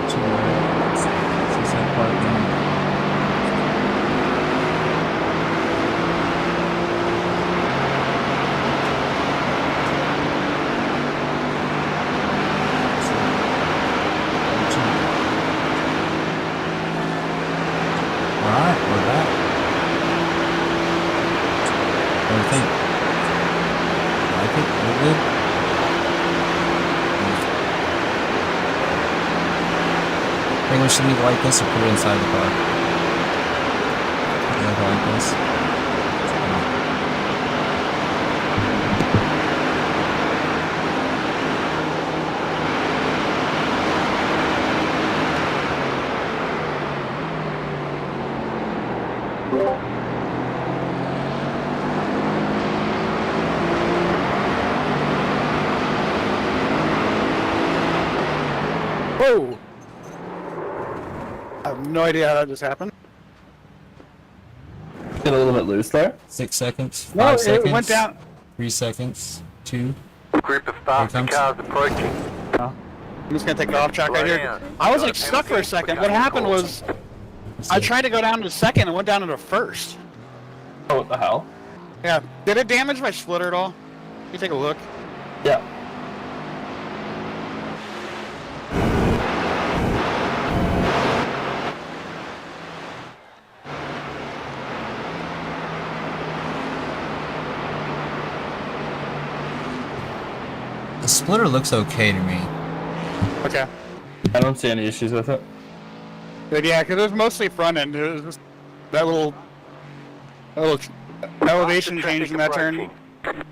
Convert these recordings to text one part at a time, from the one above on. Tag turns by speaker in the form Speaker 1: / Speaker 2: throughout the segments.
Speaker 1: to the right. Since I parked in. Alright, we're back. What do you think? Like it? We're good? I think we should leave it like this or put it inside the car. Leave it like this.
Speaker 2: Whoa! I have no idea how that just happened.
Speaker 3: Get a little bit loose there.
Speaker 1: 6 seconds.
Speaker 2: No,
Speaker 1: 5 seconds.
Speaker 2: it went down.
Speaker 1: 3 seconds. 2.
Speaker 4: Group of faster cars approaching.
Speaker 2: I'm just gonna take the off track right here. I was like stuck for a second. What happened was I tried to go down to second and went down to first.
Speaker 3: Oh, what the hell?
Speaker 2: Yeah. Did it damage my splitter at all? Can you take a look?
Speaker 3: Yeah.
Speaker 1: The splitter looks okay to me.
Speaker 2: Okay.
Speaker 3: I don't see any issues with it.
Speaker 2: But yeah, because it was mostly front end. It was just that little elevation change in that turn.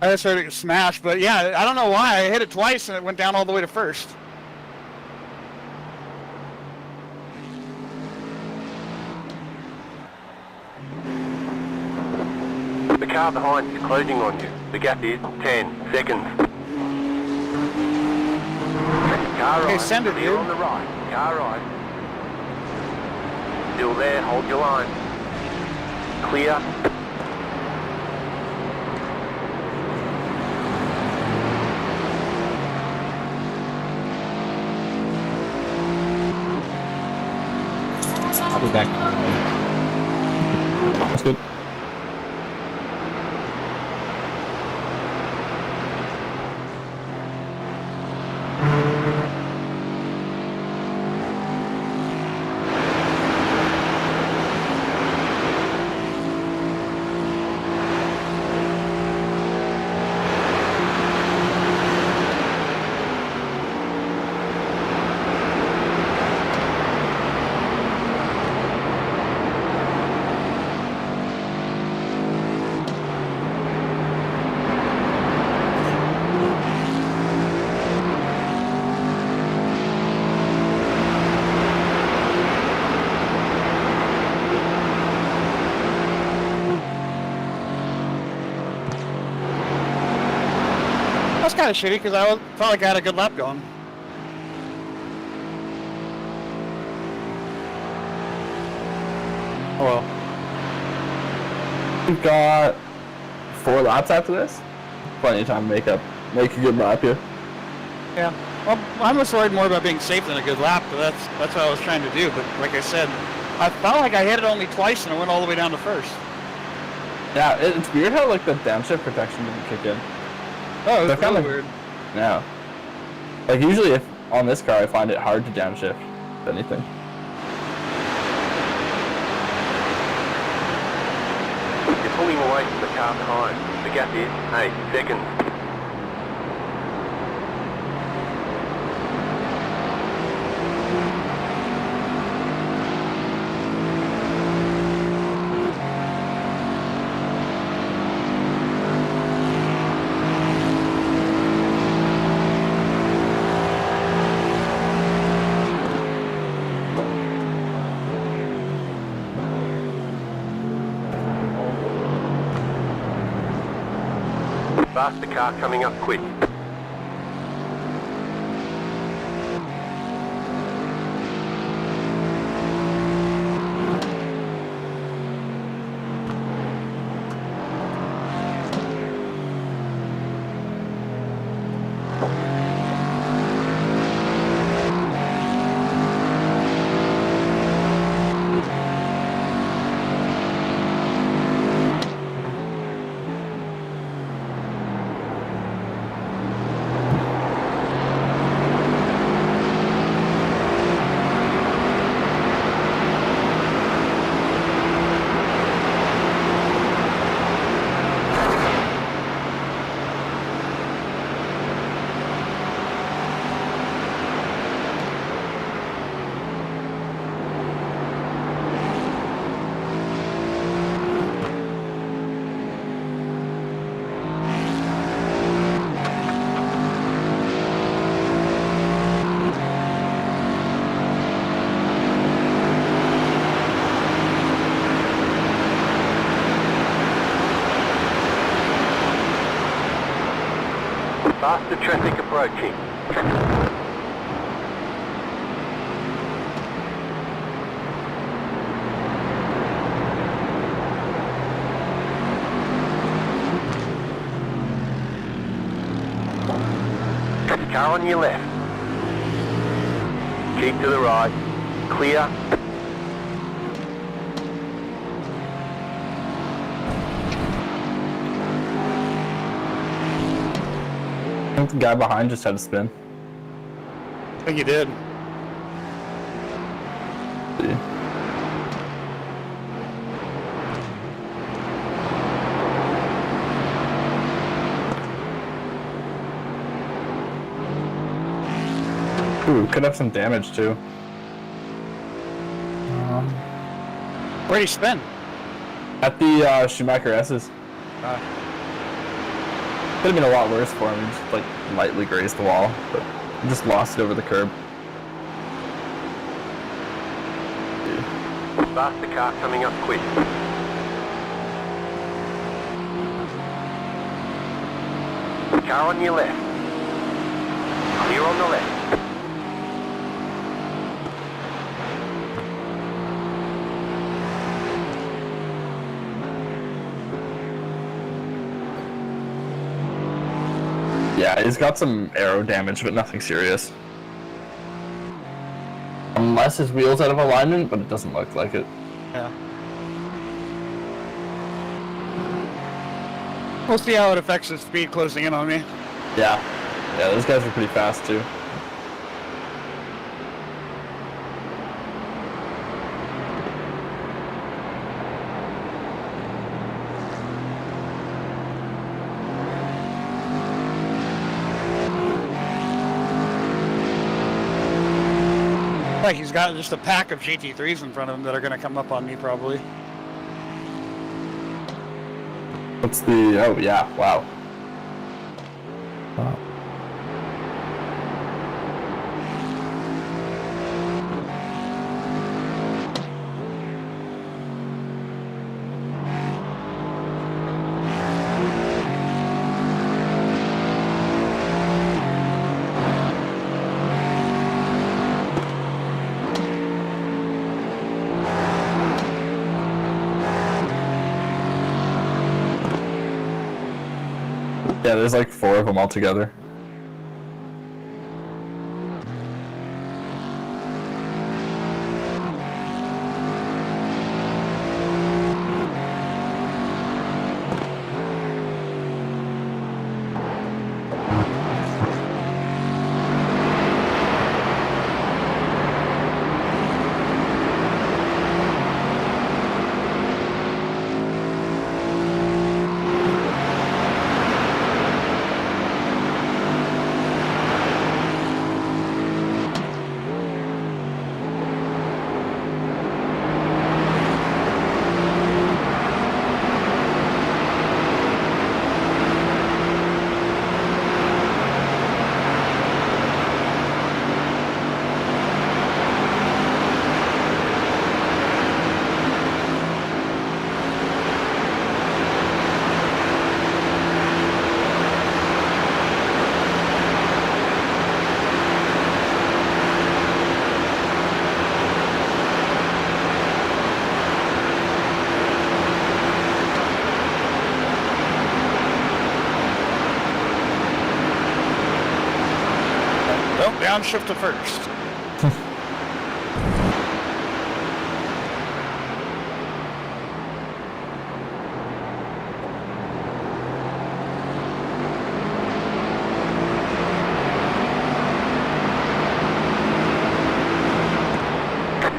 Speaker 2: I just heard it smash, but yeah, I don't know why. I hit it twice and it went down all the way to first.
Speaker 4: The car behind is closing on you. The gap is 10 seconds. Car
Speaker 2: Okay,
Speaker 4: right,
Speaker 2: send it,
Speaker 4: clear
Speaker 2: dude.
Speaker 4: on the right. Car right. Still there, hold your line. Clear.
Speaker 1: I'll be back.
Speaker 3: That's good.
Speaker 2: That's kind of shitty because I felt like I had a good lap going. Oh well.
Speaker 3: We've got 4 laps after this. Plenty of time to make a good lap here.
Speaker 2: Yeah. Well, I'm just worried more about being safe than a good lap, but that's what I was trying to do. But like I said, I felt like I hit it only twice and it went all the way down to first.
Speaker 3: Yeah, it's weird how like the downshift protection didn't kick in.
Speaker 2: Oh,
Speaker 3: That's
Speaker 2: it's really
Speaker 3: kinda
Speaker 2: weird.
Speaker 3: Yeah. Like usually if on this car I find it hard to downshift anything.
Speaker 4: You're pulling away from the car behind. The gap is 8 seconds. Faster car coming up quick. Faster traffic approaching. Car on your left. Keep to the right. Clear.
Speaker 3: I think the guy behind just had a spin.
Speaker 2: I think you did.
Speaker 3: Ooh, could have some damage too.
Speaker 2: Where'd he spin?
Speaker 3: At the Schumacher S's. Could have been a lot worse for him. He just like lightly grazed the wall, but he just lost it over the curb.
Speaker 4: Faster car coming up quick. Car on your left. Clear on the left.
Speaker 3: Yeah, he's got some aero damage, but nothing serious. Unless his wheel's out of alignment, but it doesn't look like it.
Speaker 2: Yeah. We'll see how it affects his speed closing in on me.
Speaker 3: Yeah. Yeah, those guys are pretty fast too.
Speaker 2: Like he's got just a pack of GT3s in front of him that are going to come up on me probably.
Speaker 3: What's the... oh yeah, wow. Yeah, there's like 4 of them all together.
Speaker 2: Downshift to first.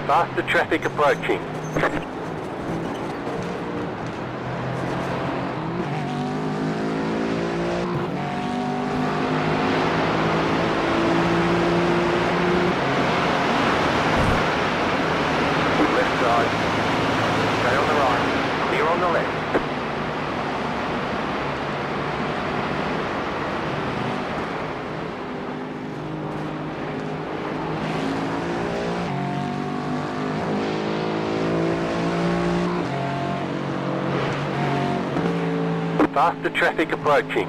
Speaker 4: Faster traffic approaching. Faster traffic approaching.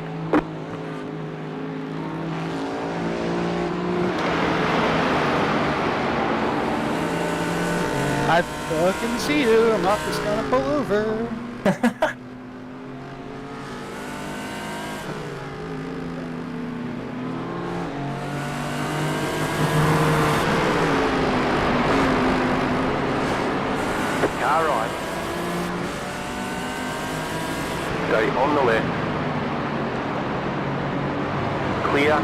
Speaker 2: I fucking see you. I'm not just gonna pull over.
Speaker 4: Car right. Stay on the left. Clear.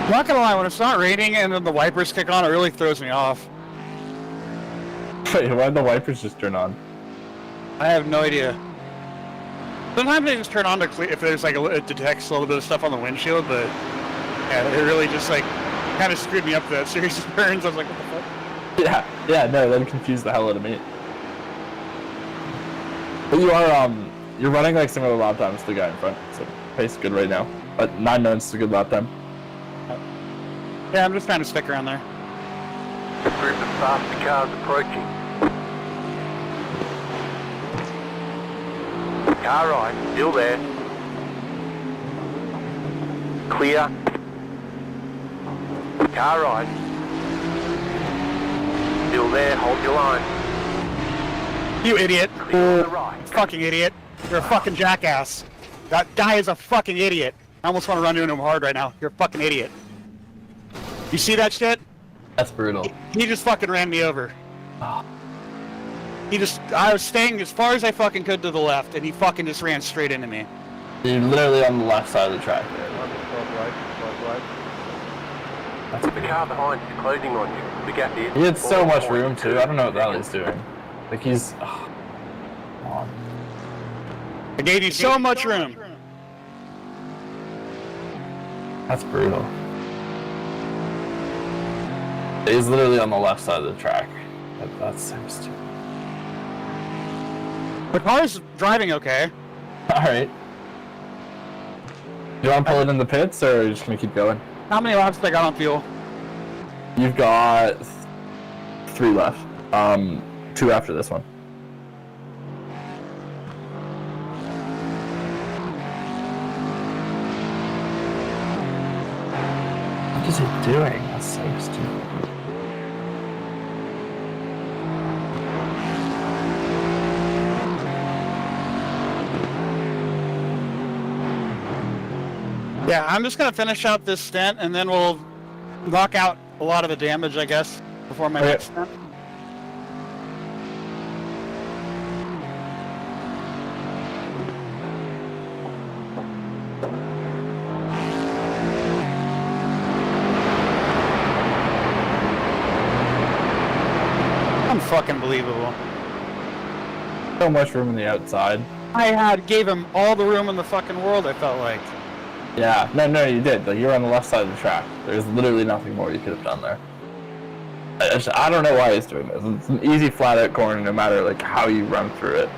Speaker 2: Not gonna lie, when it's not raining and then the wipers kick on, it really throws me off.
Speaker 3: Wait, why'd the wipers just turn on?
Speaker 2: I have no idea. Sometimes they just turn on to clear if there's like it detects a little bit of stuff on the windshield, but yeah, it really just like kind of screwed me up for that series of burns. I was like, what the fuck?
Speaker 3: Yeah, no, that confused the hell out of me. But you're running like similar lap times to the guy in front, so pace good right now. But 9 minutes is a good lap time.
Speaker 2: Yeah, I'm just trying to stick around there.
Speaker 4: A group of faster cars approaching. Car right, still there. Clear. Car right. Still there, hold your line.
Speaker 2: You idiot.
Speaker 4: Clear on the right.
Speaker 2: Fucking idiot. You're a fucking jackass. That guy is a fucking idiot. I almost want to run into him hard right now. You're a fucking idiot. You see that shit?
Speaker 3: That's brutal.
Speaker 2: He just fucking ran me over. I was staying as far as I fucking could to the left, and he fucking just ran straight into me.
Speaker 3: You're literally on the left side of the track there.
Speaker 4: The car behind is closing on you. The gap is...
Speaker 3: He had so much room too. I don't know what the hell he's doing. Like he's... Oh, come on.
Speaker 2: I gave you so much room.
Speaker 3: That's brutal. He's literally on the left side of the track. That's so stupid.
Speaker 2: The car's driving okay.
Speaker 3: Alright. You want to pull it in the pits, or are you just going to keep going?
Speaker 2: How many laps have I got on fuel?
Speaker 3: You've got 3 left. 2 after this one. What is it doing? That's so stupid.
Speaker 2: Yeah, I'm just gonna finish out this stint, and then we'll knock out a lot of the damage, I guess, before my next stint. Fucking believable.
Speaker 3: So much room on the outside.
Speaker 2: I gave him all the room in the fucking world, I felt like.
Speaker 3: Yeah, no, you did. Like, you're on the left side of the track. There's literally nothing more you could have done there. I don't know why he's doing this. It's an easy flat-out corner, no matter like how you run through it.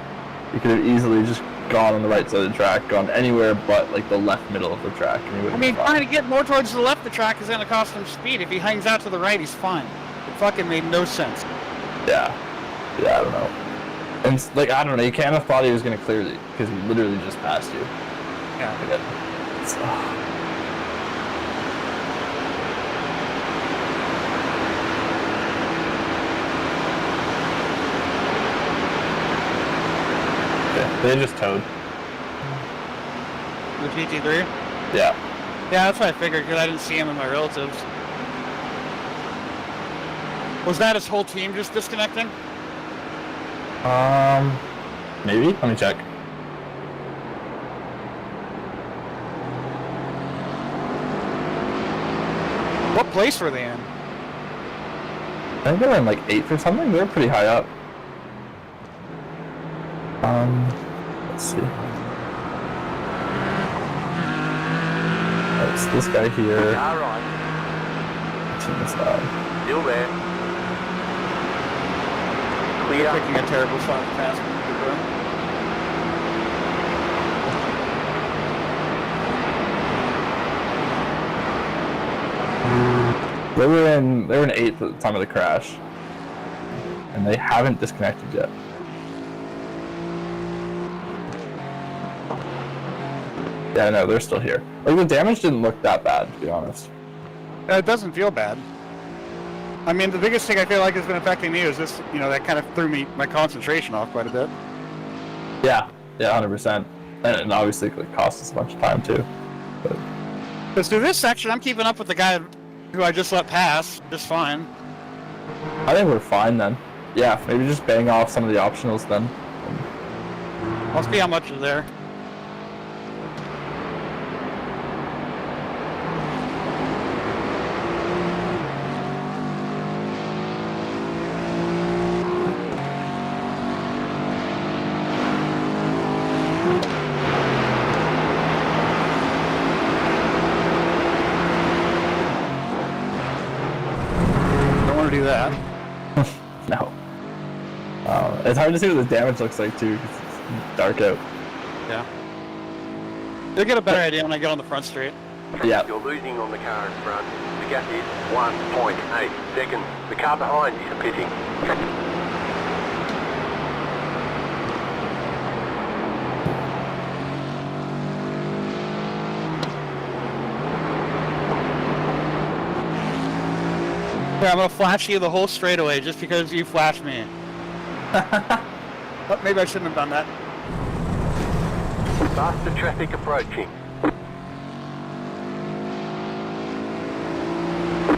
Speaker 3: You could have easily just gone on the right side of the track, gone anywhere but like the left middle of the track. And
Speaker 2: I mean, trying to get more towards the left of the track is going to cost him speed. If he hangs out to the right, he's fine. It fucking made no sense.
Speaker 3: Yeah, I don't know. And like, I don't know, you can't have thought he was going to clear it, because he literally just passed you.
Speaker 2: Yeah.
Speaker 3: Okay, they just towed.
Speaker 2: The GT3?
Speaker 3: Yeah.
Speaker 2: Yeah, that's what I figured, because I didn't see him in my relatives. Was that his whole team just disconnecting?
Speaker 3: Maybe? Let me check.
Speaker 2: What place were they in?
Speaker 3: I think they were in like 8th or something. They were pretty high up. Let's see. That's this guy here.
Speaker 4: Car right.
Speaker 3: Team this out.
Speaker 4: Still there. Clear.
Speaker 2: Picking a terrible shot pass.
Speaker 3: They were in 8th at the time of the crash, and they haven't disconnected yet. Yeah, no, they're still here. Like, the damage didn't look that bad, to be honest.
Speaker 2: It doesn't feel bad. I mean, the biggest thing I feel like has been affecting me is this, you know, that kind of threw my concentration off quite a bit.
Speaker 3: Yeah, 100%. And obviously it cost us a bunch of time, too. But
Speaker 2: Because through this section, I'm keeping up with the guy who I just let pass just fine.
Speaker 3: I think we're fine then. Yeah, maybe just bang off some of the optionals then.
Speaker 2: I'll see how much is there. Do that.
Speaker 3: No. It's hard to see what the damage looks like too. 'Cause dark out.
Speaker 2: Yeah. You'll get a better idea when I get on the front straight.
Speaker 3: Yeah.
Speaker 4: You're losing on the car in front. The gap is 1.8 seconds. The car behind is pitting.
Speaker 2: Here, I'm gonna flash you the whole straightaway just because you flashed me. But maybe I shouldn't have done that.
Speaker 4: Faster traffic approaching.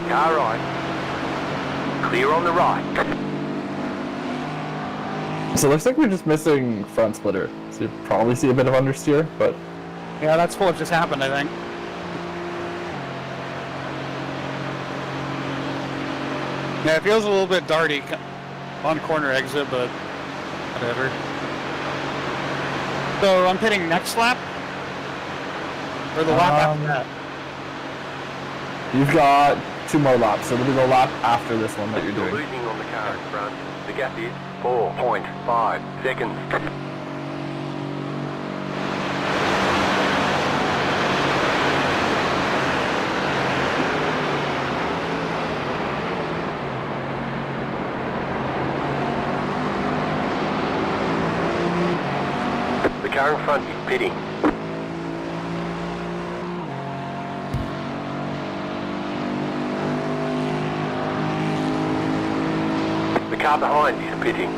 Speaker 4: Car right. Clear on the right.
Speaker 3: So it looks like we're just missing front splitter. So you probably see a bit of understeer, but
Speaker 2: Yeah, that's what just happened, I think. Yeah, it feels a little bit darty on corner exit, but whatever. So I'm pitting next lap? Or the lap after that?
Speaker 3: you've got 2 more laps. So it'll be the lap after this one that you're
Speaker 4: You're
Speaker 3: doing.
Speaker 4: losing on the car in front. The gap is 4.5 seconds. The car in front is pitting. The car behind is pitting.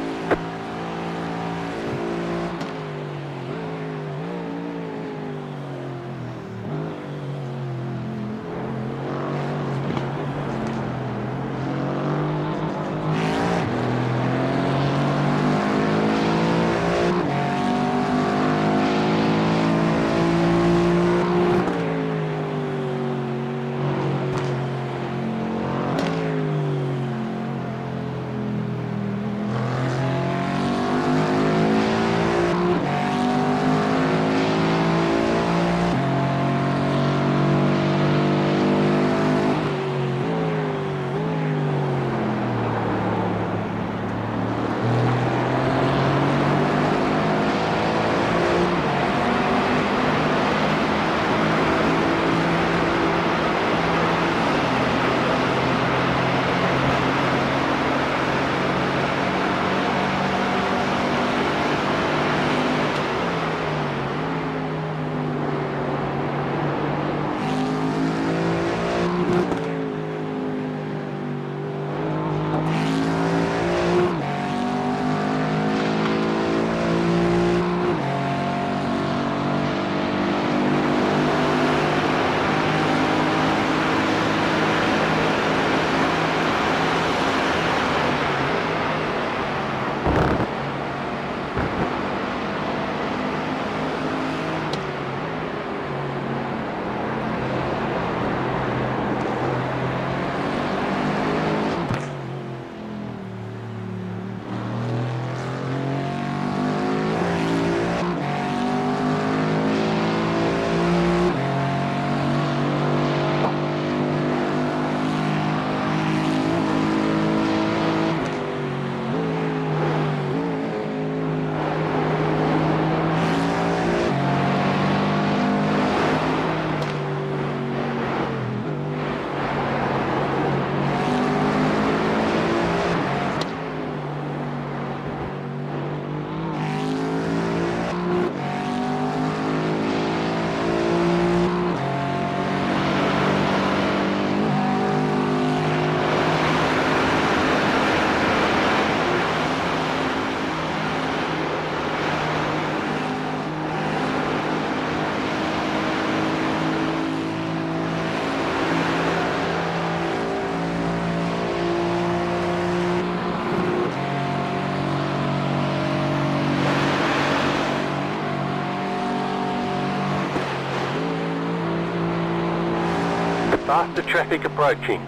Speaker 4: Faster traffic approaching.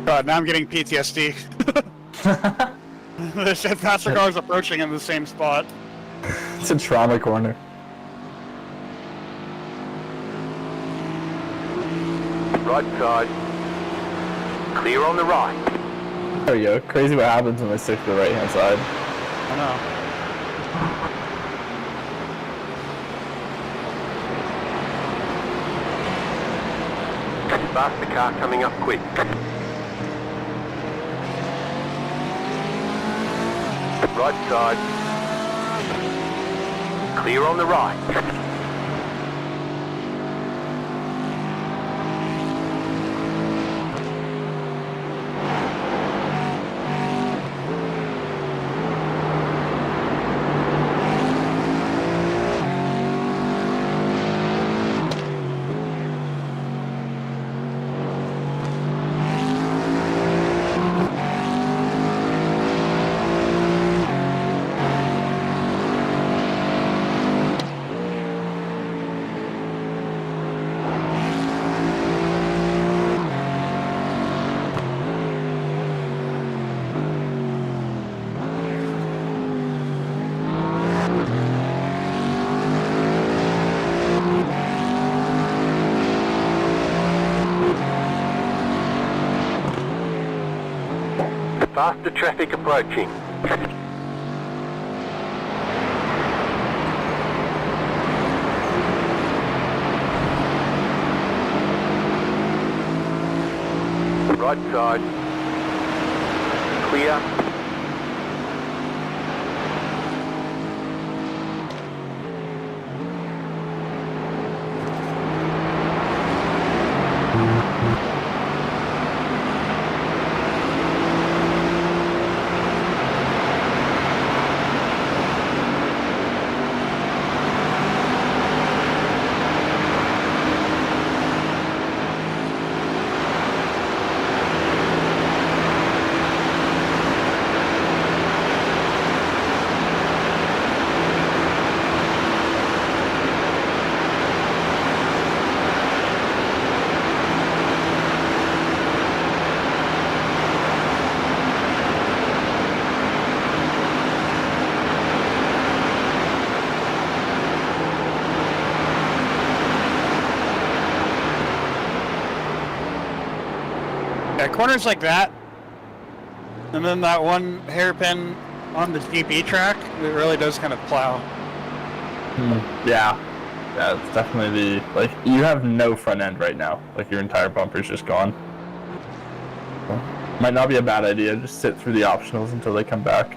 Speaker 2: God, now I'm getting PTSD. There's faster cars approaching in the same spot.
Speaker 3: It's a trauma corner.
Speaker 4: Right side. Clear on the right.
Speaker 3: There you go. Crazy what happens when they stick to the right hand side.
Speaker 2: I know.
Speaker 4: Faster car coming up quick. Right side. Clear on the right. Faster traffic approaching. Right side. Clear.
Speaker 2: Yeah, corners like that, and then that one hairpin on the GP track, it really does kind of plow.
Speaker 3: Yeah. Yeah, it's definitely the, like, you have no front end right now. Like, your entire bumper's just gone. So, might not be a bad idea, just sit through the optionals until they come back.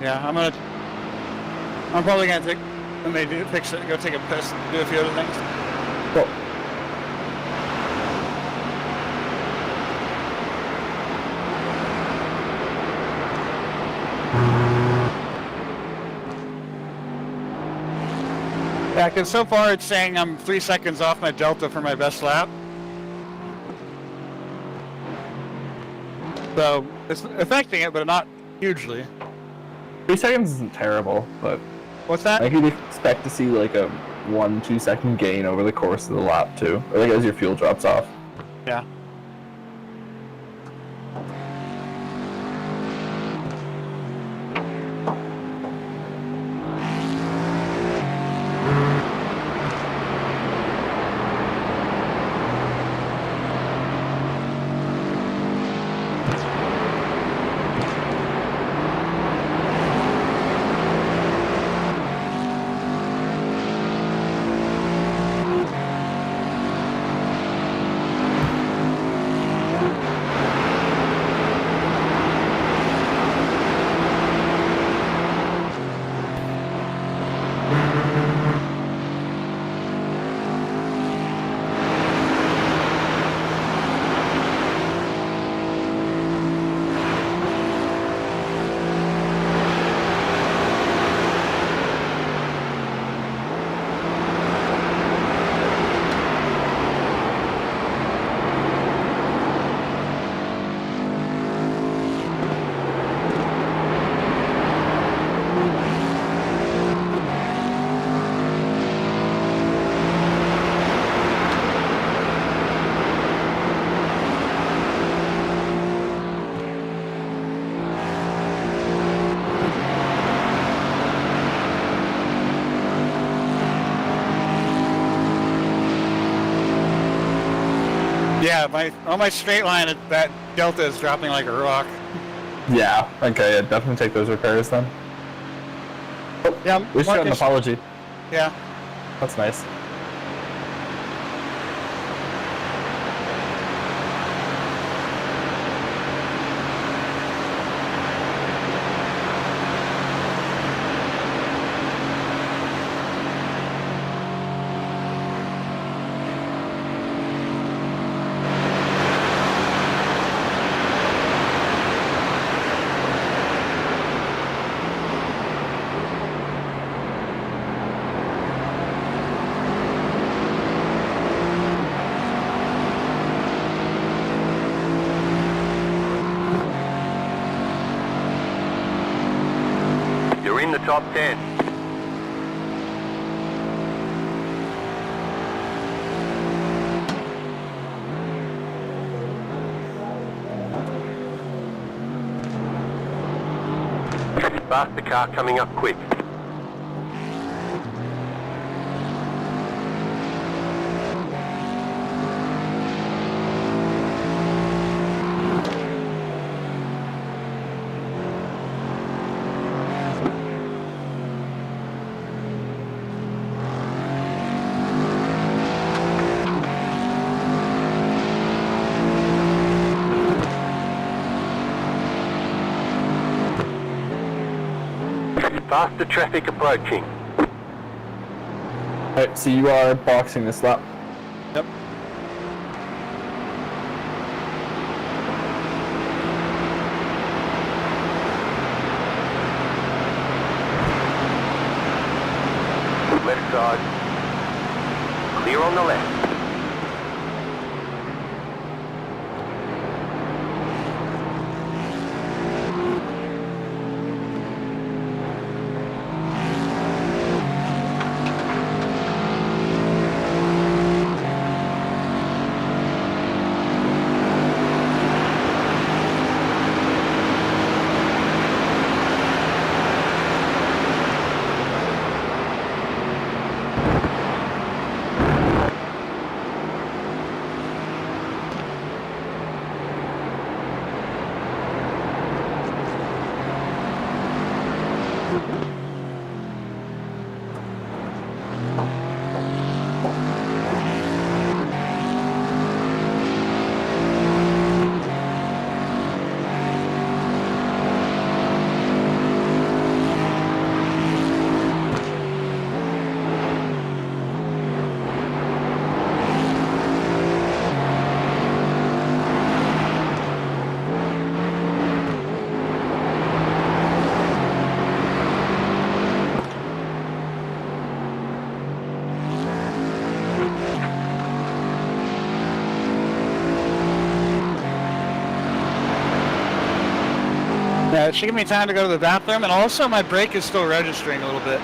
Speaker 2: Yeah, I'm probably gonna take, when they do fix it, go take a piss, do a few other things.
Speaker 3: Cool.
Speaker 2: Yeah, because so far it's saying I'm 3 seconds off my delta for my best lap. So it's affecting it, but not hugely.
Speaker 3: 3 seconds isn't terrible, but
Speaker 2: What's that?
Speaker 3: I could expect to see like a 1-2 second gain over the course of the lap too, or like as your fuel drops off.
Speaker 2: Yeah. Yeah, on my straight line, that delta is dropping like a rock.
Speaker 3: Yeah, okay, yeah, definitely take those repairs then. Oh,
Speaker 2: Yeah,
Speaker 3: we should have an apology.
Speaker 2: Yeah.
Speaker 3: That's nice.
Speaker 4: in the top 10. Faster car coming up quick. Faster traffic approaching.
Speaker 3: Alright, so you are boxing this lap.
Speaker 2: Yep.
Speaker 4: Left side. Clear on the left.
Speaker 2: Yeah, it should give me time to go to the bathroom, and also my brake is still registering a little bit.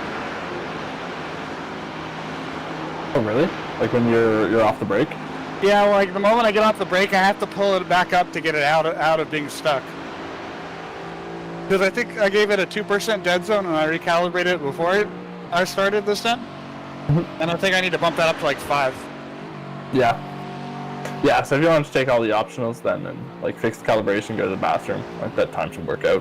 Speaker 3: Oh really? Like when you're off the brake?
Speaker 2: Yeah, well, like the moment I get off the brake, I have to pull it back up to get it out of being stuck. Because I think I gave it a 2% dead zone and I recalibrated it before I started this time. And I think I need to bump that up to like 5.
Speaker 3: Yeah. Yeah, so if you want to take all the optionals then and like fix the calibration, go to the bathroom, like that time should work out.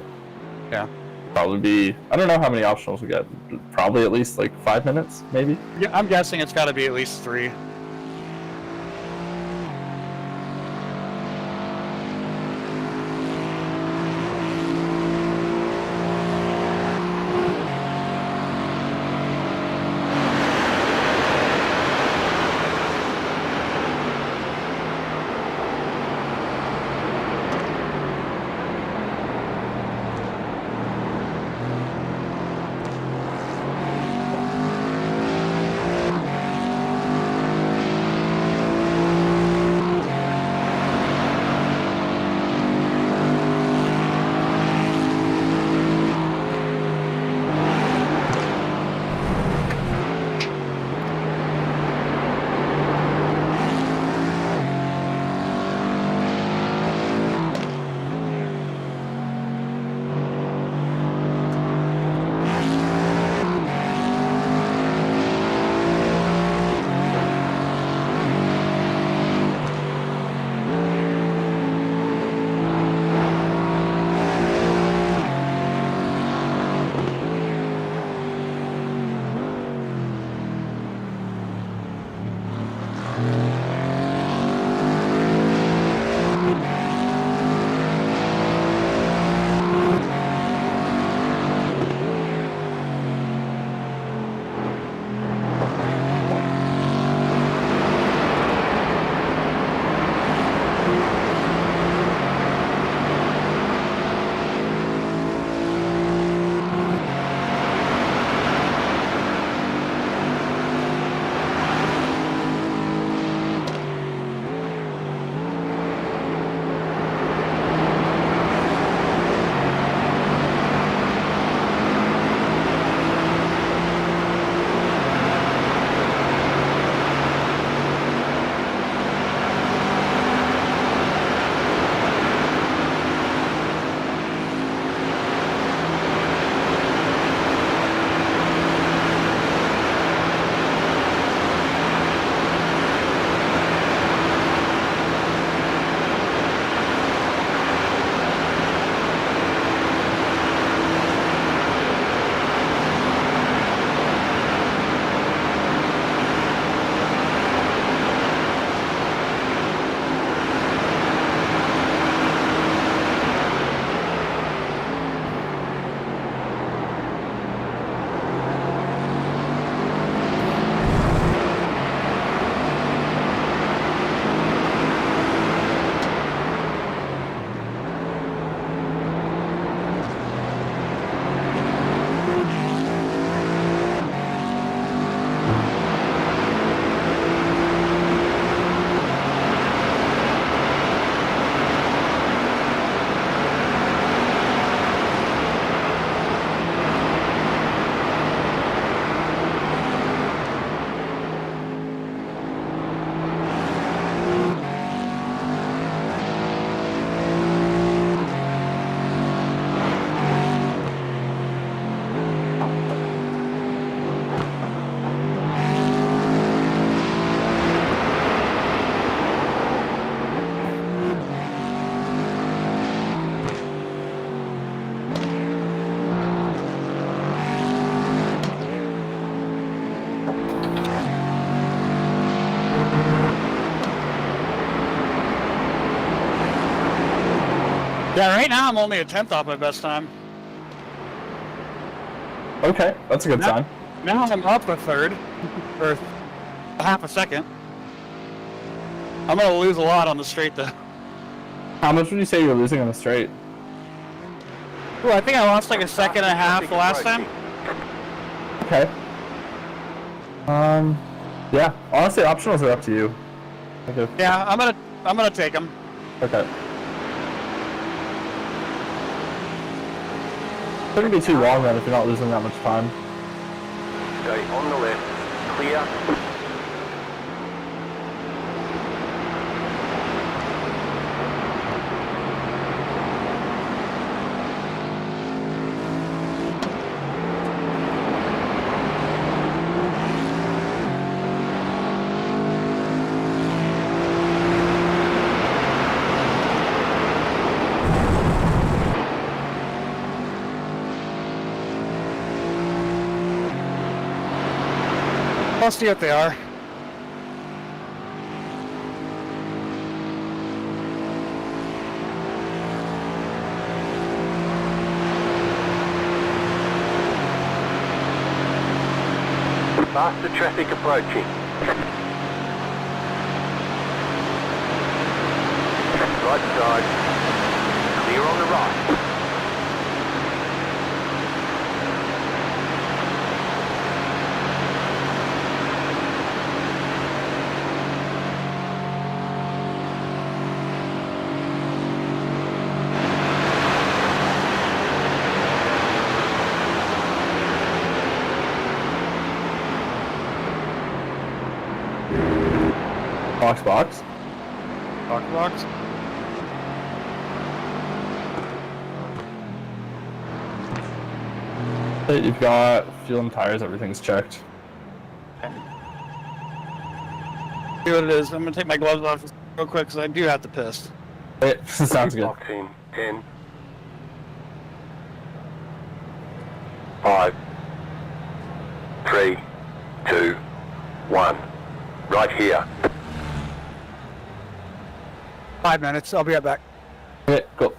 Speaker 2: Yeah.
Speaker 3: Probably be, I don't know how many optionals we get, probably at least like 5 minutes, maybe?
Speaker 2: Yeah, I'm guessing it's got to be at least 3. Yeah, right now I'm only a 10th off my best time.
Speaker 3: Okay, that's a good sign.
Speaker 2: Now I'm up a third, or a half a second. I'm gonna lose a lot on the straight though.
Speaker 3: How much would you say you're losing on the straight?
Speaker 2: Well, I think I lost like a second and a half the last time.
Speaker 3: Okay. Yeah. Honestly, optionals are up to you. Okay.
Speaker 2: Yeah, I'm gonna take them.
Speaker 3: Okay. Shouldn't be too long then if you're not losing that much time.
Speaker 4: Stay on the left. Clear.
Speaker 2: I'll see what they are.
Speaker 4: Faster traffic approaching. Right side. Clear on the right.
Speaker 3: Box.
Speaker 2: Box.
Speaker 3: You've got fuel and tires, everything's checked.
Speaker 2: See what it is. I'm gonna take my gloves off real quick because I do have to piss.
Speaker 3: It sounds good.
Speaker 4: Box in 10. 5. 3. 2. 1. Right here.
Speaker 2: 5 minutes. I'll be right back.
Speaker 3: Okay, cool.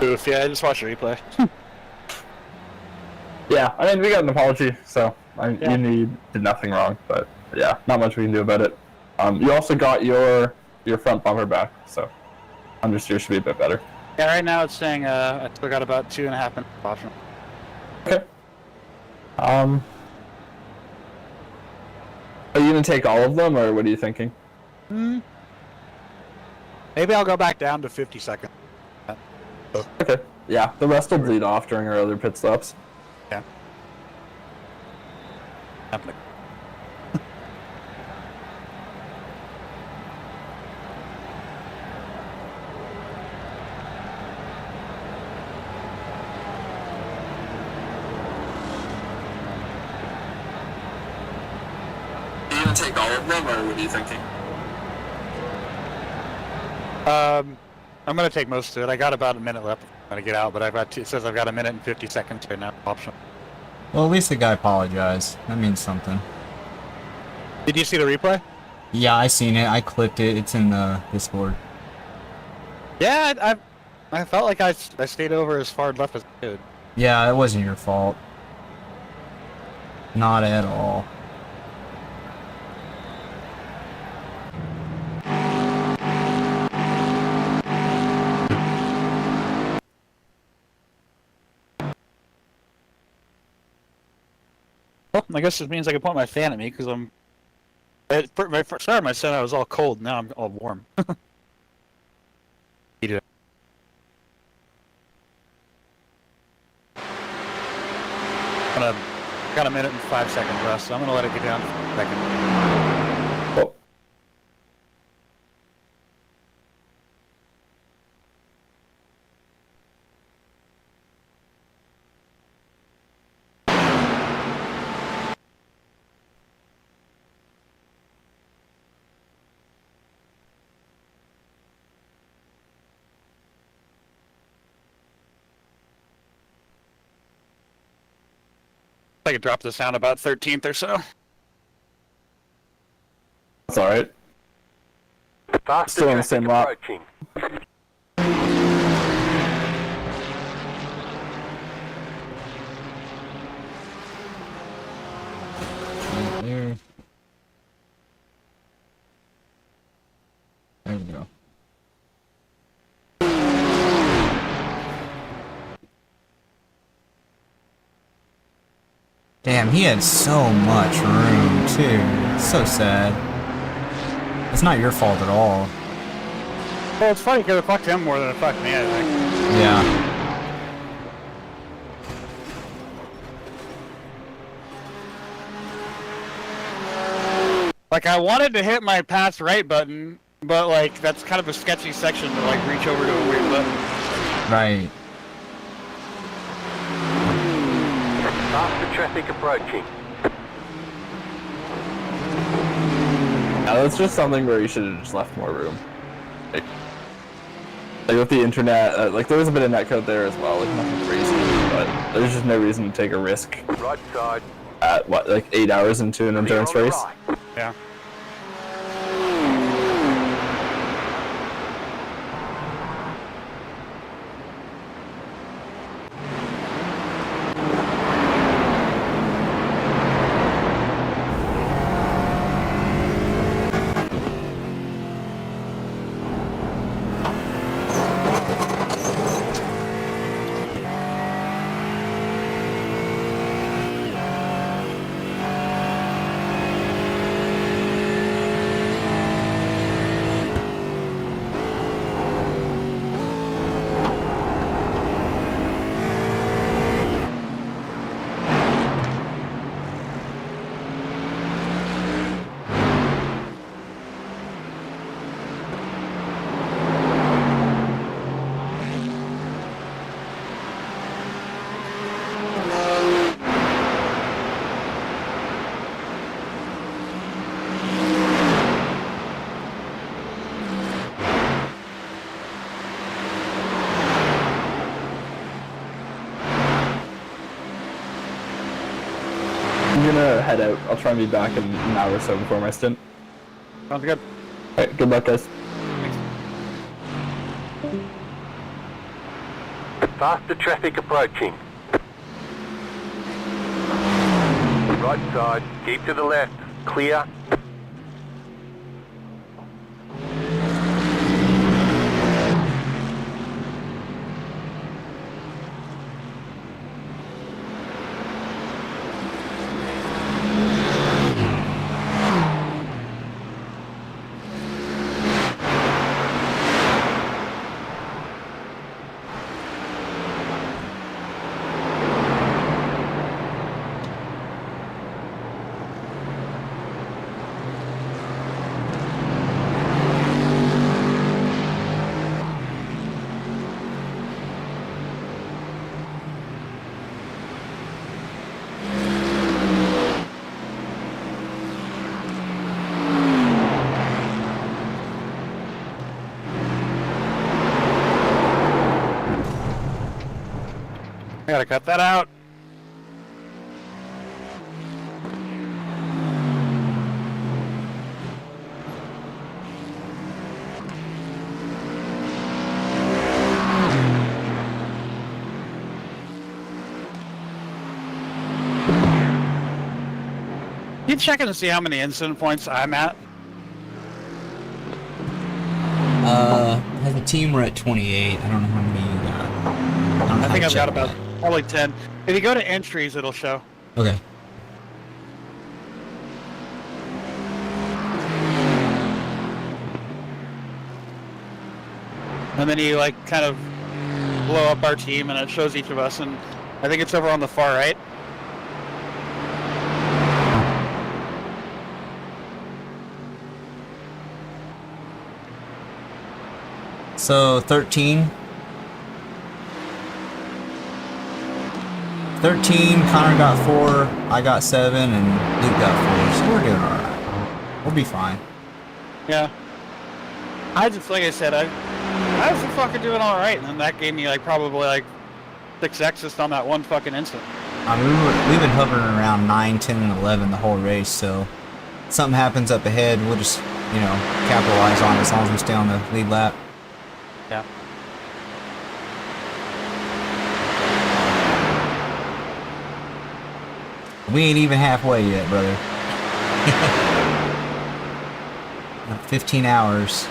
Speaker 2: Oof, yeah, I just watched the replay.
Speaker 3: Yeah, I mean, we got an apology, so
Speaker 2: Yeah.
Speaker 3: you did nothing wrong, but yeah, not much we can do about it. You also got your front bumper back, so understeer should be a bit better.
Speaker 2: Yeah, right now it's saying I still got about 2.5 minutes option.
Speaker 3: Okay. Are you gonna take all of them, or what are you thinking?
Speaker 2: Maybe I'll go back down to 50 seconds.
Speaker 3: Okay. Yeah, the rest will bleed off during our other pit stops.
Speaker 2: Yeah.
Speaker 3: Are you gonna take all of them, or what are you thinking?
Speaker 2: I'm gonna take most of it. I got about a minute left. I'm gonna get out, but it says I've got a minute and 50 seconds right now. Option.
Speaker 1: Well, at least the guy apologized. That means something.
Speaker 2: Did you see the replay?
Speaker 1: Yeah, I seen it. I clipped it. It's in the Discord.
Speaker 2: Yeah, I felt like I stayed over as far left as I could.
Speaker 1: Yeah, it wasn't your fault. Not at all.
Speaker 2: Well, I guess this means I can point my fan at me because I'm. My first start, I said I was all cold. Now I'm all warm. Eat it. Got a minute and 5 seconds left, so I'm gonna let it get down for a second.
Speaker 3: Oh.
Speaker 2: I could drop this down about 13th or so.
Speaker 3: That's alright.
Speaker 4: Faster
Speaker 3: Still on the
Speaker 4: traffic
Speaker 3: same lap.
Speaker 4: approaching.
Speaker 1: Right there. There we go. Damn, he had so much room, too. It's so sad. It's not your fault at all.
Speaker 2: Well, it's funny because it fucked him more than it fucked me, I think.
Speaker 1: Yeah.
Speaker 2: Like, I wanted to hit my pass right button, but, like, that's kind of a sketchy section to, like, reach over to a weird button.
Speaker 1: Right.
Speaker 4: Faster traffic approaching.
Speaker 3: Yeah, that's just something where you should have just left more room. Like with the internet, like there was a bit of netcode there as well, like nothing crazy, but there's just no reason to take a risk
Speaker 4: Right side.
Speaker 3: at what, like 8 hours into an endurance
Speaker 4: Clear on the
Speaker 3: race.
Speaker 4: right.
Speaker 2: Yeah.
Speaker 3: I'm gonna head out. I'll try and be back in an hour or so before my stint.
Speaker 2: Sounds good.
Speaker 3: Alright, good luck guys.
Speaker 4: Faster traffic approaching. Right side, keep to the left. Clear.
Speaker 2: I gotta cut that out. You checking to see how many incident points I'm at?
Speaker 1: As a team, we're at 28. I don't know how many you got. I don't know
Speaker 2: I
Speaker 1: how
Speaker 2: think
Speaker 1: to
Speaker 2: I've got
Speaker 1: check
Speaker 2: about
Speaker 1: that.
Speaker 2: probably 10. If you go to entries, it'll show.
Speaker 1: Okay.
Speaker 2: And then you like kind of blow up our team and it shows each of us, and I think it's over on the far right.
Speaker 1: So 13. 13, Connor got 4, I got 7, and Luke got 4. So we're doing alright. We'll be fine.
Speaker 2: Yeah. I just, like I said, I was fucking doing alright, and then that gave me like probably like 6 X's on that one fucking instant.
Speaker 1: I mean, we've been hovering around 9, 10, and 11 the whole race, so if something happens up ahead, we'll just, you know, capitalize on it as long as we stay on the lead lap.
Speaker 2: Yeah.
Speaker 1: We ain't even halfway yet, brother. 15 hours.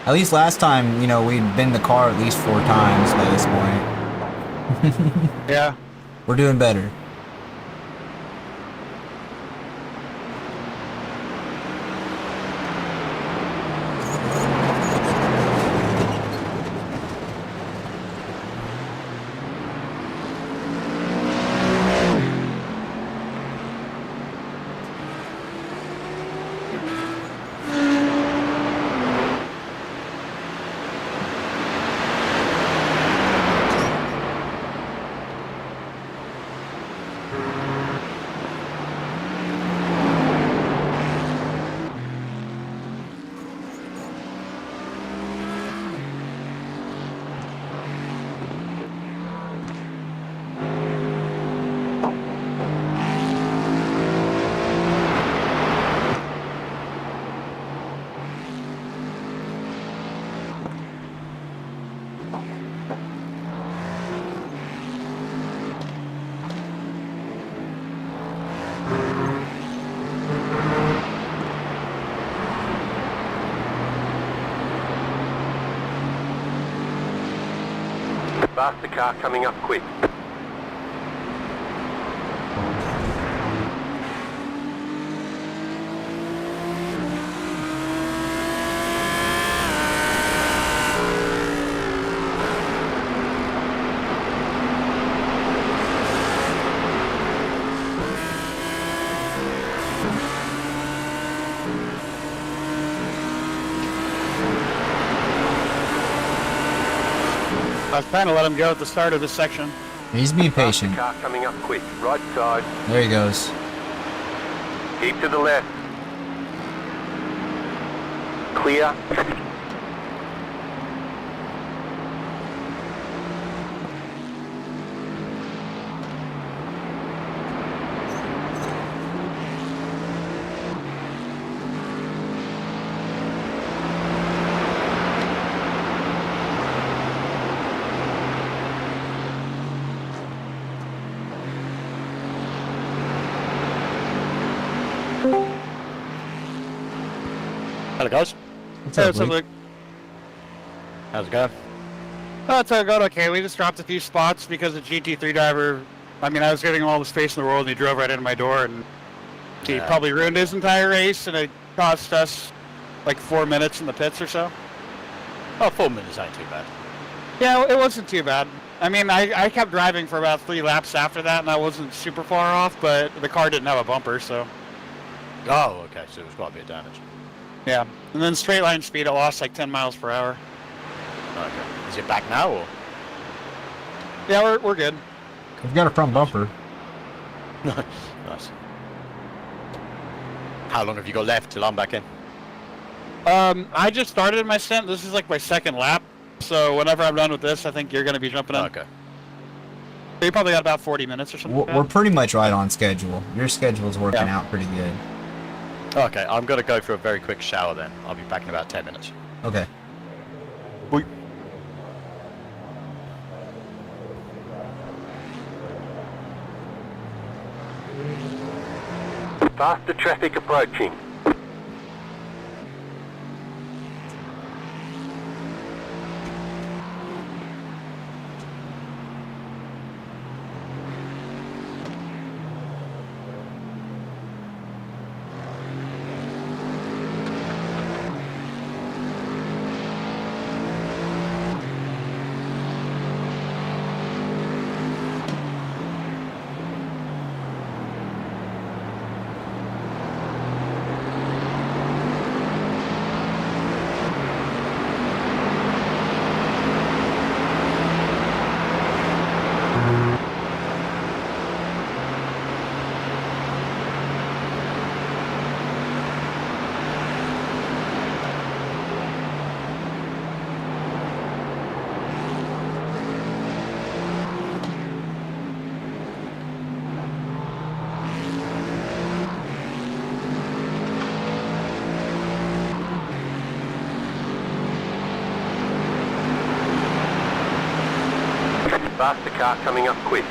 Speaker 1: At least last time, you know, we'd been in the car at least 4 times by this point.
Speaker 2: Yeah.
Speaker 1: We're doing better.
Speaker 4: Faster car coming up quick.
Speaker 2: I was trying to let him go at the start of this section.
Speaker 1: He's being patient.
Speaker 4: Faster car coming up quick. Right side.
Speaker 1: There he goes.
Speaker 4: Keep to the left. Clear.
Speaker 5: Hello, guys.
Speaker 1: What's
Speaker 2: Hey,
Speaker 1: up,
Speaker 2: what's up,
Speaker 1: Luke?
Speaker 2: Luke?
Speaker 5: How's it going?
Speaker 2: Oh, it's going okay. We just dropped a few spots because the GT3 driver, I mean, I was giving him all the space in the world, and he drove right into my door, and he
Speaker 5: Yeah.
Speaker 2: probably ruined his entire race, and it cost us like 4 minutes in the pits or so.
Speaker 5: Oh, 4 minutes ain't too bad.
Speaker 2: Yeah, it wasn't too bad. I mean, I kept driving for about 3 laps after that, and I wasn't super far off, but the car didn't have a bumper, so
Speaker 5: Oh, okay, so it was quite a bit of damage.
Speaker 2: yeah. And then straight line speed, it lost like 10 miles per hour.
Speaker 5: Okay. Is it back now, or?
Speaker 2: Yeah, we're good.
Speaker 1: We've got a front bumper.
Speaker 5: Nice. How long have you got left till I'm back in?
Speaker 2: I just started my stint. This is like my second lap, so whenever I'm done with this, I think you're going to be jumping in.
Speaker 5: Okay.
Speaker 2: So you probably got about 40 minutes or something. like that.
Speaker 1: We're pretty much right on schedule. Your schedule's working out pretty good.
Speaker 5: Okay, I'm going to go for a very quick shower then. I'll be back in about 10 minutes.
Speaker 1: Okay.
Speaker 4: Faster traffic approaching. Faster car coming up quick.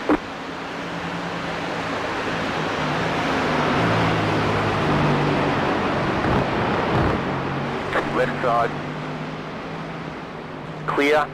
Speaker 4: Left side. Clear.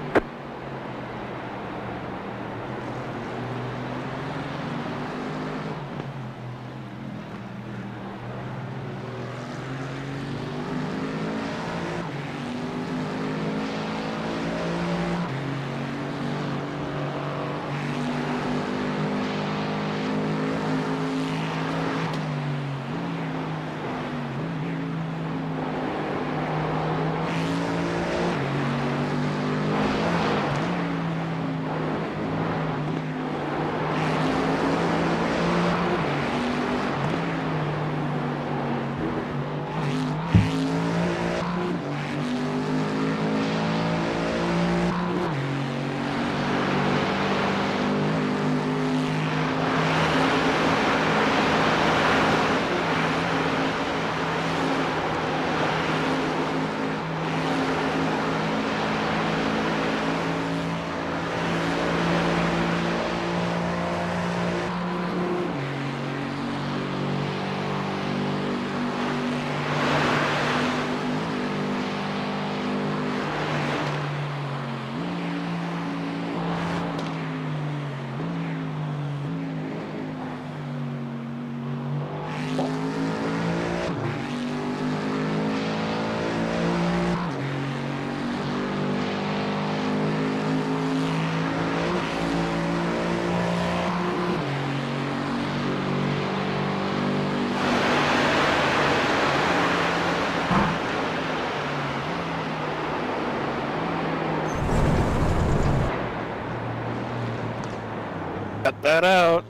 Speaker 2: Cut that out.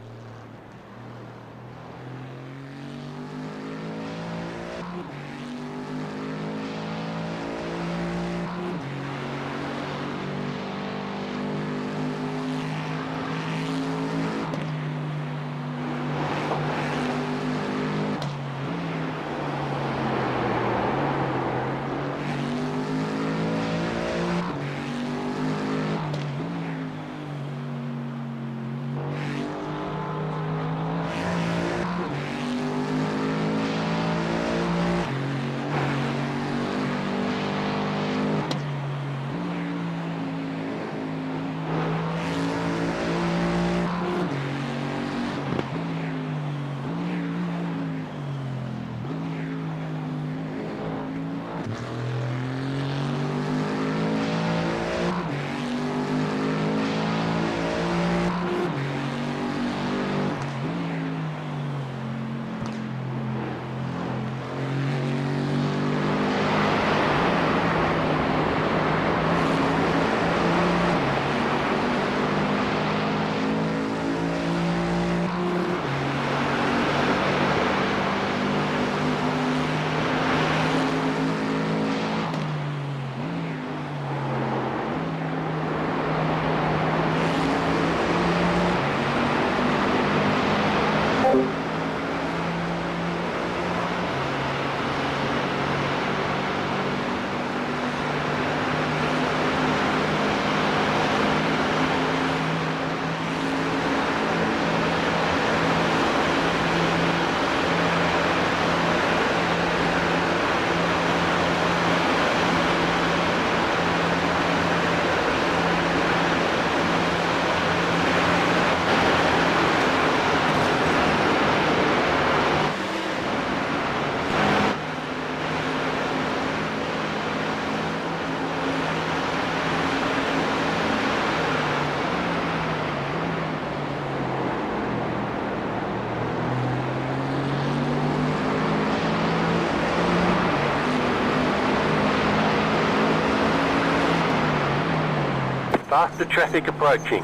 Speaker 4: Faster traffic approaching.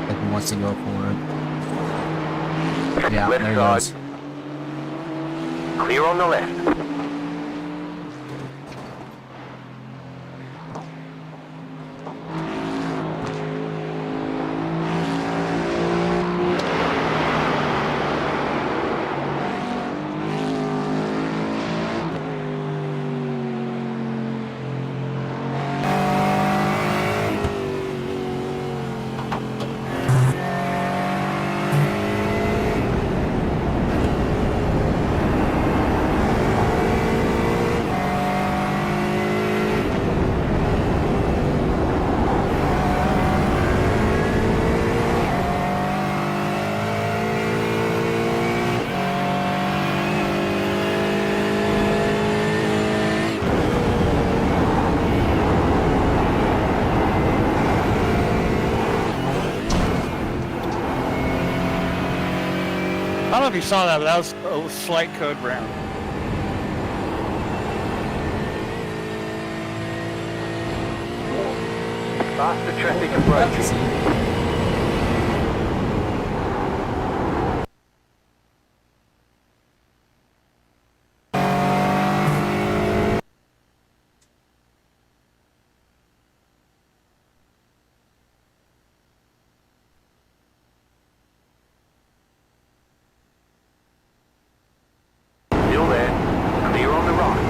Speaker 1: If he wants to go for it. Yeah,
Speaker 4: Left
Speaker 1: there he
Speaker 4: side.
Speaker 1: goes.
Speaker 4: Clear on the left.
Speaker 2: I don't know if you saw that, but that was a slight code brown.
Speaker 4: Faster traffic approaching. Still there. Clear on the right.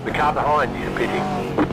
Speaker 4: The car behind you is pitting.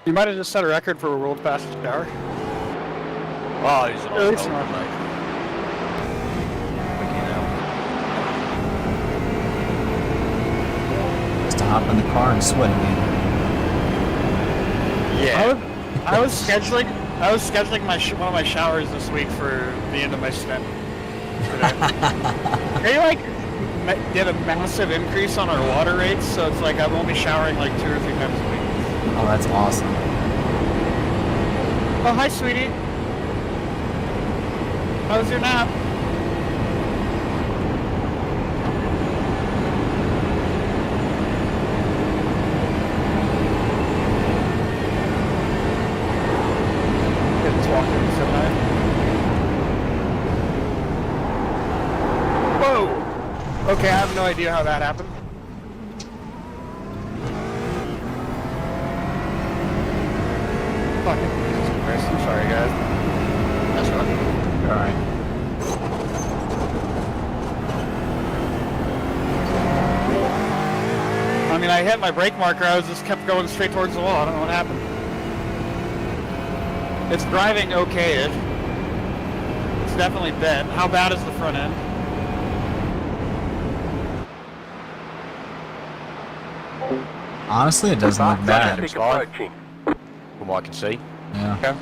Speaker 2: You might have just set a record for a world fastest shower.
Speaker 5: Oh, he's an
Speaker 2: No, it's
Speaker 5: old
Speaker 2: not.
Speaker 5: mate. Freaking hell.
Speaker 1: Just to hop in the car and sweat again.
Speaker 5: Yeah.
Speaker 2: I was scheduling one of my showers this week for the end of my stint today. They like did a massive increase on our water rates, so it's like I'm only showering like 2 or 3 times a week.
Speaker 1: Oh, that's awesome.
Speaker 2: Oh, hi, sweetie. How was your nap? Kids walking so high. Whoa! Okay, I have no idea how that happened. Fucking Jesus Christ, I'm sorry, guys.
Speaker 5: That's right.
Speaker 1: Alright.
Speaker 2: I mean, I hit my brake marker, I was just kept going straight towards the wall. I don't know what happened. It's driving okay-ish. It's definitely bent. How bad is the front end?
Speaker 1: Honestly, it doesn't look
Speaker 4: Fast
Speaker 1: bad.
Speaker 4: traffic approaching.
Speaker 5: From what I can see.
Speaker 1: Yeah.
Speaker 2: Okay.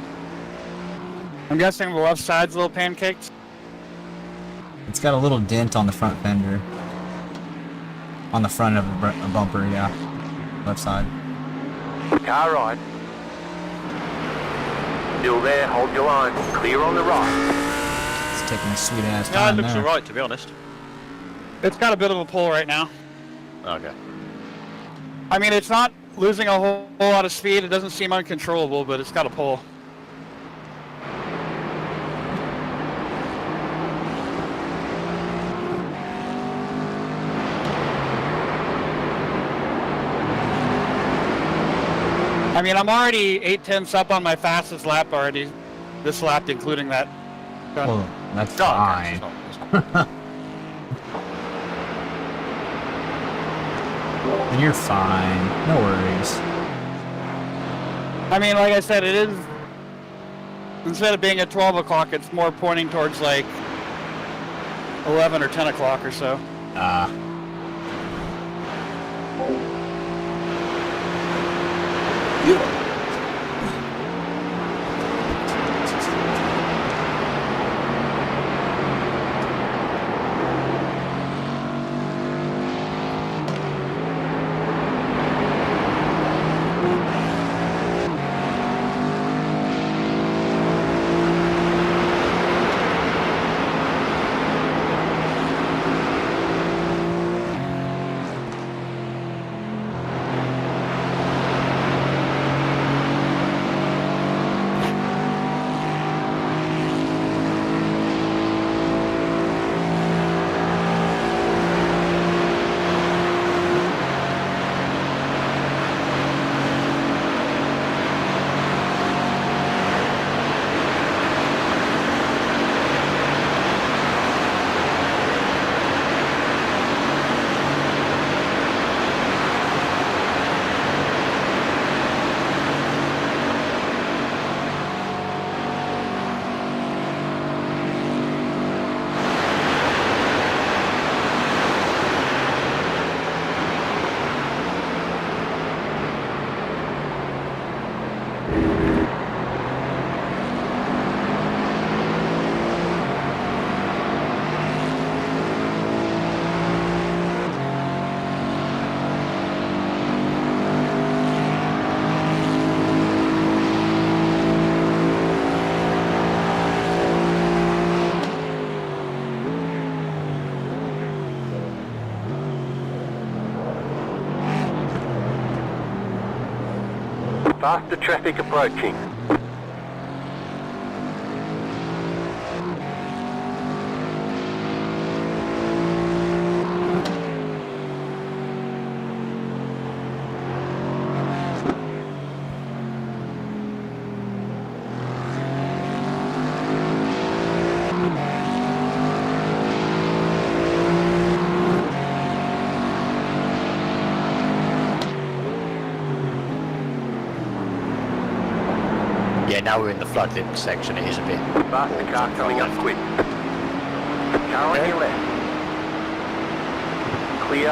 Speaker 2: I'm guessing the left side's a little pancaked.
Speaker 1: It's got a little dent on the front fender. On the front of a bumper, yeah. Left side.
Speaker 4: Car right. Still there, hold your line. Clear on the right.
Speaker 1: It's taking a sweet ass
Speaker 5: Yeah, it
Speaker 1: time
Speaker 5: looks
Speaker 1: there.
Speaker 5: alright, to be honest.
Speaker 2: It's got a bit of a pull right now.
Speaker 5: Okay.
Speaker 2: I mean, it's not losing a whole lot of speed. It doesn't seem uncontrollable, but it's got a pull. I mean, I'm already 8/10 up on my fastest lap already. This lap, including that.
Speaker 1: Well, that's
Speaker 5: Oh, okay.
Speaker 1: fine.
Speaker 5: It's not.
Speaker 1: And you're fine. No worries.
Speaker 2: I mean, like I said, it is, instead of being at 12 o'clock, it's more pointing towards like 11 or 10 o'clock or so.
Speaker 1: Ah.
Speaker 4: Faster traffic approaching.
Speaker 5: now we're in the floodlit section, it is a bit...
Speaker 4: Faster car coming up quick. Car on your left. Clear.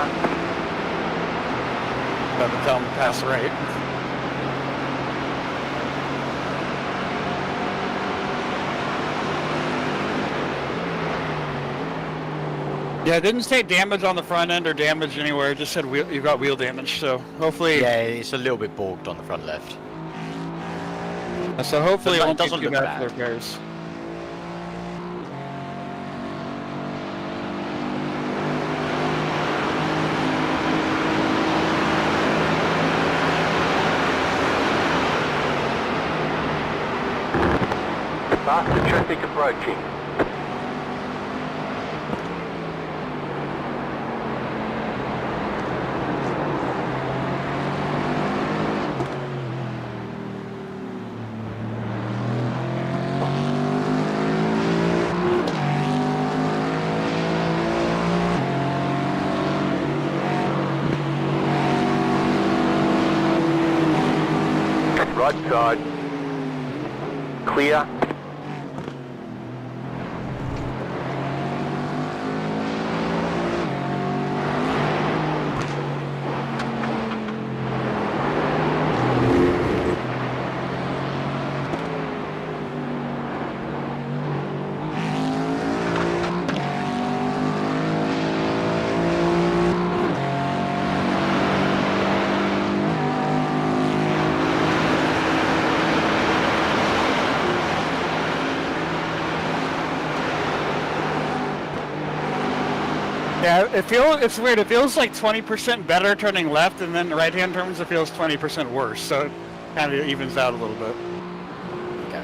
Speaker 2: About to tell him to pass right. Yeah, it didn't say damage on the front end or damage anywhere. It just said you got wheel damage. So hopefully,
Speaker 5: Yeah, it's a little bit bogged on the front left.
Speaker 2: so hopefully
Speaker 5: But
Speaker 2: it won't
Speaker 5: it doesn't
Speaker 2: be too
Speaker 5: look
Speaker 2: bad for
Speaker 5: bad.
Speaker 2: the repairs.
Speaker 4: Faster traffic approaching. Right side. Clear.
Speaker 2: Yeah, it's weird. It feels like 20% better turning left, and then the right-hand turns it feels 20% worse. So it kind of evens out a little bit.
Speaker 5: Okay.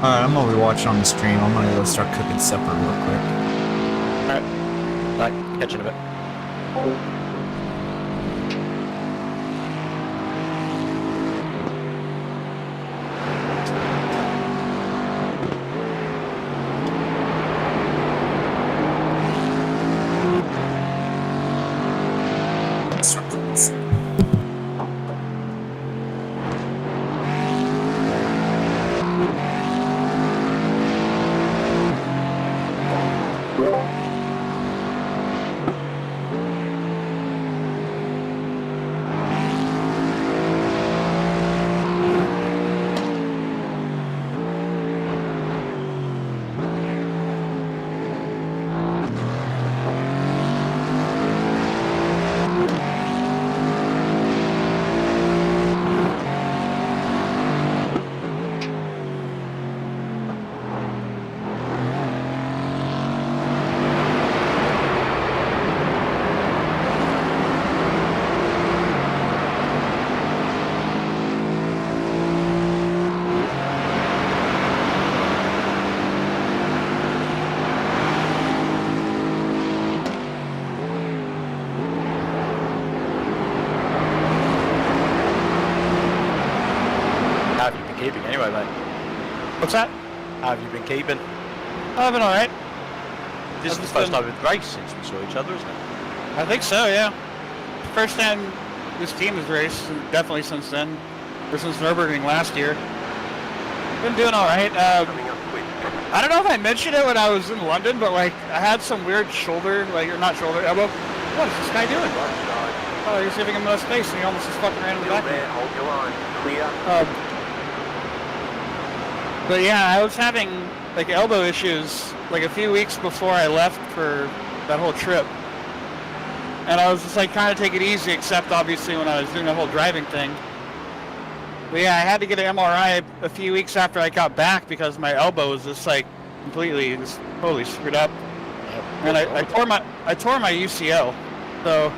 Speaker 1: Alright, I'm gonna be watching on the stream. I'm gonna go start cooking supper real quick.
Speaker 5: Alright, right, catch you in a bit. How have you been keeping anyway, mate?
Speaker 2: What's that?
Speaker 5: How have you been keeping?
Speaker 2: I've been alright.
Speaker 5: This is the first time we've raced since we saw each other, isn't it?
Speaker 2: I think so, yeah. First time this team has raced, definitely since then. Or since Nürburgring last year. Been doing alright.
Speaker 4: Coming up quick.
Speaker 2: I don't know if I mentioned it when I was in London, but like, I had some weird shoulder, like, or not shoulder, elbow. What is this guy doing?
Speaker 4: Right side.
Speaker 2: Oh, he's giving him enough space and he almost just fucking ran in the
Speaker 4: Still
Speaker 2: back.
Speaker 4: there. Hold your line. Clear.
Speaker 2: But yeah, I was having like elbow issues like a few weeks before I left for that whole trip. And I was just like trying to take it easy, except obviously when I was doing the whole driving thing. But yeah, I had to get an MRI a few weeks after I got back because my elbow was just like completely, just totally screwed up. And I tore my UCL. So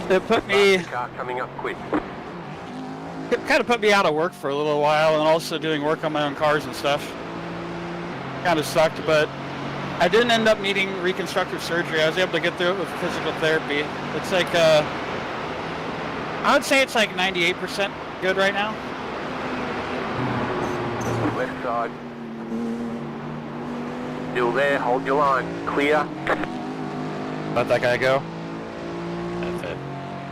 Speaker 2: it put me,
Speaker 4: Car coming up quick.
Speaker 2: it kind of put me out of work for a little while, and also doing work on my own cars and stuff. Kind of sucked, but I didn't end up needing reconstructive surgery. I was able to get through it with physical therapy. It's like, I would say it's like 98% good right now.
Speaker 4: Left side. Still there, hold your line. Clear.
Speaker 5: Let that guy go. That's it.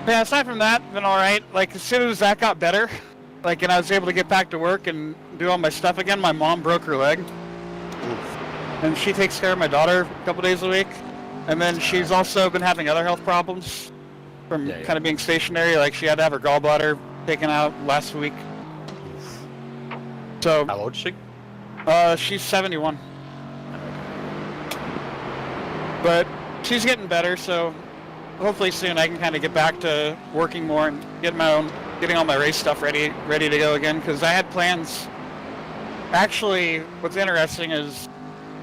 Speaker 2: Yeah, aside from that, been alright. Like, as soon as that got better, like, and I was able to get back to work and do all my stuff again, my mom broke her leg. And she takes care of my daughter a couple days a week. And then she's also been having other health problems from kind of being stationary. Like, she had to have her gallbladder taken out last week. So,
Speaker 5: How old is she?
Speaker 2: she's 71. But she's getting better, so hopefully soon I can kind of get back to working more and getting all my race stuff ready to go again. Because I had plans. Actually, what's interesting is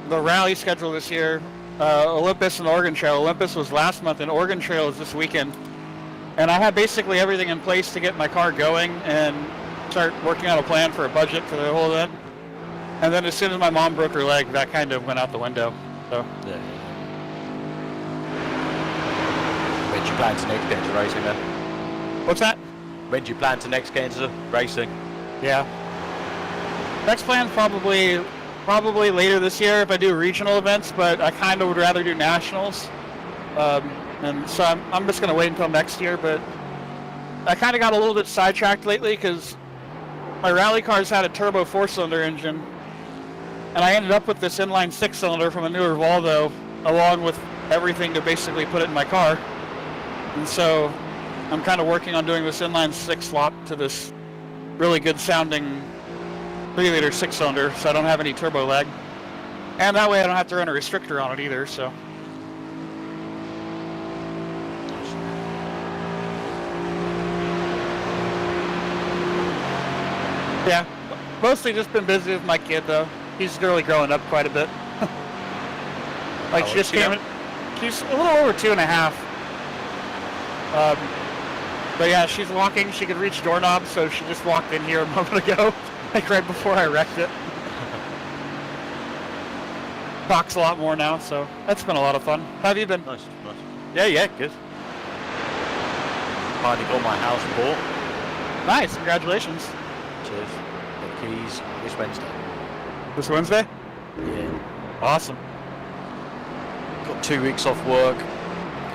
Speaker 2: the rally schedule this year, Olympus and Oregon Trail. Olympus was last month, and Oregon Trail is this weekend. And I had basically everything in place to get my car going and start working on a plan for a budget for the whole event. And then as soon as my mom broke her leg, that kind of went out the window. So.
Speaker 5: Yeah. When do you plan to next get into racing then?
Speaker 2: What's that?
Speaker 5: When do you plan to next get into racing?
Speaker 2: Yeah. Next plan probably later this year if I do regional events, but I kind of would rather do nationals. And so I'm just going to wait until next year, but I kind of got a little bit sidetracked lately because my rally cars had a turbo 4-cylinder engine, and I ended up with this inline 6-cylinder from a newer Volvo, along with everything to basically put it in my car. And so I'm kind of working on doing this inline 6 swap to this really good sounding 3-liter 6-cylinder, so I don't have any turbo lag. And that way I don't have to run a restrictor on it either, so. Yeah, mostly just been busy with my kid though. He's really growing up quite a bit. Like she just came in, she's a little over 2.5. But yeah, she's walking, she could reach doorknobs, so she just walked in here a moment ago, like right before I wrecked it. Talks a lot more now, so that's been a lot of fun. How have you been?
Speaker 5: Nice. Yeah, good. Finally got my house bought.
Speaker 2: Nice, congratulations.
Speaker 5: Cheers. Got keys this Wednesday.
Speaker 2: This Wednesday?
Speaker 5: Yeah.
Speaker 2: Awesome.
Speaker 5: Got 2 weeks off work.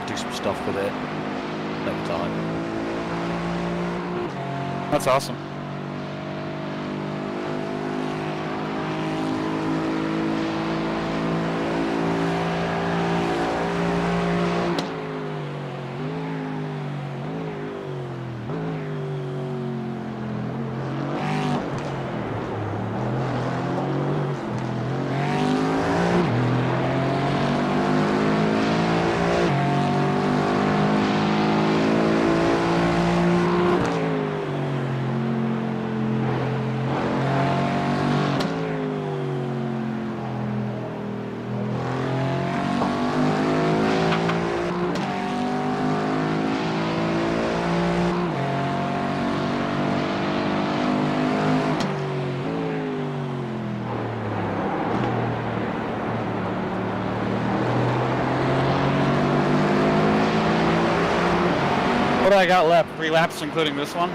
Speaker 5: Do some stuff with it. Next time.
Speaker 2: That's awesome. What do I got left? 3 laps, including this one?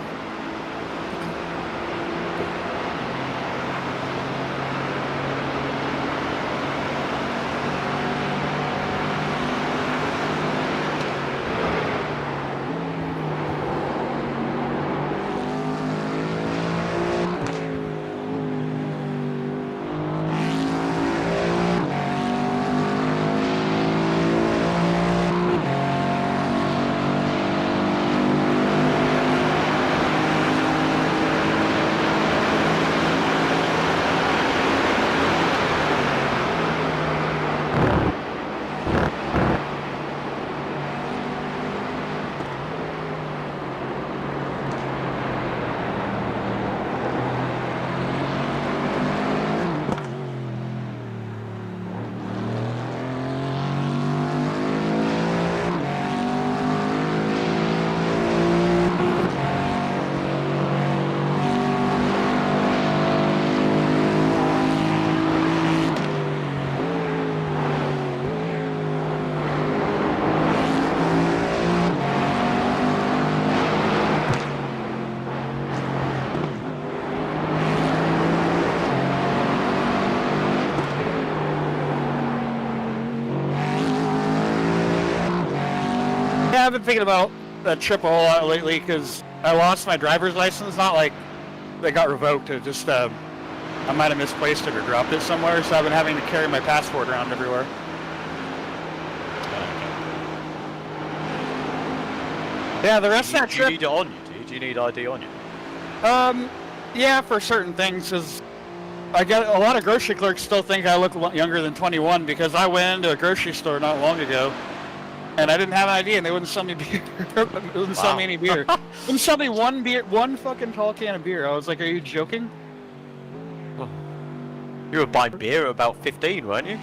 Speaker 2: Yeah, I've been thinking about that trip a whole lot lately because I lost my driver's license. Not like they got revoked. It just I might have misplaced it or dropped it somewhere. So I've been having to carry my passport around everywhere. Yeah, the rest of that trip.
Speaker 5: Do you need it on you? Do you need ID on you?
Speaker 2: Yeah, for certain things, because I get a lot of grocery clerks still think I look younger than 21 because I went into a grocery store not long ago, and I didn't have an ID, and they wouldn't sell me beer. They wouldn't sell me any beer. They wouldn't sell me one fucking tall can of beer. I was like, "Are you joking?"
Speaker 5: You were buying beer at about 15, weren't you?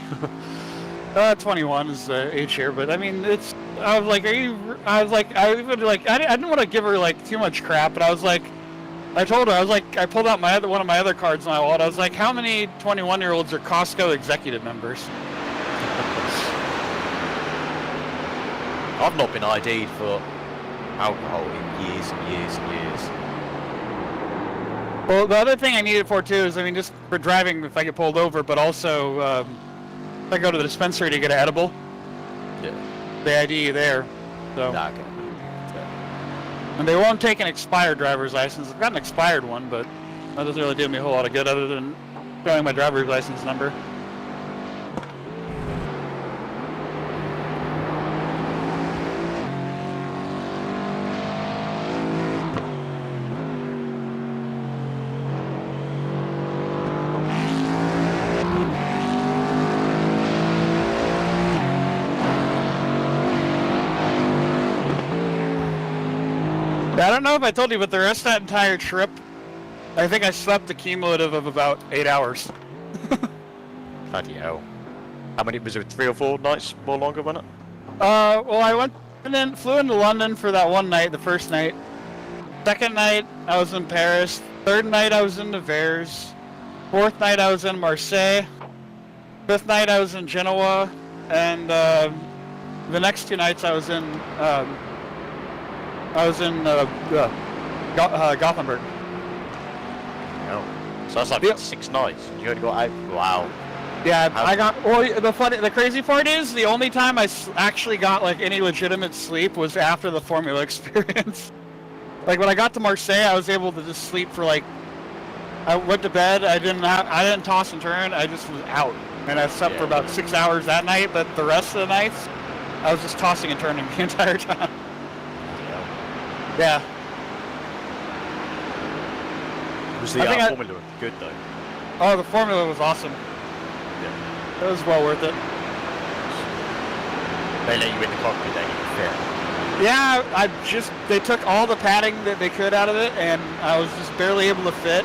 Speaker 2: 21 is the age here, but I mean, it's. I was like, "Are you?" I was like, I didn't want to give her like too much crap, but I was like. I told her, I was like, I pulled out one of my other cards in my wallet. I was like, how many 21-year-olds are Costco executive members?
Speaker 5: I've not been ID'd for alcohol in years and years and years.
Speaker 2: Well, the other thing I need it for, too, is, I mean, just for driving if I get pulled over, but also if I go to the dispensary to get an edible,
Speaker 5: Yeah.
Speaker 2: they ID you there. So.
Speaker 5: Nah, okay.
Speaker 2: And they won't take an expired driver's license. I've got an expired one, but that doesn't really do me a whole lot of good other than showing my driver's license number. I don't know if I told you, but the rest of that entire trip, I think I slept a cumulative of about 8 hours.
Speaker 5: Bloody hell. How many, was it 3 or 4 nights more longer, wasn't it?
Speaker 2: Well, I went and then flew into London for that one night, the first night. Second night, I was in Paris. Third night, I was in Nevers. Fourth night, I was in Marseille. Fifth night, I was in Genoa. And the next 2 nights, I was in Gothenburg.
Speaker 5: No. So that's like 6 nights. You only got 8. Wow.
Speaker 2: Yeah, I got. Well, the crazy part is the only time I actually got like any legitimate sleep was after the Formula experience. Like when I got to Marseille, I was able to just sleep for like. I went to bed. I didn't toss and turn. I just was out, and I slept for about 6 hours that night. But the rest of the nights, I was just tossing and turning the entire time. Yeah.
Speaker 5: Was the Formula good though?
Speaker 2: Oh, the Formula was awesome.
Speaker 5: Yeah.
Speaker 2: It was well worth it.
Speaker 5: They let you in the cockpit, they
Speaker 2: Yeah, they took all the padding that they could out of it, and I was just barely able to fit.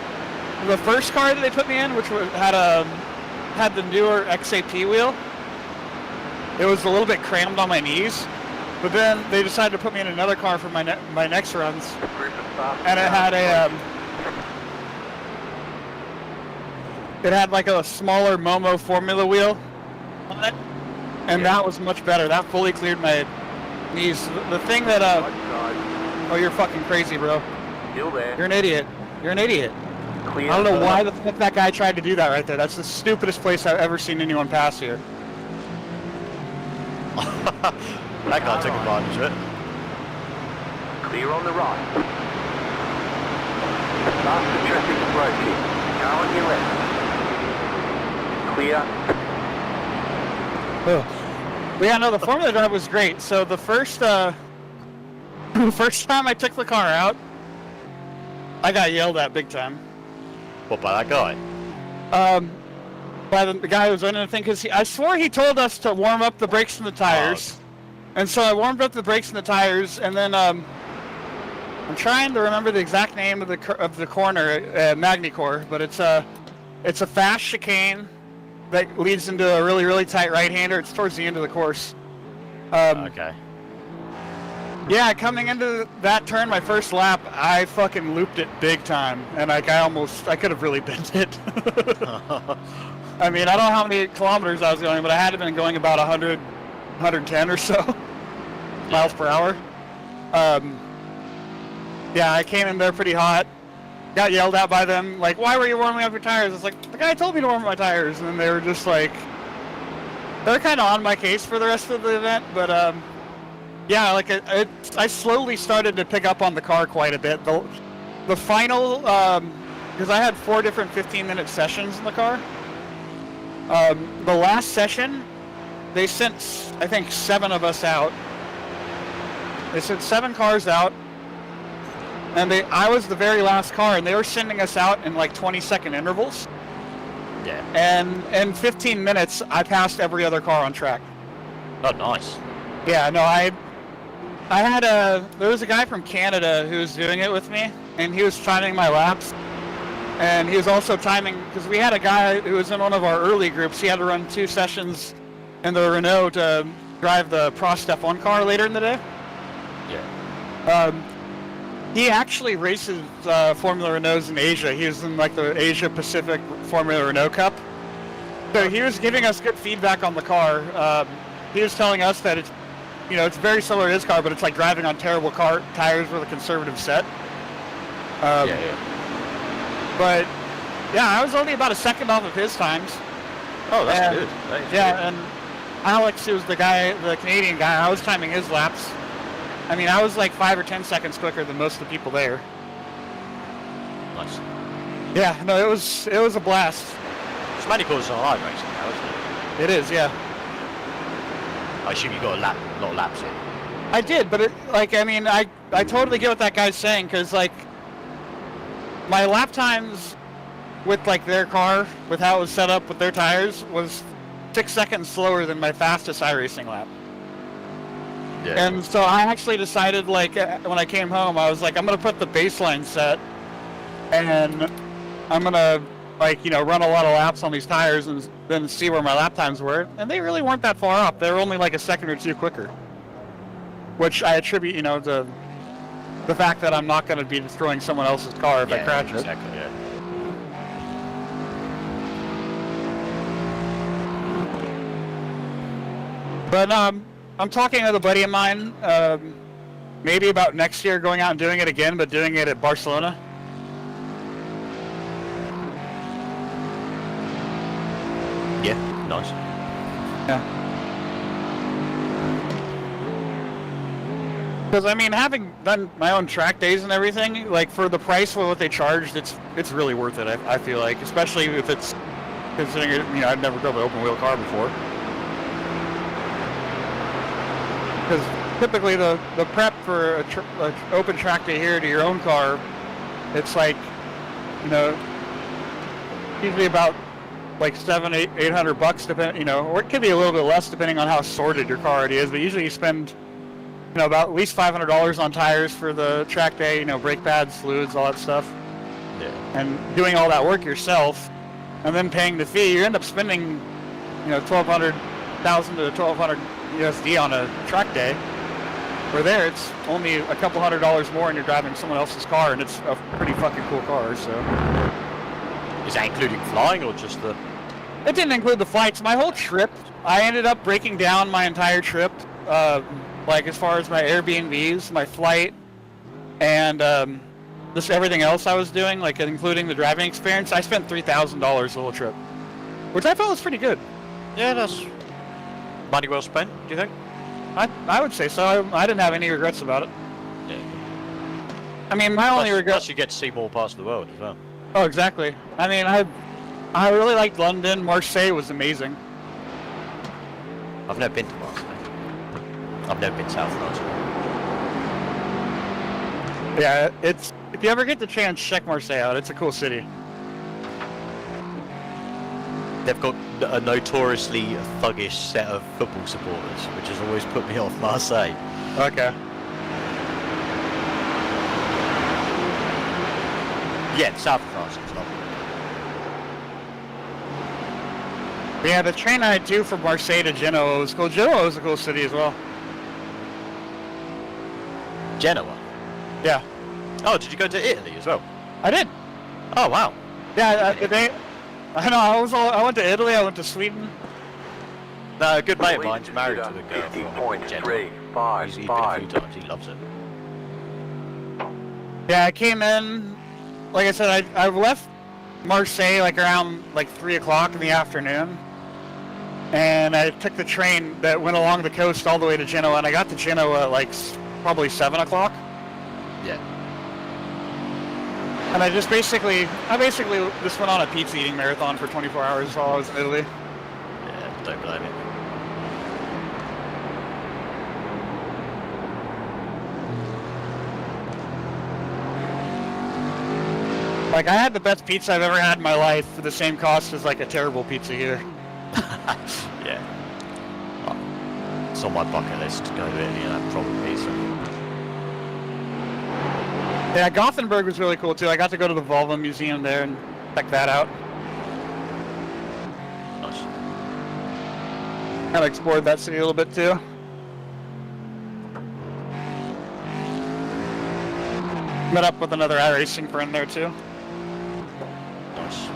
Speaker 2: The first car that they put me in, which had the newer XAP wheel, it was a little bit crammed on my knees. But then they decided to put me in another car for my next runs, and it had like a smaller Momo Formula wheel on it, and that was much better. That fully cleared my knees. The thing that oh, you're fucking crazy, bro.
Speaker 4: Still there.
Speaker 2: You're an idiot. You're an idiot.
Speaker 4: Clear.
Speaker 2: I don't know why the fuck that guy tried to do that right there. That's the stupidest place I've ever seen anyone pass here.
Speaker 5: That guy took advantage of it.
Speaker 4: Clear on the right. Start the traffic approaching. Go on your left. Clear.
Speaker 2: But yeah, no, the Formula drive was great. So the first time I took the car out, I got yelled at big time.
Speaker 5: What, by that guy?
Speaker 2: By the guy who was running the thing, because I swore he told us to warm up the brakes and the tires. And so I warmed up the brakes and the tires, and then I'm trying to remember the exact name of the corner, Magnicor, but it's a fast chicane that leads into a really, really tight right-hander. It's towards the end of the course.
Speaker 5: Okay.
Speaker 2: Yeah, coming into that turn, my first lap, I fucking looped it big time, and like I could have really bent it. I mean, I don't know how many kilometers I was going, but I had been going about 100, 110 or so miles per hour. Yeah, I came in there pretty hot. Got yelled at by them, like, why were you warming up your tires? I was like, the guy told me to warm up my tires, and then they were just like, they're kind of on my case for the rest of the event, but Yeah, like I slowly started to pick up on the car quite a bit. The final, because I had 4 different 15-minute sessions in the car. The last session, they sent, I think, 7 of us out. They sent 7 cars out, and I was the very last car, and they were sending us out in like 20-second intervals.
Speaker 5: Yeah.
Speaker 2: And in 15 minutes, I passed every other car on track.
Speaker 5: Oh, nice.
Speaker 2: Yeah, no, there was a guy from Canada who was doing it with me, and he was timing my laps, and he was also timing, because we had a guy who was in one of our early groups. He had to run 2 sessions in the Renault to drive the Prost F1 car later in the day.
Speaker 5: Yeah.
Speaker 2: He actually races Formula Renaults in Asia. He was in like the Asia Pacific Formula Renault Cup. So he was giving us good feedback on the car. He was telling us that it's, it's very similar to his car, but it's like driving on terrible tires with a conservative set.
Speaker 5: Yeah.
Speaker 2: But yeah, I was only about a second off of his times.
Speaker 5: Oh, that's good. That is good.
Speaker 2: And Alex, who was the Canadian guy, I was timing his laps. I mean, I was like 5 or 10 seconds quicker than most of the people there.
Speaker 5: Nice.
Speaker 2: Yeah, no, it was a blast.
Speaker 5: It's mainly because it's on iRacing now, isn't it?
Speaker 2: It is, yeah.
Speaker 5: I assume you got a lot of laps in.
Speaker 2: I did, but I totally get what that guy's saying, because like my lap times with like their car, with how it was set up with their tires, was 6 seconds slower than my fastest iRacing lap.
Speaker 5: Yeah.
Speaker 2: And so I actually decided, like, when I came home, I was like, I'm going to put the baseline set, and I'm going to, like, run a lot of laps on these tires and then see where my lap times were. And they really weren't that far off. They were only like a second or 2 quicker. Which I attribute, to the fact that I'm not going to be destroying someone else's car if I crash it.
Speaker 5: Exactly, yeah.
Speaker 2: But, I'm talking with a buddy of mine, maybe about next year going out and doing it again, but doing it at Barcelona.
Speaker 5: Yeah, nice.
Speaker 2: Yeah. Because I mean, having done my own track days and everything, like for the price of what they charged, it's really worth it. I feel like, especially if it's considering I've never drove an open wheel car before. Because typically the prep for an open track day here to your own car, it's like, usually about like $700-800 depending, or it could be a little bit less depending on how sorted your car already is. But usually you spend, about at least $500 on tires for the track day, brake pads, fluids, all that stuff.
Speaker 5: Yeah. And
Speaker 2: doing all that work yourself, and then paying the fee, you end up spending, $1,200 to $1,200 USD on a track day. Where there, it's only a couple $100 more, and you're driving someone else's car, and it's a pretty fucking cool car. So,
Speaker 5: is that including flying or just the?
Speaker 2: It didn't include the flights. My whole trip, I ended up breaking down my entire trip, like as far as my Airbnbs, my flight, and just everything else I was doing, like including the driving experience. I spent $3,000 the whole trip, which I felt was pretty good.
Speaker 5: Yeah, that's money well spent. Do you think?
Speaker 2: I would say so. I didn't have any regrets about it.
Speaker 5: Yeah.
Speaker 2: I mean, my only regret.
Speaker 5: Plus, you get to see more parts of the world as well.
Speaker 2: Oh, exactly. I mean, I really liked London. Marseille was amazing.
Speaker 5: I've never been to Marseille. I've never been South France.
Speaker 2: Yeah, if you ever get the chance, check Marseille out. It's a cool city.
Speaker 5: They've got a notoriously thuggish set of football supporters, which has always put me off Marseille.
Speaker 2: Okay.
Speaker 5: Yeah, South France is lovely.
Speaker 2: Yeah, the train I do from Marseille to Genoa was cool. Genoa was a cool city as well.
Speaker 5: Genoa?
Speaker 2: Yeah.
Speaker 5: Oh, did you go to Italy as well?
Speaker 2: I did.
Speaker 5: Oh, wow.
Speaker 2: Yeah, I know. I went to Italy. I went to Sweden.
Speaker 5: No, a good mate of mine's married to the girl from Genoa. He's been a few times. He loves it.
Speaker 2: Yeah, I came in. Like I said, I left Marseille like around like 3 o'clock in the afternoon, and I took the train that went along the coast all the way to Genoa, and I got to Genoa like probably 7 o'clock.
Speaker 5: Yeah.
Speaker 2: And I basically just went on a pizza eating marathon for 24 hours while I was in Italy.
Speaker 5: Yeah, don't blame it.
Speaker 2: Like, I had the best pizza I've ever had in my life for the same cost as like a terrible pizza here.
Speaker 5: Yeah. Oh, it's on my bucket list to go to Italy and have proper pizza.
Speaker 2: Yeah, Gothenburg was really cool too. I got to go to the Volvo Museum there and check that out.
Speaker 5: Nice.
Speaker 2: Kind of explored that city a little bit too. Met up with another iRacing friend there too.
Speaker 5: Nice.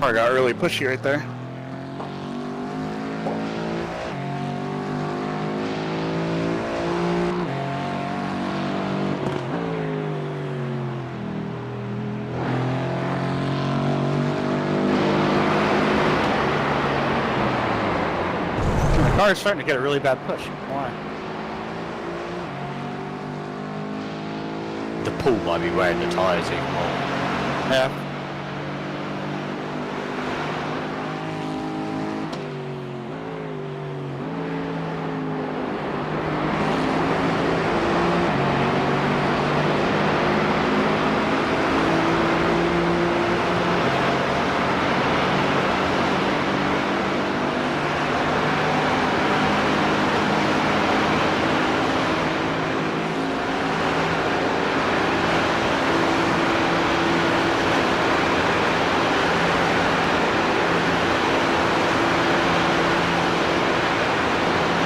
Speaker 2: I got really pushy right there. The car is starting to get a really bad push. Why?
Speaker 5: The pool might be wearing the tyres even more.
Speaker 2: Yeah.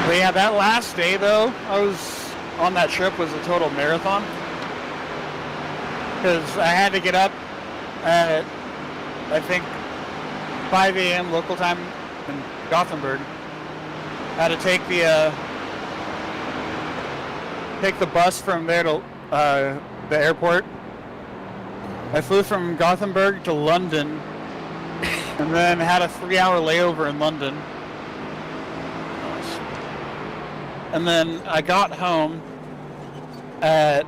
Speaker 2: But yeah, that last day though, I was on that trip was a total marathon. Because I had to get up at, I think, 5 a.m. local time in Gothenburg. I had to take the bus from there to the airport. I flew from Gothenburg to London, and then had a 3-hour layover in London. And then I got home at,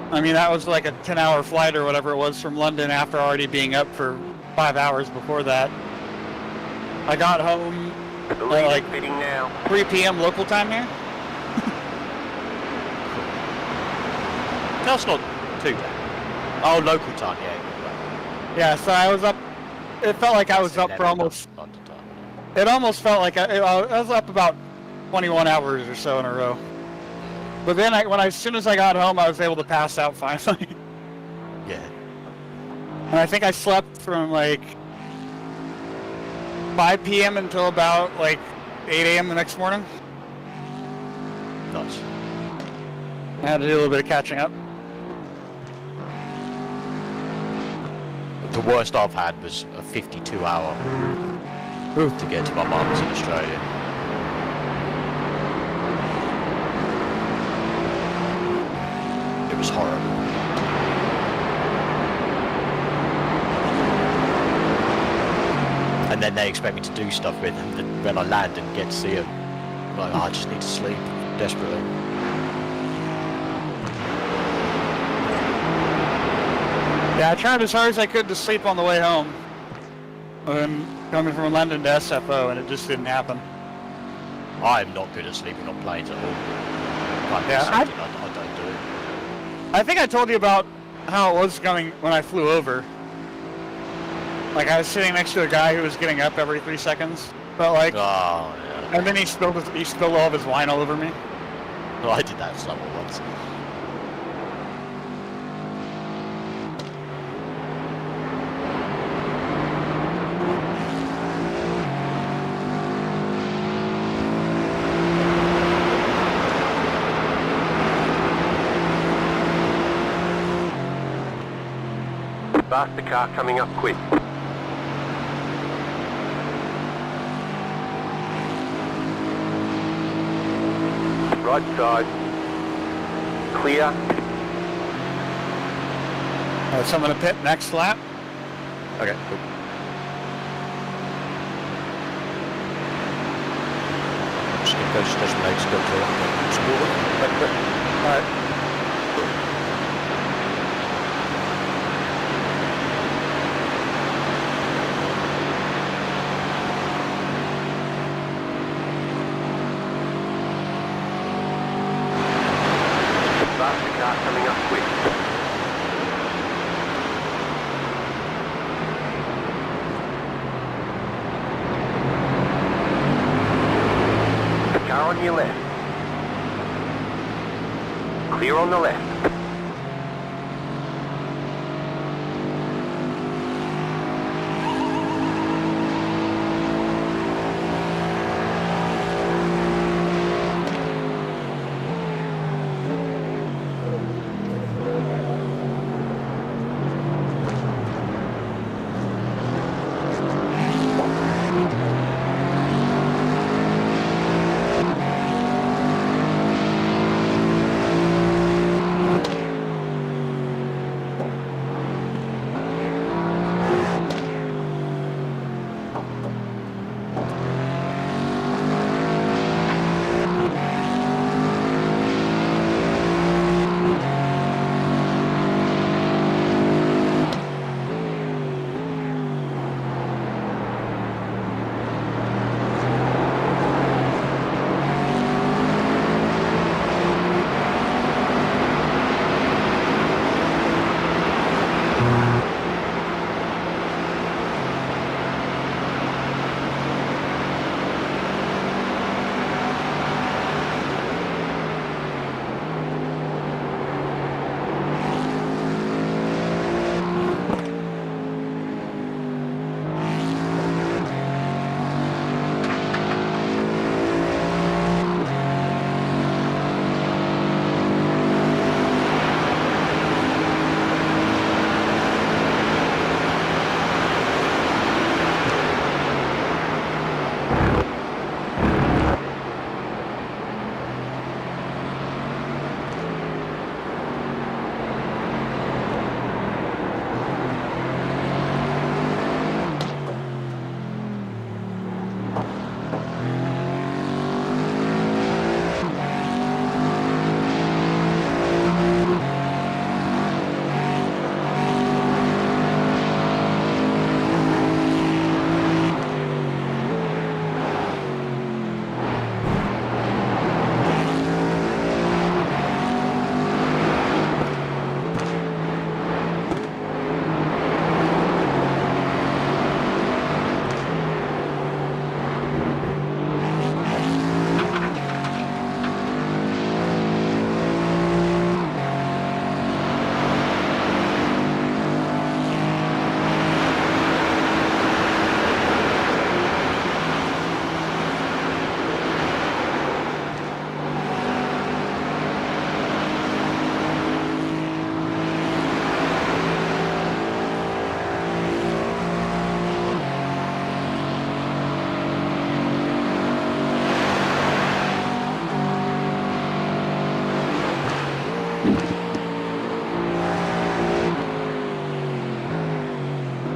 Speaker 2: I mean, that was like a 10-hour flight or whatever it was from London after already being up for 5 hours before that. I got home at like 3 p.m. local time here.
Speaker 5: That's not too bad. Oh, local time, yeah.
Speaker 2: Yeah, so I was up, it felt like I was up for almost, it almost felt like I was up about 21 hours or so in a row. But then as soon as I got home, I was able to pass out finally.
Speaker 5: Yeah.
Speaker 2: And I think I slept from like 5 p.m. until about like 8 a.m. the next morning.
Speaker 5: Nice.
Speaker 2: I had to do a little bit of catching up.
Speaker 5: The worst I've had was a 52-hour to get to my mum's in Australia. It was horrible. And then they expect me to do stuff with them, and when I land and get to see them, like, I just need to sleep desperately.
Speaker 2: Yeah, I tried as hard as I could to sleep on the way home. Coming from London to SFO, and it just didn't happen.
Speaker 5: I'm not good at sleeping on planes at all. I don't do it.
Speaker 2: I think I told you about how it was going when I flew over. Like, I was sitting next to a guy who was getting up every 3 seconds. But like,
Speaker 5: Oh, yeah.
Speaker 2: and then he spilled all of his wine all over me.
Speaker 5: Well, I did that somewhere once.
Speaker 4: Faster car coming up quick. Right side. Clear.
Speaker 2: Someone to pit next lap.
Speaker 5: Okay, cool. Just gonna go station legs, go to support.
Speaker 2: Alright.
Speaker 4: Faster car coming up quick. Car on your left. Clear on the left.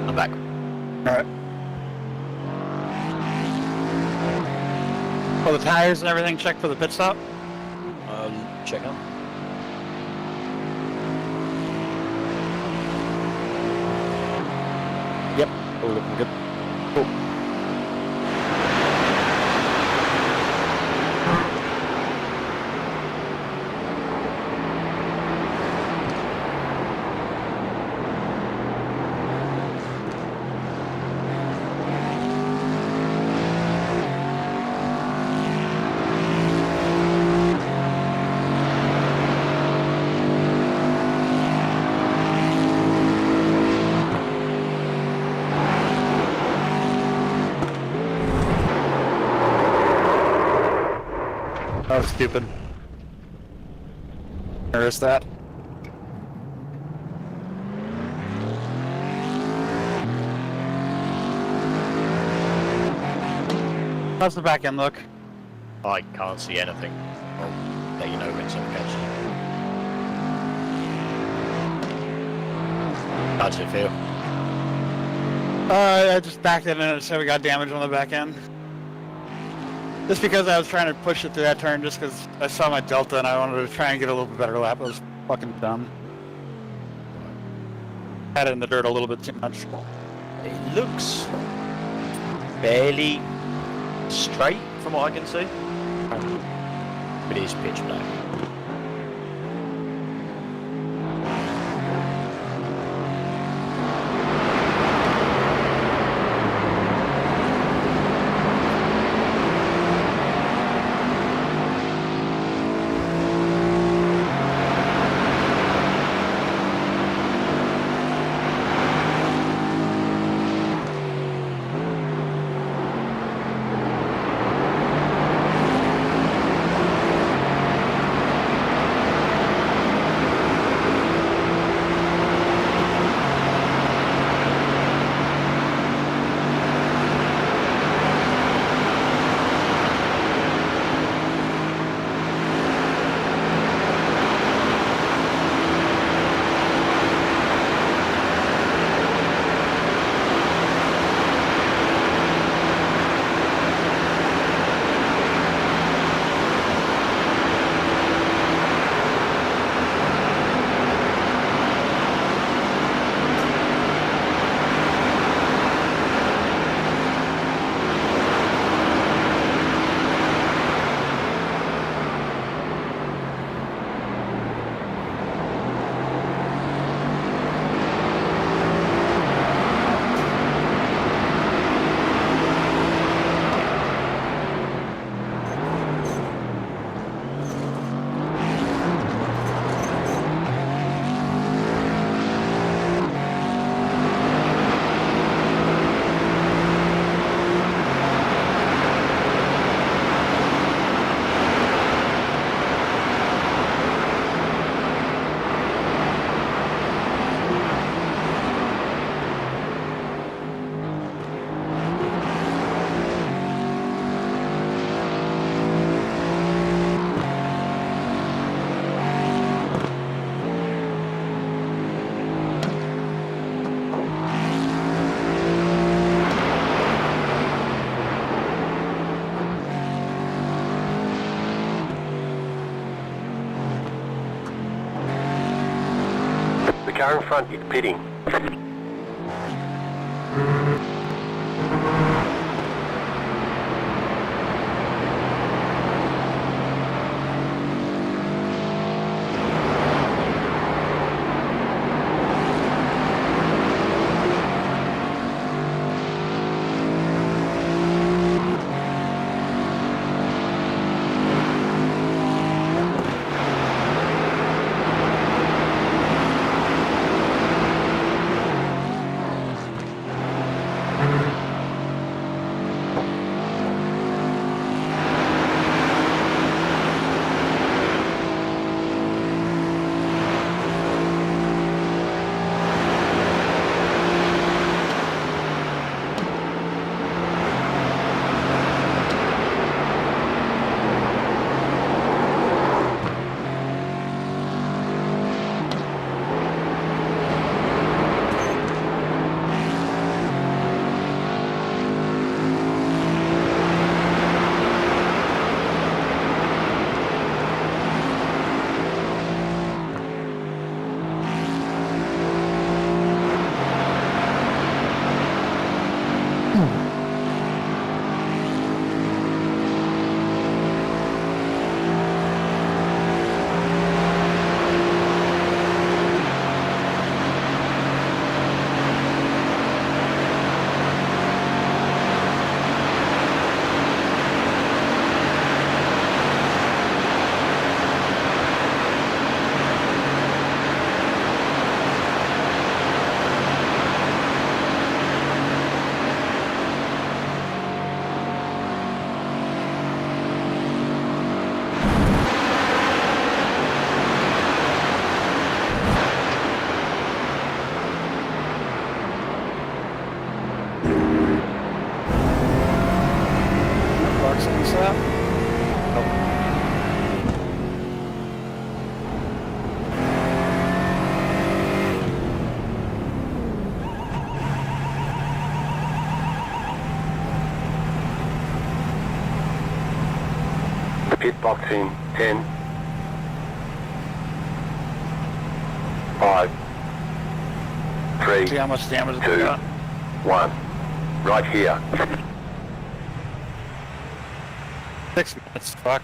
Speaker 5: I'm back.
Speaker 2: Alright. Well, the tires and everything checked for the pit stop?
Speaker 5: Check out. Yep, all looking good. Cool.
Speaker 2: That was stupid. Where is that? How's the back end look?
Speaker 5: I can't see anything. Oh. let you know when someone catches you. How does it feel?
Speaker 2: I just backed it in and said we got damage on the back end. Just because I was trying to push it through that turn just because I saw my delta and I wanted to try and get a little bit better lap. I was fucking dumb. Had it in the dirt a little bit too much.
Speaker 5: It looks fairly straight from what I can see. But it is pitch black.
Speaker 4: The car in front is pitting. Pit box in 10, 5, 3,
Speaker 2: See how much damage we
Speaker 4: 2,
Speaker 2: got.
Speaker 4: 1. Right here.
Speaker 2: 6 minutes. Fuck.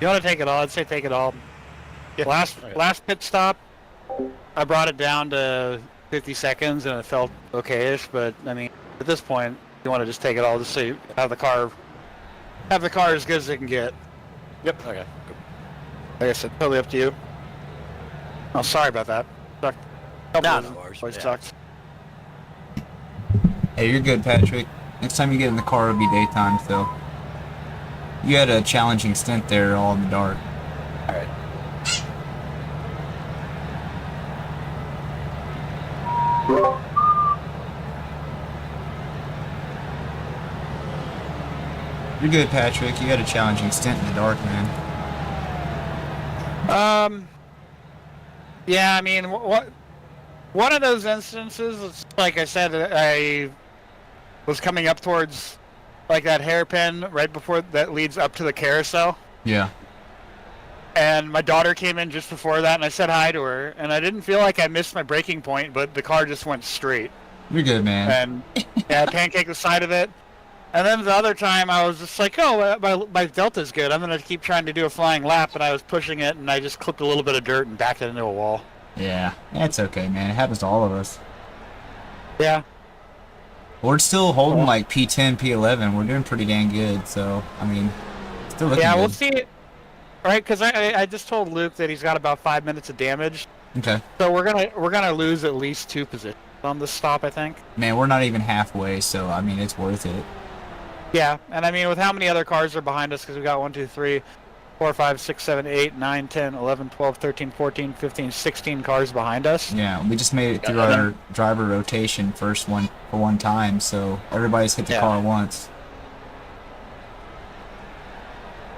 Speaker 2: You want to take it all? I'd say take it all.
Speaker 5: Yeah.
Speaker 2: Last pit stop, I brought it down to 50 seconds and it felt okay-ish. But I mean, at this point, you want to just take it all, just so you have the car as good as it can get.
Speaker 5: Yep. Okay. Good.
Speaker 2: Like I said, totally up to you. Oh, sorry about that. Sucked.
Speaker 5: No worries.
Speaker 2: Always
Speaker 5: Yeah.
Speaker 2: sucks.
Speaker 1: Hey, you're good, Patrick. Next time you get in the car, it'll be daytime, so. You had a challenging stint there all in the dark.
Speaker 5: Alright.
Speaker 1: You're good, Patrick. You had a challenging stint in the dark, man.
Speaker 2: Yeah, I mean, one of those instances, it's like I said, I was coming up towards like that hairpin right before that leads up to the carousel.
Speaker 1: Yeah.
Speaker 2: And my daughter came in just before that, and I said hi to her, and I didn't feel like I missed my braking point, but the car just went straight.
Speaker 1: You're good, man.
Speaker 2: And yeah, I pancaked the side of it. And then the other time, I was just like, oh, my Delta's good. I'm going to keep trying to do a flying lap, and I was pushing it, and I just clipped a little bit of dirt and backed it into a wall.
Speaker 1: Yeah, that's okay, man. It happens to all of us.
Speaker 2: Yeah.
Speaker 1: We're still holding like P10, P11. We're doing pretty dang good, so, I mean, still looking
Speaker 2: Yeah,
Speaker 1: good.
Speaker 2: we'll see. Right, because I just told Luke that he's got about 5 minutes of damage.
Speaker 1: Okay.
Speaker 2: So we're gonna lose at least 2 positions on this stop, I think.
Speaker 1: Man, we're not even halfway, so, I mean, it's worth it.
Speaker 2: Yeah, and I mean, with how many other cars are behind us, because we got 1, 2, 3, 4, 5, 6, 7, 8, 9, 10, 11, 12, 13, 14, 15, 16 cars behind us.
Speaker 1: Yeah, we just made it through our driver rotation for one time, so everybody's hit the car once.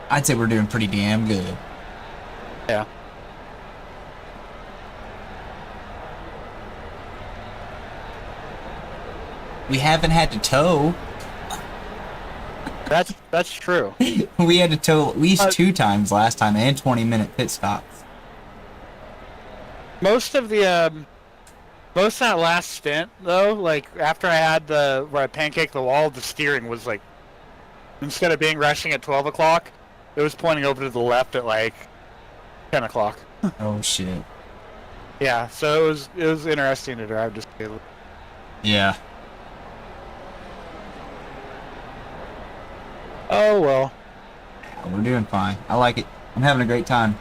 Speaker 1: I'd say we're doing pretty damn good.
Speaker 2: Yeah.
Speaker 1: We haven't had to tow.
Speaker 2: That's true.
Speaker 1: We had to tow at least 2 times last time, and 20-minute pit stops.
Speaker 2: Most of that last stint, though, like after I had where I pancaked the wall, the steering was like, instead of being rushing at 12 o'clock, it was pointing over to the left at like 10 o'clock.
Speaker 1: Oh shit.
Speaker 2: Yeah, so it was interesting to drive. Just
Speaker 1: Yeah.
Speaker 2: oh well.
Speaker 1: We're doing fine. I like it. I'm having a great time.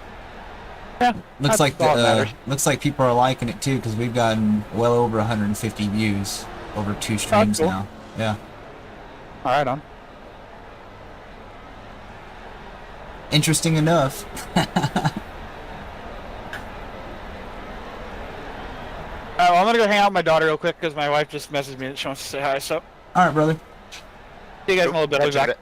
Speaker 2: Yeah.
Speaker 1: Looks like
Speaker 2: all that matters.
Speaker 1: looks like people are liking it too, because we've gotten well over 150 views over 2 streams
Speaker 2: cool.
Speaker 1: now. Yeah.
Speaker 2: All right, on.
Speaker 1: Interesting enough.
Speaker 2: Well, I'm gonna go hang out with my daughter real quick because my wife just messaged me that she wants to say hi. So
Speaker 1: All right, brother.
Speaker 2: see you guys in a little bit. I'll be back.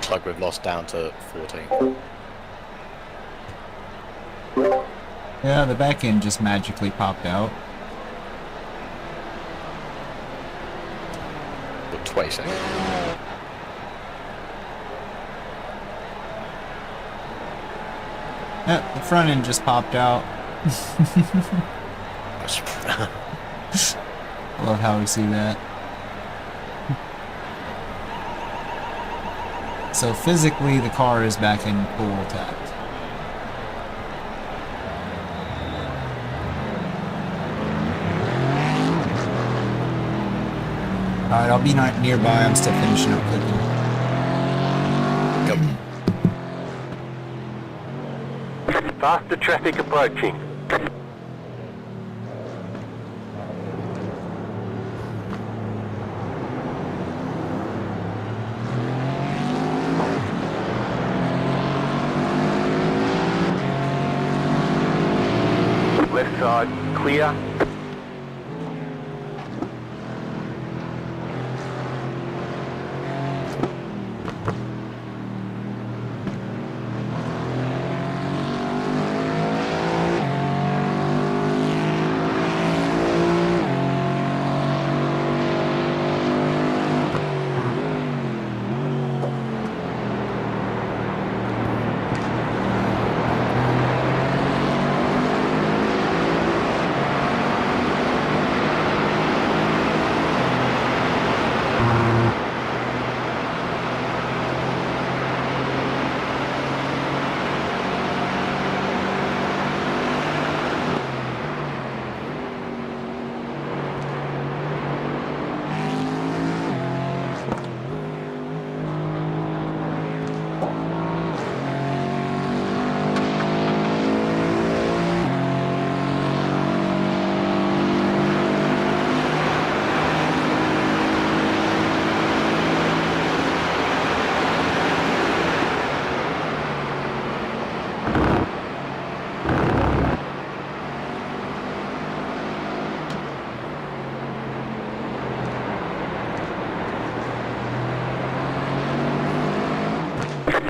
Speaker 5: looks like we've lost down to 14.
Speaker 1: Yeah, the back end just magically popped out.
Speaker 5: With 20 seconds.
Speaker 1: Yeah, the front end just popped out. I love how we see that. So physically, the car is back in full attack. Alright, I'll be nearby. I'm still finishing up cooking.
Speaker 4: Faster traffic approaching. Left side, clear.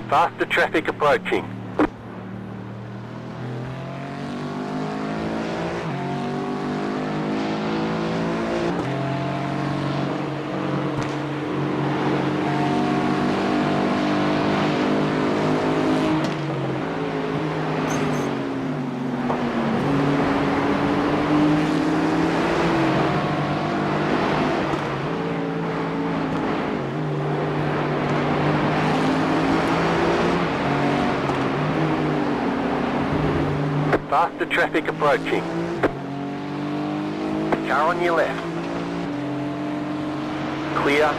Speaker 4: Faster traffic approaching. Faster traffic approaching. Car on your left. Clear.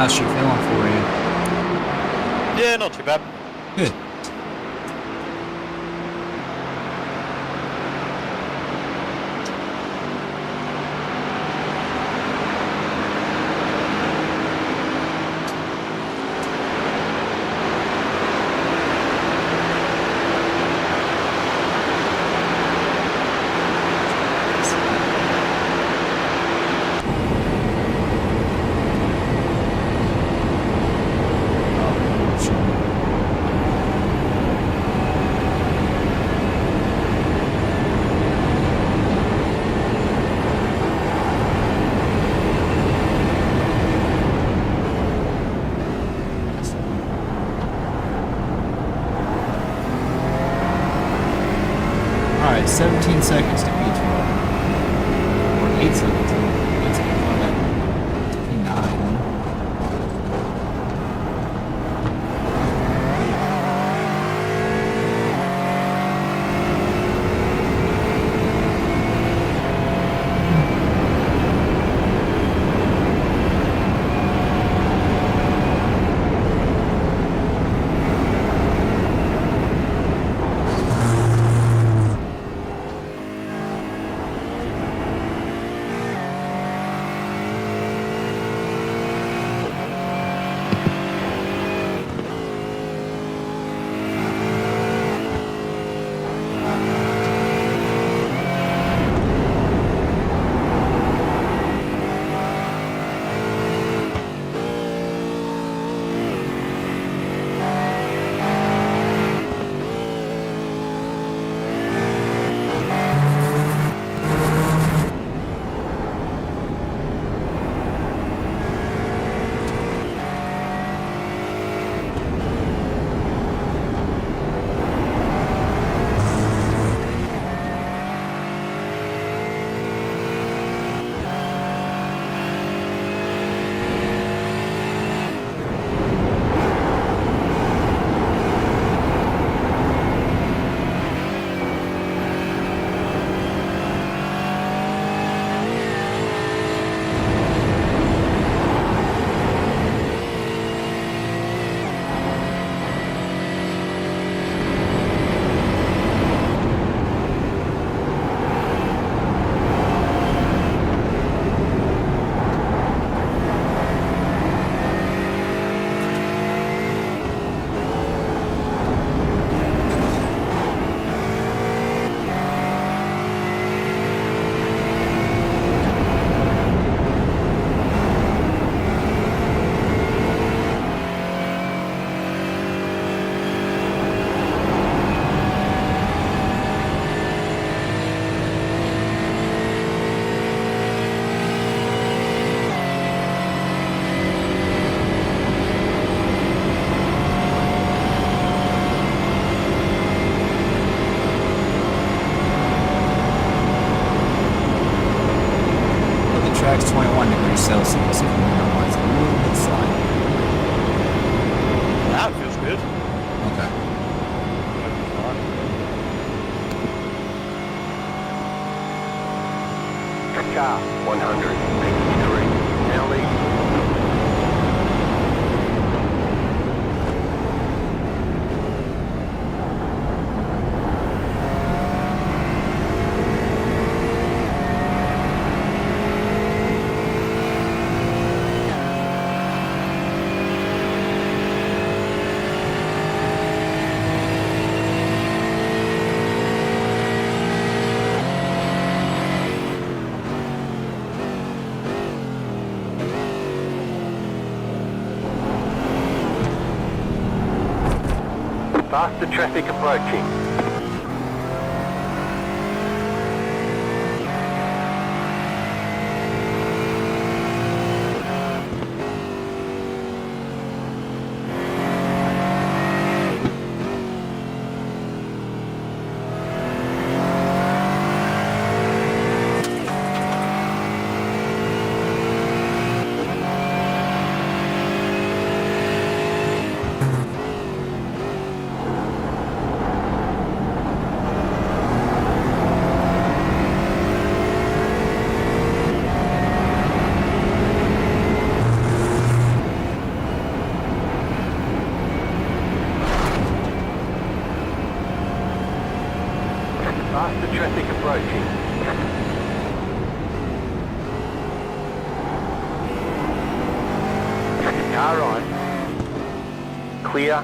Speaker 1: How's she feeling for you?
Speaker 5: Yeah, not too bad.
Speaker 1: Good. Alright, 17 seconds to P12. Or 8 seconds. 8 seconds on that. P9. Track's 21 degrees Celsius. If you know, it's a little bit slight.
Speaker 5: That feels good.
Speaker 1: Okay.
Speaker 4: Car 183. Now leading. Faster traffic approaching. Faster traffic approaching. Car on. Clear.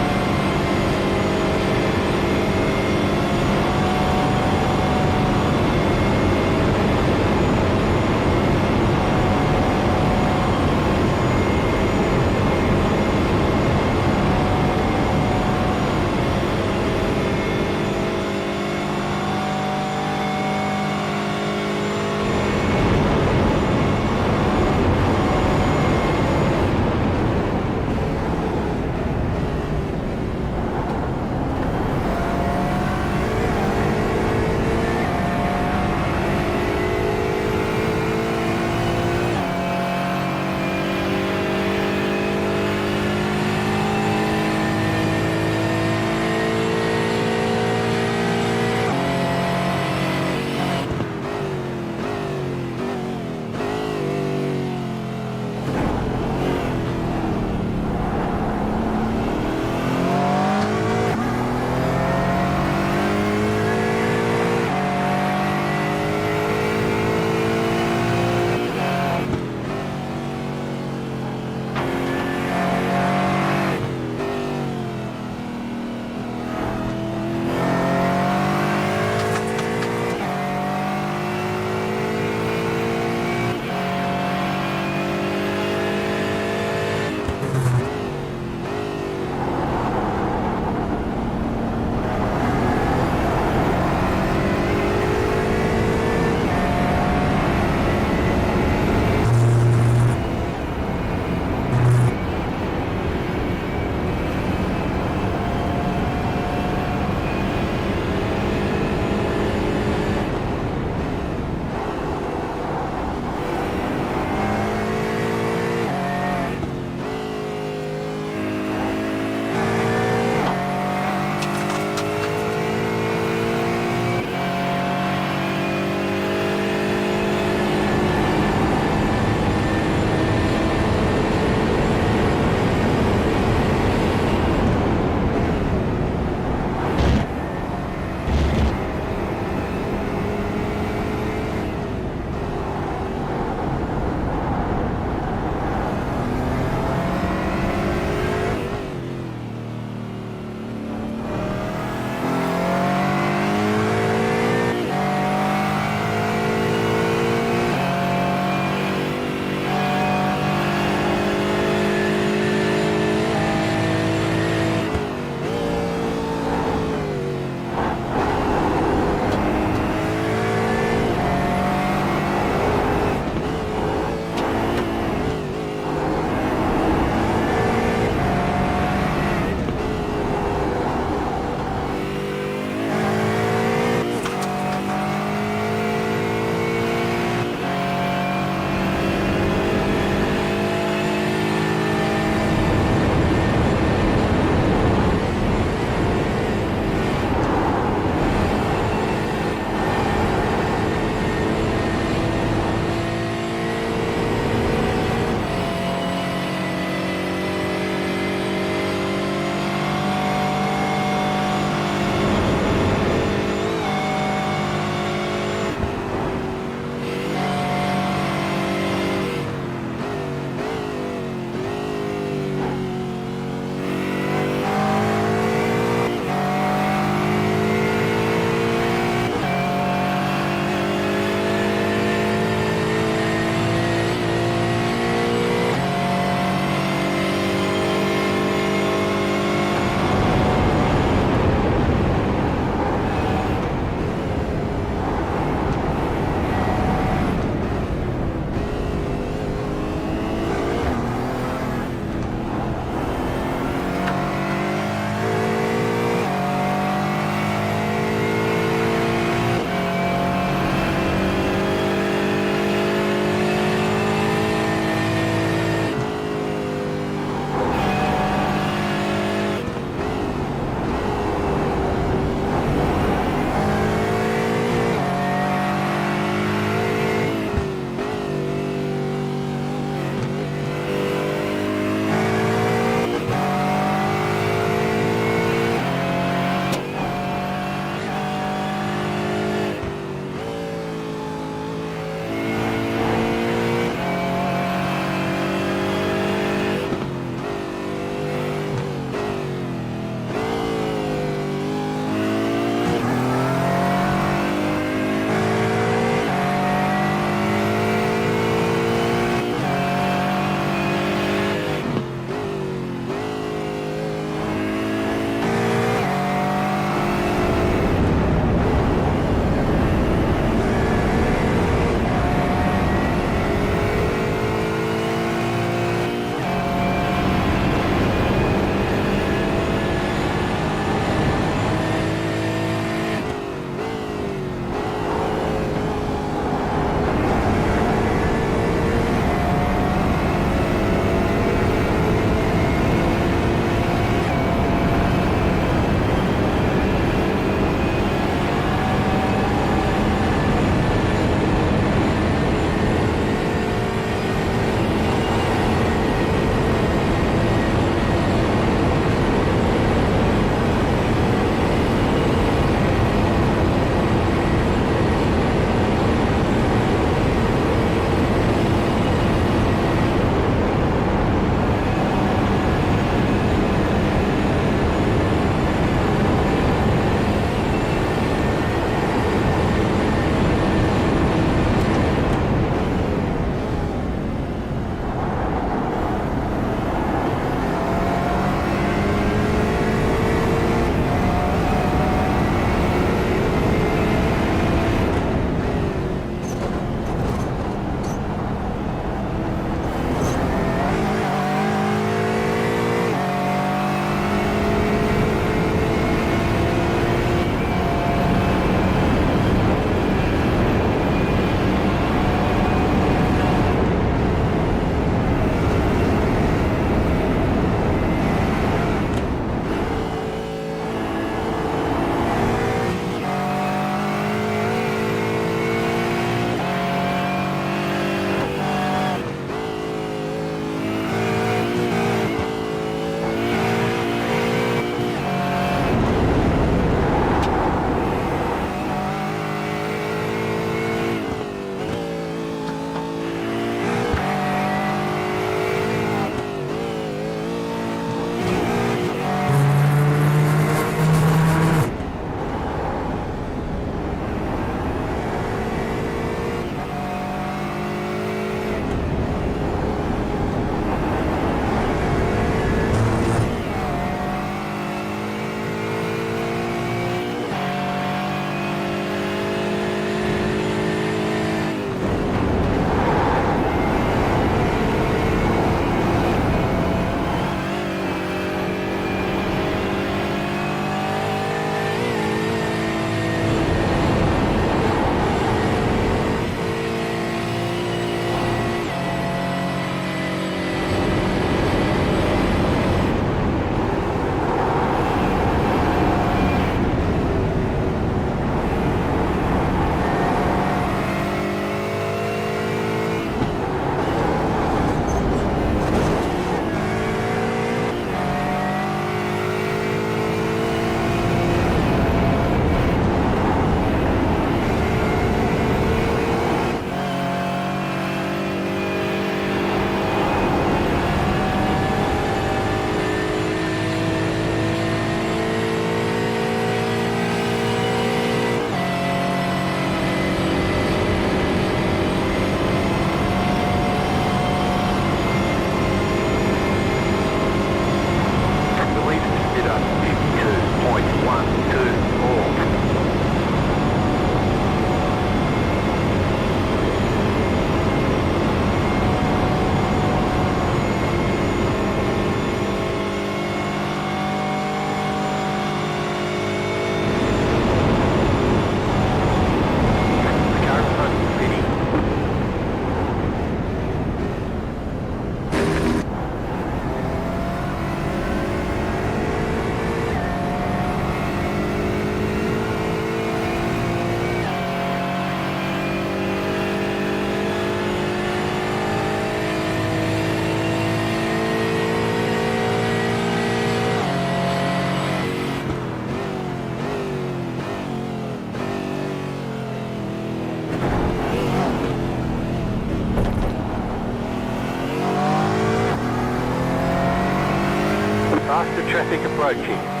Speaker 4: approaching.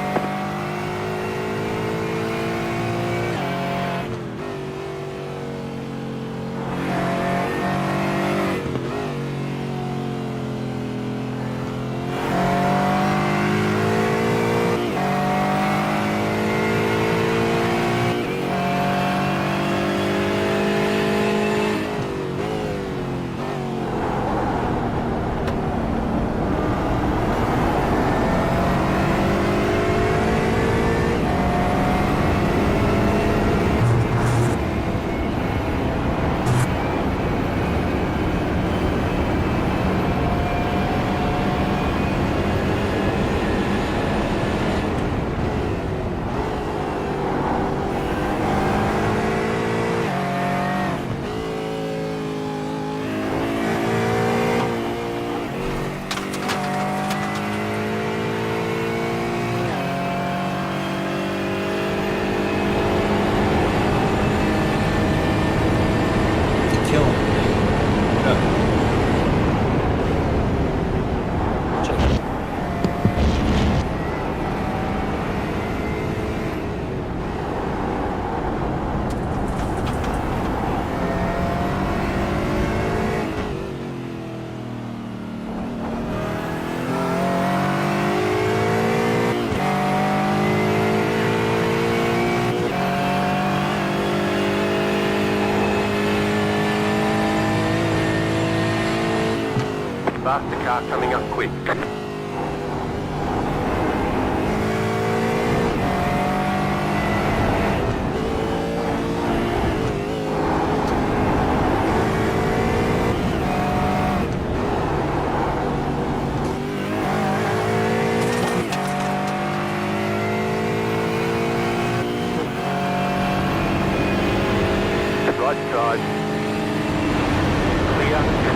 Speaker 4: Faster car coming up quick. Right side. Clear.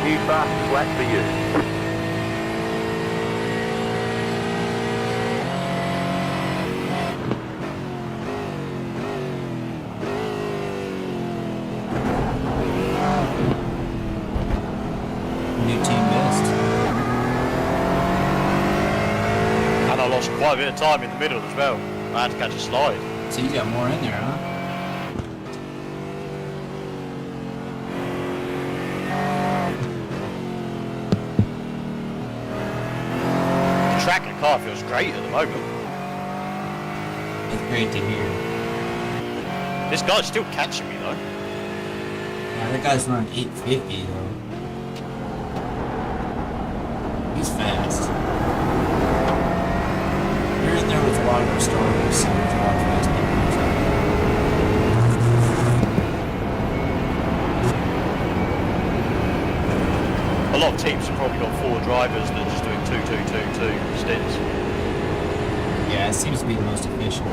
Speaker 4: New fast flat for you.
Speaker 1: New team best.
Speaker 5: And I lost quite a bit of time in the middle as well. I had to catch a slide.
Speaker 1: So you got more in there, huh?
Speaker 5: The track in the car feels great at the moment.
Speaker 1: It's great to hear.
Speaker 5: This guy's still catching me though.
Speaker 1: Yeah, that guy's running 850 though. He's fast. You're in there with a lot of our starters, so there's a lot of fast people in the track.
Speaker 5: A lot of teams have probably got 4 drivers that are just doing 2 stints.
Speaker 1: Yeah, it seems to be the most efficient.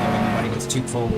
Speaker 1: That way nobody gets too cold.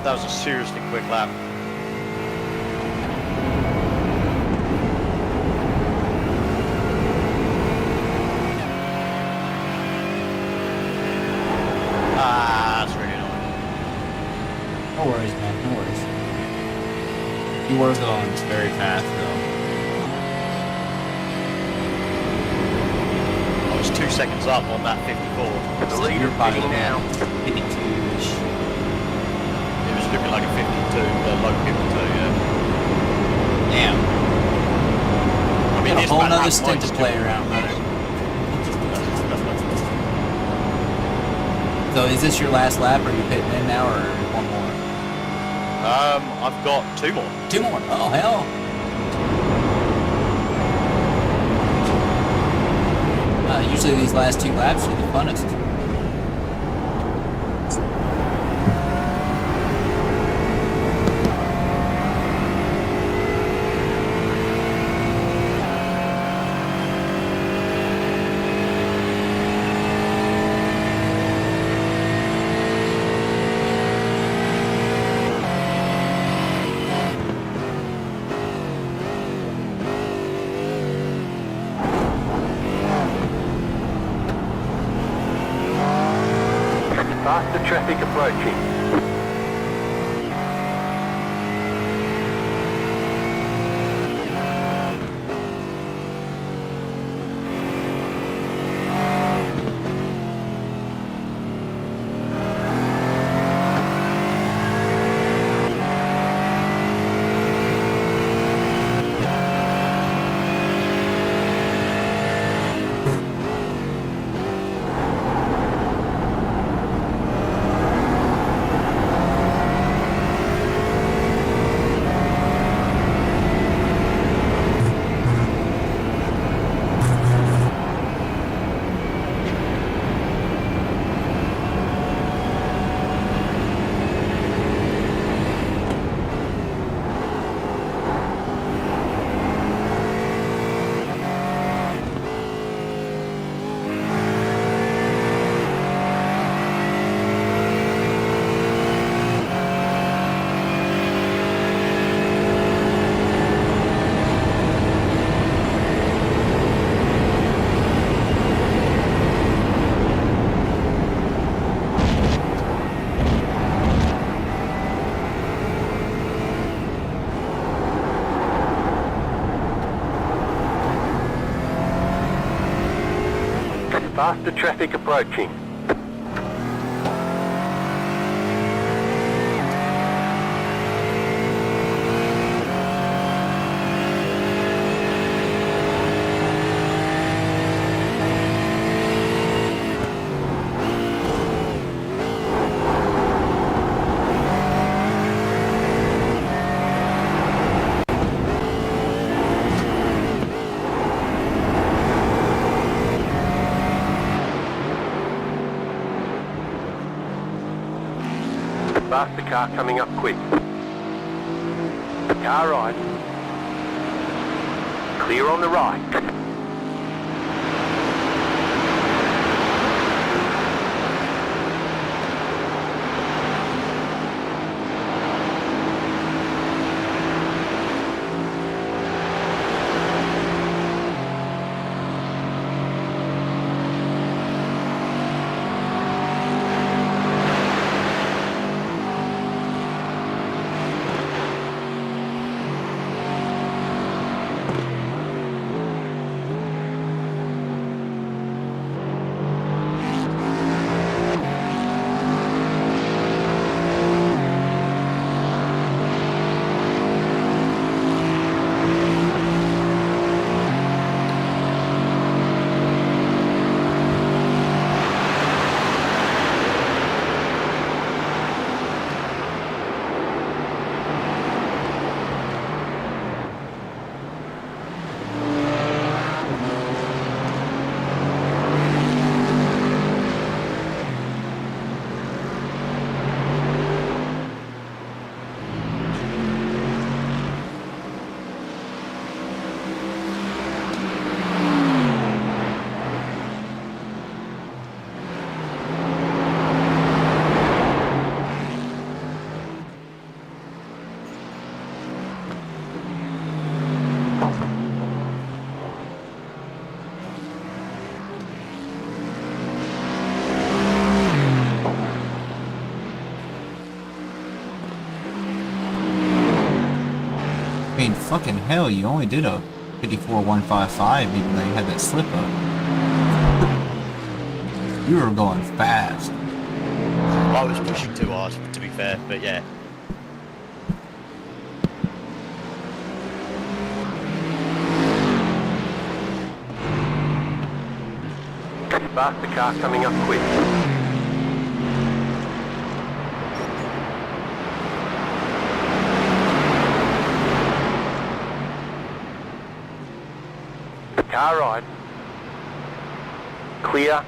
Speaker 5: That was a seriously quick lap. Ah, that's really annoying.
Speaker 1: No worries, man. No worries. You were going very fast, though.
Speaker 5: I was 2 seconds up on that 54.
Speaker 4: The
Speaker 1: So
Speaker 4: leader's
Speaker 1: you're probably
Speaker 4: heading now.
Speaker 1: 52-ish.
Speaker 5: It was looking like a 52, low 52, yeah.
Speaker 1: Damn.
Speaker 5: I mean,
Speaker 1: A
Speaker 5: it's
Speaker 1: whole
Speaker 5: about
Speaker 1: nother
Speaker 5: half
Speaker 1: stint to
Speaker 5: mics
Speaker 1: play
Speaker 5: too.
Speaker 1: around, brother. So is this your last lap, or are you pitting in now, or one more?
Speaker 5: I've got 2 more.
Speaker 1: 2 more. Oh, hell. Usually these last 2 laps are the funnest.
Speaker 4: Faster traffic approaching. Faster traffic approaching. Faster car coming up quick. Car right. Clear on the right.
Speaker 1: mean, fucking hell, you only did a 54.155 even though you had that slip up. You were going fast.
Speaker 5: I was pushing too hard, to be fair, but yeah.
Speaker 4: Faster car coming up quick. Car ride. Clear.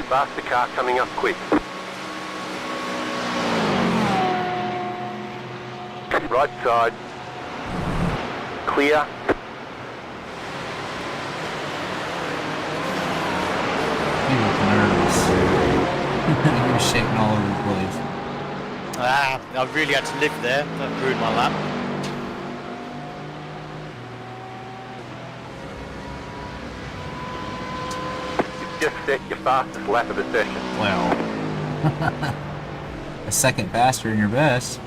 Speaker 4: Faster car coming up quick. Right side. Clear.
Speaker 1: You look nervous. You're shaking all over the place.
Speaker 5: Ah, I really had to live there. That ruined my lap.
Speaker 4: Just set your fastest lap of the session.
Speaker 1: Well, a second faster than your best.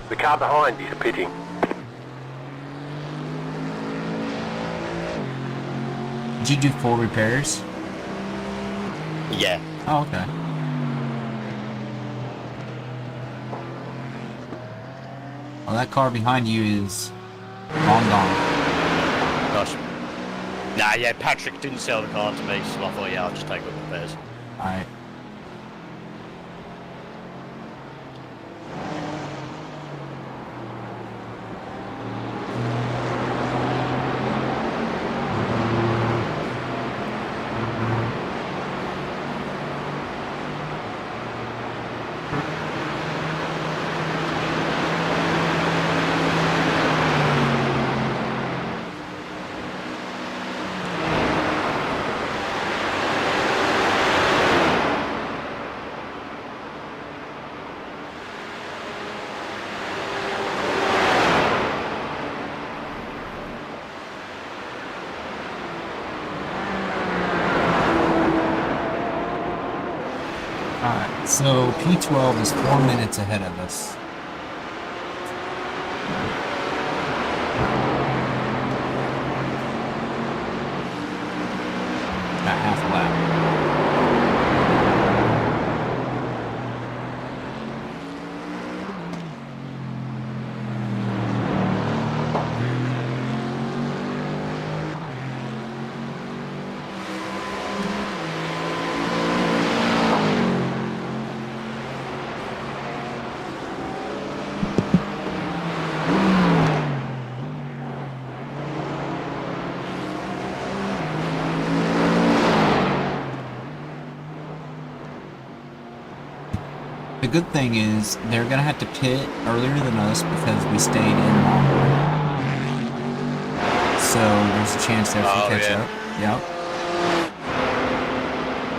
Speaker 4: The car behind is pitting.
Speaker 1: Did you do full repairs?
Speaker 5: Yeah.
Speaker 1: Oh, okay. Well, that car behind you is long gone.
Speaker 5: Gosh. Nah, yeah, Patrick didn't sell the car to me, so I thought, yeah, I'll just take up repairs.
Speaker 1: Alright. Alright, so P12 is 4 minutes ahead of us. About half a lap. The good thing is they're gonna have to pit earlier than us because we stayed in longer. So there's a chance they'll catch up. Yep.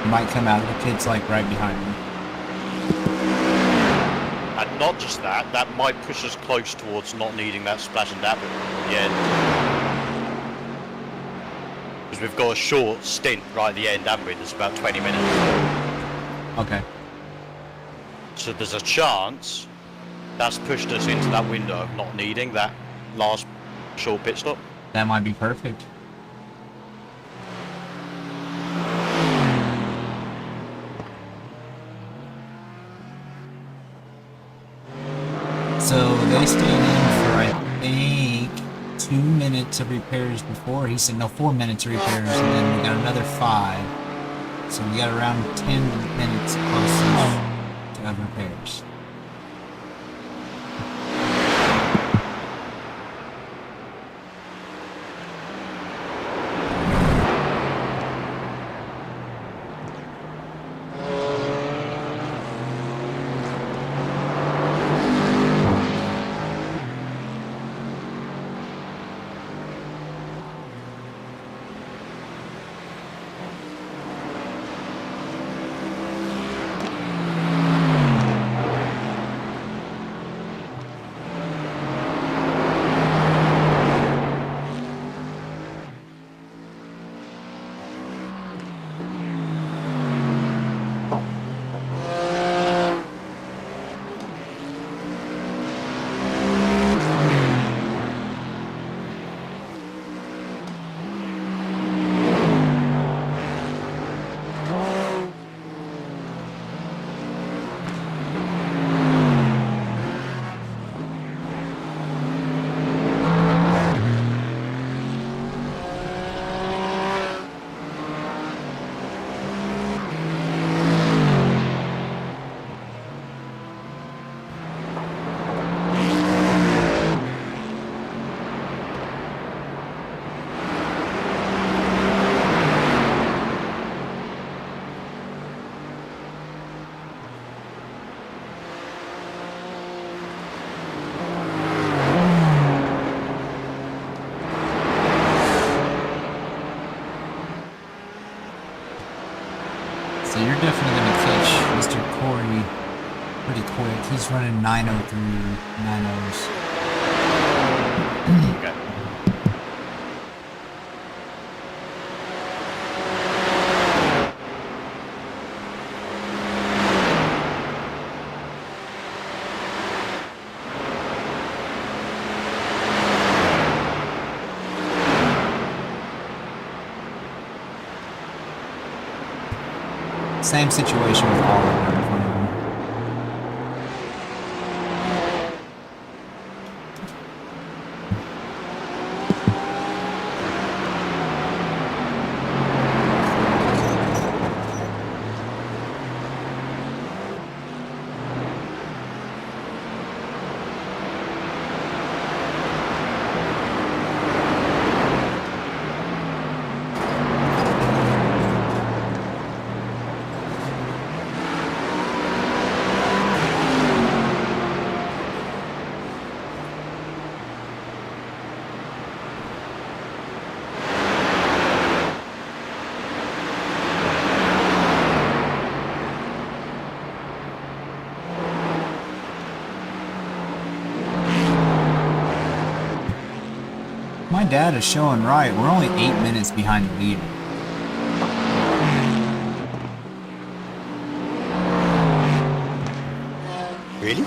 Speaker 1: Might come out of the pits like right behind me.
Speaker 5: And not just that, that might push us close towards not needing that splash and dab at the end. Because we've got a short stint right at the end, haven't we? There's about 20 minutes.
Speaker 1: Okay.
Speaker 5: So there's a chance that's pushed us into that window of not needing that last short pit stop.
Speaker 1: That might be perfect. So they stayed in for, I think, 2 minutes of repairs before. He said, no, 4 minutes of repairs, and then we got another 5. So we got around 10 minutes close to have repairs. So you're definitely going to catch Mr. Corey pretty quick. He's running 903 9Os.
Speaker 5: Okay.
Speaker 1: Same situation with all of them in front of them. My data is showing right. We're only 8 minutes behind the leader.
Speaker 5: Really?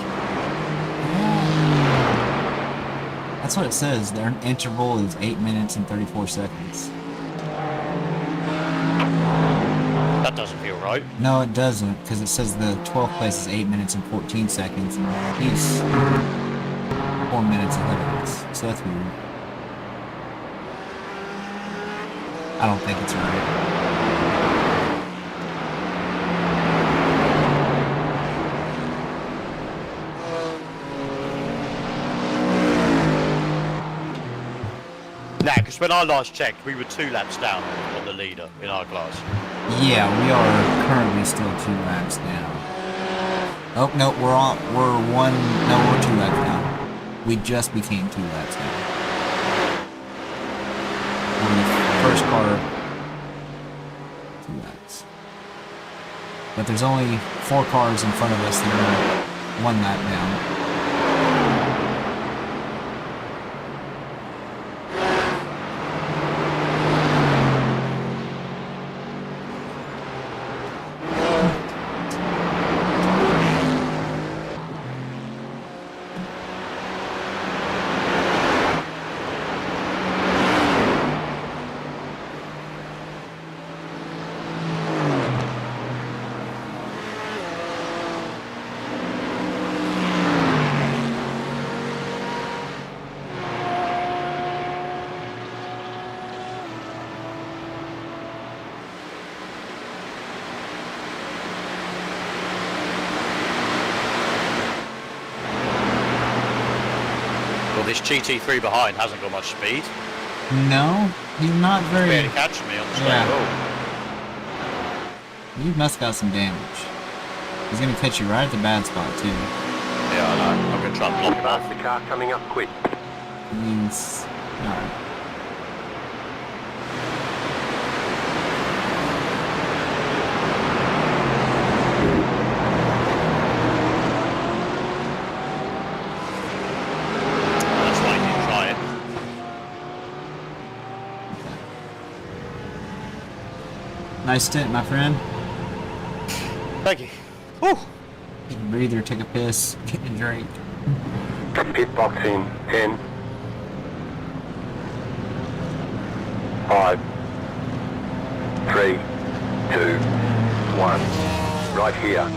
Speaker 1: That's what it says. Their interval is 8 minutes and 34 seconds.
Speaker 5: That doesn't feel right.
Speaker 1: No, it doesn't, because it says the 12th place is 8 minutes and 14 seconds. And he's 4 minutes ahead of us. So that's weird. I don't think it's right.
Speaker 5: Nah, because when I last checked, we were 2 laps down on the leader in our class.
Speaker 1: Yeah, we are currently still 2 laps down. Oh, no, we're 2 laps down. We just became 2 laps down. On the first car, 2 laps. But there's only 4 cars in front of us that are 1 lap down.
Speaker 5: This GT3 behind hasn't got much speed.
Speaker 1: No, he's not very...
Speaker 5: Barely catching me on the straight
Speaker 1: Yeah. You must got some damage. He's gonna catch you right at the bad spot too.
Speaker 5: Yeah, I know. I'm gonna try and block him off.
Speaker 4: Past the car coming up quick.
Speaker 1: He's... Alright.
Speaker 5: That's why I didn't try it.
Speaker 1: Nice stint, my friend.
Speaker 5: Thank you. Whew.
Speaker 1: Take a breather, take a piss, get a drink.
Speaker 4: Pit box in 10, 5, 3, 2, 1. Right here.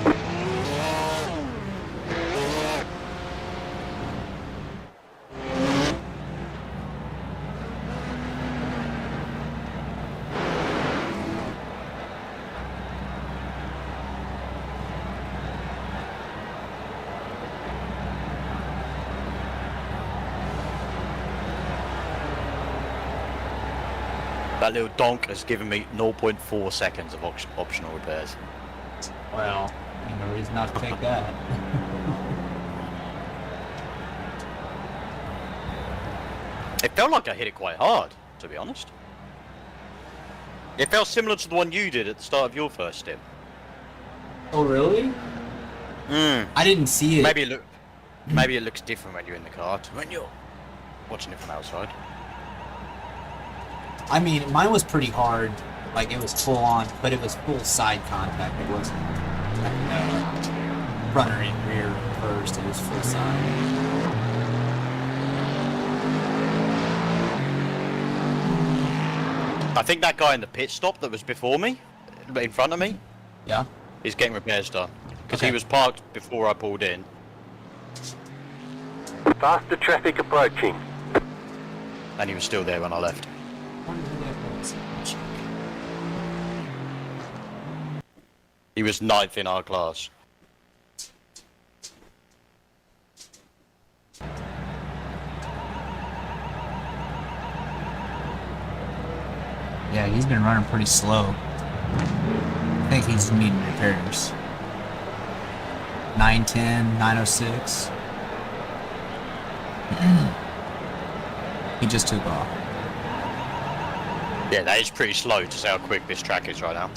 Speaker 5: That little donk has given me 0.4 seconds of optional repairs.
Speaker 1: Well, ain't no reason not to take that.
Speaker 5: It felt like I hit it quite hard, to be honest. It felt similar to the one you did at the start of your first stint.
Speaker 1: Oh, really? I didn't see it.
Speaker 5: Maybe it looks different when you're in the car to when you're watching it from outside.
Speaker 1: I mean, mine was pretty hard. Like, it was full on, but it was full side contact. It wasn't runner in rear first. It was full side.
Speaker 5: I think that guy in the pit stop that was before me, in front of me,
Speaker 1: Yeah.
Speaker 5: He's getting repairs done. Because
Speaker 1: Okay.
Speaker 5: he was parked before I pulled in.
Speaker 4: Faster traffic approaching.
Speaker 5: And he was still there when I left. He was 9th in our class.
Speaker 1: Yeah, he's been running pretty slow. I think he's needing repairs. 910, 906. He just took off.
Speaker 5: Yeah, that is pretty slow to see how quick this track is right now.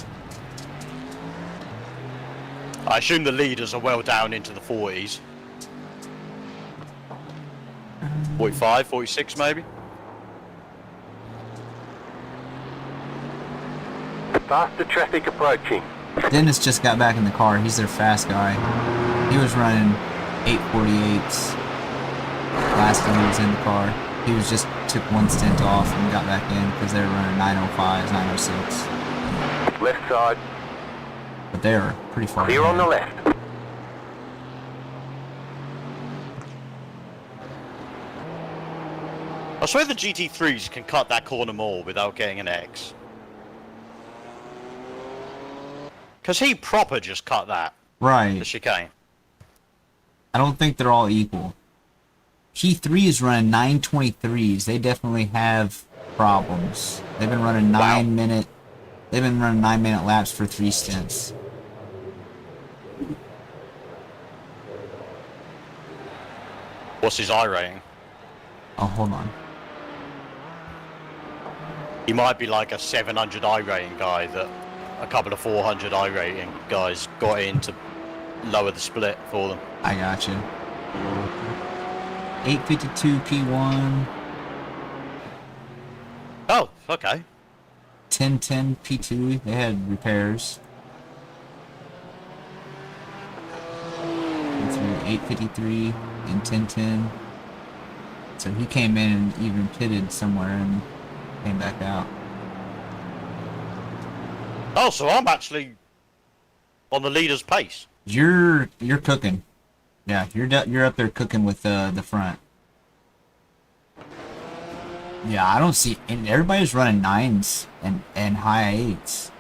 Speaker 5: I assume the leaders are well down into the 40s. 45, 46 maybe?
Speaker 4: Faster traffic approaching.
Speaker 1: Dennis just got back in the car. He's their fast guy. He was running 848s last time he was in the car. He was just took one stint off and got back in because they were running 905s, 906.
Speaker 4: Left side.
Speaker 1: But they were pretty far
Speaker 4: Clear on the
Speaker 1: ahead.
Speaker 4: left.
Speaker 5: I swear the GT3s can cut that corner more without getting an X. Because he proper just cut that, the
Speaker 1: Right.
Speaker 5: chicane.
Speaker 1: I don't think they're all equal. G3 is running 923s. They definitely have problems. They've been running 9-minute. They've been running 9-minute laps for 3 stints.
Speaker 5: What's his I rating?
Speaker 1: Oh, hold on.
Speaker 5: He might be like a 700 I rating guy that a couple of 400 I rating guys got in to lower the split for them.
Speaker 1: I got you. 852 P1,
Speaker 5: Oh, okay.
Speaker 1: 1010 P2. They had repairs. And through 853 and 1010. So he came in and even pitted somewhere and came back out.
Speaker 5: Oh, so I'm actually on the leader's pace.
Speaker 1: You're cooking. Yeah, you're up there cooking with the front. Yeah, I don't see, and everybody's running 9s and high 8s.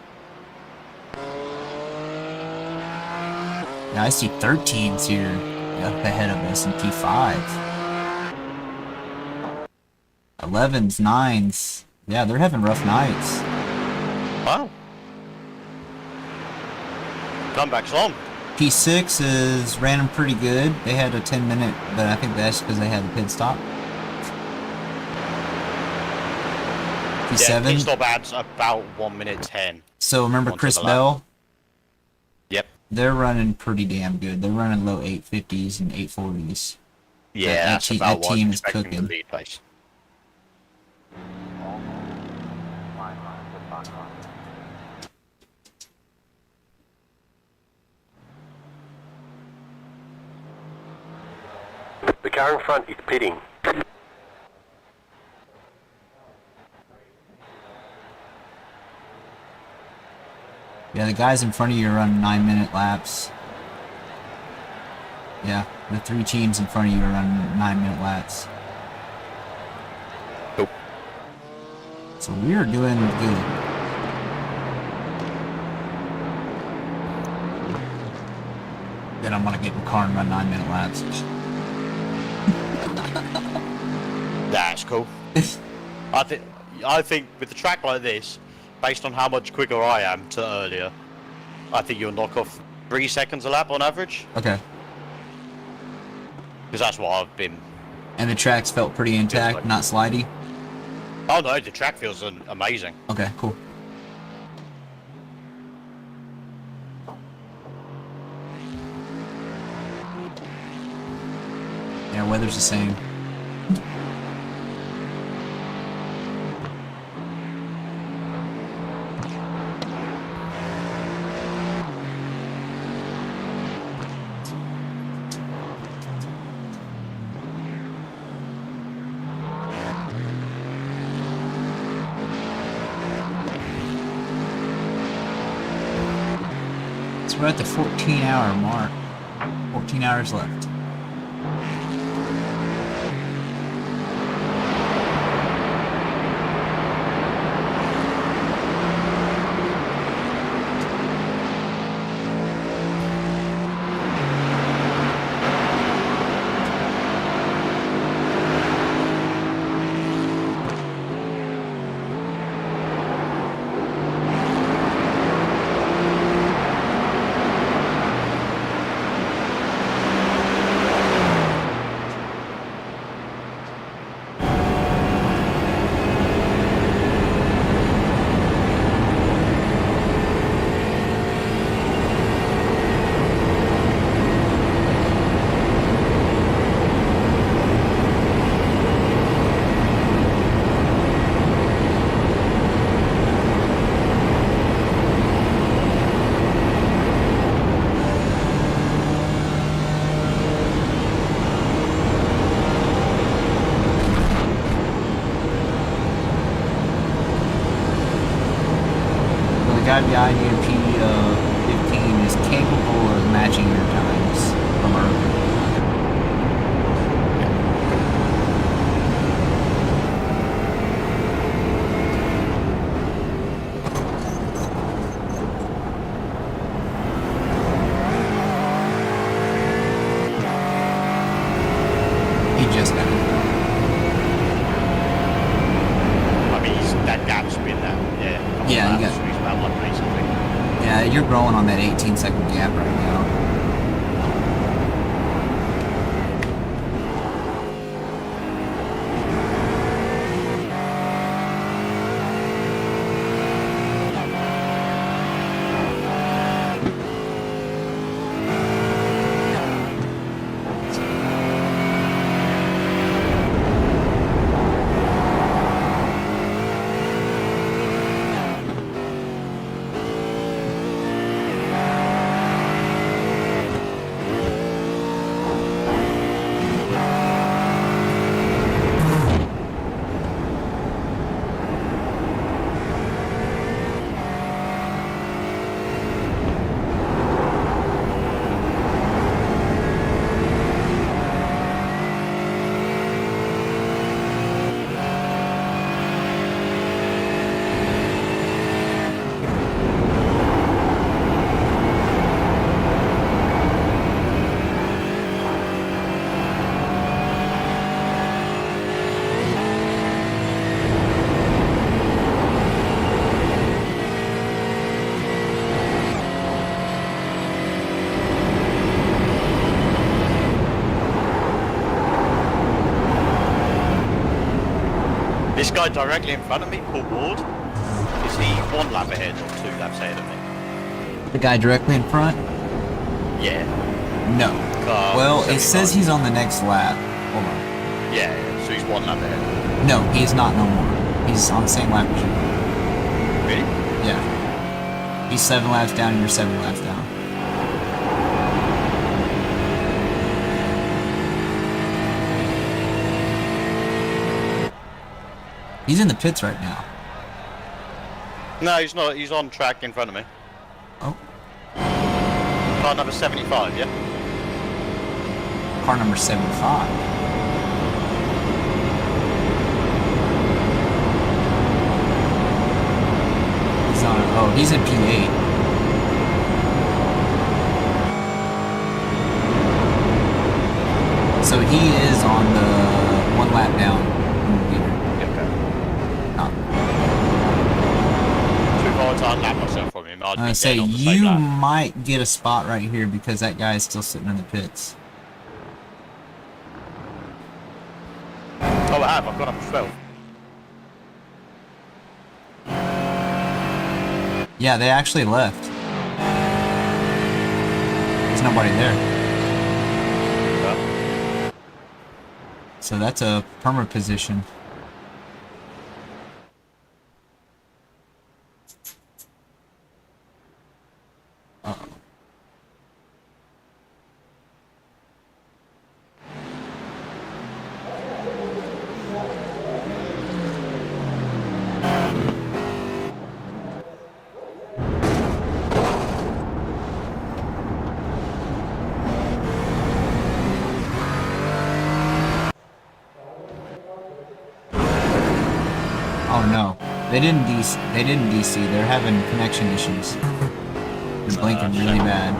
Speaker 1: Yeah, I see 13s here up ahead of S&P 5. 11s, 9s. Yeah, they're having rough nights.
Speaker 5: Wow. Comeback's on.
Speaker 1: P6 is ran them pretty good. They had a 10-minute, but I think that's because they had the pit stop.
Speaker 5: Yeah, pit
Speaker 1: P7.
Speaker 5: stop adds about 1 minute 10.
Speaker 1: So remember
Speaker 5: onto
Speaker 1: Chris
Speaker 5: the lap.
Speaker 1: Bell?
Speaker 5: Yep.
Speaker 1: They're running pretty damn good. They're running low 850s and 840s.
Speaker 5: Yeah,
Speaker 1: That
Speaker 5: that's
Speaker 1: te-
Speaker 5: about
Speaker 1: that
Speaker 5: what
Speaker 1: team
Speaker 5: I'm
Speaker 1: is
Speaker 5: expecting the
Speaker 1: cooking.
Speaker 5: lead pace.
Speaker 4: The car in front is pitting.
Speaker 1: Yeah, the guys in front of you are running 9-minute laps. Yeah, the 3 teams in front of you are running 9-minute laps.
Speaker 5: Cool.
Speaker 1: So we are doing good. Then I'm gonna get in the car and run 9-minute laps.
Speaker 5: That's cool. I think with a track like this, based on how much quicker I am to earlier, I think you'll knock off 3 seconds a lap on average.
Speaker 1: Okay.
Speaker 5: Because that's what I've been.
Speaker 1: And the tracks felt pretty intact,
Speaker 5: like-
Speaker 1: not slidey?
Speaker 5: Oh no, the track feels amazing.
Speaker 1: Okay, cool. Yeah, weather's the same. we're at the 14-hour mark. 14 hours left. guy near P15 is capable of matching your times from earlier. He just got it.
Speaker 5: I mean, that gap's been that, yeah.
Speaker 1: Yeah, you got.
Speaker 5: He's about one race, I think.
Speaker 1: Yeah, you're growing on that 18-second gap right now.
Speaker 5: This guy directly in front of me, Paul Ward, is he 1 lap ahead or 2 laps ahead of me?
Speaker 1: The guy directly in front?
Speaker 5: Yeah.
Speaker 1: No. Well, it says
Speaker 5: 79.
Speaker 1: he's on the next lap. Hold on.
Speaker 5: Yeah, so he's 1 lap ahead.
Speaker 1: No, he's not no more. He's on the same lap as you.
Speaker 5: Really?
Speaker 1: Yeah. He's 7 laps down and you're 7 laps down. He's in the pits right now.
Speaker 5: No, he's not. He's on track in front of me.
Speaker 1: Oh.
Speaker 5: Car number 75, yeah?
Speaker 1: Car number 75. He's on. Oh, he's in P8. So he is on the 1 lap down from the leader.
Speaker 5: I'd lap myself from him. I'd
Speaker 1: I
Speaker 5: be
Speaker 1: say
Speaker 5: dead on the same
Speaker 1: you
Speaker 5: lap.
Speaker 1: might get a spot right here because that guy is still sitting in the pits.
Speaker 5: Oh, I have. I've got up to 12.
Speaker 1: Yeah, they actually left. There's nobody there.
Speaker 5: Yeah.
Speaker 1: So that's a perma position. Uh-oh. They didn't DC. They didn't DC. They're having connection issues. They're blinking really bad.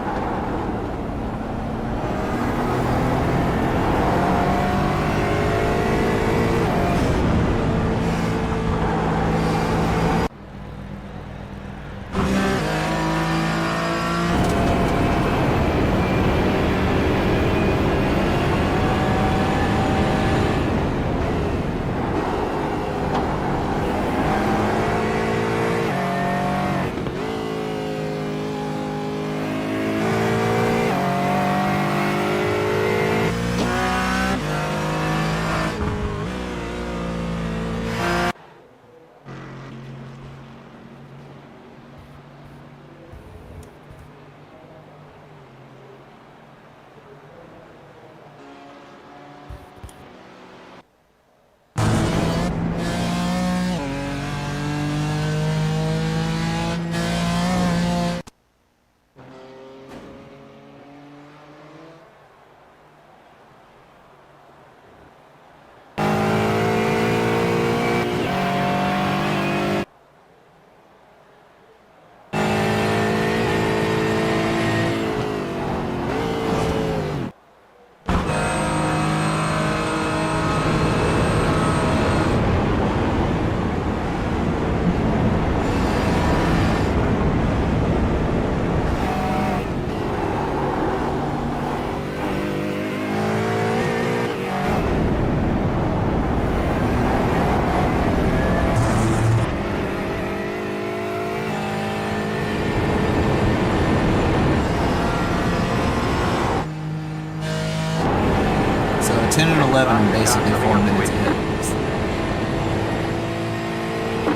Speaker 1: So 10 and 11 are basically 4 minutes ahead.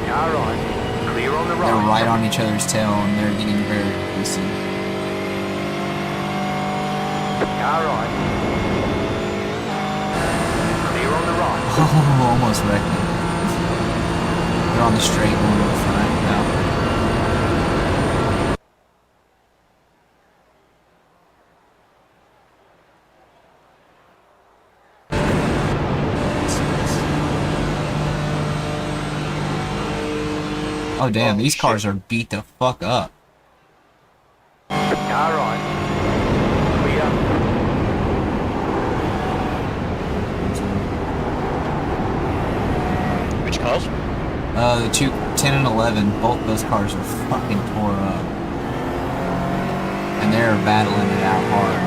Speaker 4: Car right. Clear on the
Speaker 1: They're
Speaker 4: right.
Speaker 1: right on each other's tail and they're getting very greasy.
Speaker 4: Car right. Clear on the right.
Speaker 1: Oh, almost wrecked me. They're on the straight one in the front now. Oh damn, these cars are beat the fuck up.
Speaker 4: Car right. Clear.
Speaker 5: Which cars?
Speaker 1: The two, 10 and 11, both those cars are fucking tore up. And they're battling it out hard.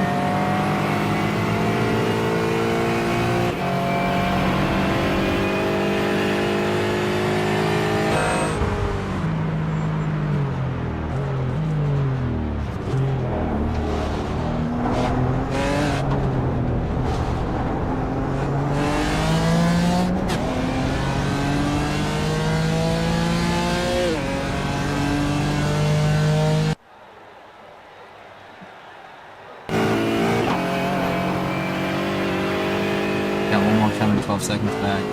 Speaker 1: Got one more coming, 12 seconds back.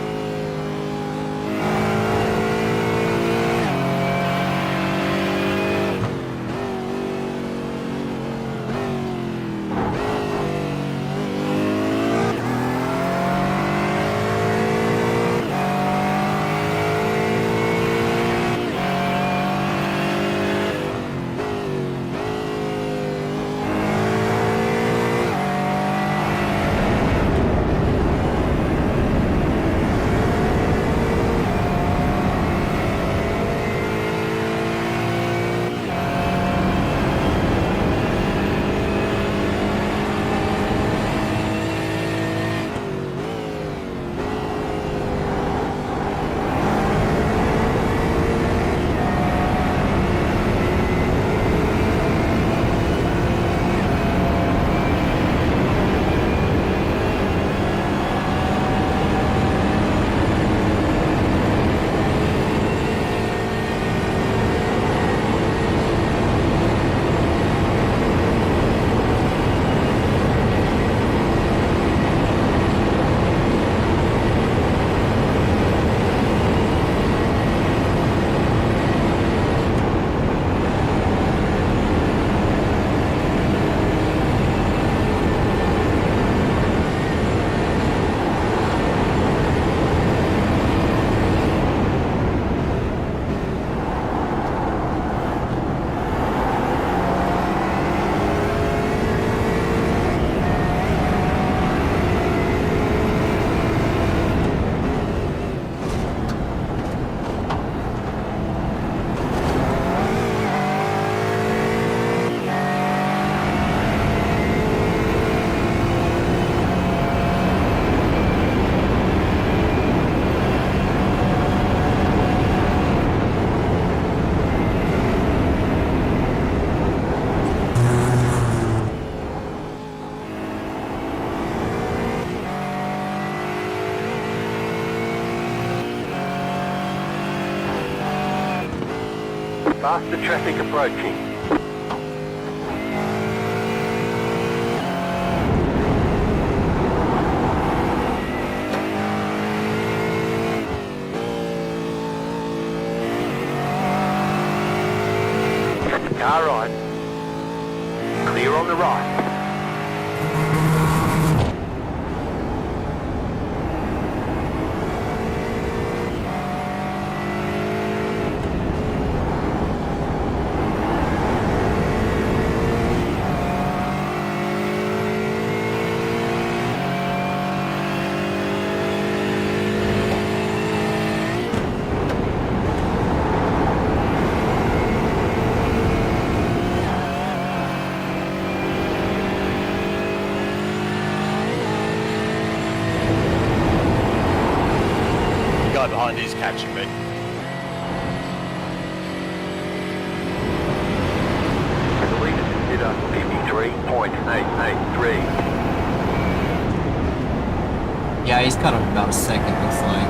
Speaker 4: faster traffic approaching. Car right. Clear on the right.
Speaker 5: The guy behind is catching me.
Speaker 4: The leader consider 53.883.
Speaker 1: Yeah, he's cut off about a second, looks like.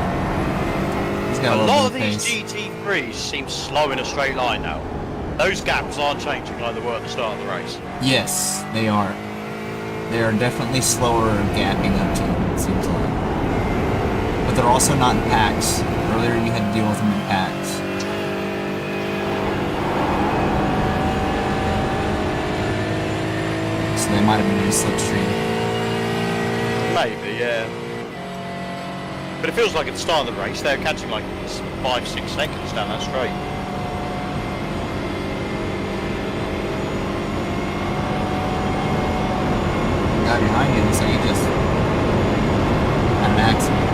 Speaker 1: He's got
Speaker 5: A
Speaker 1: a
Speaker 5: lot
Speaker 1: little
Speaker 5: of
Speaker 1: bit of
Speaker 5: these
Speaker 1: pace.
Speaker 5: GT3s seem slow in a straight line now. Those gaps aren't changing like they were at the start of the race.
Speaker 1: Yes, they are. They are definitely slower gapping up to him, it seems like. But they're also not in packs. Earlier you had to deal with them in packs. So they might have been in a slipstream.
Speaker 5: Maybe, yeah. But it feels like at the start of the race, they're catching like 5-6 seconds down that straight.
Speaker 1: The guy behind you looks like he just had an accident.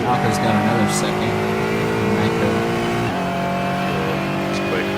Speaker 1: Knocker's got another second.
Speaker 5: It's quick.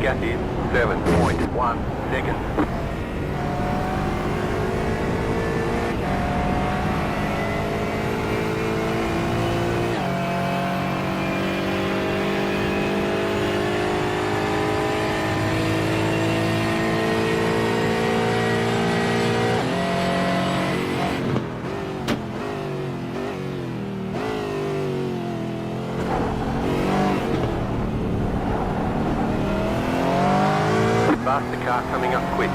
Speaker 4: gap is 7.1 seconds. Faster car coming up quick.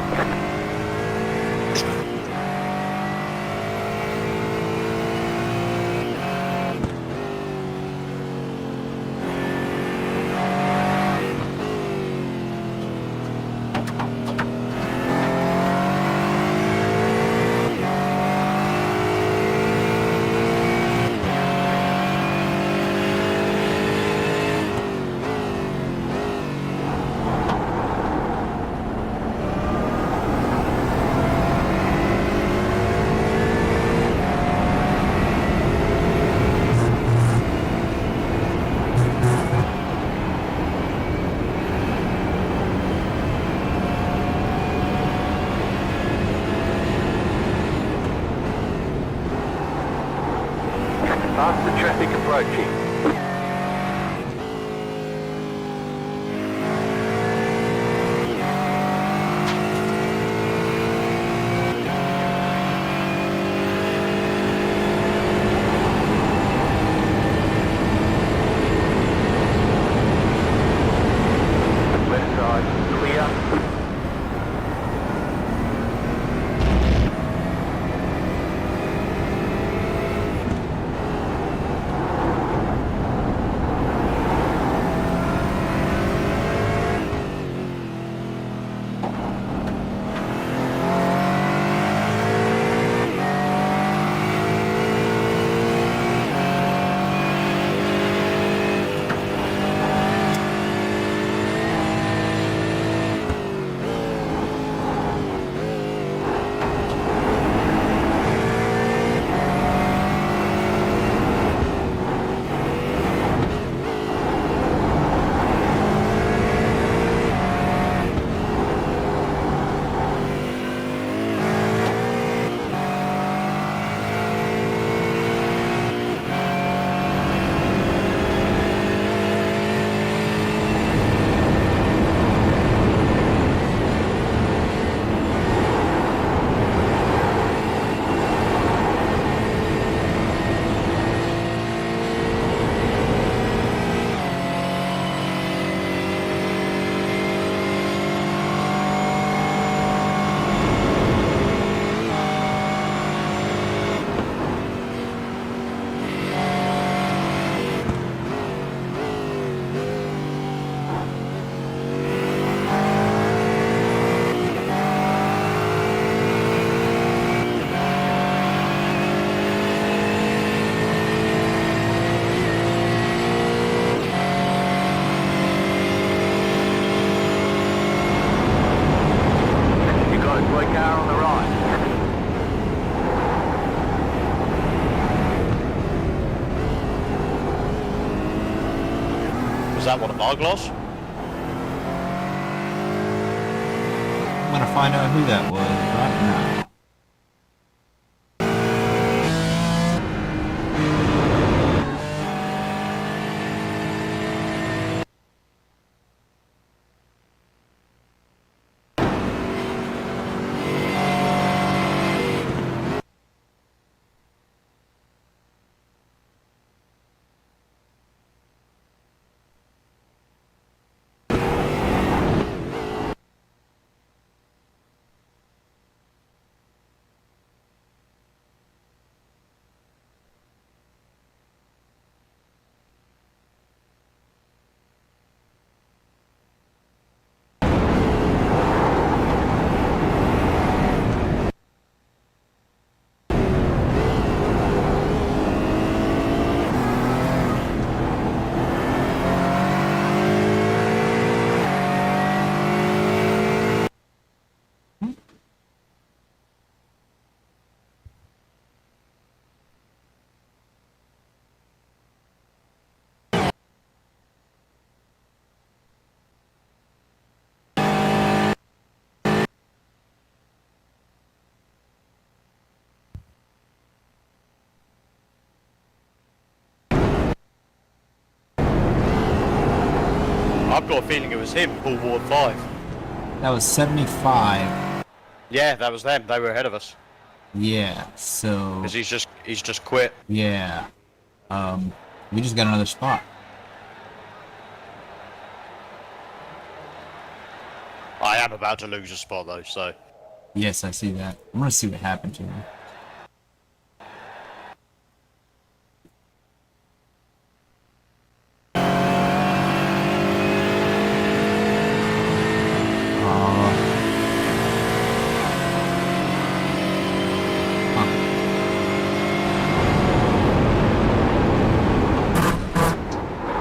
Speaker 4: Past the traffic approaching. Left side clear.
Speaker 5: Was that one of my gloss?
Speaker 1: I'm gonna find out who that was right now.
Speaker 5: I've got a feeling it was him, Paul Ward 5.
Speaker 1: That was 75.
Speaker 5: Yeah, that was them. They were ahead of us.
Speaker 1: Yeah, so...
Speaker 5: Because he's just quit.
Speaker 1: Yeah. We just got another spot.
Speaker 5: I am about to lose a spot though, so...
Speaker 1: Yes, I see that. I'm gonna see what happened to him.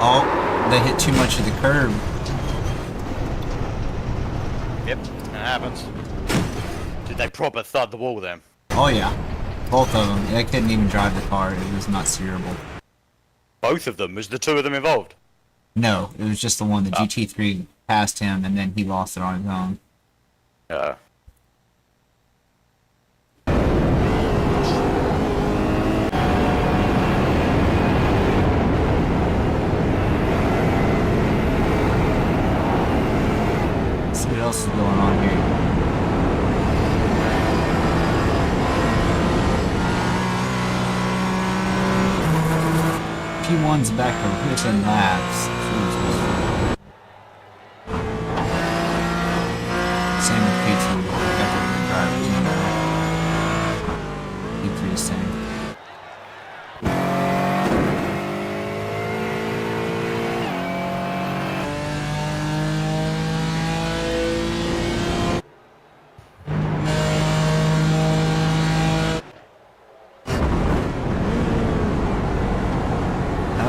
Speaker 1: Oh, they hit too much of the curb.
Speaker 5: Yep, that happens. Did they proper thud the wall then?
Speaker 1: Oh yeah, both of them. They couldn't even drive the car. It was not steerable.
Speaker 5: Both of them? Was the two of them involved?
Speaker 1: No, it was just the one. The GT3 passed him, and then he lost it on his own.
Speaker 5: Yeah.
Speaker 1: Let's see what else is going on here. P1's back to within laps. Jesus. Same with P2. Got the drivers in there. P3 same.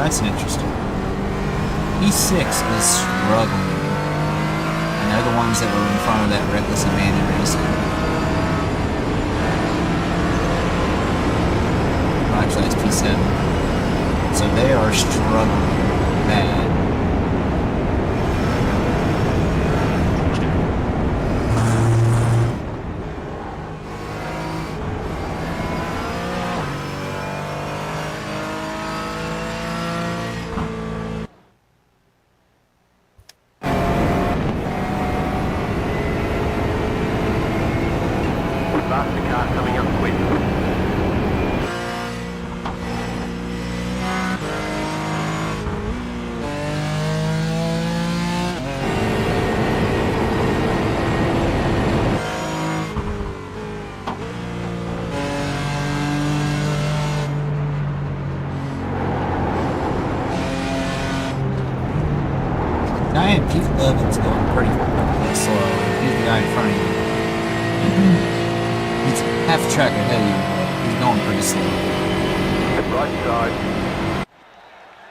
Speaker 1: That's interesting. E6 is struggling. And they're the ones that were in front of that reckless abandon racing. Well, actually, that's P7. So they are struggling bad.
Speaker 4: Faster car coming up quick.
Speaker 1: Guy in P11's going pretty slow. He's the guy in front of you. He's half a track ahead of you, but he's going pretty slow.
Speaker 4: Right side.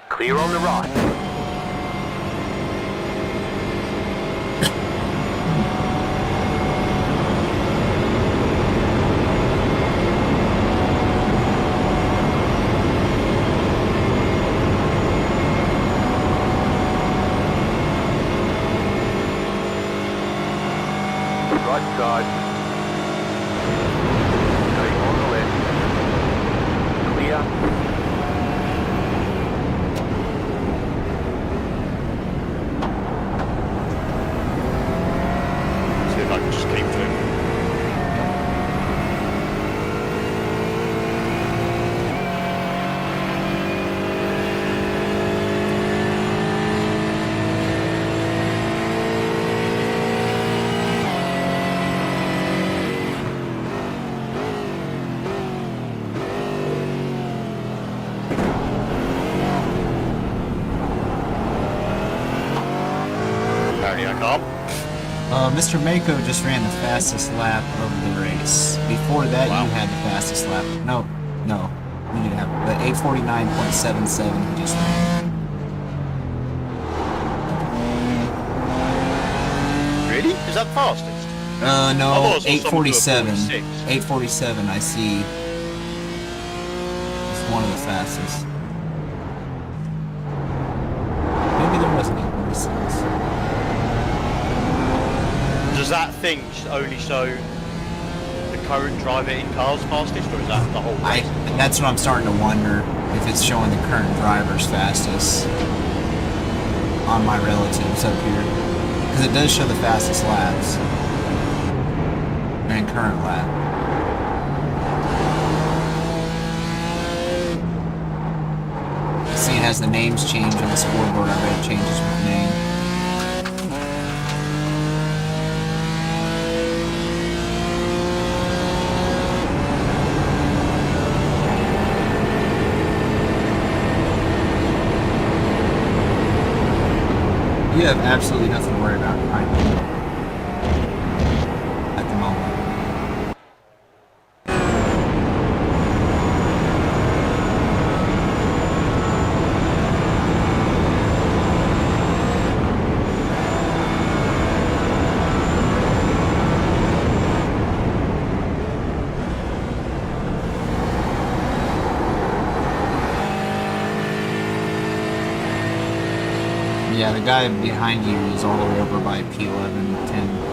Speaker 4: Clear on the right. Right side. Stay on the left. Clear.
Speaker 5: See if I can just keep to him. Apparently I can't.
Speaker 1: Mr. Mako just ran the fastest lap of the race. Before that,
Speaker 5: Wow.
Speaker 1: you had the fastest lap. No, you didn't have the 8:49.77 he just ran.
Speaker 5: Really? Is that the fastest?
Speaker 1: No,
Speaker 5: I thought I saw
Speaker 1: 8:47.
Speaker 5: someone do a 46.
Speaker 1: 8:47. I see. It's one of the fastest. Maybe there was an 8:46.
Speaker 5: Does that thing only show the current driver in cars fastest, or is that the whole race?
Speaker 1: That's what I'm starting to wonder, if it's showing the current driver's fastest. on my relatives up here. Because it does show the fastest laps. And current lap. See, it has the names changed on the scoreboard. I bet it changes with the name. You have absolutely nothing to worry about right now. At the moment. Yeah, the guy behind you is all the way over by P11, 10.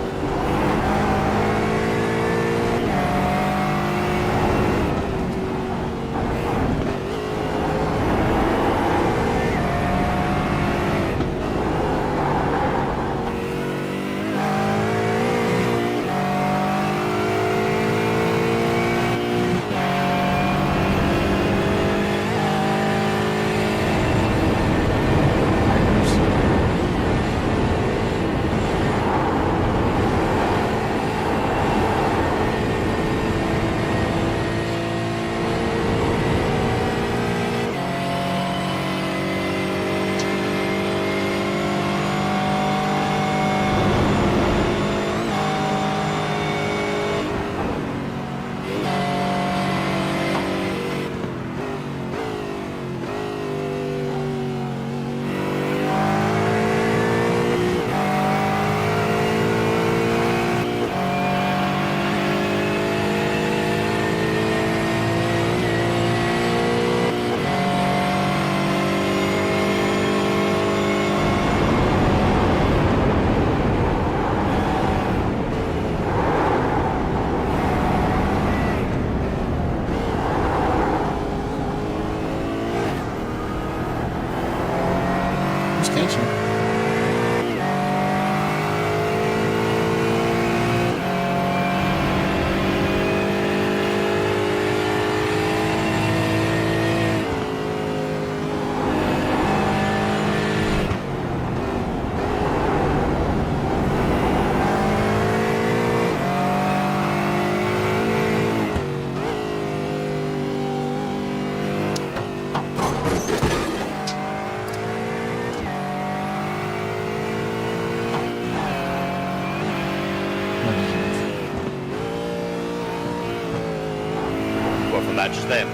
Speaker 5: Just them.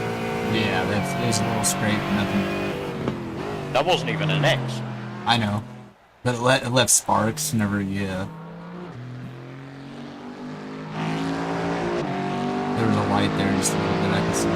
Speaker 1: Yeah, there's a little scrape, nothing.
Speaker 5: That wasn't even an X.
Speaker 1: I know. But it left sparks never, yeah. There was a light there just a little bit, I could see.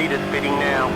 Speaker 4: Leaders bidding now.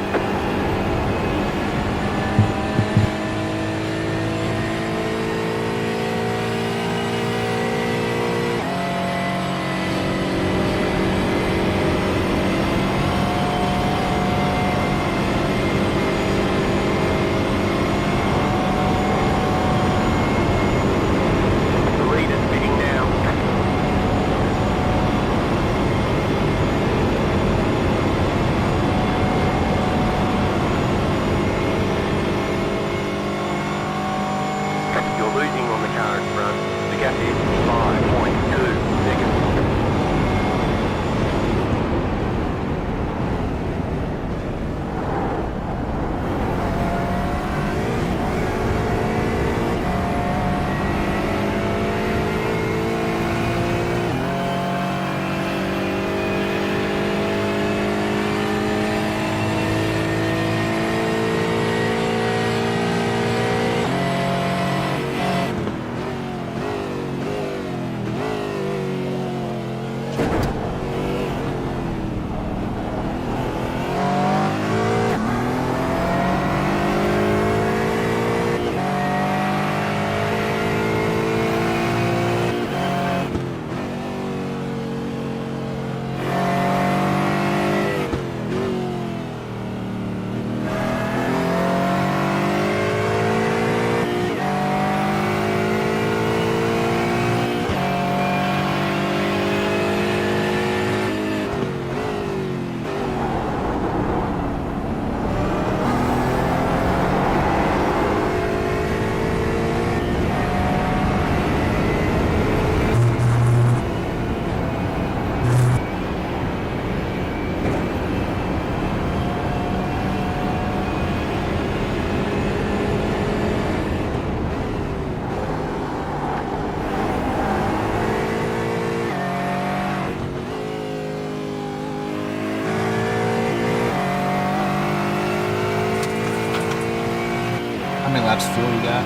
Speaker 1: How many laps of fuel you got?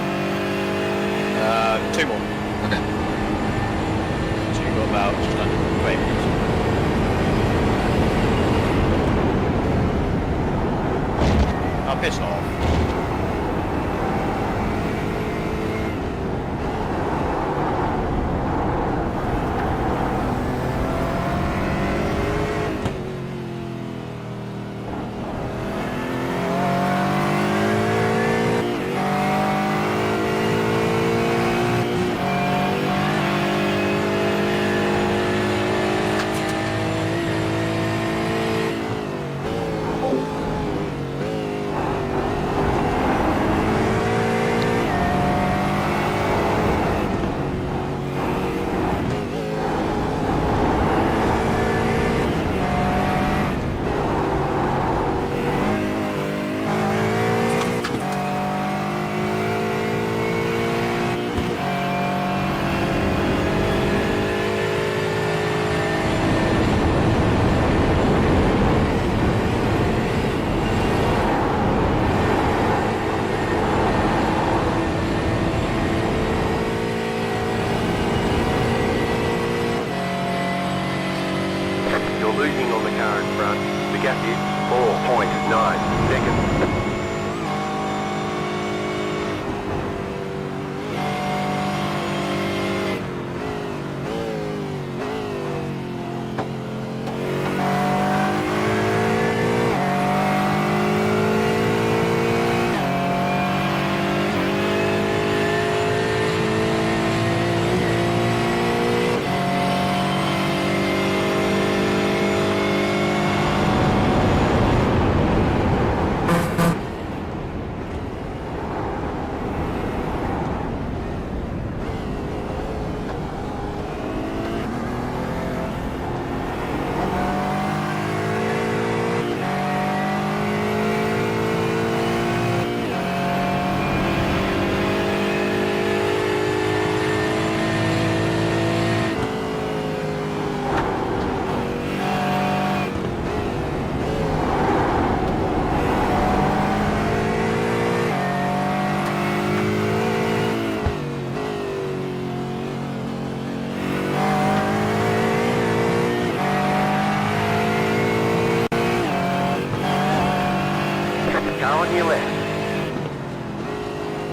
Speaker 5: 2 more.
Speaker 1: Okay.
Speaker 5: So you've got about just under 20 minutes. I'm pissed off.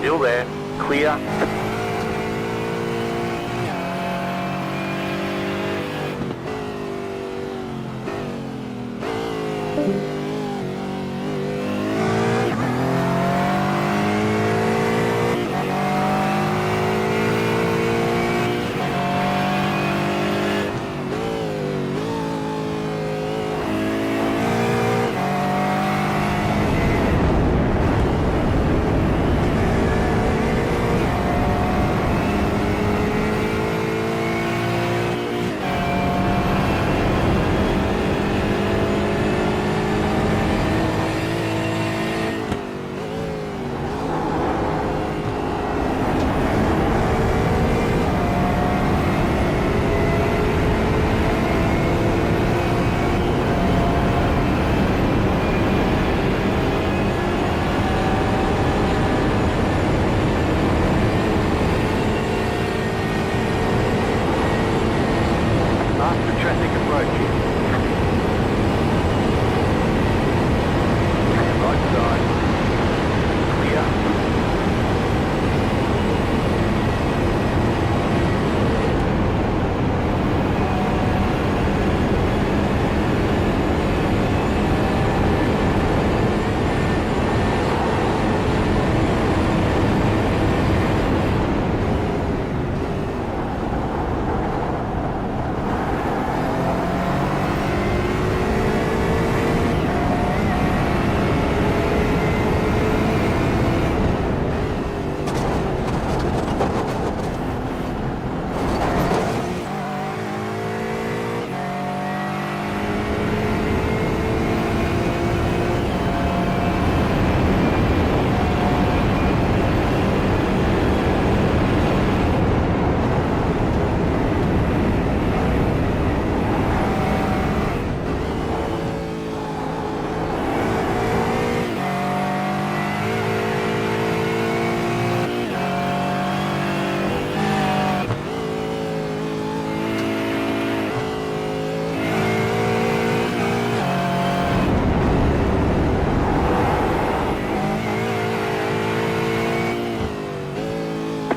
Speaker 4: Still there. Clear.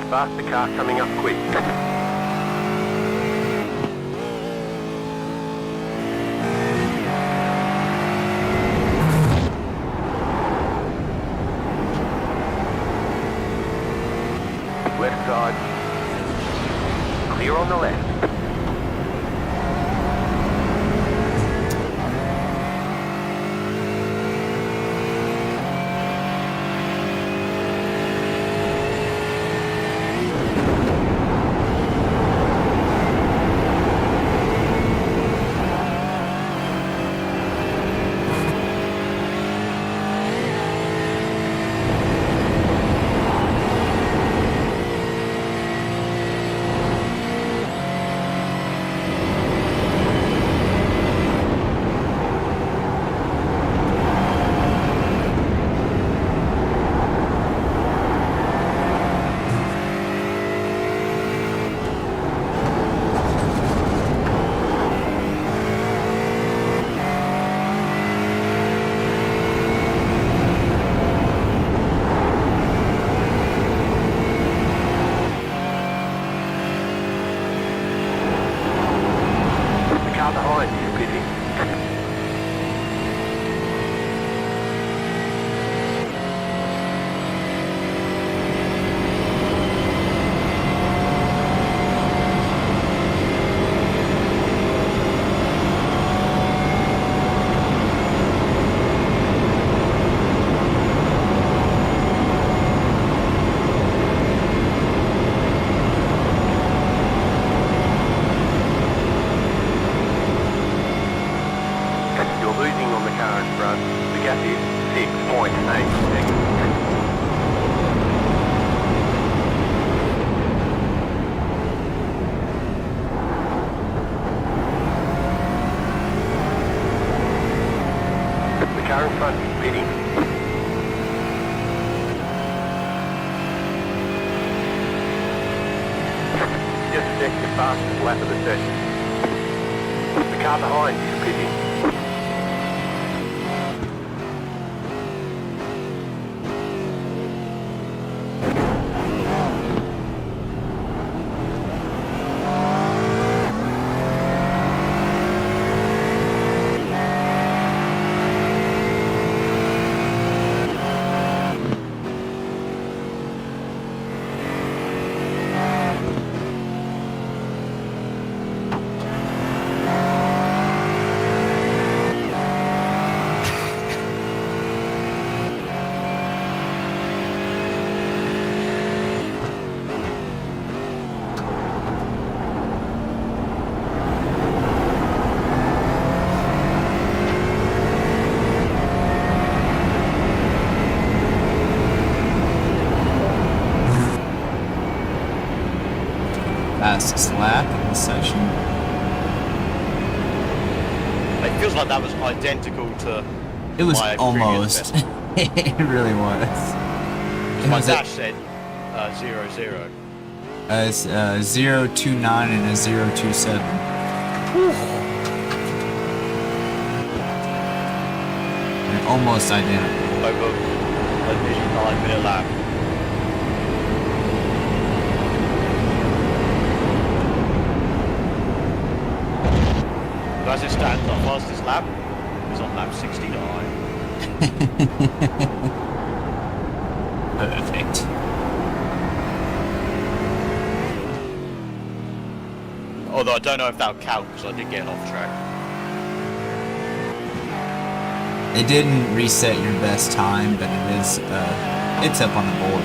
Speaker 4: Faster car coming up quick. Left side. Clear on the left. Car in front, pitting. Just check your fastest lap of the session. The car behind is pitting.
Speaker 1: fastest lap in this section.
Speaker 5: It feels like that was identical to
Speaker 1: It was
Speaker 5: my previous
Speaker 1: almost.
Speaker 5: best.
Speaker 1: It really was. It
Speaker 5: My
Speaker 1: was
Speaker 5: dash said 0-0.
Speaker 1: It's 029 and a 027. And almost identical.
Speaker 5: Over a nearly 9-minute lap. As it stands, our fastest lap is on lap 69.
Speaker 1: Perfect.
Speaker 5: Although I don't know if that'll count because I did get off track.
Speaker 1: It didn't reset your best time, but it is, it's up on the board.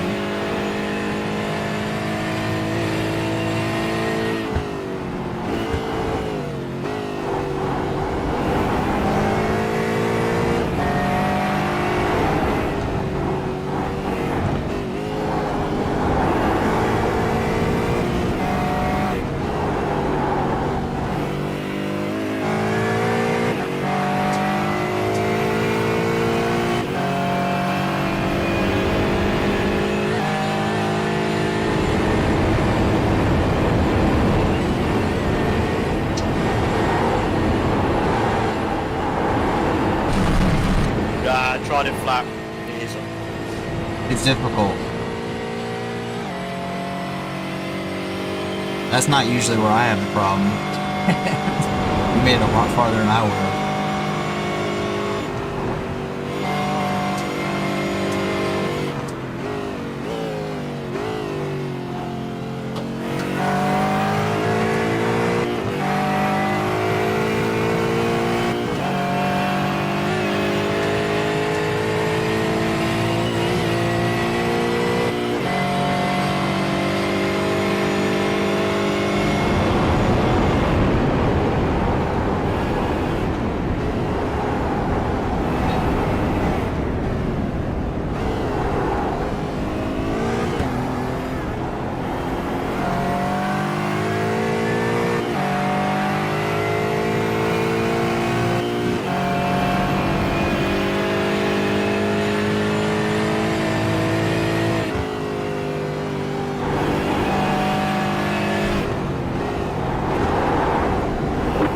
Speaker 5: Tried it flat. It isn't.
Speaker 1: It's difficult. That's not usually where I have a problem. You made it a lot farther than I would have.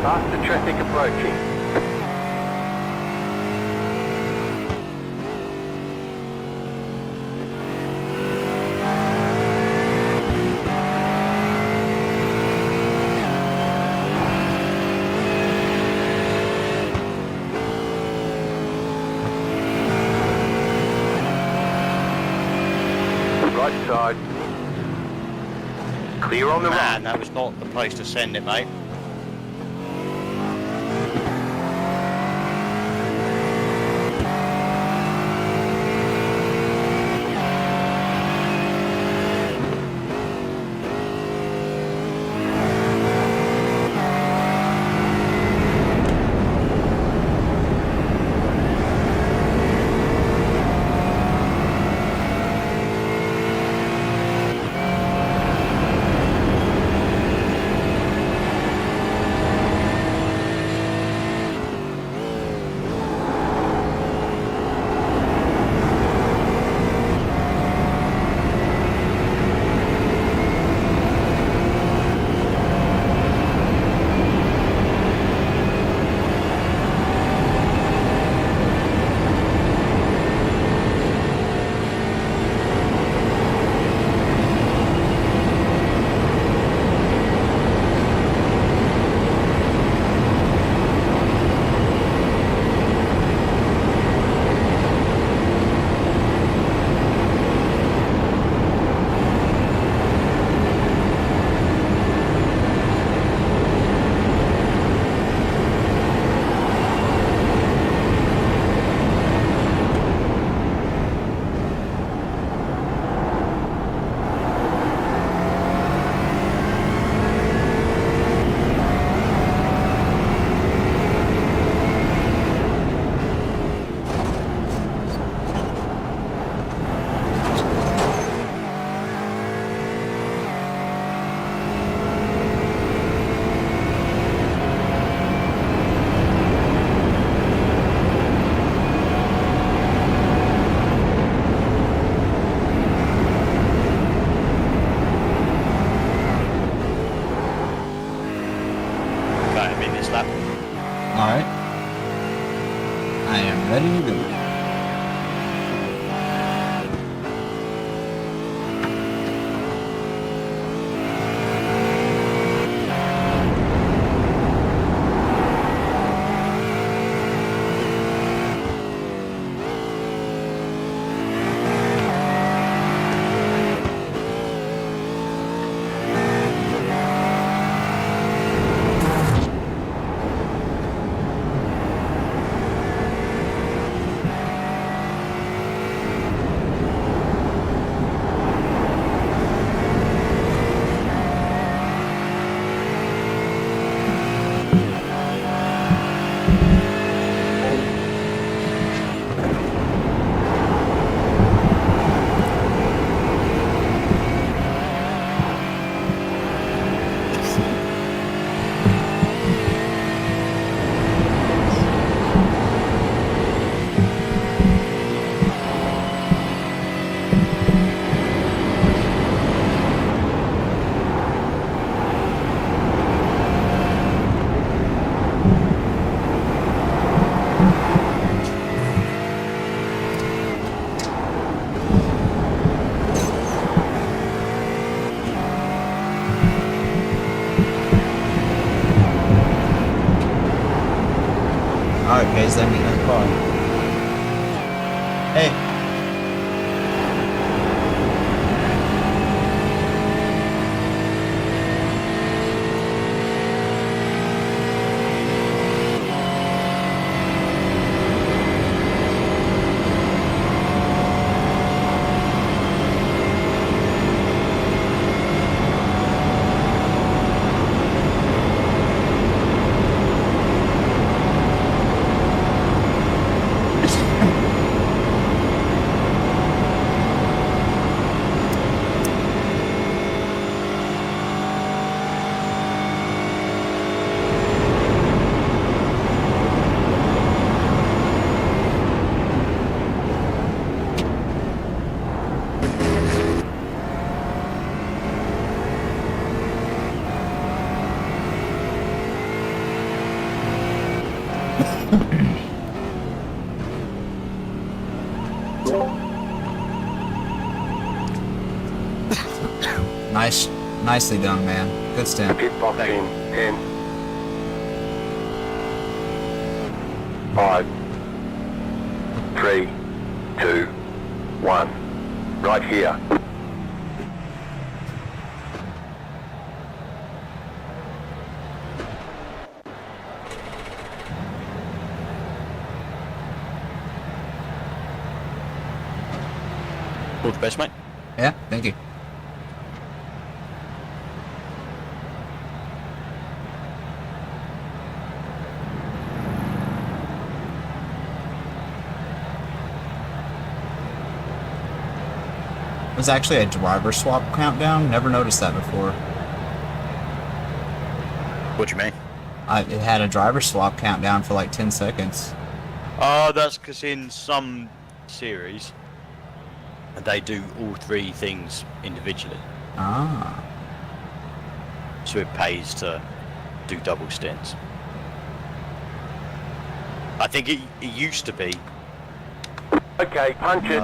Speaker 4: Faster traffic approaching. Right side. Clear on the right.
Speaker 5: Man, that was not the place to send it, mate.
Speaker 1: as them in the car. Hey. Nicely done, man. Good stint.
Speaker 4: Pit box in 10, 5, 3, 2, 1. Right here.
Speaker 5: All the best, mate.
Speaker 1: Yeah, thank you. It was actually a driver swap countdown. Never noticed that before.
Speaker 5: What do you mean?
Speaker 1: It had a driver swap countdown for like 10 seconds.
Speaker 5: Oh, that's because in some series, they do all three things individually.
Speaker 1: Ah.
Speaker 5: So it pays to do double stints. I think it used to be
Speaker 4: Okay, punch it.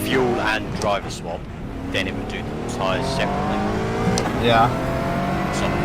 Speaker 5: fuel and driver swap, then it would do the tyres separately.
Speaker 1: Yeah.
Speaker 5: Something.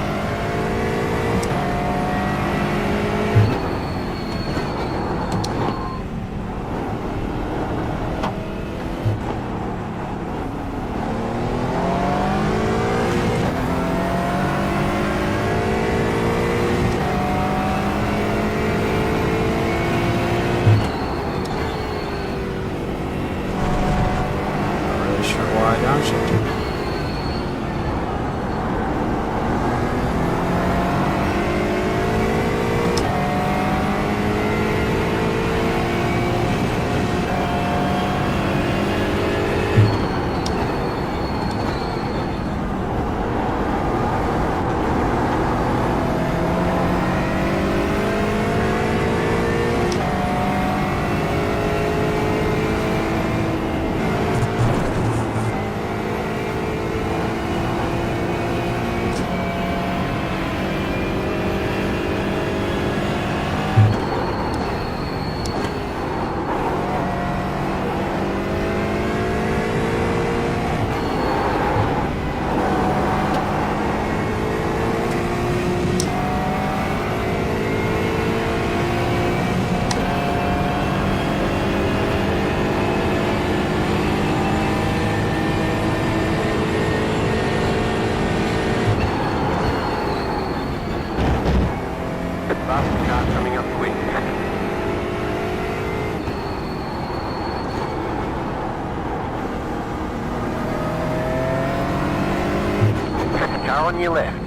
Speaker 4: On your left.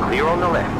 Speaker 4: Clear on the left.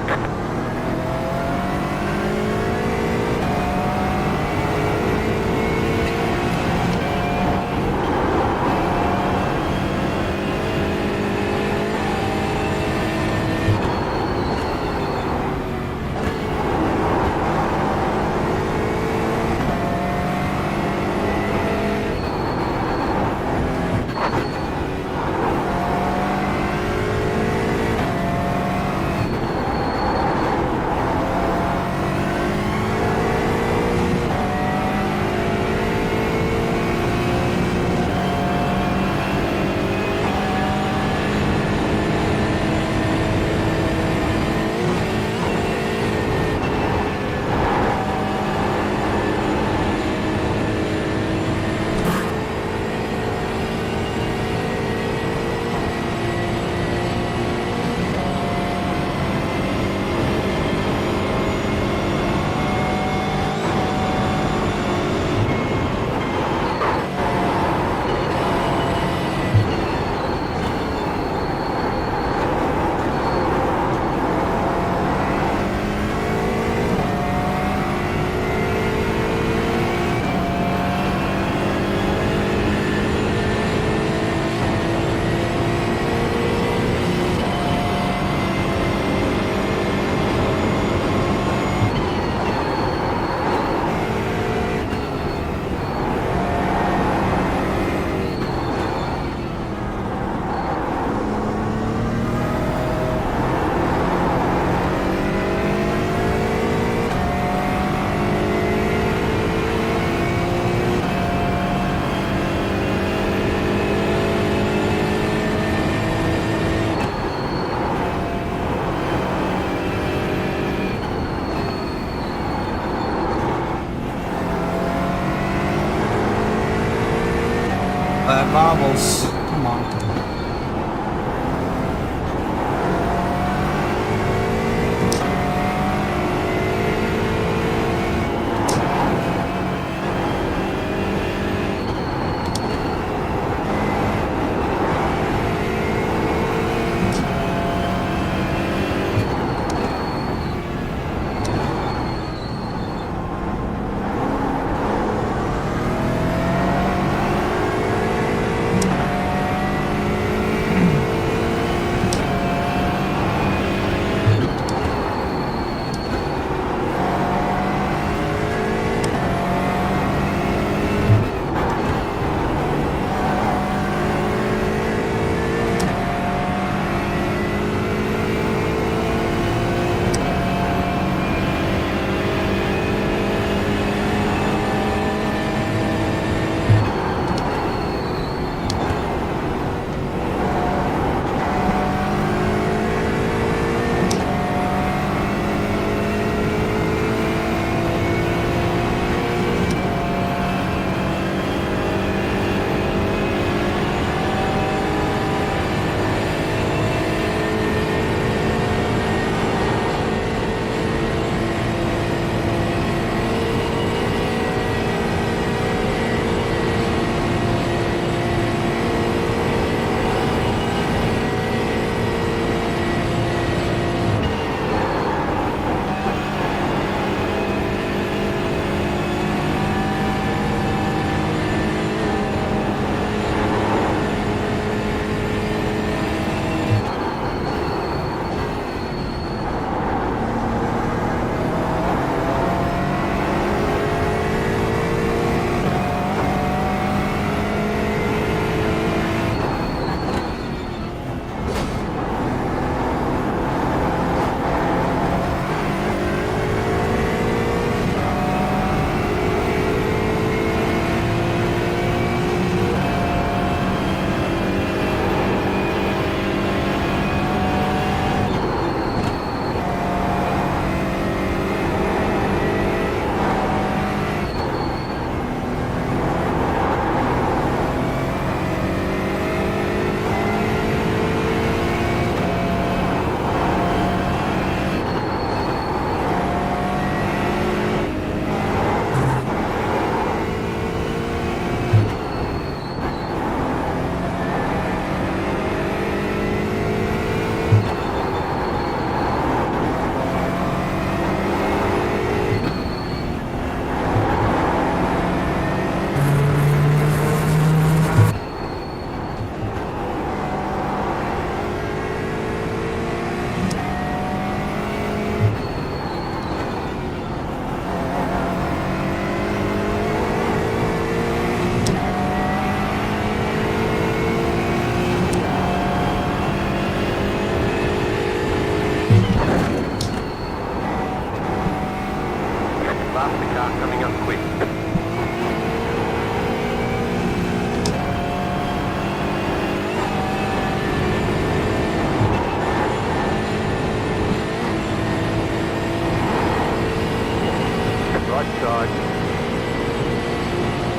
Speaker 1: That bobbles. Come on.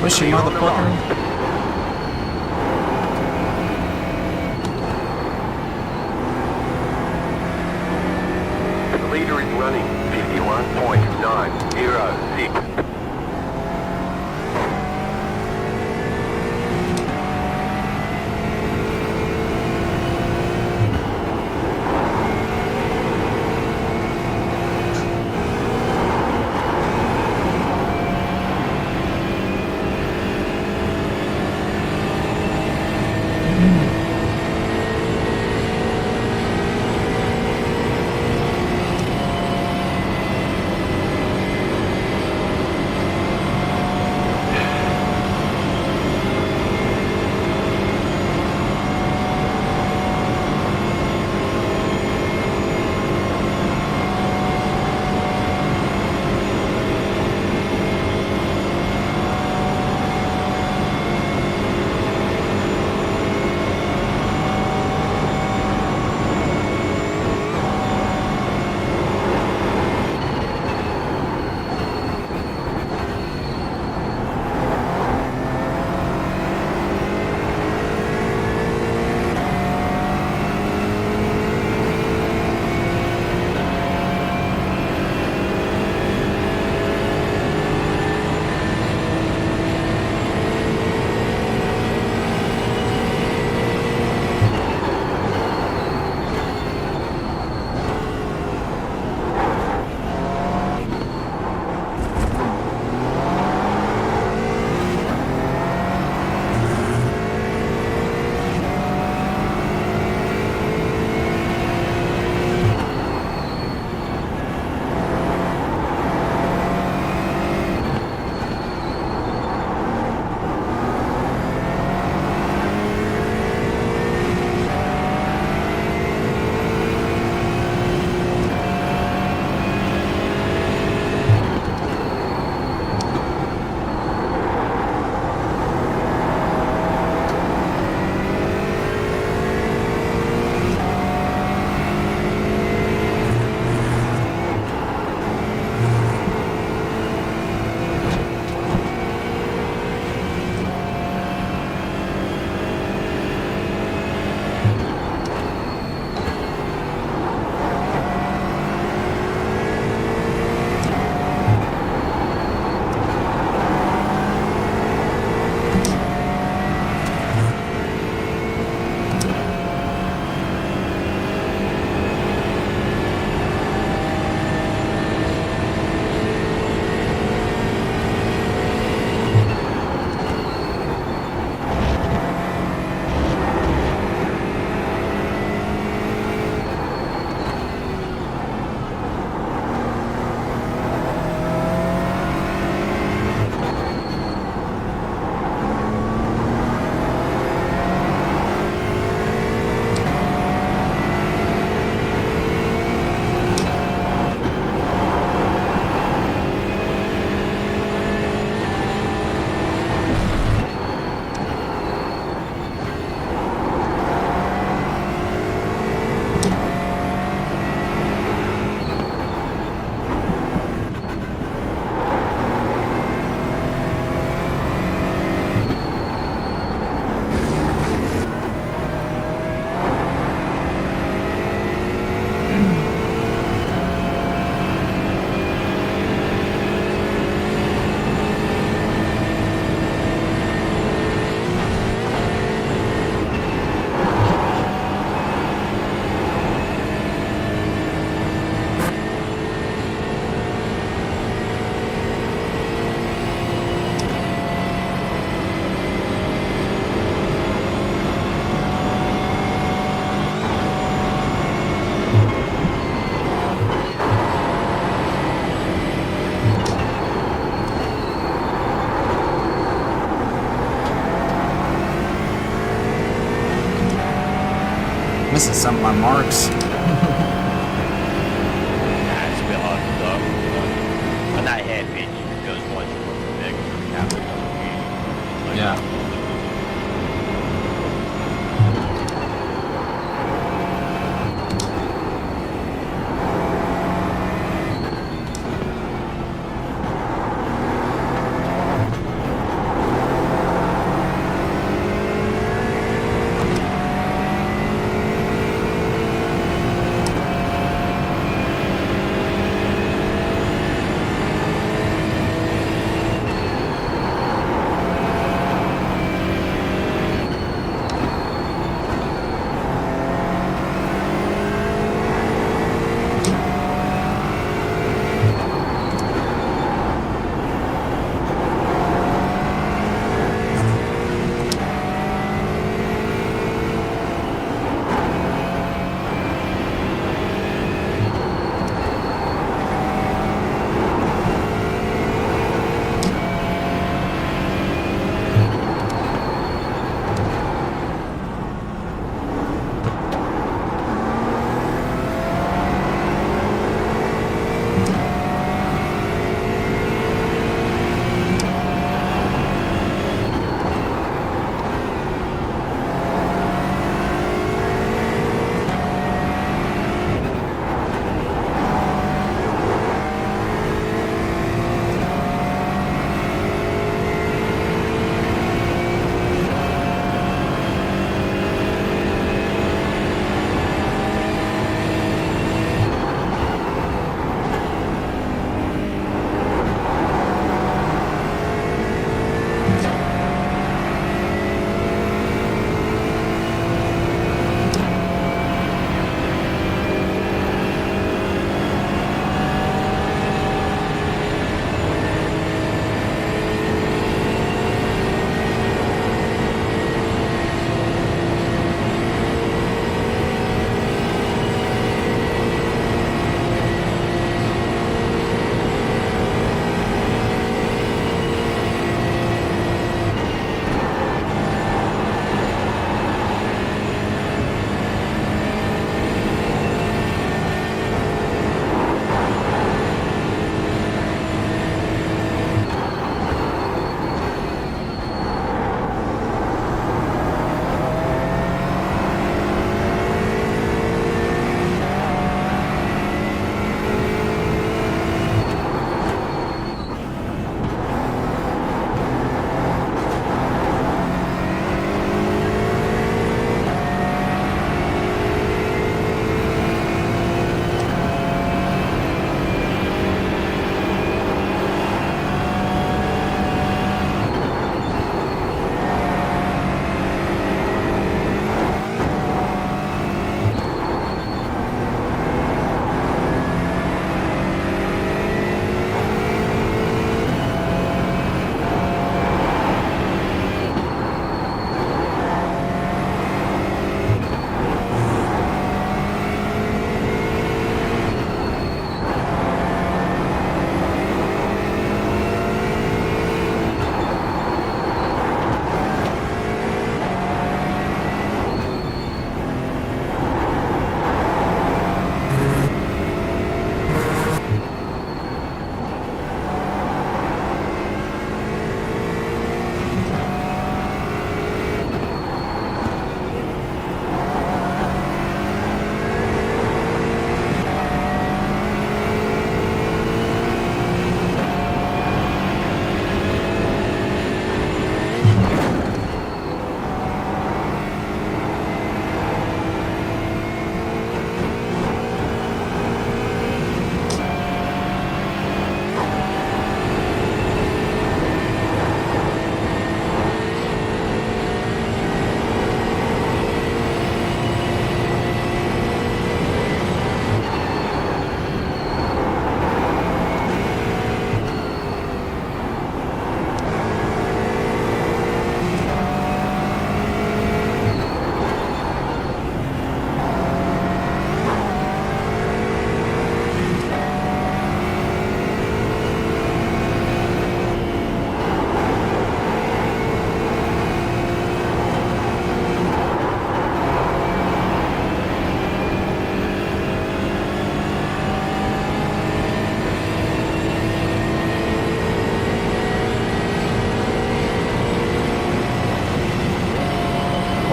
Speaker 1: Push your motherfucker.
Speaker 4: The leader is running 51.906.
Speaker 1: Missing some of my marks.
Speaker 5: Nah, it's a bit hard to go. And that hairpin goes much bigger than the camera.
Speaker 1: Yeah.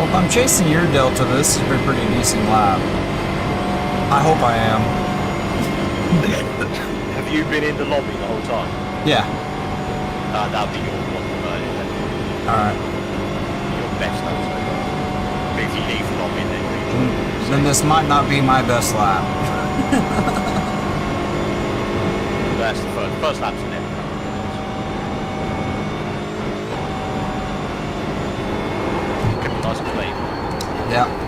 Speaker 1: Well, if I'm chasing your Delta, this is a pretty decent lap. I hope I am.
Speaker 5: Have you been in the lobby the whole time?
Speaker 1: Yeah.
Speaker 5: That'll be your one.
Speaker 1: Alright.
Speaker 5: Your best lap so far. But if you leave the lobby, then
Speaker 1: Then this might not be my best lap.
Speaker 5: that's the first lap's never. Nice and clean.
Speaker 1: Yeah.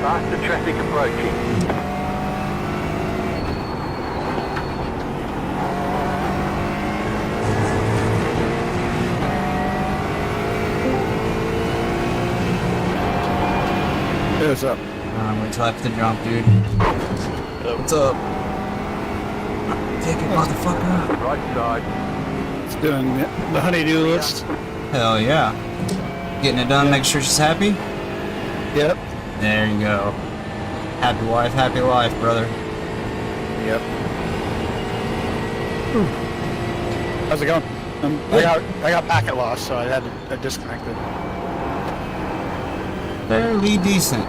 Speaker 4: Faster traffic approaching.
Speaker 2: Hey, what's up?
Speaker 1: Wait till after the jump, dude. What's up? Take it, motherfucker.
Speaker 4: Right side.
Speaker 2: It's doing the honeydew list.
Speaker 1: Hell yeah. Getting it done, make sure she's happy?
Speaker 2: Yep.
Speaker 1: There you go. Happy wife, happy life, brother.
Speaker 2: Yep. How's it going? I got packet loss, so I had to disconnect it.
Speaker 1: Fairly decent.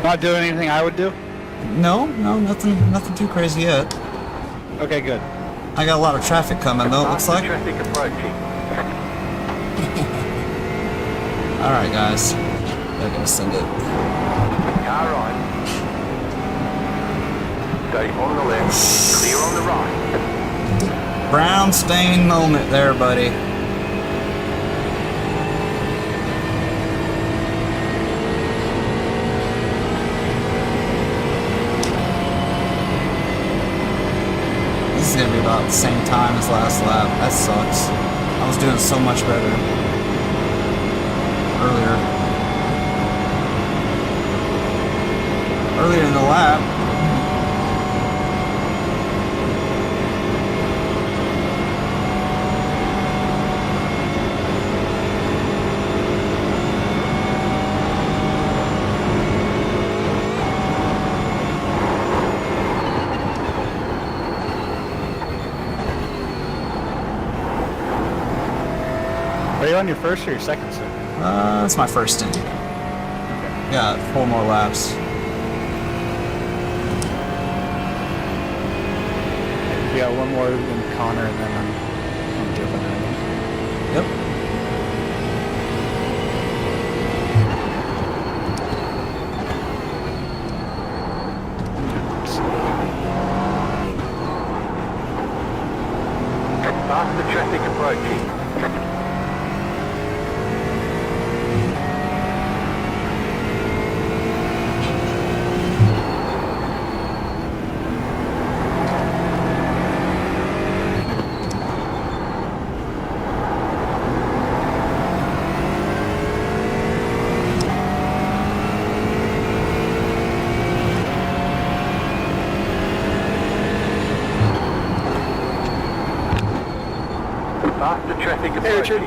Speaker 2: Not doing anything I would do?
Speaker 1: No, nothing too crazy yet.
Speaker 2: Okay, good.
Speaker 1: I got a lot of traffic coming though, it looks
Speaker 4: Faster
Speaker 1: like.
Speaker 4: traffic approaching.
Speaker 1: Alright guys. They're gonna send it.
Speaker 4: Car right. Stay on the left. Clear on the right.
Speaker 1: Brown stain moment there, buddy. This is gonna be about the same time as last lap. That sucks. I was doing so much better earlier in the lap.
Speaker 2: Are you on your first or your second set?
Speaker 1: It's my first stint. Got 4 more laps.
Speaker 2: Yeah, one more than Connor, and then I'm jumping in.
Speaker 1: Yep.
Speaker 4: Faster traffic approaching. Faster traffic approaching.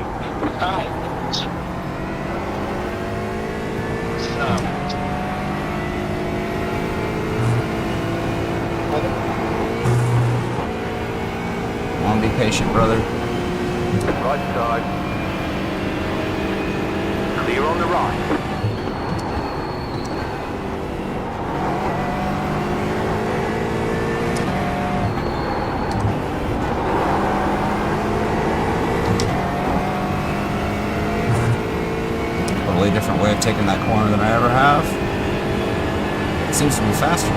Speaker 1: Come on, be patient, brother.
Speaker 4: Right side. Clear on the right.
Speaker 1: Totally different way of taking that corner than I ever have. It seems to be faster.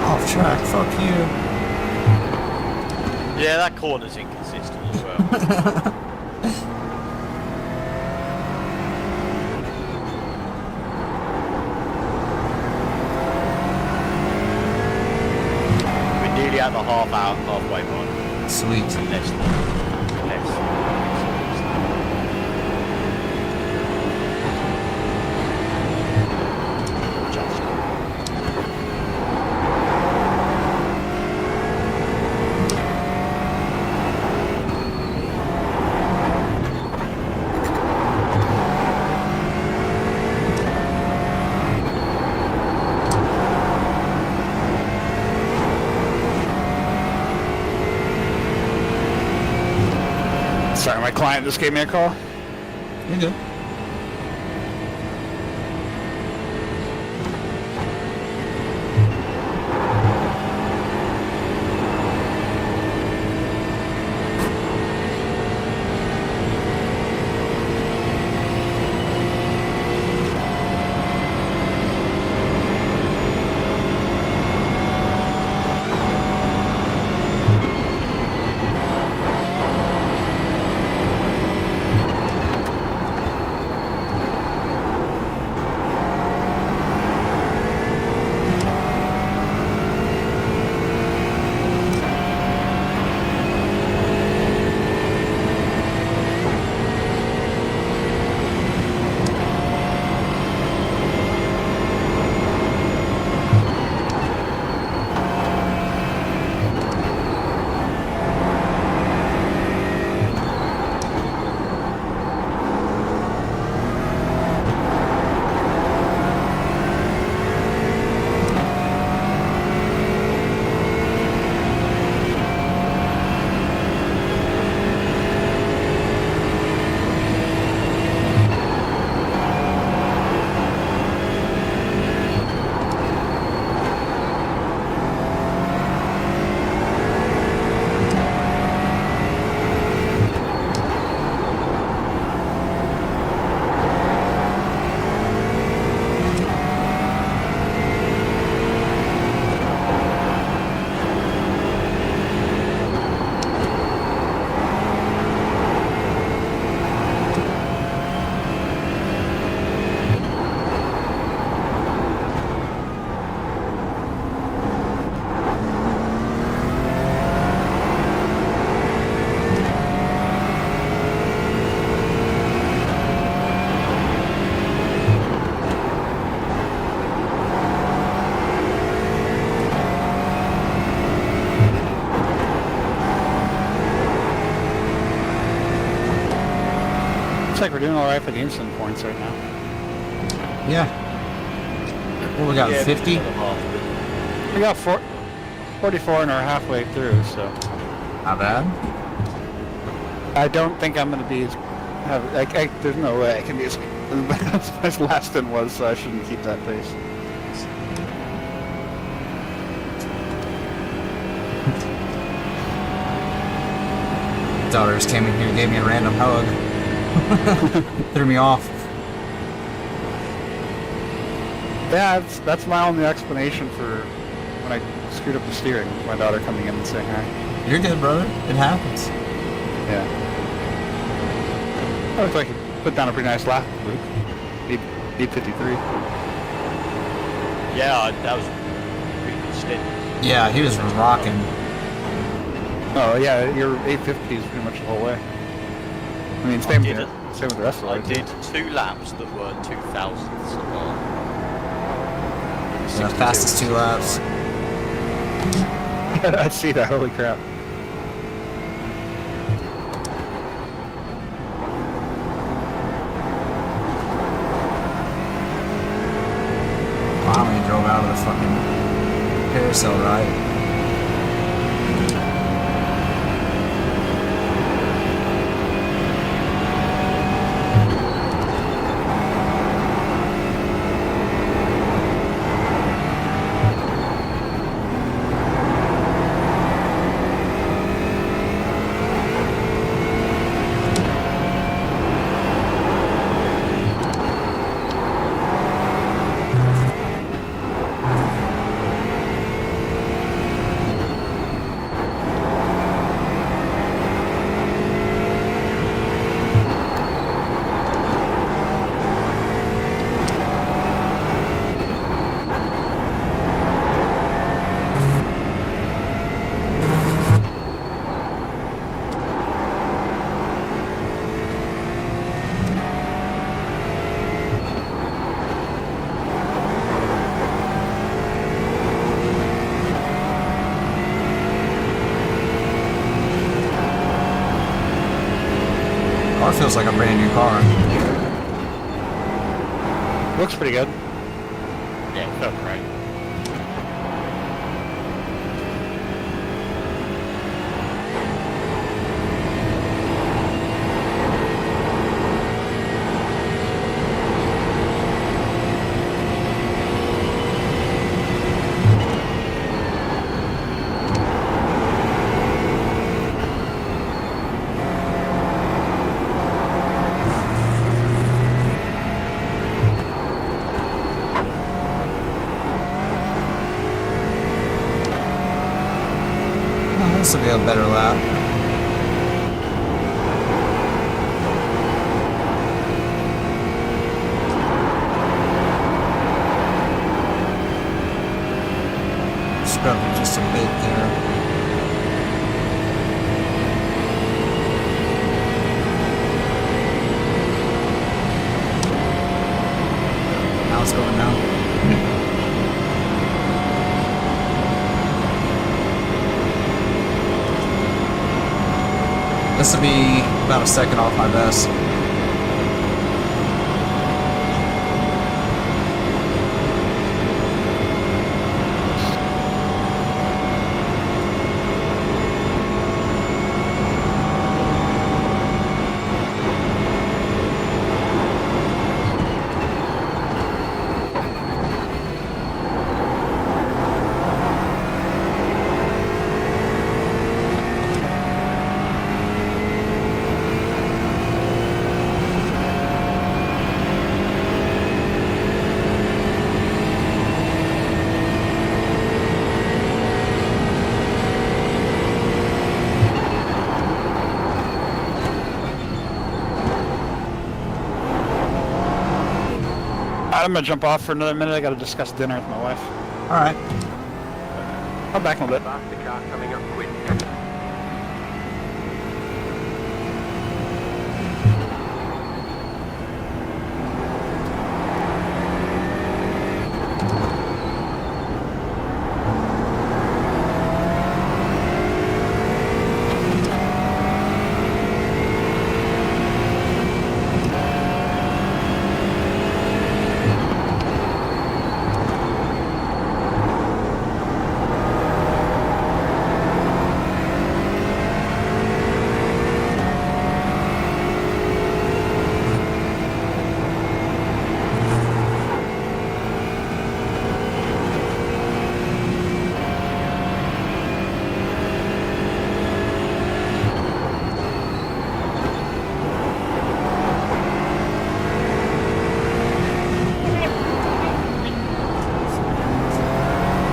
Speaker 1: Off track, fuck you.
Speaker 5: Yeah, that corner's inconsistent as well. We're nearly at the halfway mark.
Speaker 1: Sweet.
Speaker 5: Less.
Speaker 2: Sorry, my client just gave me a call.
Speaker 1: You're good.
Speaker 2: like we're doing all right for the instant points right now.
Speaker 1: Yeah. What we got,
Speaker 5: Yeah,
Speaker 1: 50?
Speaker 2: We got 44 and are halfway through, so
Speaker 1: Not bad.
Speaker 2: I don't think I'm going to be there's no way I can be as last stint was, so I shouldn't keep that pace.
Speaker 1: Daughter just came in here and gave me a random hug. Threw me off.
Speaker 2: Yeah, that's my only explanation for when I screwed up the steering. My daughter coming in and saying hi.
Speaker 1: You're good, brother. It happens.
Speaker 2: Yeah. I looked like you put down a pretty nice lap, Luke. 8:53.
Speaker 5: Yeah, that was a pretty good stint.
Speaker 1: Yeah, he was rocking.
Speaker 2: Oh yeah, your 850 is pretty much the whole way. I mean, same with the rest of the
Speaker 5: I
Speaker 2: way.
Speaker 5: did 2 laps that were 2,000ths of
Speaker 1: The fastest 2 laps.
Speaker 2: I see that. Holy crap!
Speaker 1: Finally drove out of the fucking carousel ride. Car feels like a brand new car.
Speaker 2: Looks pretty good.
Speaker 5: Yeah, it felt great.
Speaker 1: This will be a better lap. Scrub it just a bit there. Now it's going down. This will be about a second off my best.
Speaker 2: I'm gonna jump off for another minute. I gotta discuss dinner with my wife.
Speaker 1: Alright.
Speaker 2: I'll be back in a bit.
Speaker 4: Faster car coming up quick.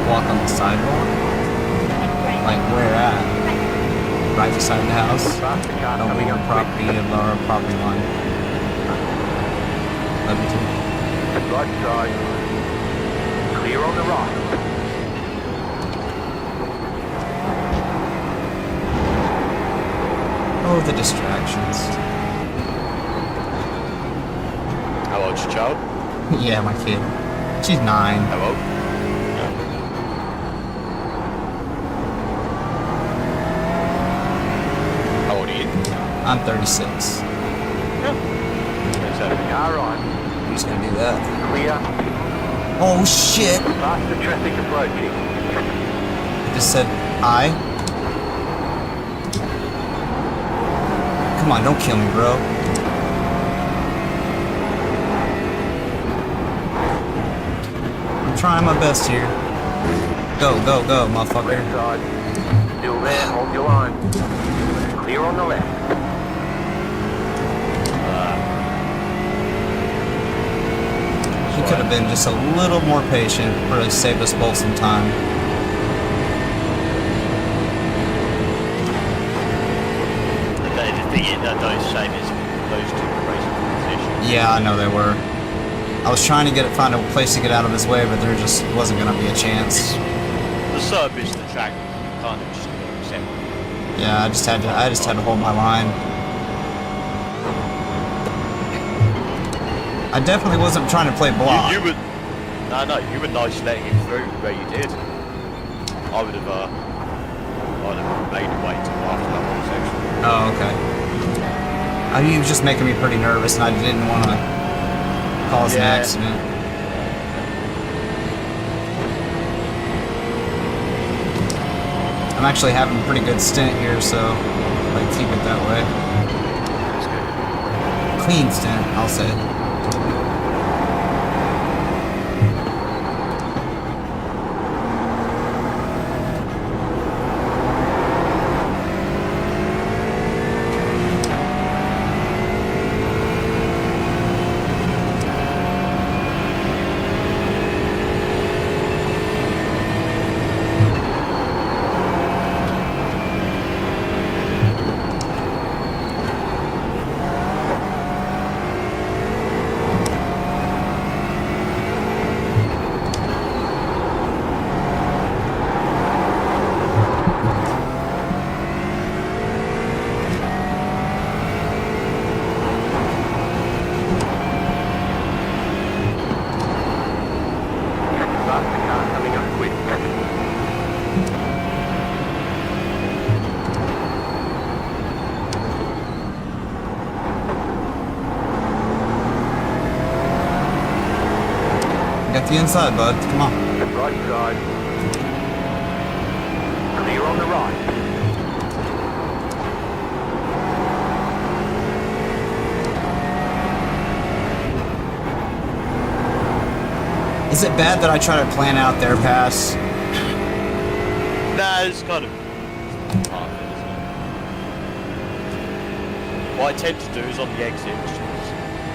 Speaker 1: walk on the sidewalk? Like where at? Right beside the house?
Speaker 4: Faster car
Speaker 1: Don't
Speaker 4: coming
Speaker 1: be on
Speaker 4: up
Speaker 1: property
Speaker 4: quick.
Speaker 1: of our property line. Love you too.
Speaker 4: Right side. Clear on the right.
Speaker 1: Oh, the distractions.
Speaker 5: How old's your child?
Speaker 1: Yeah, my kid. She's 9.
Speaker 5: How old? How old are you?
Speaker 1: I'm 36.
Speaker 4: Car right.
Speaker 1: I'm just gonna do that.
Speaker 4: Clear.
Speaker 1: Oh shit!
Speaker 4: Faster traffic approaching.
Speaker 1: I just said I. Come on, don't kill me, bro. I'm trying my best here. Go, go, go, motherfucker.
Speaker 4: Left side. Still there, hold your line. Clear on the left.
Speaker 1: He could have been just a little more patient, really saved us both some time.
Speaker 5: The thing is that those same as those two were racing for position.
Speaker 1: Yeah, I know they were. I was trying to find a place to get out of his way, but there just wasn't gonna be a chance.
Speaker 5: The surface, the track, you kind of just accept.
Speaker 1: Yeah, I just had to hold my line. I definitely wasn't trying to play block.
Speaker 5: You were nice letting him through where you did. I'd have made him wait till after that whole section.
Speaker 1: Oh, okay. He was just making me pretty nervous, and I didn't want to cause an accident. I'm actually having a pretty good stint here, so I'd keep it that way. Clean stint, I'll say.
Speaker 4: Faster car coming up quick.
Speaker 1: Got the inside, bud. Come on.
Speaker 4: Right side. Clear on the right.
Speaker 1: Is it bad that I try to plan out their pass?
Speaker 5: Nah, it's kind of part of it, isn't it? What I tend to do is on the exit, just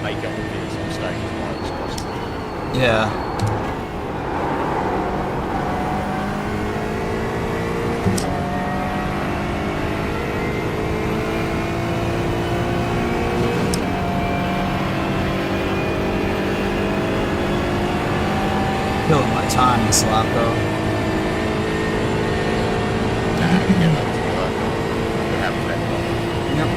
Speaker 5: make it obvious I'm staying as wide as possible.
Speaker 1: Yeah. Killing my time this lap though. Yep.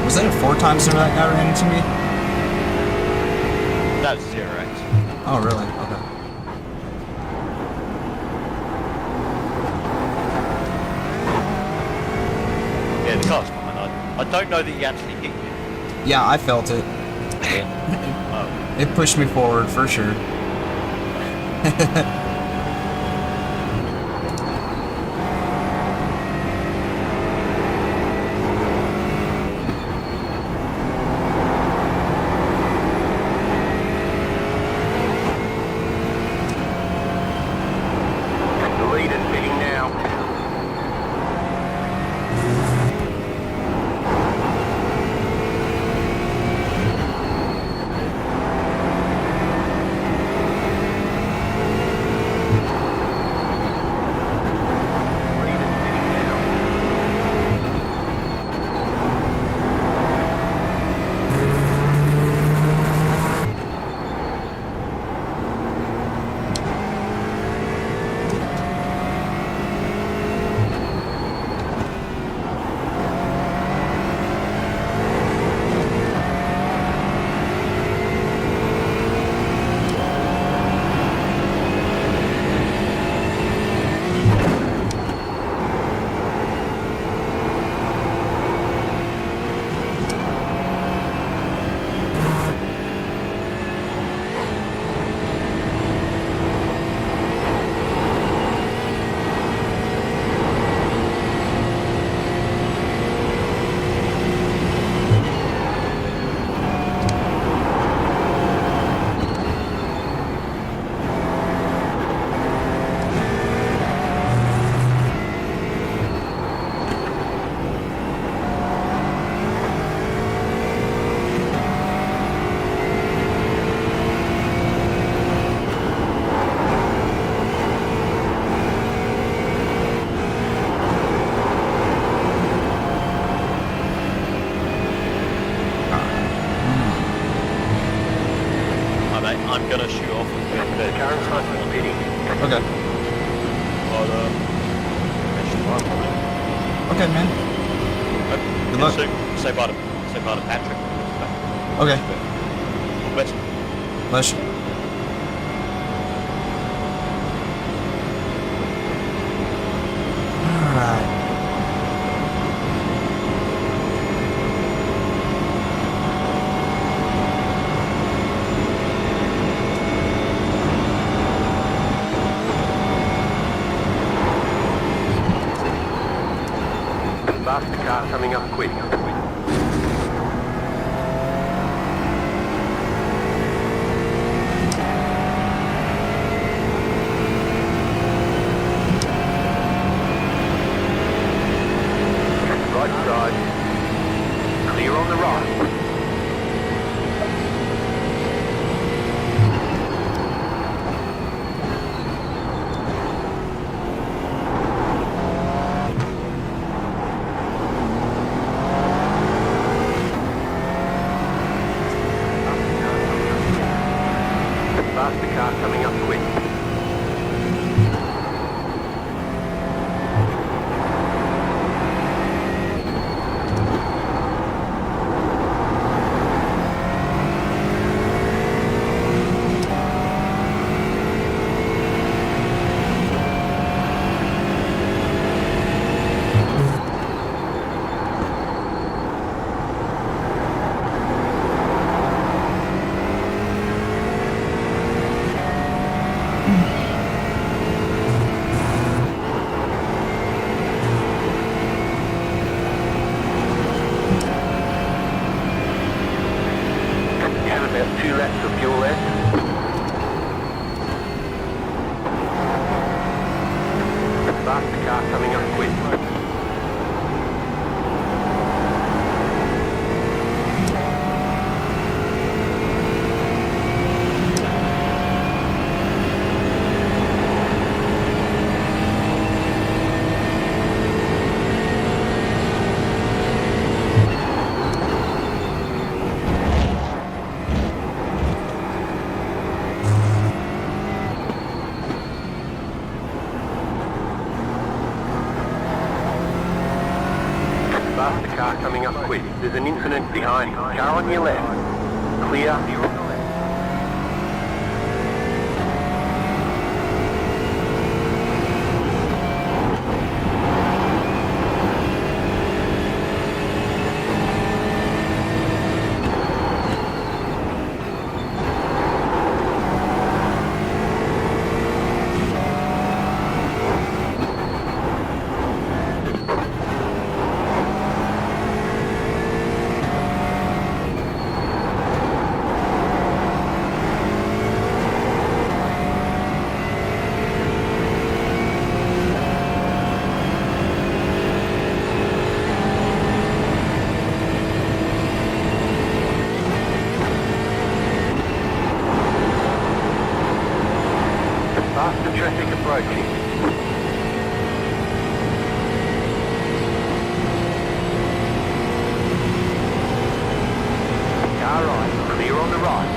Speaker 1: Was that a 4-timer that guy ran into me?
Speaker 5: That's 0x.
Speaker 1: Oh, really? Okay.
Speaker 5: Yeah, the car's fine. I don't know that he actually hit you.
Speaker 1: Yeah, I felt it.
Speaker 5: Oh.
Speaker 1: It pushed me forward for sure.
Speaker 5: But, mention tomorrow, probably.
Speaker 1: Okay, man. Good luck.
Speaker 5: Say bye to Patrick.
Speaker 1: Okay.
Speaker 5: Best.
Speaker 1: Bless you. Alright.
Speaker 4: Faster car coming up quick. Right side. Clear on the right. Faster car coming up quick. You have about 2 laps of fuel left. Faster car coming up quick. Faster car coming up quick. There's an incident behind you. Car on your left. Clear. You're on the left. Faster traffic approaching. Car right, clear on the right.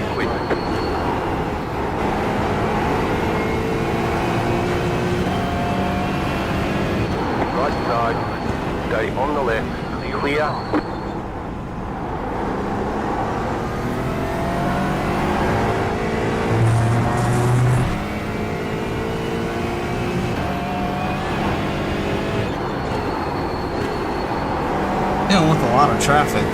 Speaker 4: CoolLiquid. Right side, stay on the left, clear.
Speaker 1: Yeah, with a lot of traffic.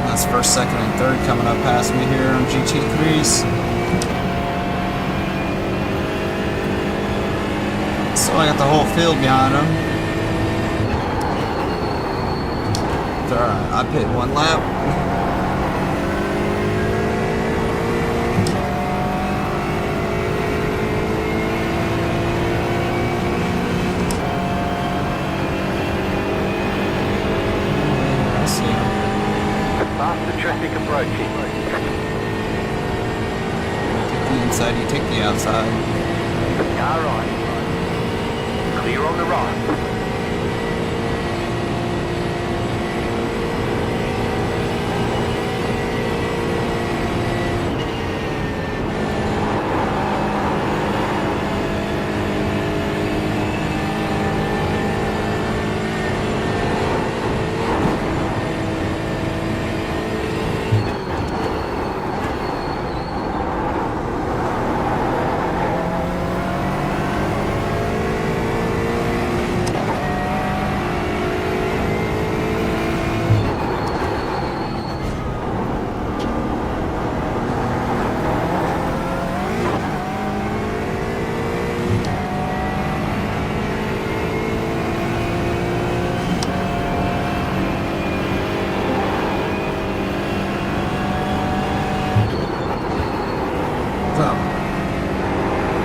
Speaker 1: That's first, second, and third coming up past me here on GT3s. So I got the whole field behind them. It's alright, I pit one lap.
Speaker 4: Faster traffic approaching.
Speaker 1: Take the inside, you take the outside.
Speaker 4: Car right. Clear on the right.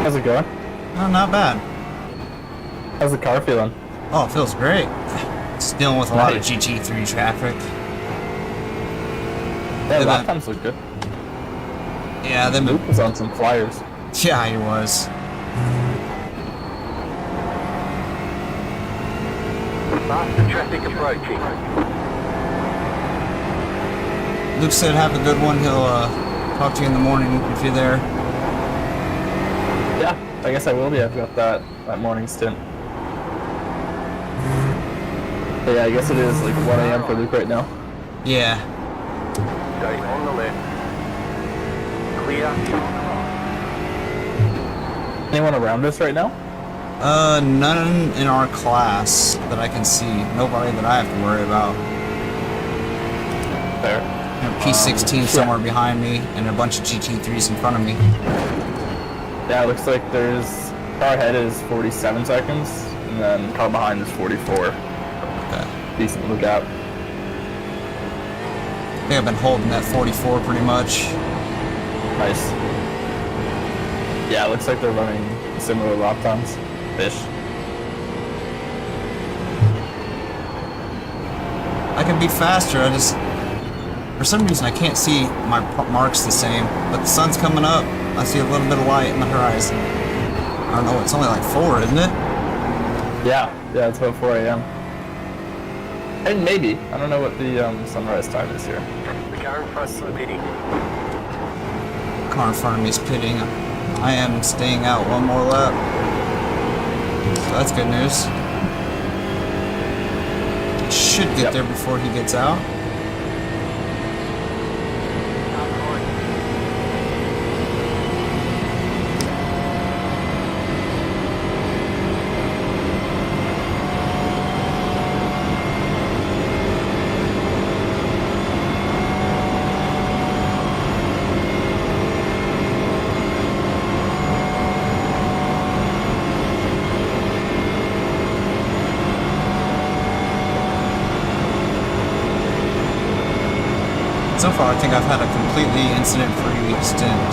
Speaker 3: How's it going?
Speaker 1: Oh, not bad.
Speaker 3: How's the car feeling?
Speaker 1: Oh, it feels great. It's dealing with a lot of
Speaker 3: Nice.
Speaker 1: GT3 traffic.
Speaker 3: Yeah,
Speaker 1: Yeah,
Speaker 3: lap
Speaker 1: but-
Speaker 3: times look good.
Speaker 1: Yeah, them.
Speaker 3: Luke was on some flyers.
Speaker 1: Yeah, he was.
Speaker 4: Faster traffic approaching.
Speaker 1: Luke said have a good one. He'll talk to you in the morning if you're there.
Speaker 3: Yeah, I guess I will be. I've got that morning stint. But yeah, I guess it is like 1 a.m. for Luke right now.
Speaker 1: Yeah.
Speaker 4: Stay on the left. Clear.
Speaker 3: Anyone around us right now?
Speaker 1: None in our class that I can see. Nobody that I have to worry about.
Speaker 3: There.
Speaker 1: You know, P16 somewhere behind me and a bunch of GT3s in front of me.
Speaker 3: Yeah, it looks like there's car ahead is 47 seconds, and then car behind is 44.
Speaker 1: Okay.
Speaker 3: Decent little gap.
Speaker 1: I think I've been holding that 44 pretty much.
Speaker 3: Nice. Yeah, it looks like they're running similar lap times. Fish.
Speaker 1: I can be faster, I just... For some reason I can't see my marks the same, but the sun's coming up. I see a little bit of light in the horizon. I don't know, it's only like 4, isn't it?
Speaker 3: Yeah, it's about 4 a.m. And maybe. I don't know what the sunrise time is here.
Speaker 4: The car in front is pitting.
Speaker 1: Car in front of me is pitting. I am staying out one more lap. So that's good news. Should get there before he gets out. So far, I think I've had a completely incident-free stint.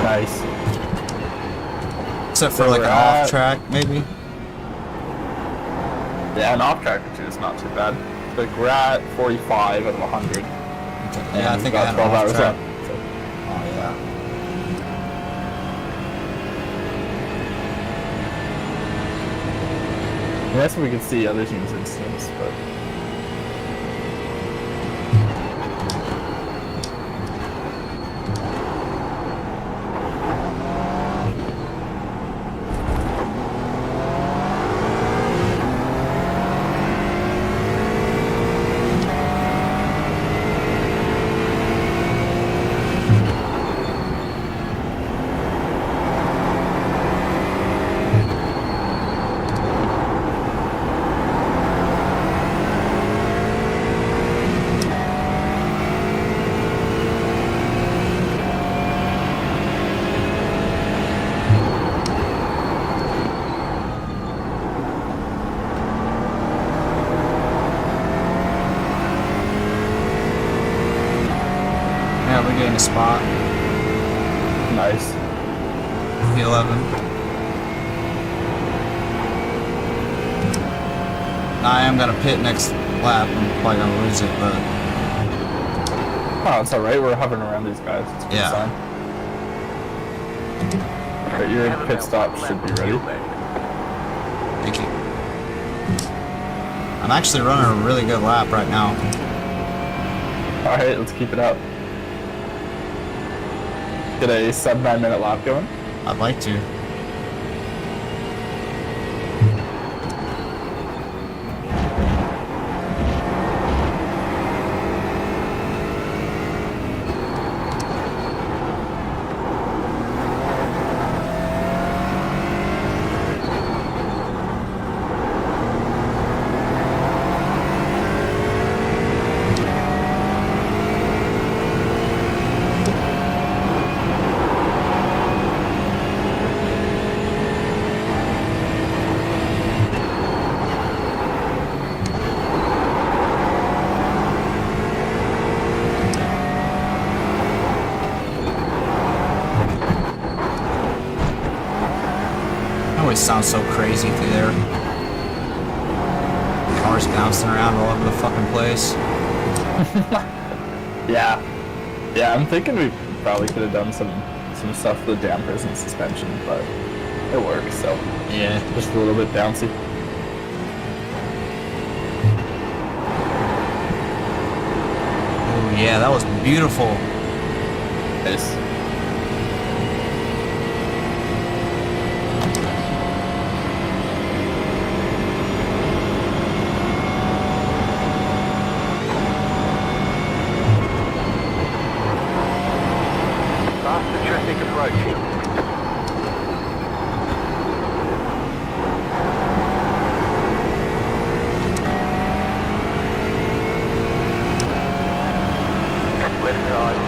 Speaker 3: Nice.
Speaker 1: Except for
Speaker 3: So
Speaker 1: like
Speaker 3: we're
Speaker 1: an
Speaker 3: at-
Speaker 1: off-track, maybe.
Speaker 3: Yeah, an off track or two is not too bad. Like we're at 45 out of 100.
Speaker 1: Yeah, I
Speaker 3: And
Speaker 1: think
Speaker 3: we've
Speaker 1: I
Speaker 3: got
Speaker 1: had
Speaker 3: 12
Speaker 1: an
Speaker 3: hours
Speaker 1: off-track.
Speaker 3: left. So,
Speaker 1: Oh, yeah.
Speaker 3: That's what we could see other teams' instincts, but.
Speaker 1: Yeah, we're getting a spot.
Speaker 3: Nice.
Speaker 1: P11. I am gonna pit next lap. I'm probably gonna lose it, but
Speaker 3: Oh, it's alright. We're hovering around these guys. It's a good
Speaker 1: Yeah.
Speaker 3: sign. Alright, your pit stop should be ready.
Speaker 1: thank you. I'm actually running a really good lap right now.
Speaker 3: Alright, let's keep it up. Get a sub 9-minute lap going.
Speaker 1: I'd like to. Always sounds so crazy through there. Cars bouncing around all over the fucking place.
Speaker 3: Yeah. Yeah, I'm thinking we probably could have done some stuff with the dampers and suspension, but it works, so
Speaker 1: Yeah.
Speaker 3: just a little bit bouncy.
Speaker 1: Oh yeah, that was beautiful.
Speaker 3: Nice.
Speaker 4: Faster traffic approaching. Left side.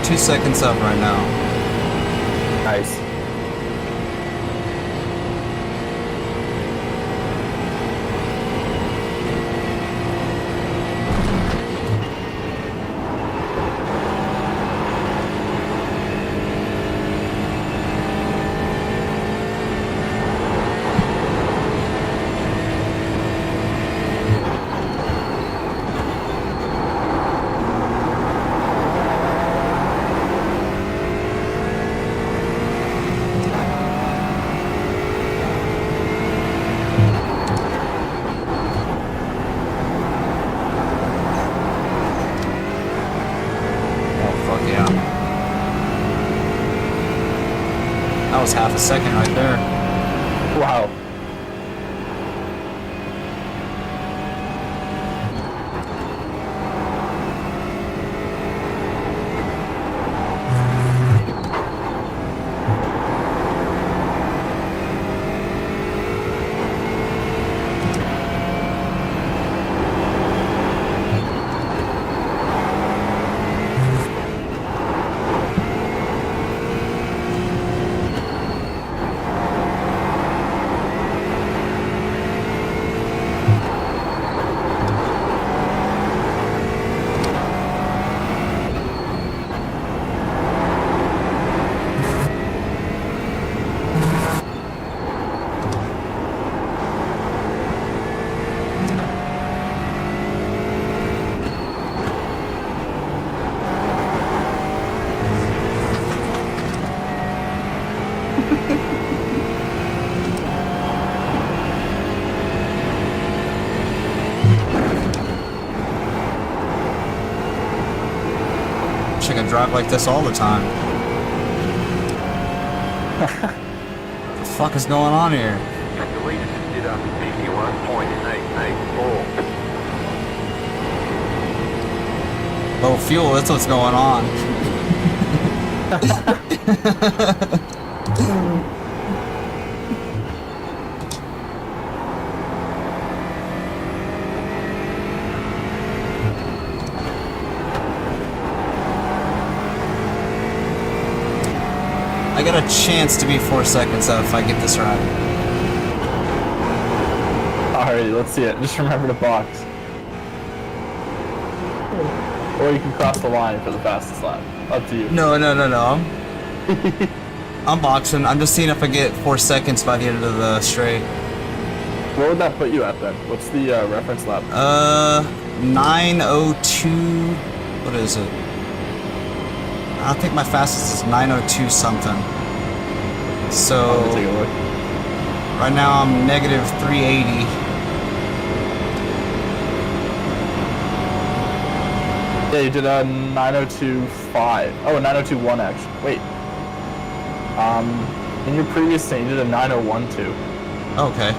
Speaker 1: I'm 2 seconds up right now.
Speaker 3: Nice.
Speaker 1: That was half a second right there.
Speaker 3: Wow.
Speaker 1: Wish I could drive like this all the time. What the fuck is going on here?
Speaker 4: The leader did up 51.884.
Speaker 1: Low fuel, that's what's going on. I got a chance to be 4 seconds up if I get this right.
Speaker 3: Alrighty, let's see it. Just remember to box. Or you can cross the line for the fastest lap. Up to you.
Speaker 1: No. I'm boxing. I'm just seeing if I get 4 seconds by the end of the straight.
Speaker 3: What would that put you at then? What's the reference lap?
Speaker 1: 9:02. What is it? I think my fastest is 9:02 something. So
Speaker 3: Let me take a look.
Speaker 1: right now I'm negative 380.
Speaker 3: Yeah, you did a 9:02.5. Oh, a 9:02.1 actually. Wait. In your previous thing, you did a 9:01.2.
Speaker 1: Okay.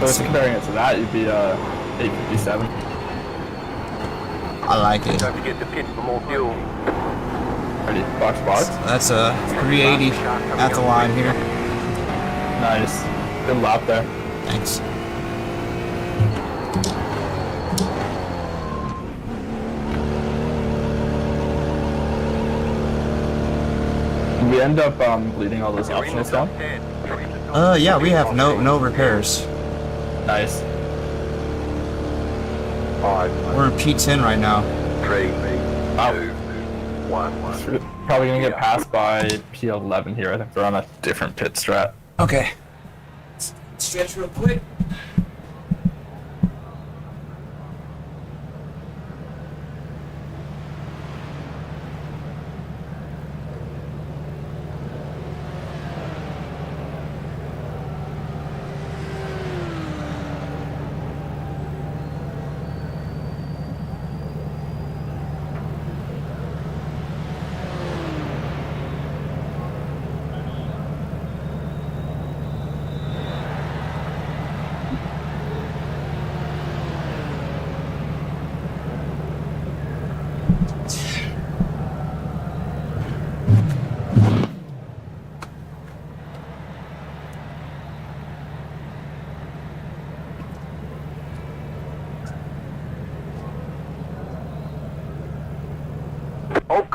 Speaker 3: So if comparing it to that, you'd be 8:57.
Speaker 1: I like it.
Speaker 4: Don't forget to pit for more fuel.
Speaker 3: Ready? Box, box.
Speaker 1: That's a 380 at the line here.
Speaker 3: Nice. Good lap there.
Speaker 1: Thanks.
Speaker 3: Did we end up bleeding all those optionals down?
Speaker 1: Yeah, we have no repairs.
Speaker 3: Nice.
Speaker 4: 5,
Speaker 1: We're in P10 right now.
Speaker 4: 3,
Speaker 3: Wow.
Speaker 4: 2, 1.
Speaker 3: Probably gonna get passed by P11 here. I think they're on a different pit strat.
Speaker 1: Okay. Stretch real quick.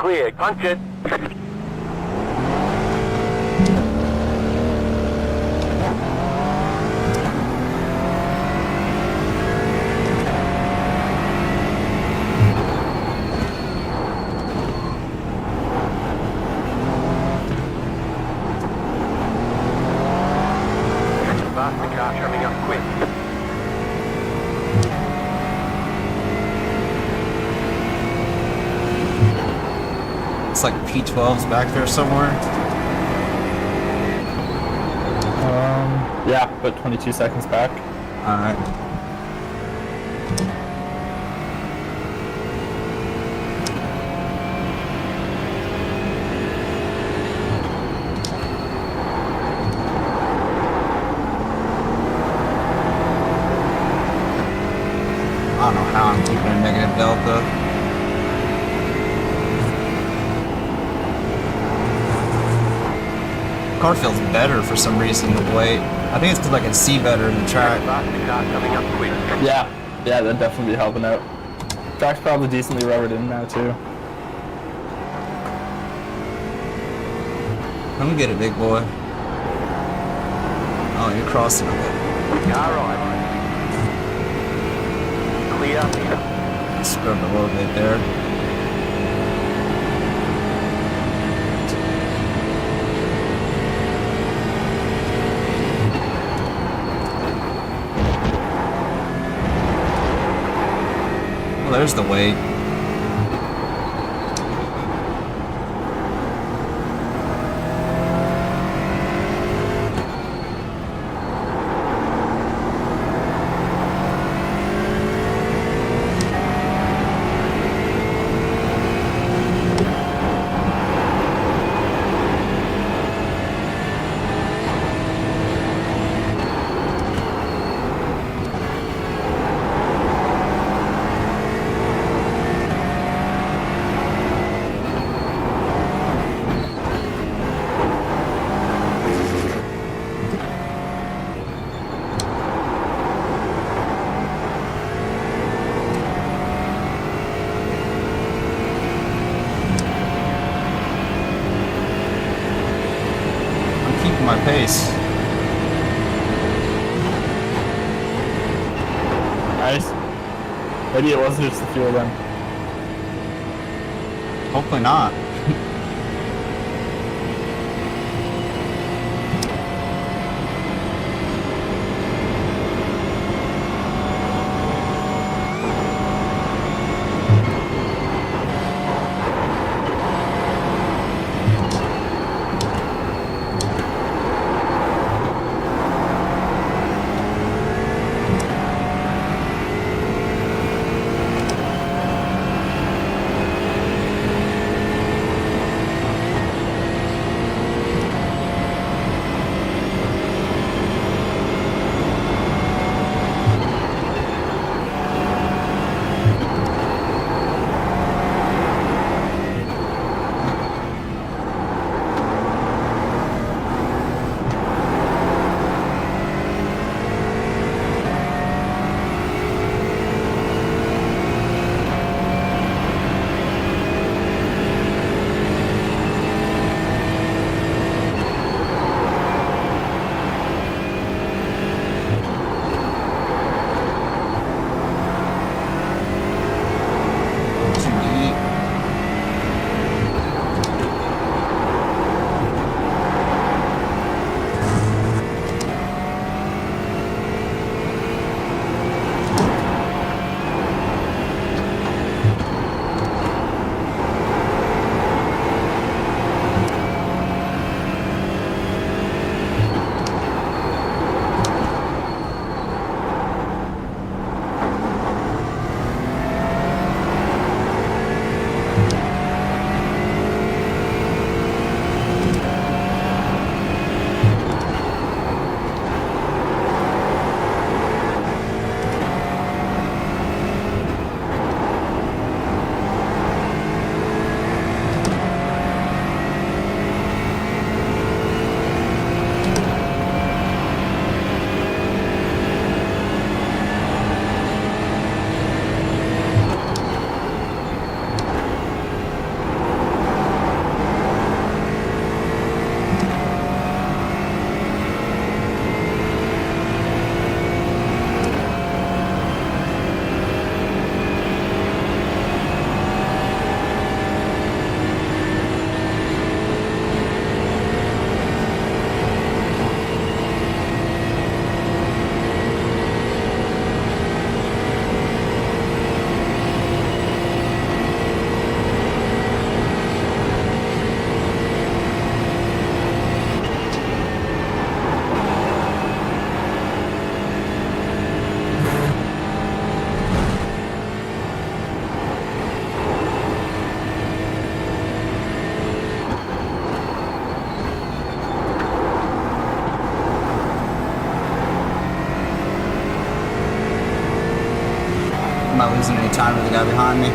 Speaker 4: clear. Punch it. Faster car coming up quick.
Speaker 1: It's like P12's back there somewhere.
Speaker 3: Yeah, but 22 seconds back.
Speaker 1: Alright. I don't know how I'm keeping a negative delta. Car feels better for some reason of late. I think it's because I can see better in the track.
Speaker 4: Faster car coming up quick.
Speaker 3: Yeah, that'd definitely be helping out. Track's probably decently rubbered in now too.
Speaker 1: Come get it, big boy. Oh, you're crossing a bit.
Speaker 4: Car right. Clear here.
Speaker 1: Scrubbed a little bit there. Well, there's the weight. My pace.
Speaker 3: Nice. Maybe it wasn't just the fuel then.
Speaker 1: Hopefully not. losing any time with the guy behind me.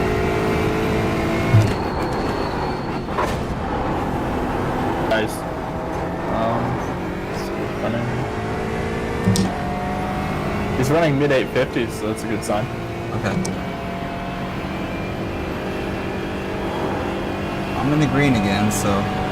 Speaker 3: Nice. He's running mid 850s, so that's a good sign.
Speaker 1: Okay. I'm in the green again, so.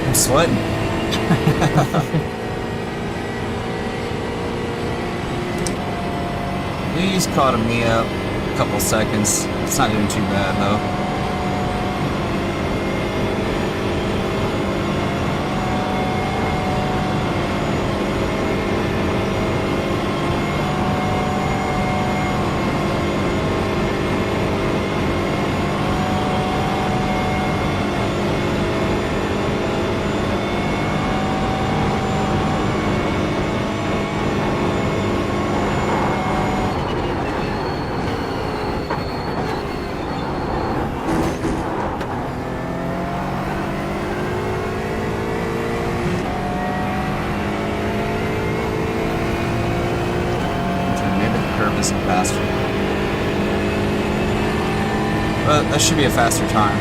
Speaker 1: I'm sweating. He's caught me up a couple seconds. It's not doing too bad though. Faster. But that should be a faster time.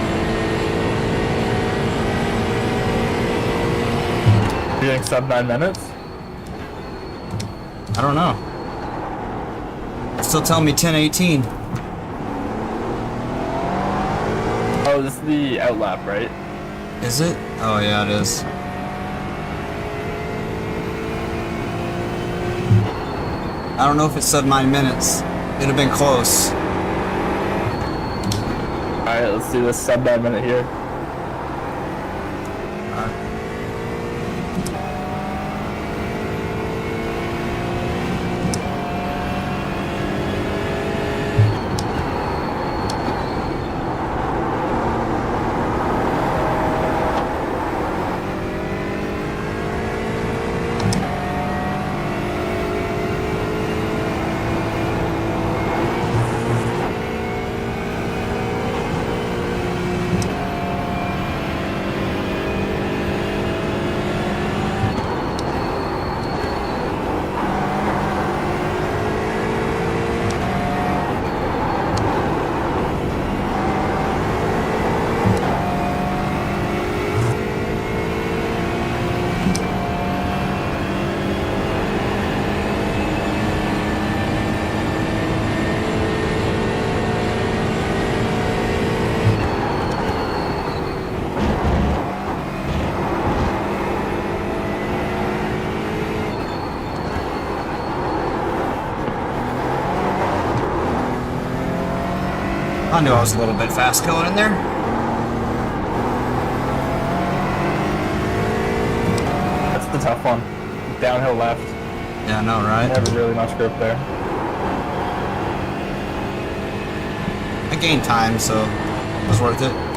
Speaker 3: You think sub 9 minutes?
Speaker 1: I don't know. It's still telling me 10:18.
Speaker 3: Oh, this is the outlap, right?
Speaker 1: Is it? Oh yeah, it is. I don't know if it's sub 9 minutes. It'd have been close.
Speaker 3: Alright, let's do this sub 9 minute here.
Speaker 1: I knew I was a little bit fast going in there.
Speaker 3: a tough one. Downhill left.
Speaker 1: Yeah, I know, right?
Speaker 3: Never really much grip there.
Speaker 1: I gained time, so it was worth it.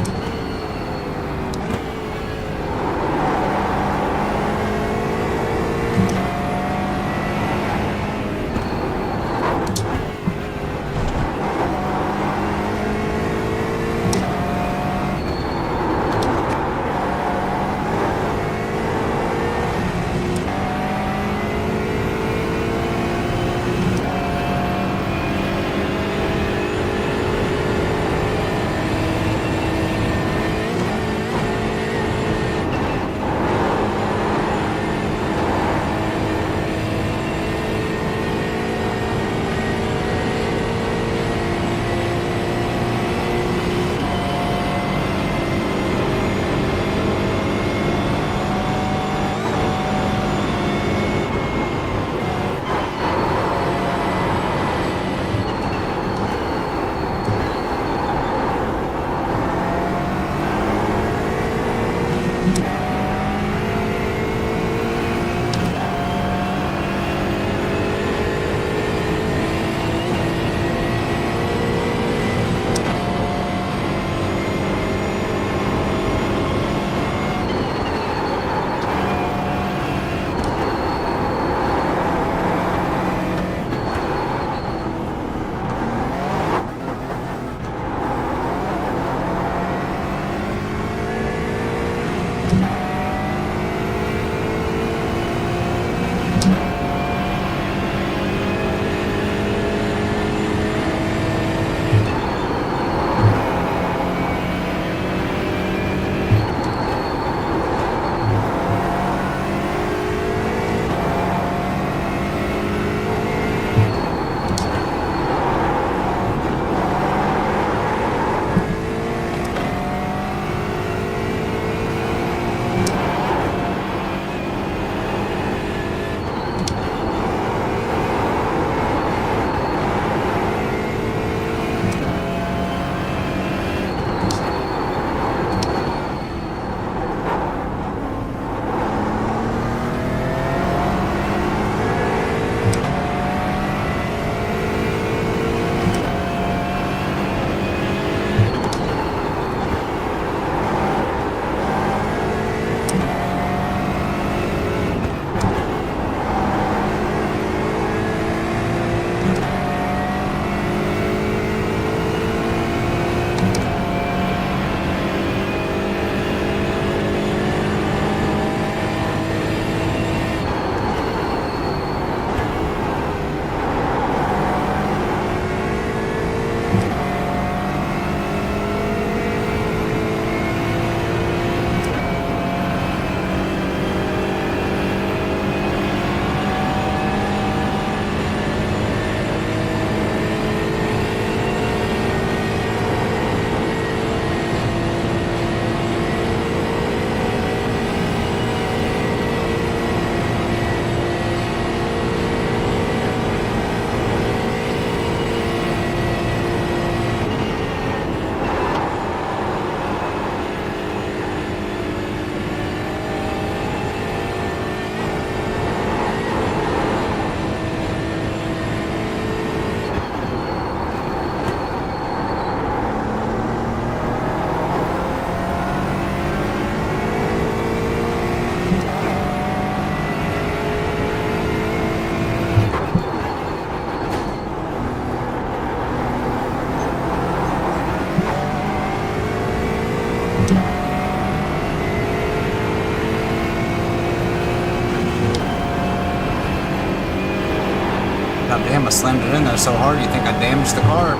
Speaker 1: God damn, I slammed it in there so hard you think I damaged the car.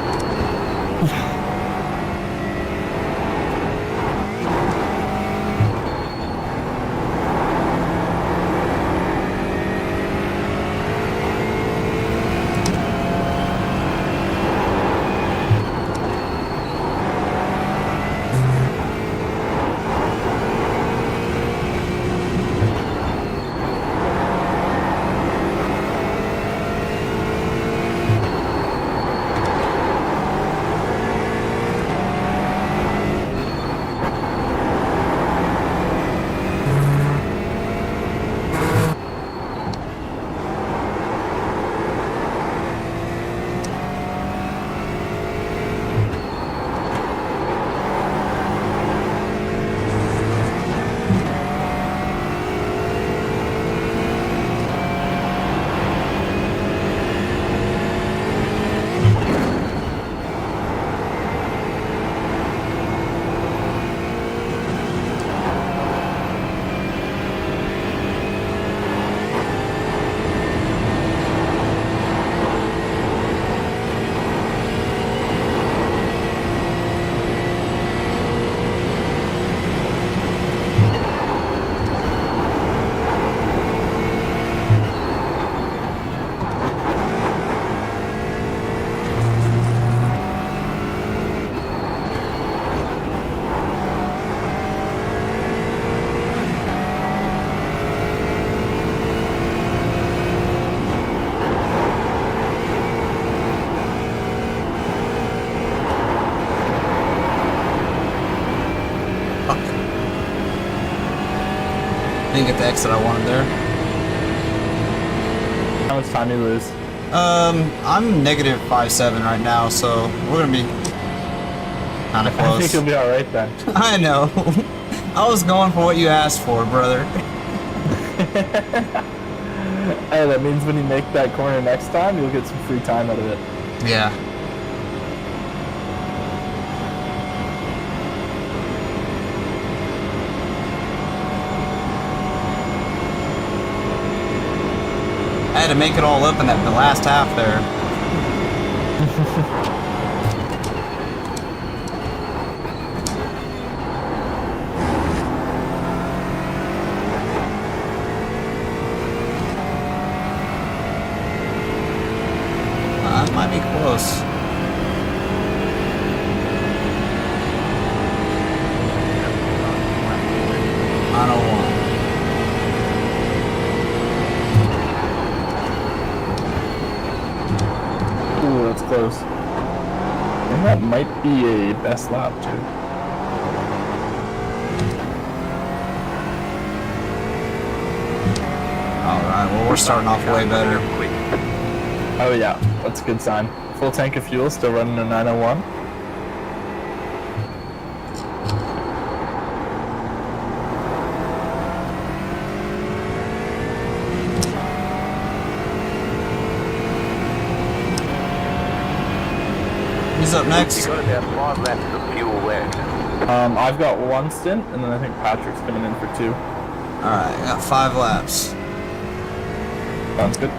Speaker 1: Didn't get the exit I wanted there.
Speaker 3: How much time you lose?
Speaker 1: I'm negative 5.7 right now, so we're gonna be kind of
Speaker 3: I think
Speaker 1: close.
Speaker 3: you'll be alright then.
Speaker 1: I know. I was going for what you asked for, brother.
Speaker 3: Hey, that means when you make that corner next time, you'll get some free time out of it.
Speaker 1: Yeah. I had to make it all up in the last half there. It might be close. I don't want.
Speaker 3: Ooh, that's close. And that might be a best lap too.
Speaker 1: Alright, well we're starting off way better.
Speaker 3: Oh yeah, that's a good sign. Full tank of fuel, still running a 901.
Speaker 1: Who's up next?
Speaker 4: You've got about 5 laps of fuel left.
Speaker 3: I've got one stint, and then I think Patrick's coming in for 2.
Speaker 1: Alright, I got 5 laps.
Speaker 3: Sounds good.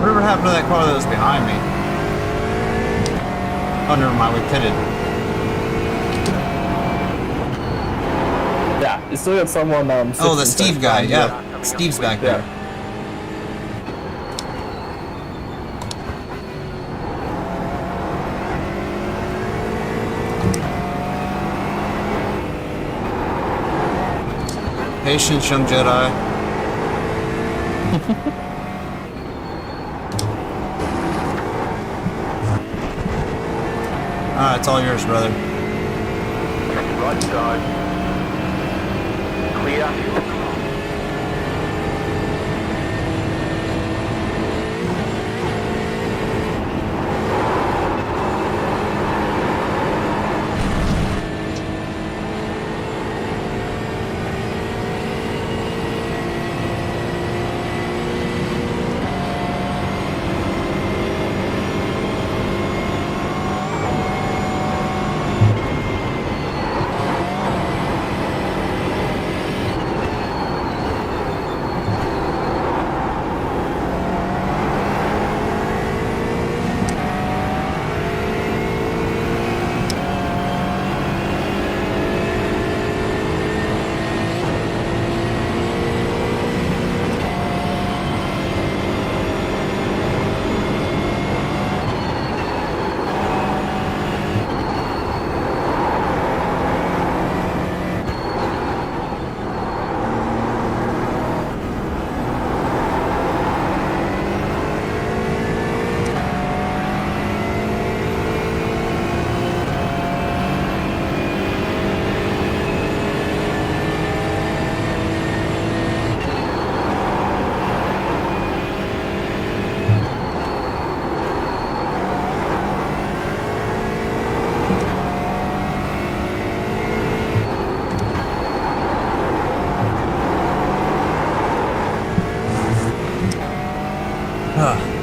Speaker 1: Whatever happened to that car that was behind me? Oh, never mind, we pitted.
Speaker 3: Yeah, you still got someone.
Speaker 1: Oh, the Steve guy, yeah. Steve's back there.
Speaker 3: Yeah.
Speaker 1: Patience, young Jedi. Alright, it's all yours, brother.
Speaker 4: Right side. Clear.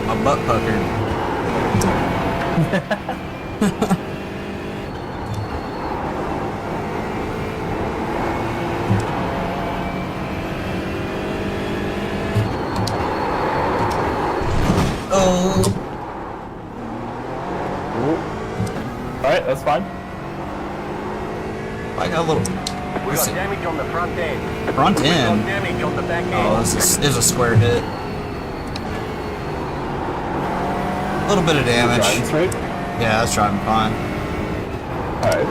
Speaker 1: My butt puckered. Oh.
Speaker 3: Alright, that's fine.
Speaker 1: I got a little
Speaker 4: We got damage on the front end.
Speaker 1: front
Speaker 4: We got
Speaker 1: end.
Speaker 4: damage on the back end.
Speaker 1: Oh, this is a square hit. A little bit of damage.
Speaker 3: Driving straight?
Speaker 1: Yeah, that's driving fine.
Speaker 3: Alright.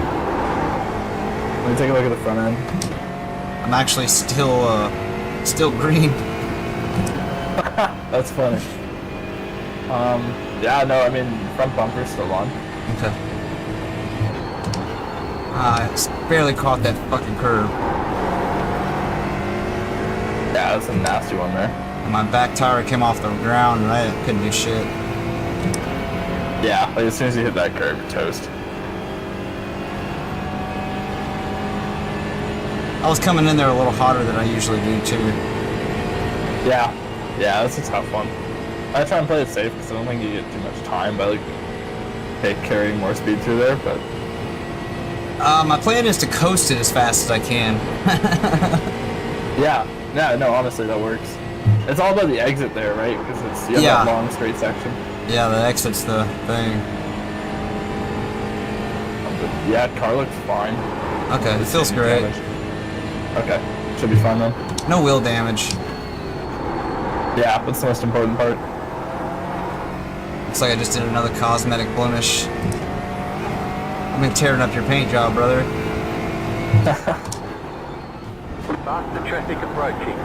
Speaker 3: Let me take a look at the front end.
Speaker 1: I'm actually still green.
Speaker 3: That's funny. Yeah, no, I mean, front bumper's still on.
Speaker 1: Okay. I barely caught that fucking curve.
Speaker 3: Yeah, that's a nasty one there.
Speaker 1: My back tire came off the ground and I couldn't do shit.
Speaker 3: Yeah, like as soon as you hit that curve, you're toast.
Speaker 1: I was coming in there a little hotter than I usually do too.
Speaker 3: Yeah, that's a tough one. I try and play it safe because I don't think you get too much time by like carrying more speed through there, but
Speaker 1: My plan is to coast it as fast as I can.
Speaker 3: yeah, no, honestly, that works. It's all about the exit there, right? Because it's you have
Speaker 1: Yeah.
Speaker 3: that long straight section.
Speaker 1: Yeah, the exit's the thing.
Speaker 3: But yeah, car looks fine.
Speaker 1: Okay, it feels great.
Speaker 3: Damage. Okay, should be fine then.
Speaker 1: No wheel damage.
Speaker 3: Yeah, that's the most important part.
Speaker 1: Looks like I just did another cosmetic blemish. I've been tearing up your paint job, brother.
Speaker 4: Faster traffic approaching.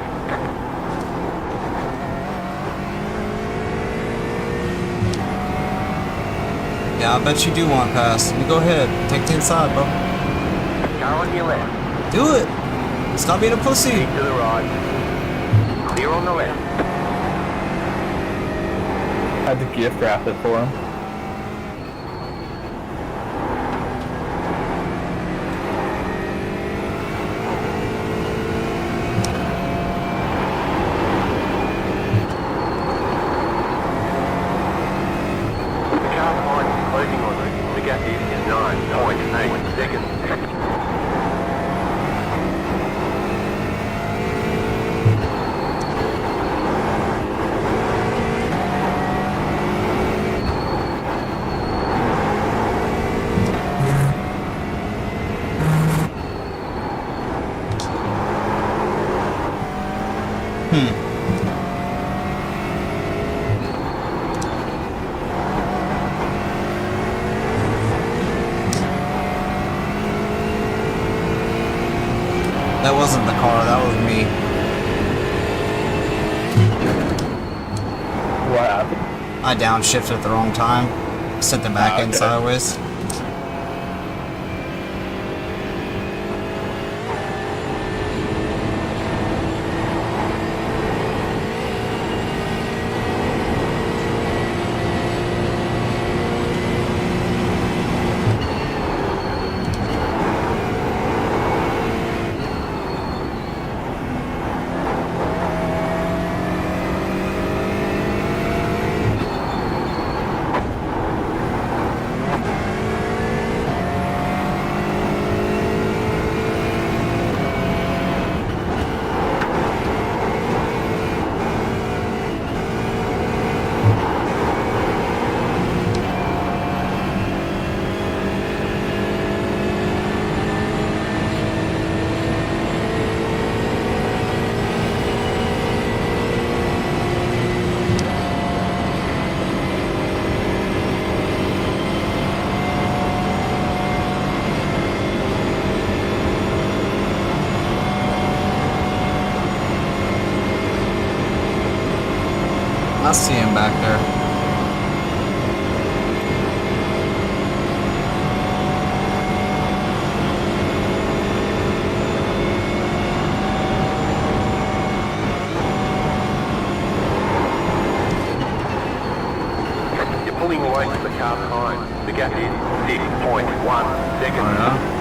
Speaker 1: Yeah, I bet you do want pass. You go ahead. Take the inside, bro.
Speaker 4: Car on your left.
Speaker 1: Do it. Stop being a pussy.
Speaker 4: Keep to the right. Clear on the left.
Speaker 3: Had to gift wrap it for him.
Speaker 4: The car behind is closing on you. The gap is 9.8 seconds.
Speaker 1: That wasn't the car, that was me.
Speaker 3: What happened?
Speaker 1: I downshifted at the wrong time. Set the back end
Speaker 3: okay.
Speaker 1: sideways. I see him back there.
Speaker 4: You're pulling away from the car behind. The gap is 6.1 seconds.
Speaker 1: Oh, yeah?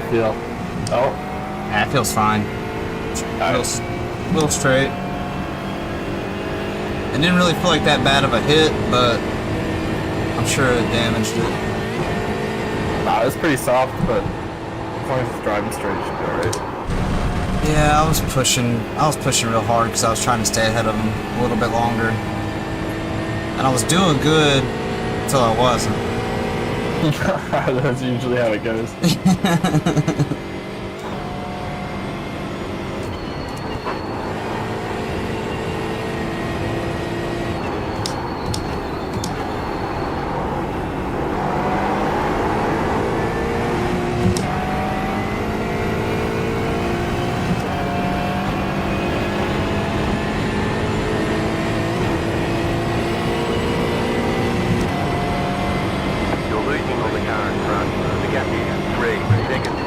Speaker 3: feel? Oh,
Speaker 1: Yeah, it feels fine. Little straight. It didn't really feel like that bad of a hit, but I'm sure it damaged it.
Speaker 3: nah, it's pretty soft, but as long as it's driving straight, it should be alright.
Speaker 1: Yeah, I was pushing real hard because I was trying to stay ahead of him a little bit longer. And I was doing good until I wasn't.
Speaker 3: That's usually how it goes.
Speaker 4: You're losing on the car in front. The gap is 3 seconds.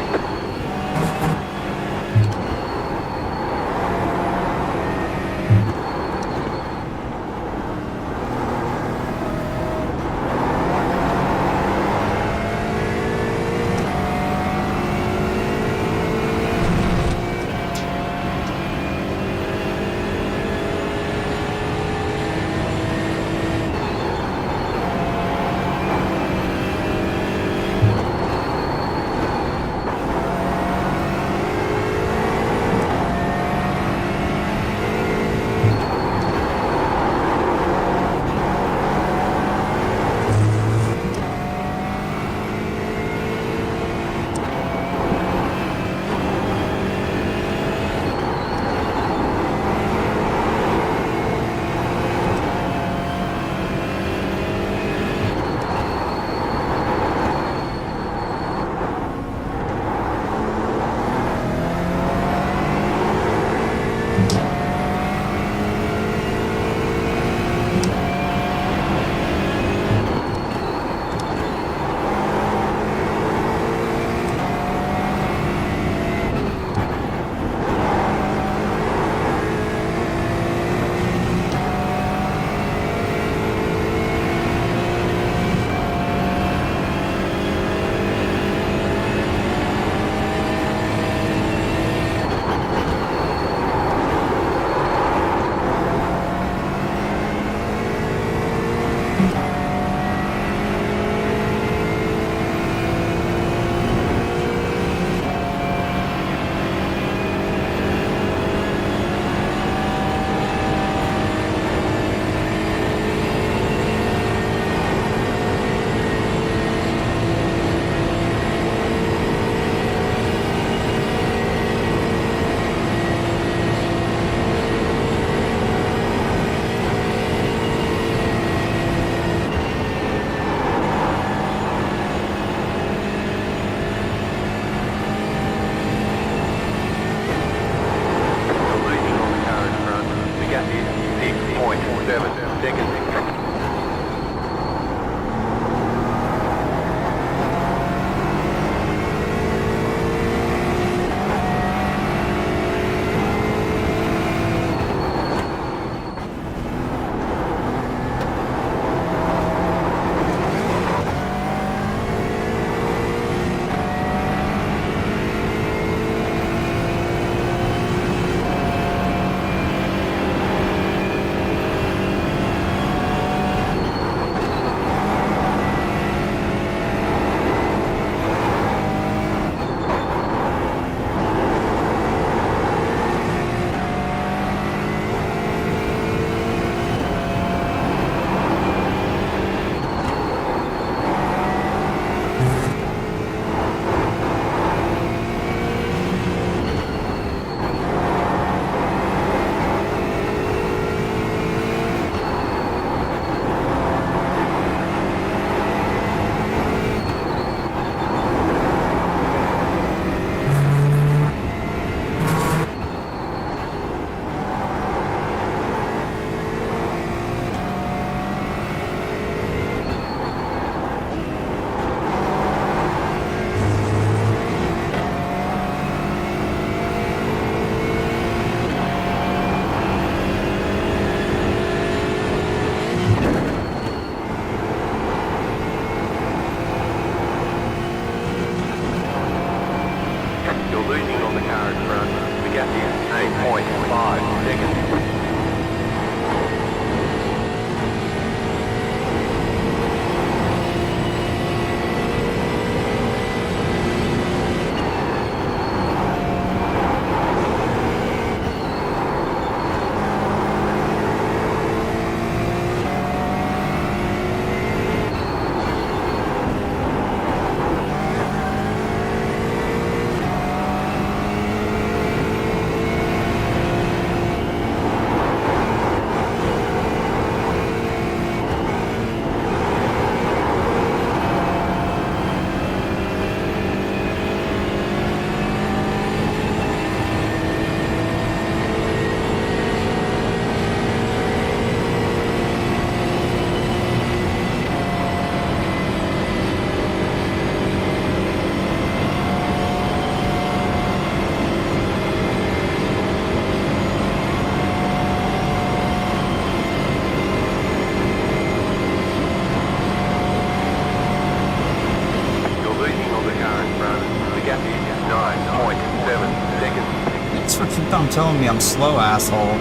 Speaker 1: kept on telling me I'm slow, asshole.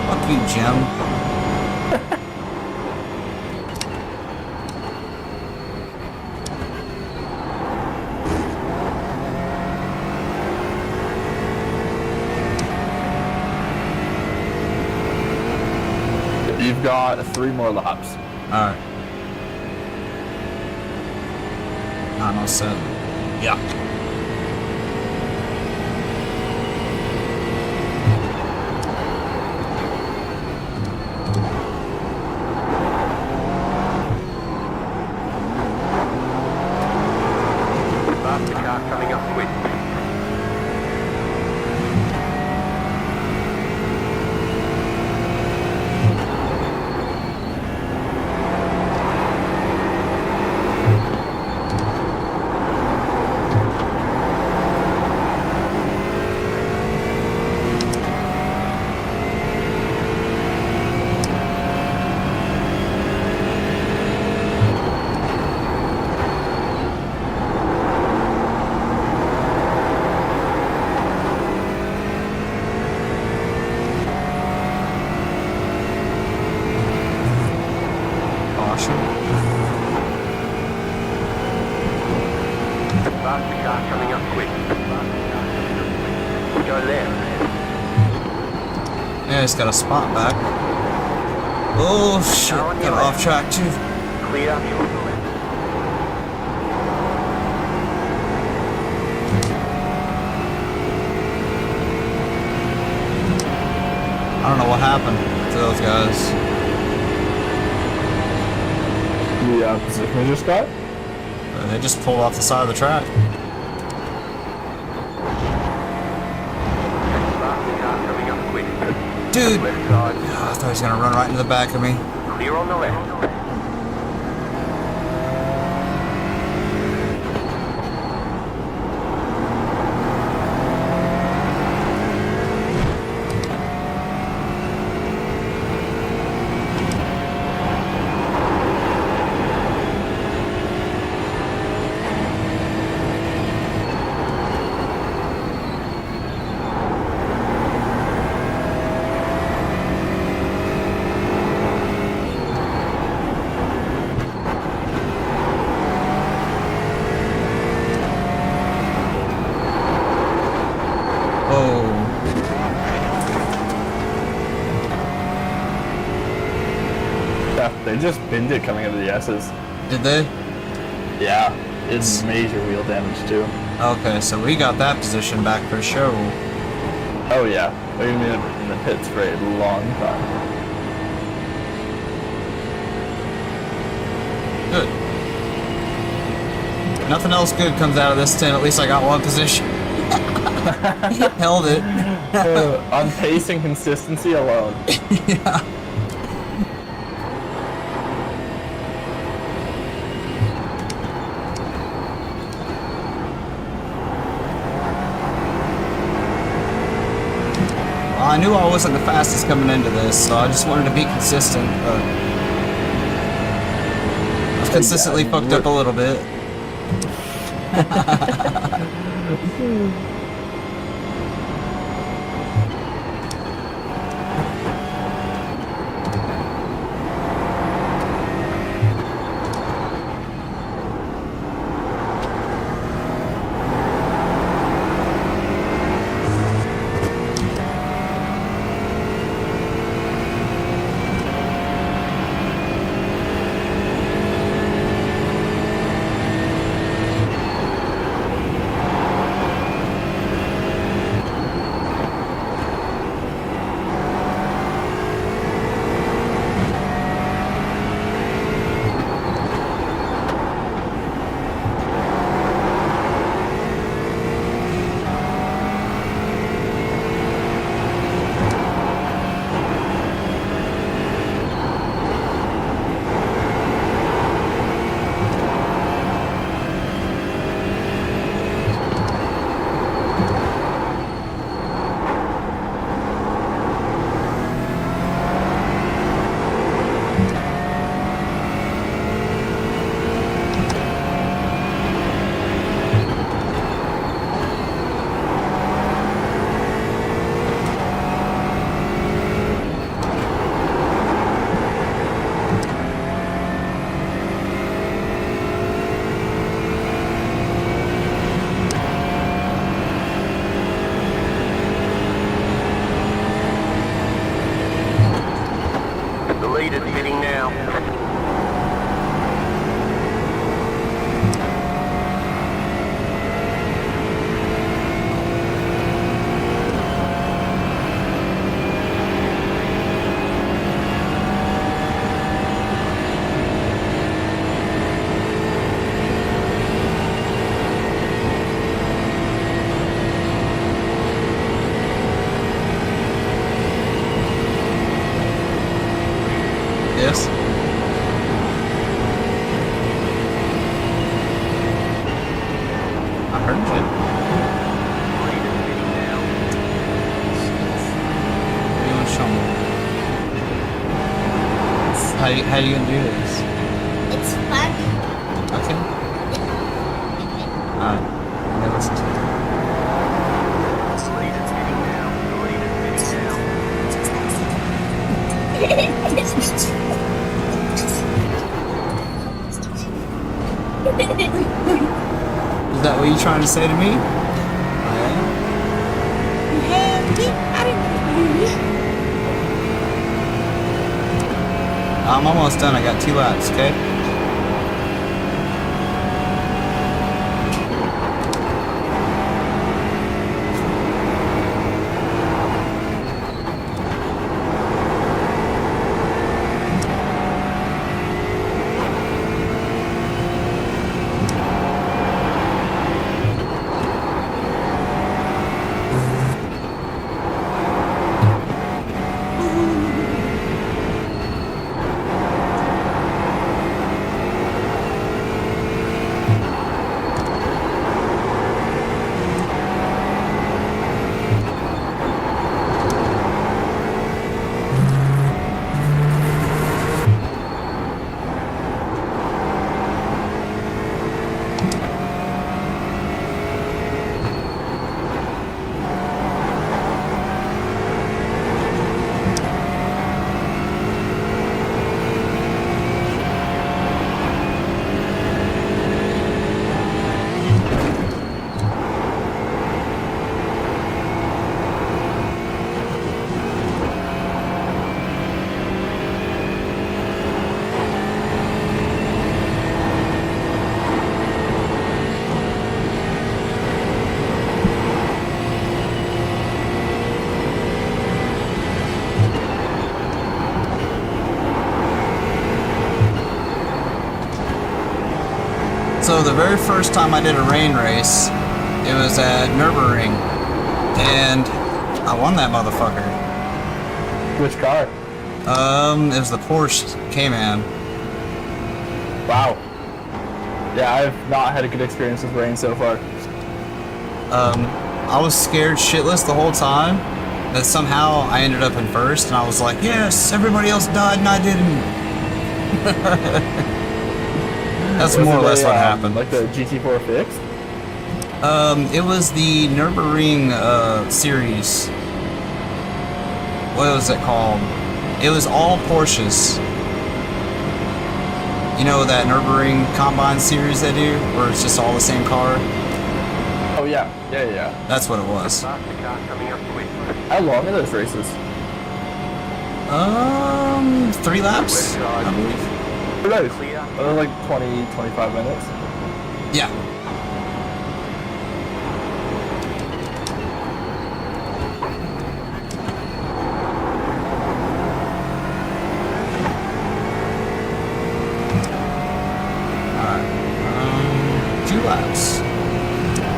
Speaker 1: Fuck you, Jim.
Speaker 3: You've got 3 more laps.
Speaker 1: Alright. 907. Yeah.
Speaker 4: Faster car coming up quick. Faster car coming up quick. Go left.
Speaker 1: Yeah, he's got a spot back. Oh shit, got off track too.
Speaker 4: Clear. You're on the left.
Speaker 1: I don't know what happened to those guys.
Speaker 3: The position we just got?
Speaker 1: They just pulled off the side of the track.
Speaker 4: Faster car coming up quick.
Speaker 1: Dude!
Speaker 4: Left side.
Speaker 1: I thought he was gonna run right into the back of me.
Speaker 4: Clear on the left.
Speaker 3: They just binned it coming out of the S's.
Speaker 1: Did they?
Speaker 3: Yeah, it's major wheel damage too.
Speaker 1: Okay, so we got that position back for sure.
Speaker 3: Oh yeah, we've been in the pits for a long time.
Speaker 1: Good. Nothing else good comes out of this tent. At least I got one position. Held it.
Speaker 3: On pace and consistency alone.
Speaker 1: Yeah. Well, I knew I wasn't the fastest coming into this, so I just wanted to be consistent, but I've consistently fucked up a little bit. turn shit. You want to show me? How you gonna do this?
Speaker 6: It's fun.
Speaker 1: Okay. Alright. Now listen to it. Is that what you're trying to say to me? I'm almost done. I got 2 laps, okay? So the very first time I did a rain race, it was at Nürburgring, and I won that motherfucker.
Speaker 3: Which car?
Speaker 1: It was the Porsche Cayman.
Speaker 3: Wow. Yeah, I've not had a good experience with rain so far.
Speaker 1: I was scared shitless the whole time, but somehow I ended up in first, and I was like, yes, everybody else died and I didn't. That's
Speaker 3: Was
Speaker 1: more or
Speaker 3: it
Speaker 1: less what happened.
Speaker 3: Like the GT4 fix?
Speaker 1: It was the Nürburgring series. What was it called? It was all Porsches. You know that Nürburgring Combine series they do, where it's just all the same car?
Speaker 3: Oh yeah, yeah.
Speaker 1: That's what it was.
Speaker 4: Faster car coming up quick.
Speaker 3: How long are those races?
Speaker 1: 3 laps, I believe.
Speaker 3: Who knows? They're like 20, 25 minutes.
Speaker 1: Yeah. Alright. 2 laps.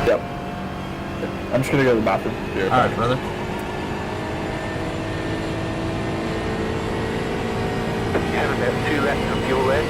Speaker 3: Yep. I'm just gonna go to the bathroom.
Speaker 1: Alright, brother.
Speaker 4: You have about 2 laps of fuel left.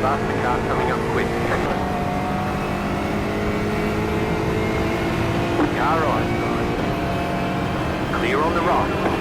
Speaker 4: Faster car coming up quick. Car right. Clear on the right.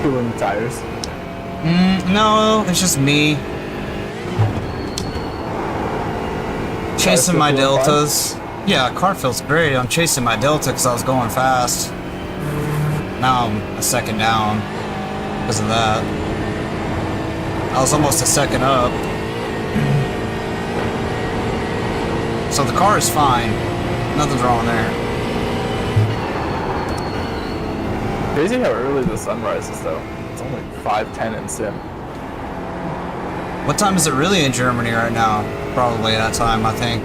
Speaker 3: Cooling tires.
Speaker 1: No, it's just me. Chasing my
Speaker 3: still feeling
Speaker 1: deltas. Yeah, car feels great. I'm chasing my delta because I was going fast. Now I'm a second down because of that. I was almost a second up. So the car is fine. Nothing's wrong there.
Speaker 3: Crazy how early the sun rises though. It's only 5:10 in sim.
Speaker 1: What time is it really in Germany right now? Probably that time, I think.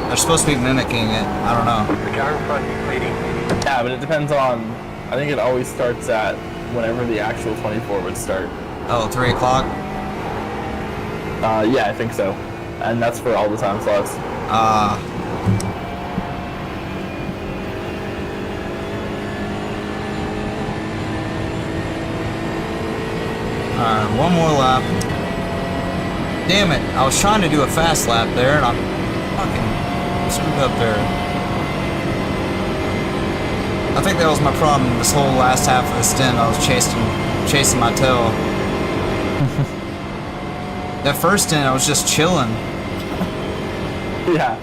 Speaker 1: They're supposed to be mimicking it. I don't know.
Speaker 4: The car in front is leading.
Speaker 3: Yeah, but it depends on. I think it always starts at whenever the actual 24 would start.
Speaker 1: Oh, 3 o'clock?
Speaker 3: Yeah, I think so. And that's for all the time slots.
Speaker 1: Alright, one more lap. Damn it, I was trying to do a fast lap there and I'm fucking screwed up there. I think that was my problem this whole last half of the stint. I was chasing my tail. That first stint I was just chilling.
Speaker 3: Yeah.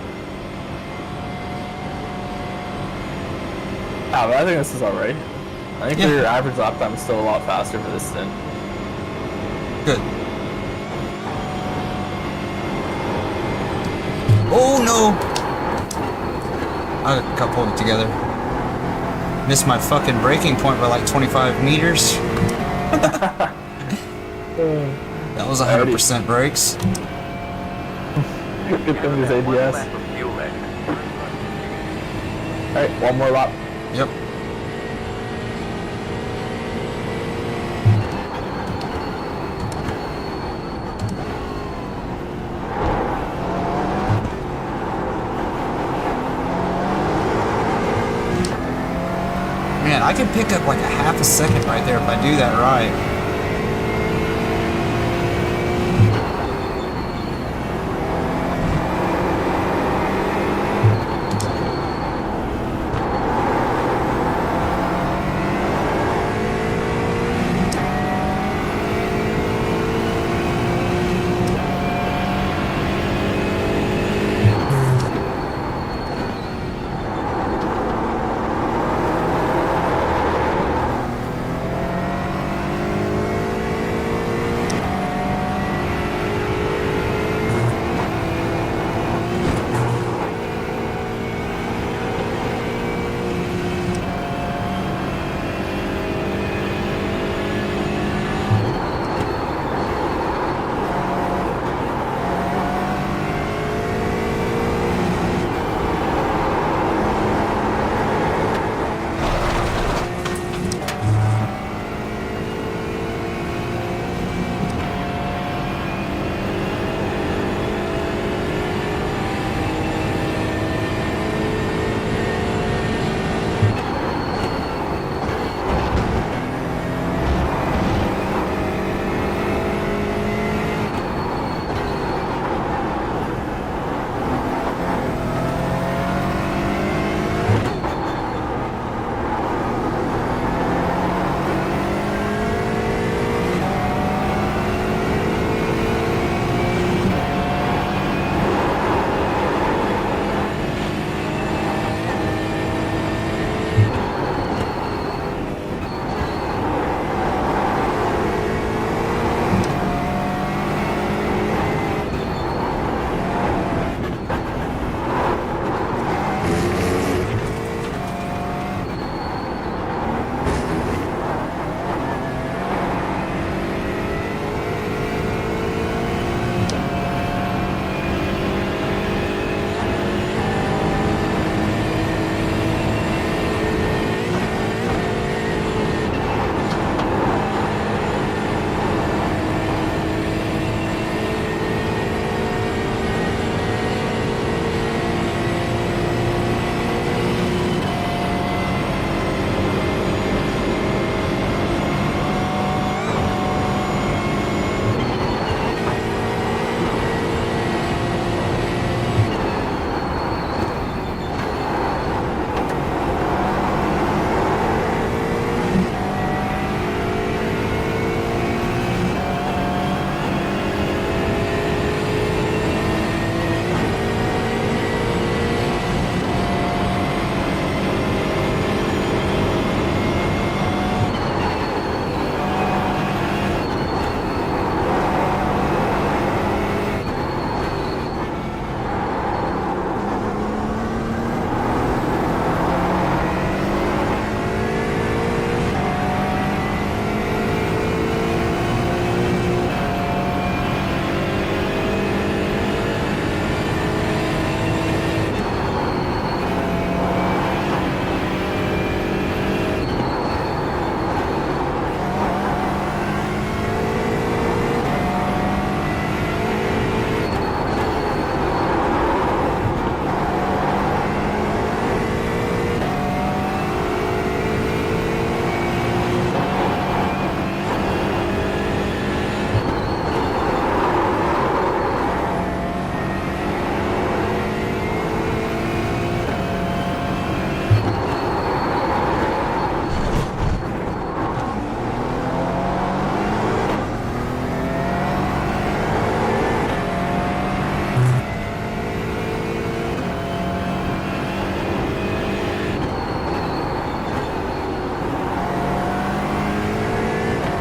Speaker 3: Ah, but I think this is alright. I think your average lap time is still a lot faster for this stint.
Speaker 1: Good. Oh no! I got pulled it together. Missed my fucking braking point by like 25 meters. That was 100% brakes.
Speaker 3: Good thing there's
Speaker 4: One
Speaker 3: ABS.
Speaker 4: lap of fuel left.
Speaker 3: Alright, one more lap.
Speaker 1: Yep. Man, I can pick up like a half a second right there if I do that right.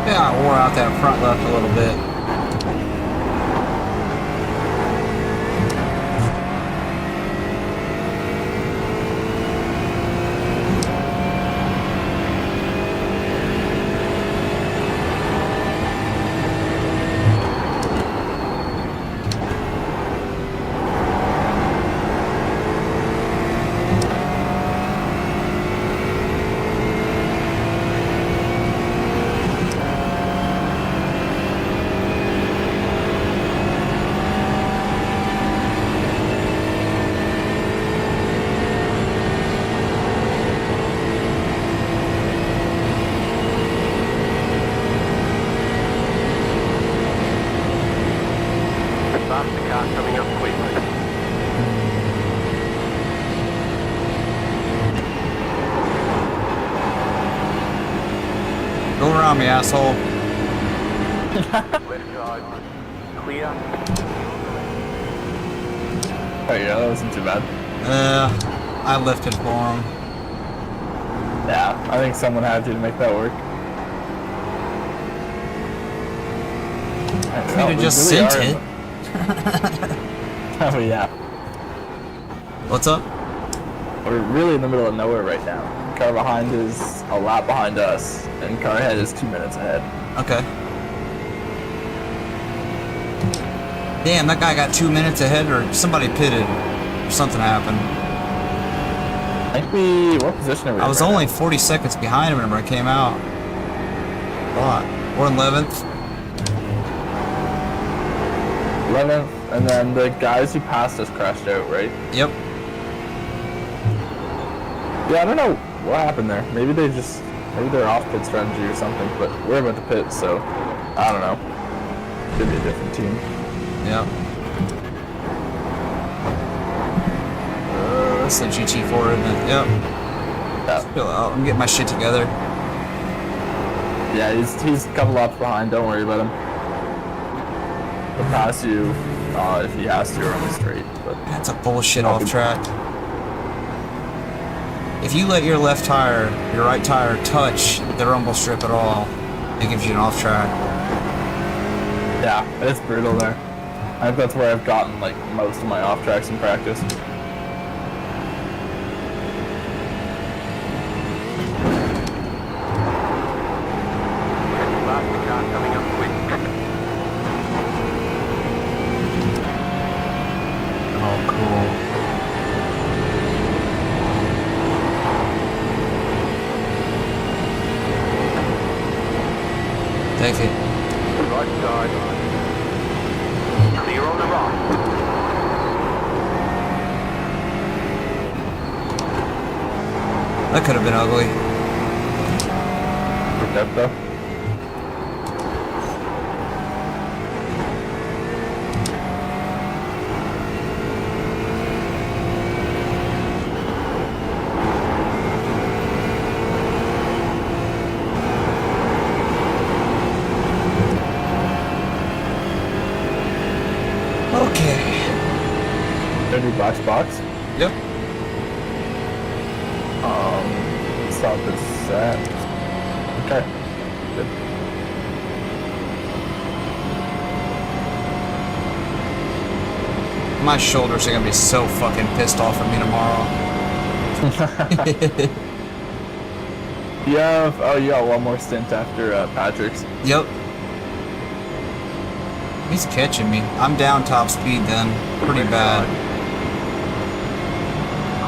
Speaker 1: Yeah, I wore out that front left a little bit.
Speaker 4: Faster car coming up quickly.
Speaker 1: Go around me, asshole.
Speaker 4: Left side. Clear.
Speaker 3: Oh yeah, that wasn't too bad.
Speaker 1: I lifted for him.
Speaker 3: Yeah, I think someone had to make that work.
Speaker 1: You could have just sent it.
Speaker 3: Oh yeah.
Speaker 1: What's up?
Speaker 3: We're really in the middle of nowhere right now. Car behind is a lap behind us, and car ahead is 2 minutes ahead.
Speaker 1: Okay. Damn, that guy got 2 minutes ahead, or somebody pitted, or something happened.
Speaker 3: I think what position are we in
Speaker 1: I was
Speaker 3: right
Speaker 1: only
Speaker 3: now?
Speaker 1: 40 seconds behind him whenever I came out. What? We're 11th.
Speaker 3: 11th, and then the guys who passed us crashed out, right?
Speaker 1: Yep.
Speaker 3: Yeah, I don't know what happened there. Maybe they're off pit strategy or something, but we're about to pit, so I don't know. Could be a different team.
Speaker 1: Yep. That's the GT4, isn't it? Yep.
Speaker 3: Yeah,
Speaker 1: Chill out. I'm getting my shit together.
Speaker 3: yeah, he's a couple laps behind. Don't worry about him. He'll pass you if he has to or on the straight. But
Speaker 1: That's a bullshit off track. If you let your left tire, your right tire touch the rumble strip at all, it gives you an off track.
Speaker 3: yeah, it's brutal there. I think that's where I've gotten like most of my off tracks in practice.
Speaker 4: Faster car coming up quick.
Speaker 1: Oh, cool. Take it.
Speaker 4: Right side. Clear on the right.
Speaker 1: That could have been ugly.
Speaker 3: Worked out though.
Speaker 1: Okay.
Speaker 3: Any box box?
Speaker 1: Yep.
Speaker 3: Stop this set. Okay. Good.
Speaker 1: My shoulders are gonna be so fucking pissed off at me tomorrow.
Speaker 3: You have, oh, you got one more stint after Patrick's.
Speaker 1: Yep. He's catching me. I'm down top speed then. Pretty bad.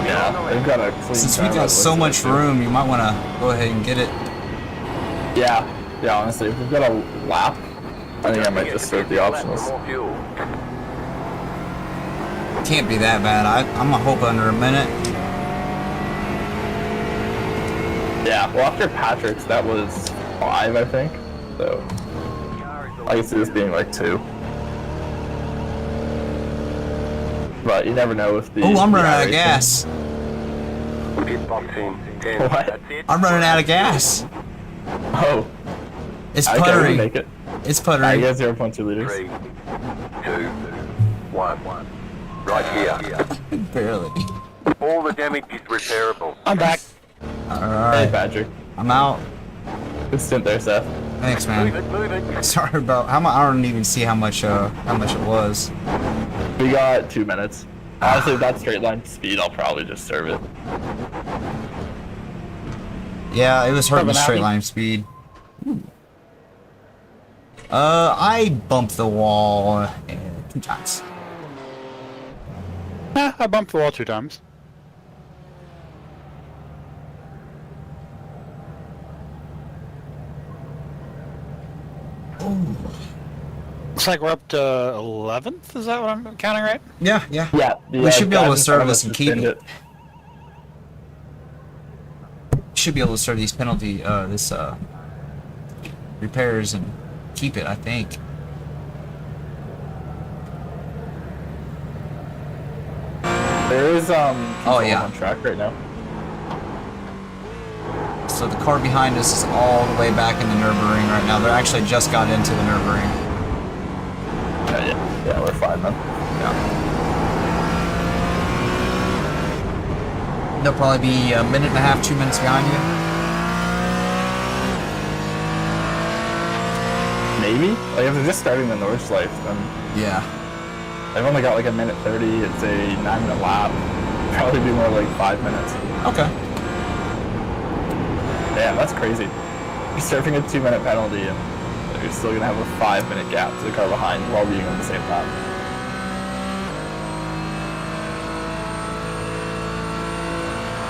Speaker 3: Yeah, they've got a clean
Speaker 1: Since we
Speaker 3: car by
Speaker 1: got
Speaker 3: the
Speaker 1: so
Speaker 3: looks
Speaker 1: much
Speaker 3: of it, too.
Speaker 1: room, you might want to go ahead and get it.
Speaker 3: Yeah, honestly, if we've got a lap, I think I might just start the optionals.
Speaker 4: More fuel.
Speaker 1: Can't be that bad. I'm gonna hope under a minute.
Speaker 3: Yeah, well, after Patrick's, that was 5, I think. So, I can see this being like 2. But you never know with the.
Speaker 1: Oh, I'm running out of
Speaker 3: iRacing.
Speaker 1: gas.
Speaker 4: Pit box in 10.
Speaker 3: What?
Speaker 4: That's it.
Speaker 1: I'm running out of gas.
Speaker 3: Oh,
Speaker 1: It's
Speaker 3: okay, we
Speaker 1: puttering.
Speaker 3: make it.
Speaker 1: It's
Speaker 3: I
Speaker 1: puttering.
Speaker 3: get 0.2 liters.
Speaker 4: 3, 2, 1. Right here.
Speaker 1: Barely.
Speaker 4: All the damage is repairable.
Speaker 5: I'm back.
Speaker 3: Hey,
Speaker 1: Alright.
Speaker 3: Patrick.
Speaker 1: I'm out.
Speaker 3: Good stint there, Seth.
Speaker 1: Thanks, man.
Speaker 4: Move it.
Speaker 1: Sorry about how much. I don't even see how much it was.
Speaker 3: We got 2 minutes. Honestly, if that's straight line speed, I'll probably just serve it.
Speaker 1: Yeah, it was hurting the
Speaker 2: Something
Speaker 1: straight
Speaker 2: happened?
Speaker 1: line speed. I bumped the wall 2 times.
Speaker 2: I bumped the wall 2 times. Looks like we're up to 11th. Is that what I'm counting right?
Speaker 1: Yeah, yeah.
Speaker 3: Yeah,
Speaker 1: We should be able to
Speaker 3: guys in
Speaker 1: serve
Speaker 3: front of
Speaker 1: this
Speaker 3: us
Speaker 1: and
Speaker 3: just
Speaker 1: keep
Speaker 3: pinned
Speaker 1: it. Should be able to serve these penalty, repairs and keep it, I think.
Speaker 3: There is
Speaker 1: Oh,
Speaker 3: people
Speaker 1: yeah.
Speaker 3: on track right now.
Speaker 1: So the car behind us is all the way back in the Nürburgring right now. They actually just got into the Nürburgring.
Speaker 3: Yeah, we're fine then.
Speaker 1: Yeah. They'll probably be a minute and a half, 2 minutes behind you.
Speaker 3: Maybe? Like, if they're just starting the Nordschleife, then
Speaker 1: Yeah.
Speaker 3: they've only got like a minute 30. It's a 9-minute lap. Probably be more like 5 minutes.
Speaker 1: Okay.
Speaker 3: Damn, that's crazy. You're surfing a 2-minute penalty and you're still gonna have a 5-minute gap to the car behind while being on the same lap.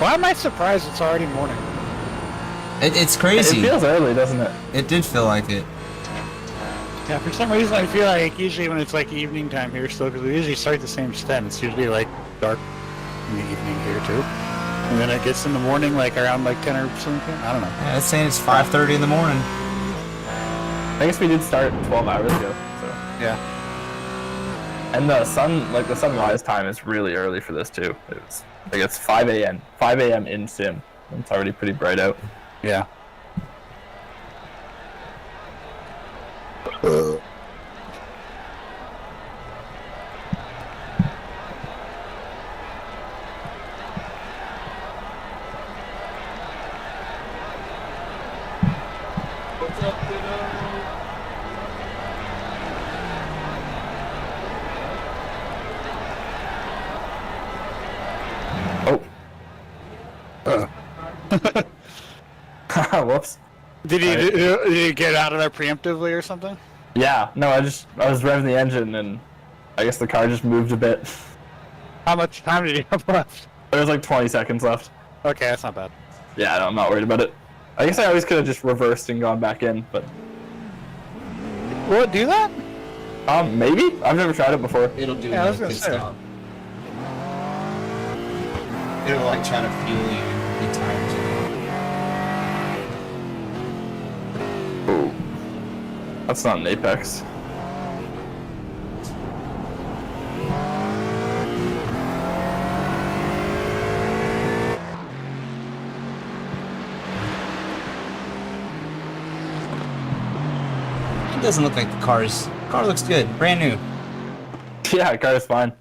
Speaker 2: Why am I surprised it's already morning?
Speaker 1: It's
Speaker 3: It
Speaker 1: crazy.
Speaker 3: feels early, doesn't it?
Speaker 1: It did feel like it.
Speaker 2: Yeah, for some reason I feel like usually when it's like evening time here still, because we usually start the same stint, it's usually like dark in the evening here too. And then it gets in the morning like around like 10 or something. I don't know.
Speaker 1: Yeah, it's saying it's 5:30 in the morning.
Speaker 3: I guess we did start 12 hours ago, so.
Speaker 2: Yeah.
Speaker 3: And the sunrise time is really early for this too. It's like it's 5 a.m. 5 a.m. in sim. It's already pretty bright out.
Speaker 2: Yeah.
Speaker 3: Oh. Whoops.
Speaker 2: Did you get out of there preemptively or something?
Speaker 3: Yeah, no, I was revving the engine and I guess the car just moved a bit.
Speaker 2: How much time did you have left?
Speaker 3: There was like 20 seconds left.
Speaker 2: Okay, that's not bad.
Speaker 3: Yeah, no, I'm not worried about it. I guess I always could have just reversed and gone back in, but
Speaker 2: Will it do that?
Speaker 3: maybe? I've never tried it before.
Speaker 1: It'll do
Speaker 2: Yeah, I was
Speaker 1: like
Speaker 2: gonna
Speaker 1: pit
Speaker 2: say.
Speaker 1: stop. It'll like try to fuel you big tires.
Speaker 3: That's not an Apex.
Speaker 1: It doesn't look like the car looks good, brand new.
Speaker 3: Yeah, car is fine.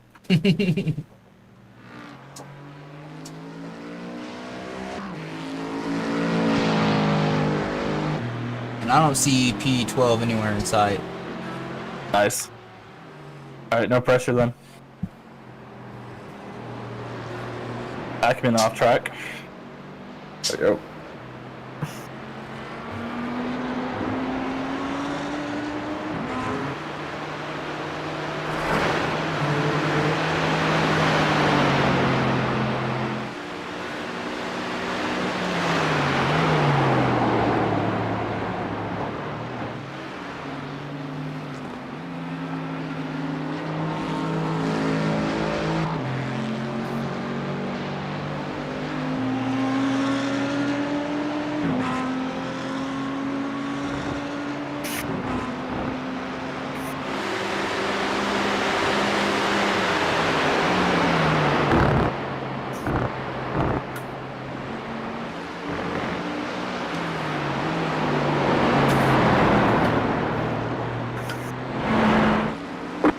Speaker 1: And I don't see P12 anywhere in sight.
Speaker 3: Nice. Alright, no pressure then. Ackman off track. There we go.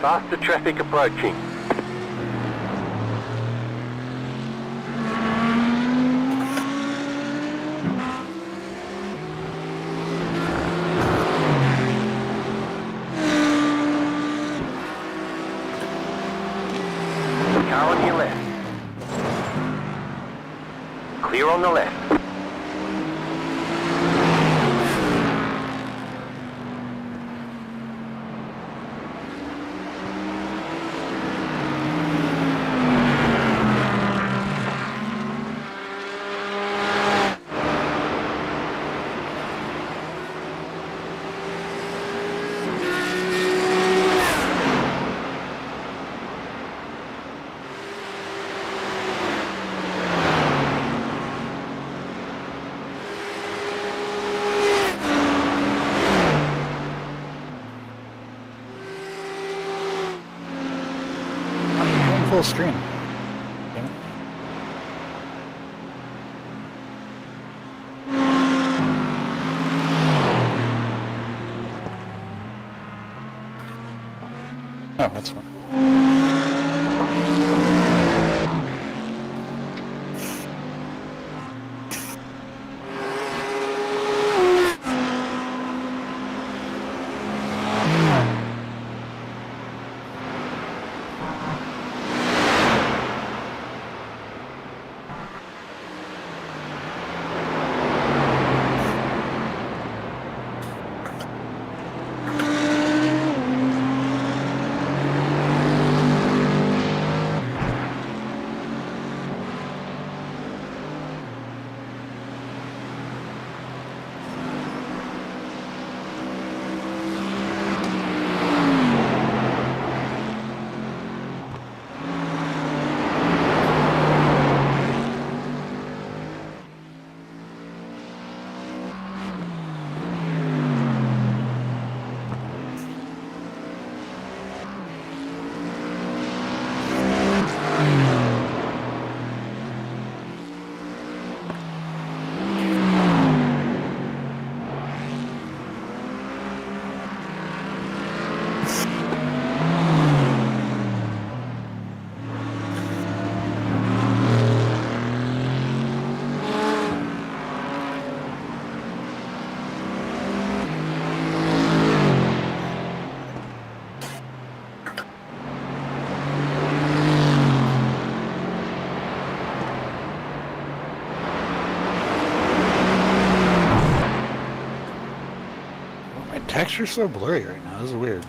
Speaker 4: Faster traffic approaching. on the left.
Speaker 2: Full screen. Oh, that's fine. Texture's so blurry right now. This is weird.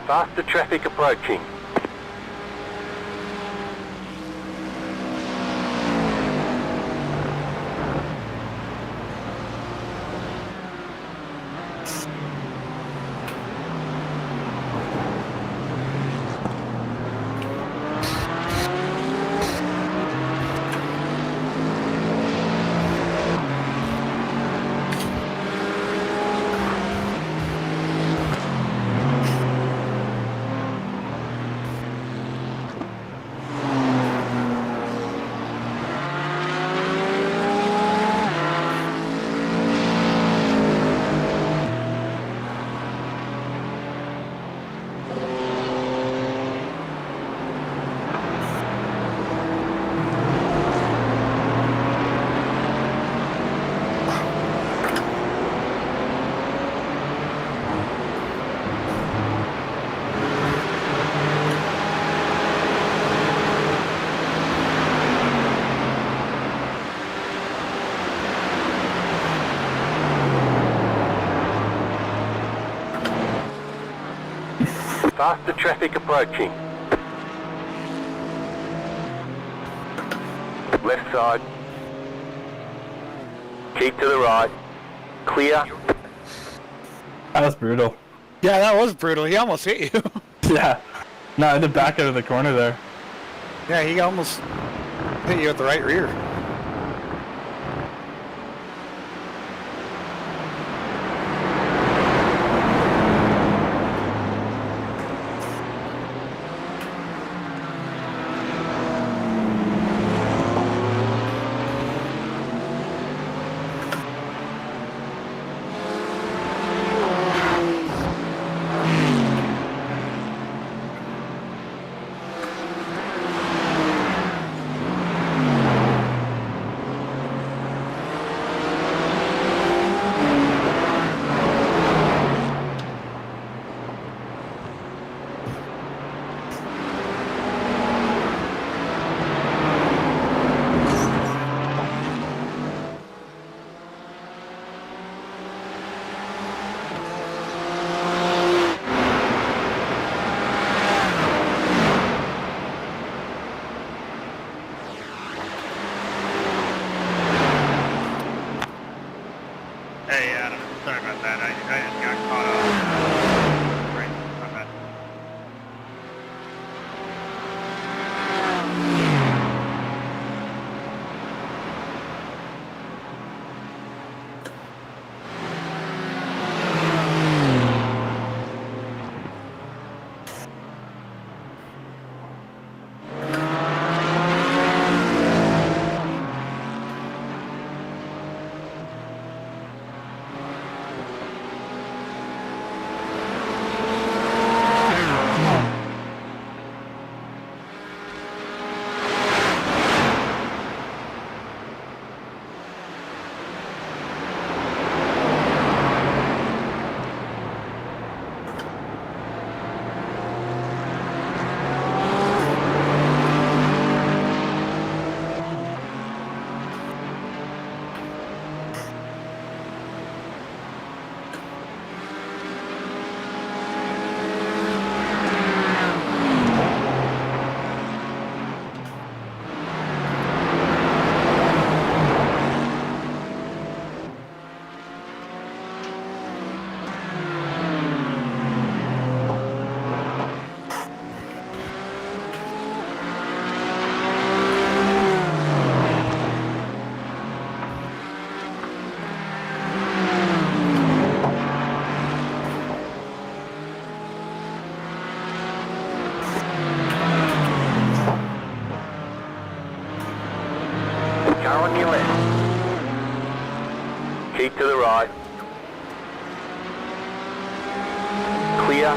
Speaker 4: Faster traffic approaching. Faster traffic approaching. Left side. Keep to the right. Clear.
Speaker 3: That was brutal.
Speaker 2: Yeah, that was brutal. He almost hit you.
Speaker 3: Yeah. No, I did back out of the corner there.
Speaker 2: Yeah, he almost hit you at the right rear.
Speaker 6: Hey, Adam. Sorry about that. I just got caught up. Right. My bad.
Speaker 4: Car on your left. Keep to the right. Clear.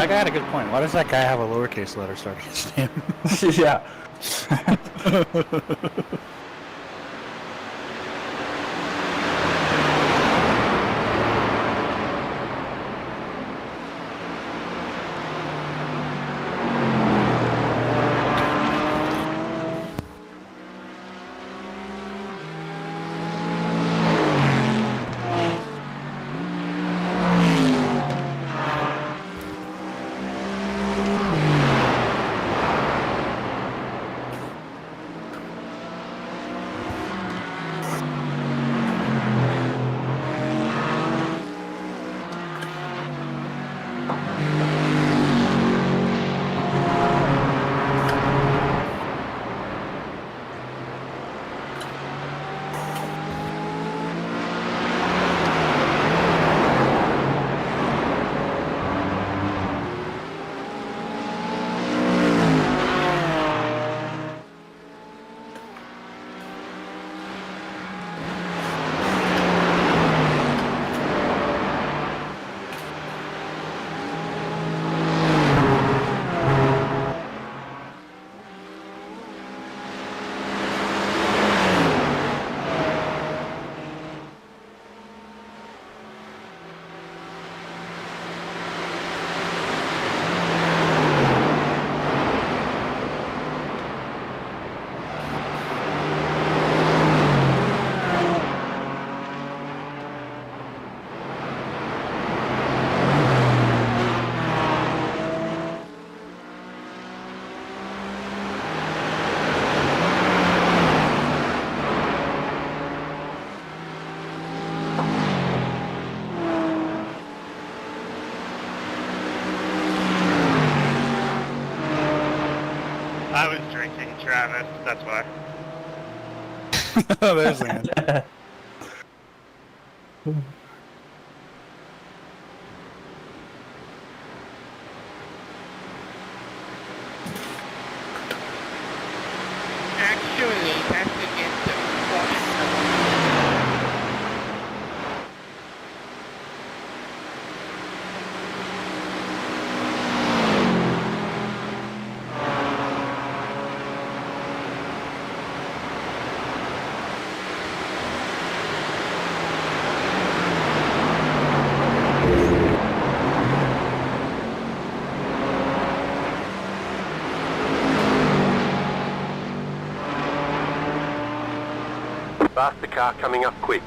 Speaker 2: that guy had a good point. Why does that guy have a lowercase letter starting his name?
Speaker 3: Yeah.
Speaker 6: I was drinking, Travis. That's why.
Speaker 2: Oh, there's the answer.
Speaker 7: Actually, that's against the
Speaker 4: Faster car coming up quick.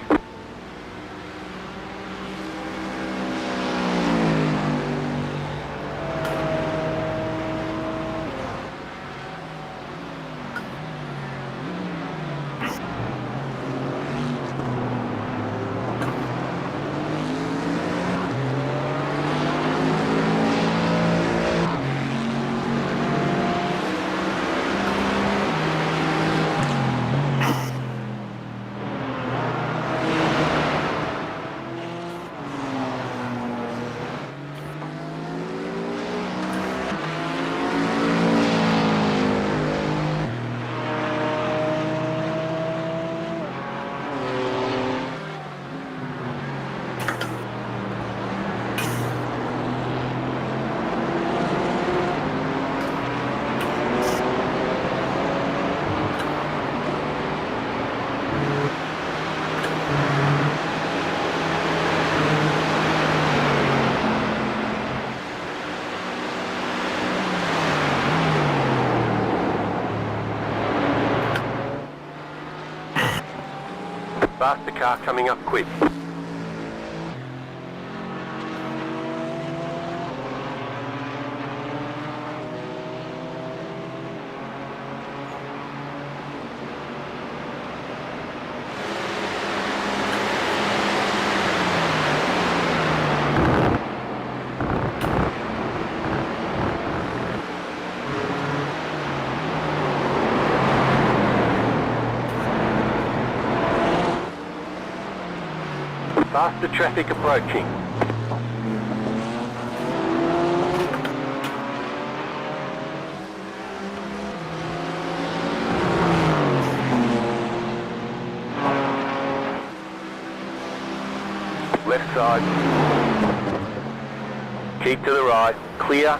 Speaker 4: Faster car coming up quick. Faster traffic approaching. Left side. Keep to the right. Clear.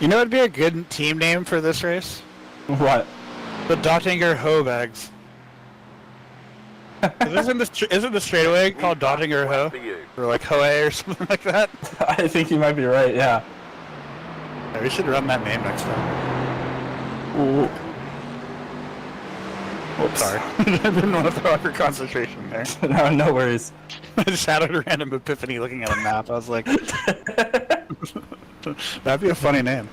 Speaker 2: You know what'd be a good team name for this race?
Speaker 3: What?
Speaker 2: The Dottinger Ho-Bags. isn't the straightaway called Dottinger Ho?
Speaker 4: For you.
Speaker 2: Or like Hoe or something like that?
Speaker 3: I think you might be right, yeah.
Speaker 2: Yeah, we should run that name next time.
Speaker 3: Ooh. Whoops.
Speaker 2: Sorry. I didn't want to throw off your concentration there.
Speaker 3: No worries.
Speaker 2: I just had a random epiphany looking at a map. I was like, that'd be a funny name.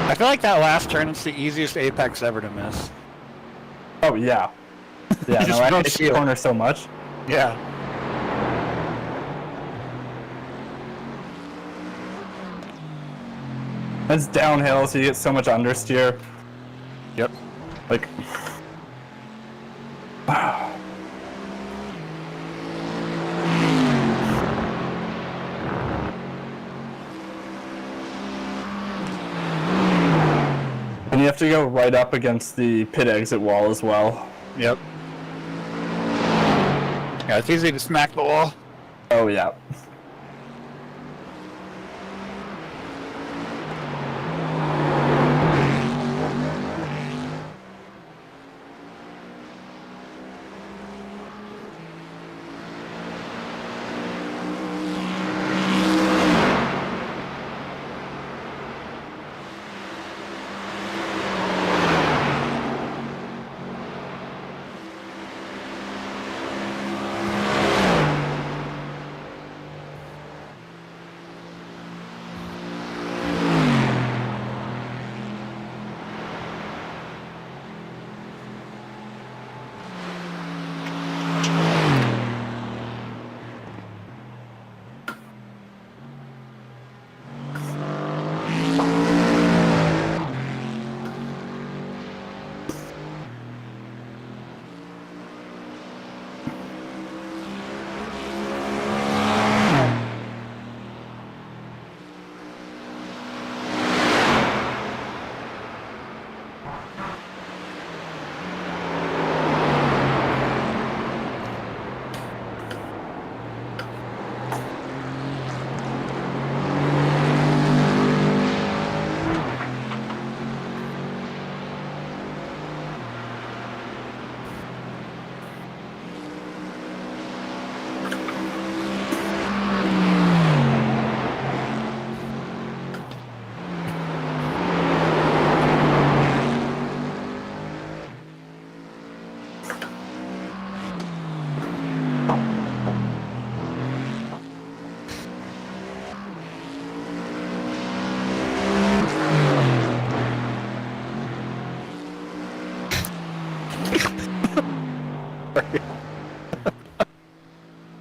Speaker 2: I feel like that last turn is the easiest apex ever to miss.
Speaker 3: Oh, yeah. Yeah,
Speaker 2: You just
Speaker 3: no, I
Speaker 2: don't
Speaker 3: hate
Speaker 2: see
Speaker 3: the
Speaker 2: it.
Speaker 3: corner so much.
Speaker 2: Yeah.
Speaker 3: It's downhill, so you get so much understeer.
Speaker 2: Yep.
Speaker 3: Like... And you have to go right up against the pit exit wall as well.
Speaker 2: Yep. Yeah, it's easy to smack the wall.
Speaker 3: Oh, yeah.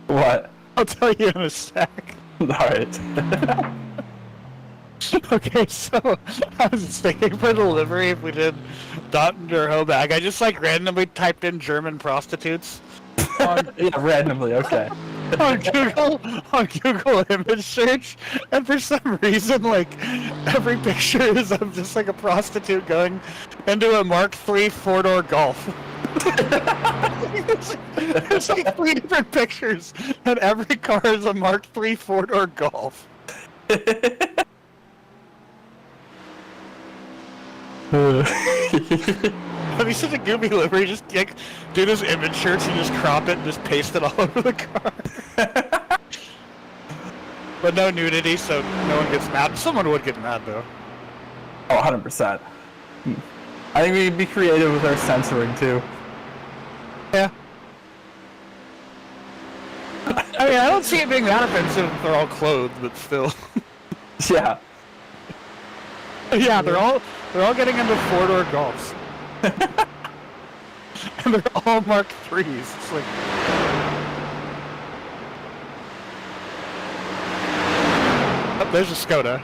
Speaker 3: What?
Speaker 2: I'll tell you in a sec.
Speaker 3: Alright.
Speaker 2: Okay, so I was thinking for delivery if we did Dottinger Ho-Bag, I just like randomly typed in German prostitutes.
Speaker 3: Yeah, randomly, okay.
Speaker 2: on Google image search, and for some reason, like, every picture is of just like a prostitute going into a Mark III four-door Golf. It's like 3 different pictures, and every car is a Mark III four-door Golf. That'd be such a gooby livery. Just like do those image shirts and just crop it and just paste it all over the car. But no nudity, so no one gets mad. Someone would get mad though.
Speaker 3: Oh, 100%. I think we'd be creative with our censoring too.
Speaker 2: Yeah. I mean, I don't see it being that offensive if they're all clothed, but still.
Speaker 3: Yeah.
Speaker 2: Yeah, they're all getting into four-door Golfs. And they're all Mark IIIs. It's like... Oh, there's a Skoda.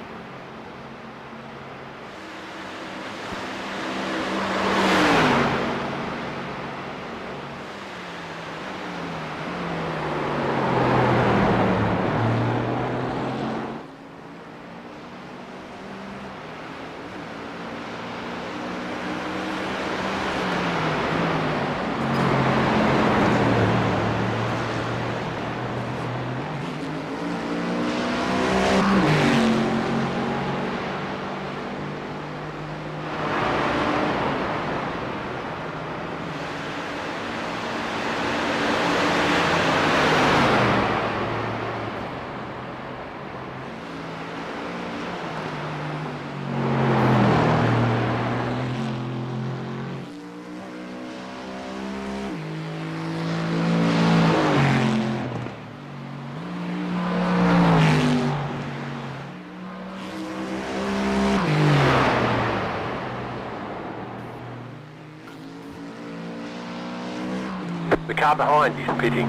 Speaker 4: The car behind is pitting.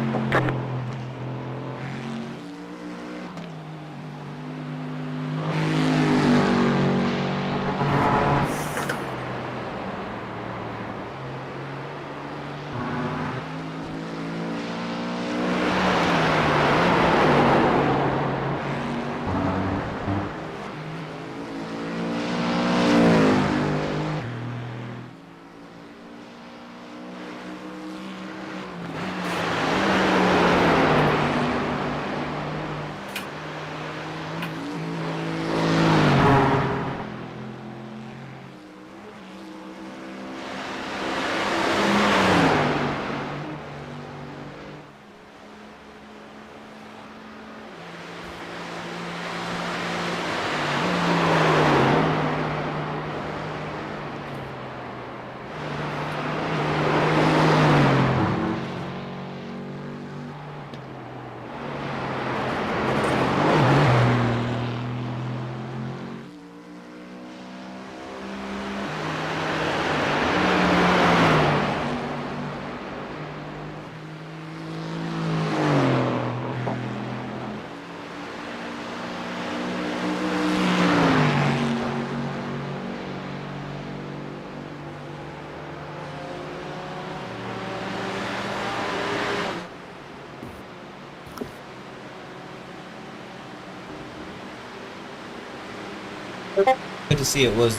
Speaker 1: Good to see it was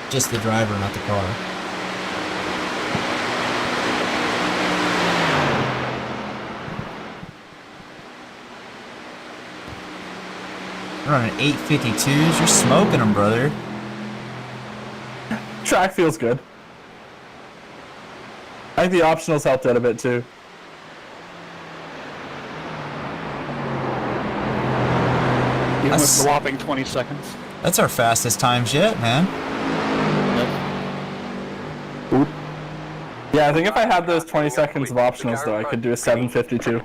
Speaker 1: just the driver, not the car. Running 852s, you're smoking them, brother.
Speaker 3: Track feels good. I think the optionals helped out a bit too.
Speaker 2: Even
Speaker 1: That's-
Speaker 2: with a whopping 20 seconds.
Speaker 1: That's our fastest times yet, man.
Speaker 3: Yeah, I think if I had those 20 seconds of optionals though, I could do a 752.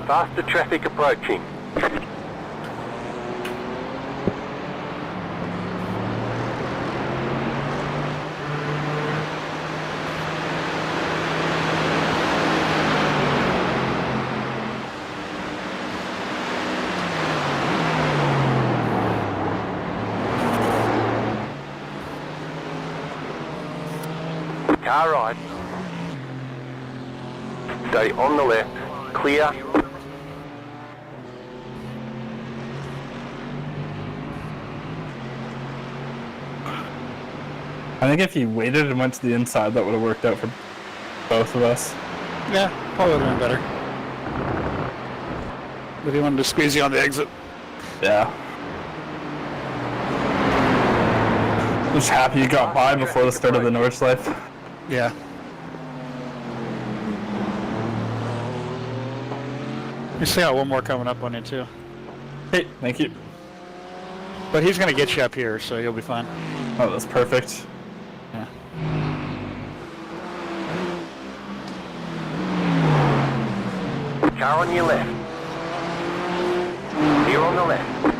Speaker 4: Faster traffic approaching. Car right. Stay on the left. Clear.
Speaker 3: I think if he waited and went to the inside, that would have worked out for both of us.
Speaker 2: Yeah, probably would have been better. But he wanted to squeeze you on the exit.
Speaker 3: Yeah. Just happy you got by before the start of the North Life.
Speaker 2: Yeah. You still got one more coming up on you too.
Speaker 3: Hey, thank you.
Speaker 2: But he's gonna get you up here, so you'll be fine.
Speaker 3: Oh, that's perfect.
Speaker 2: Yeah.
Speaker 4: Car on your left. Here on the left.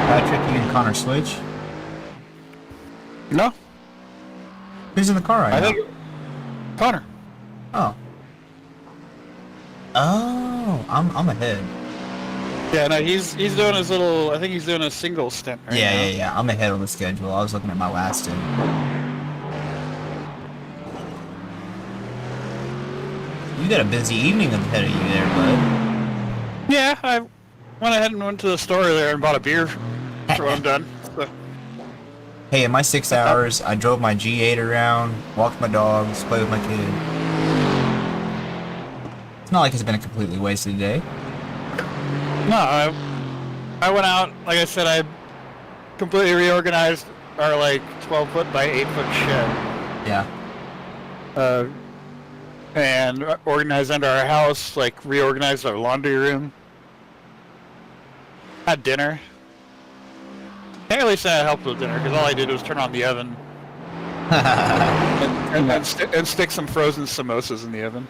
Speaker 1: Patrick, you and Connor switch?
Speaker 2: No,
Speaker 1: Who's in the car right
Speaker 2: I
Speaker 1: now?
Speaker 2: think Connor.
Speaker 1: Oh. Oh, I'm ahead.
Speaker 2: Yeah, no, he's doing his little. I think he's doing a single stint right now.
Speaker 1: Yeah. I'm ahead on the schedule. I was looking at my last stint. You got a busy evening ahead of you there, bud.
Speaker 2: Yeah, I went ahead and went to the store there and bought a beer. That's what I'm done. So,
Speaker 1: Hey, in my 6 hours, I drove my G8 around, walked my dogs, played with my kid. It's not like it's been a completely wasted day.
Speaker 2: no, I went out. Like I said, I completely reorganized our like 12-foot by 8-foot shed.
Speaker 1: Yeah.
Speaker 2: And organized under our house, like reorganized our laundry room. Had dinner. Can't really say I helped with dinner because all I did was turn on the oven and stick some frozen samosas in the oven.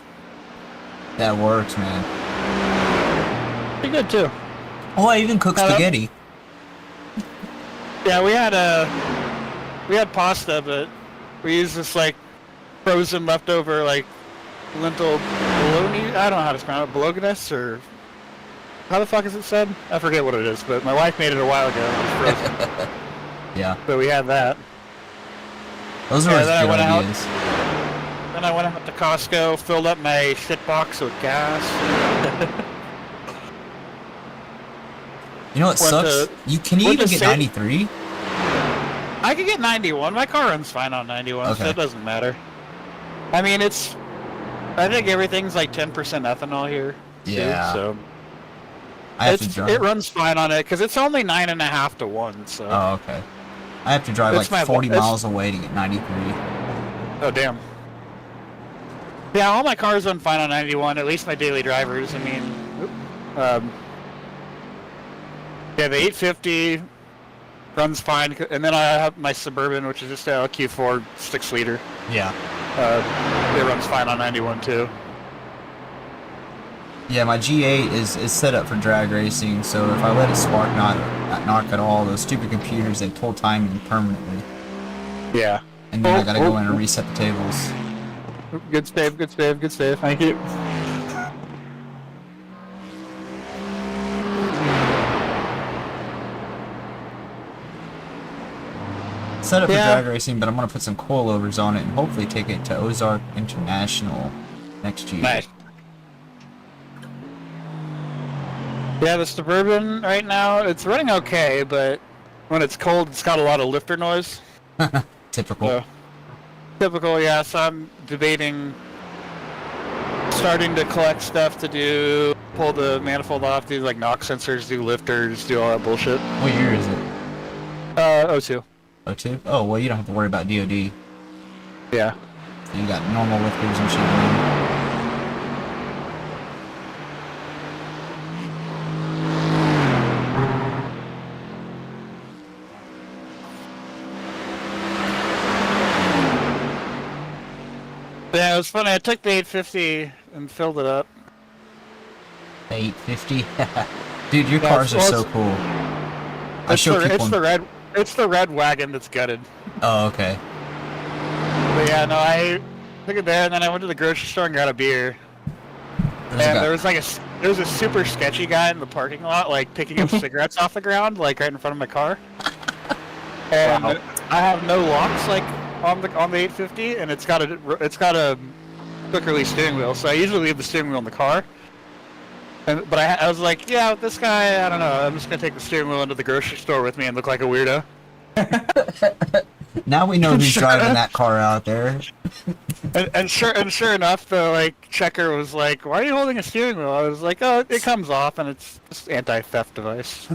Speaker 1: That works, man.
Speaker 2: Pretty good too.
Speaker 1: Oh, I even cooked spaghetti.
Speaker 2: Yeah, we had pasta, but we used this like frozen leftover like lentil bologna. I don't know how to pronounce it. Bolognese or how the fuck is it said? I forget what it is, but my wife made it a while ago. It was frozen.
Speaker 1: Yeah.
Speaker 2: So we had that.
Speaker 1: Those are
Speaker 2: then I
Speaker 1: good
Speaker 2: went out.
Speaker 1: ideas.
Speaker 2: Then I went out to Costco, filled up my shit box with gas.
Speaker 1: You know what sucks? Can you even get 93?
Speaker 2: I could get 91. My car runs fine on 91, so
Speaker 1: Okay.
Speaker 2: it doesn't matter. I mean, I think everything's like 10% ethanol here. too,
Speaker 1: Yeah.
Speaker 2: so
Speaker 1: I have to drive.
Speaker 2: It runs fine on it because it's only 9.5 to 1. So.
Speaker 1: Oh, okay. I have to drive
Speaker 2: It's
Speaker 1: like
Speaker 2: my-
Speaker 1: 40
Speaker 2: it's-
Speaker 1: miles away to get 93.
Speaker 2: Oh damn. Yeah, all my cars run fine on 91. At least my daily drivers. I mean, yeah, the 850 runs fine, and then I have my Suburban, which is just a Q4 6-liter.
Speaker 1: Yeah.
Speaker 2: It runs fine on 91 too.
Speaker 1: Yeah, my G8 is set up for drag racing, so if I let it spark knock at all, those stupid computers, they pull timing permanently.
Speaker 2: Yeah.
Speaker 1: And then I gotta go in and reset the tables.
Speaker 2: Good save, good save, good save.
Speaker 3: Thank you.
Speaker 1: Set up for
Speaker 2: Yeah.
Speaker 1: drag racing, but I'm gonna put some coilovers on it and hopefully take it to Ozark International next year.
Speaker 2: Nice. Yeah, the Suburban right now, it's running okay, but when it's cold, it's got a lot of lifter noise.
Speaker 1: Typical.
Speaker 2: So, typical, yeah, so I'm debating starting to collect stuff to do, pull the manifold off, do like knock sensors, do lifters, do all that bullshit.
Speaker 1: What year is it?
Speaker 2: O2.
Speaker 1: O2? Oh, well, you don't have to worry about DOD.
Speaker 2: Yeah.
Speaker 1: So you got normal lifters and shit. Man.
Speaker 2: Yeah, it was funny, I took the 850 and filled it up.
Speaker 1: 850? Dude, your
Speaker 2: Yeah,
Speaker 1: cars are
Speaker 2: well,
Speaker 1: so
Speaker 2: it's-
Speaker 1: cool. I show people...
Speaker 2: It's the red wagon that's gutted.
Speaker 1: Oh, okay.
Speaker 2: But yeah, no, I took it there, and then I went to the grocery store and got a beer.
Speaker 1: There's a
Speaker 2: And
Speaker 1: guy-
Speaker 2: there was a super sketchy guy in the parking lot, like picking up cigarettes off the ground, like right in front of my car. And
Speaker 3: Wow.
Speaker 2: I have no locks like on the 850, and it's got a quick release steering wheel. So I usually leave the steering wheel in the car. But I was like, yeah, with this guy, I don't know. I'm just gonna take the steering wheel into the grocery store with me and look like a weirdo.
Speaker 1: Now we know who's driving that car out there.
Speaker 2: And sure enough, the like checker was like, "Why are you holding a steering wheel?" I was like, "Oh, it comes off, and it's just anti-theft device."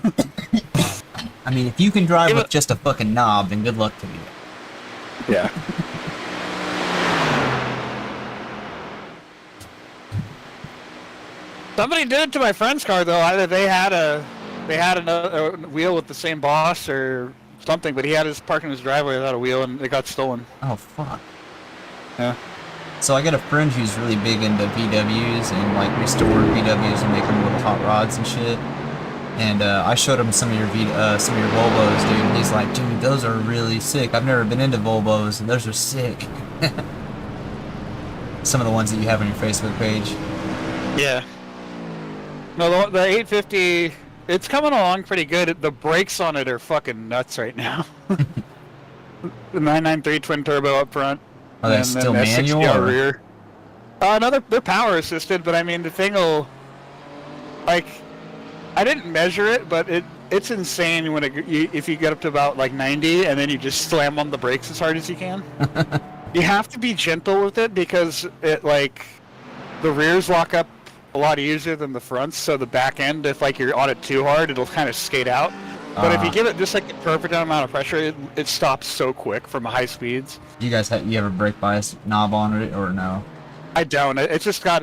Speaker 1: I mean, if you can drive
Speaker 2: Yeah,
Speaker 1: with
Speaker 2: but-
Speaker 1: just a fucking knob, then good luck to you.
Speaker 2: Yeah. Somebody did it to my friend's car though. Either they had another wheel with the same boss or something, but he had his parking in his driveway without a wheel, and it got stolen.
Speaker 1: Oh, fuck.
Speaker 2: Yeah.
Speaker 1: So I got a friend who's really big into VWs and like restore VWs and make them little hot rods and shit. And I showed him some of your Volvos, dude. And he's like, dude, those are really sick. I've never been into Volvos, and those are sick. Some of the ones that you have on your Facebook page.
Speaker 2: Yeah. No, the 850, it's coming along pretty good. The brakes on it are fucking nuts right now. The 993 twin turbo up front.
Speaker 1: Are they
Speaker 2: and
Speaker 1: still
Speaker 2: then
Speaker 1: manual,
Speaker 2: S60R
Speaker 1: or-
Speaker 2: rear. No, they're power assisted, but I mean the thing will, like, I didn't measure it, but it's insane when if you get up to about like 90 and then you just slam on the brakes as hard as you can. You have to be gentle with it because it like the rears lock up a lot easier than the fronts, so the back end, if like you're on it too hard, it'll kind of skate out. But if you give it just like the perfect amount of pressure, it stops so quick from high speeds.
Speaker 1: You guys you have a brake bias knob on it, or no?
Speaker 2: I don't. It's just got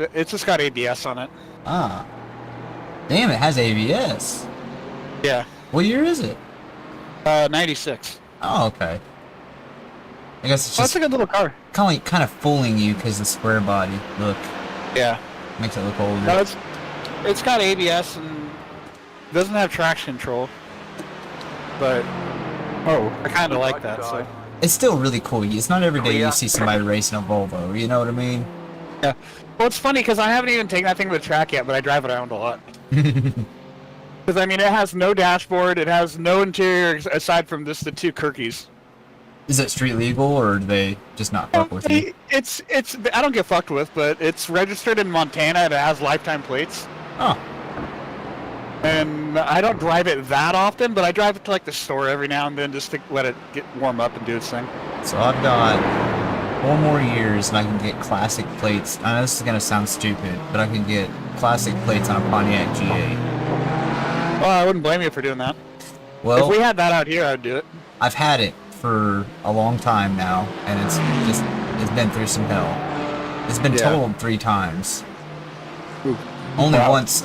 Speaker 2: ABS on it.
Speaker 1: Ah. Damn, it has ABS.
Speaker 2: Yeah.
Speaker 1: What year is it?
Speaker 2: 96.
Speaker 1: Oh, okay. I guess it's
Speaker 2: Oh, that's
Speaker 1: just
Speaker 2: a good little car.
Speaker 1: kind of fooling you because the square body look
Speaker 2: Yeah.
Speaker 1: makes it look older.
Speaker 2: No, it's got ABS and doesn't have traction control. But I kind of like that. So
Speaker 1: It's still really cool. It's not every day you see somebody racing a Volvo. You know what I mean?
Speaker 2: yeah. Well, it's funny because I haven't even taken that thing to the track yet, but I drive it around a lot. Because I mean, it has no dashboard. It has no interior aside from just the two Kirkies.
Speaker 1: Is it street legal, or do they just not fuck with you?
Speaker 2: It's I don't get fucked with, but it's registered in Montana. And it has lifetime plates.
Speaker 1: Oh,
Speaker 2: And I don't drive it that often, but I drive it to like the store every now and then just to let it get warm up and do its thing.
Speaker 1: so I've got 4 more years and I can get classic plates. I know this is gonna sound stupid, but I can get classic plates on a Pontiac G8.
Speaker 2: Well, I wouldn't blame you for doing that.
Speaker 1: Well,
Speaker 2: If we had that out here, I'd do it.
Speaker 1: I've had it for a long time now, and it's been through some hell. It's been totaled 3 times.
Speaker 2: Ooh.
Speaker 1: Only
Speaker 2: Wow.
Speaker 1: once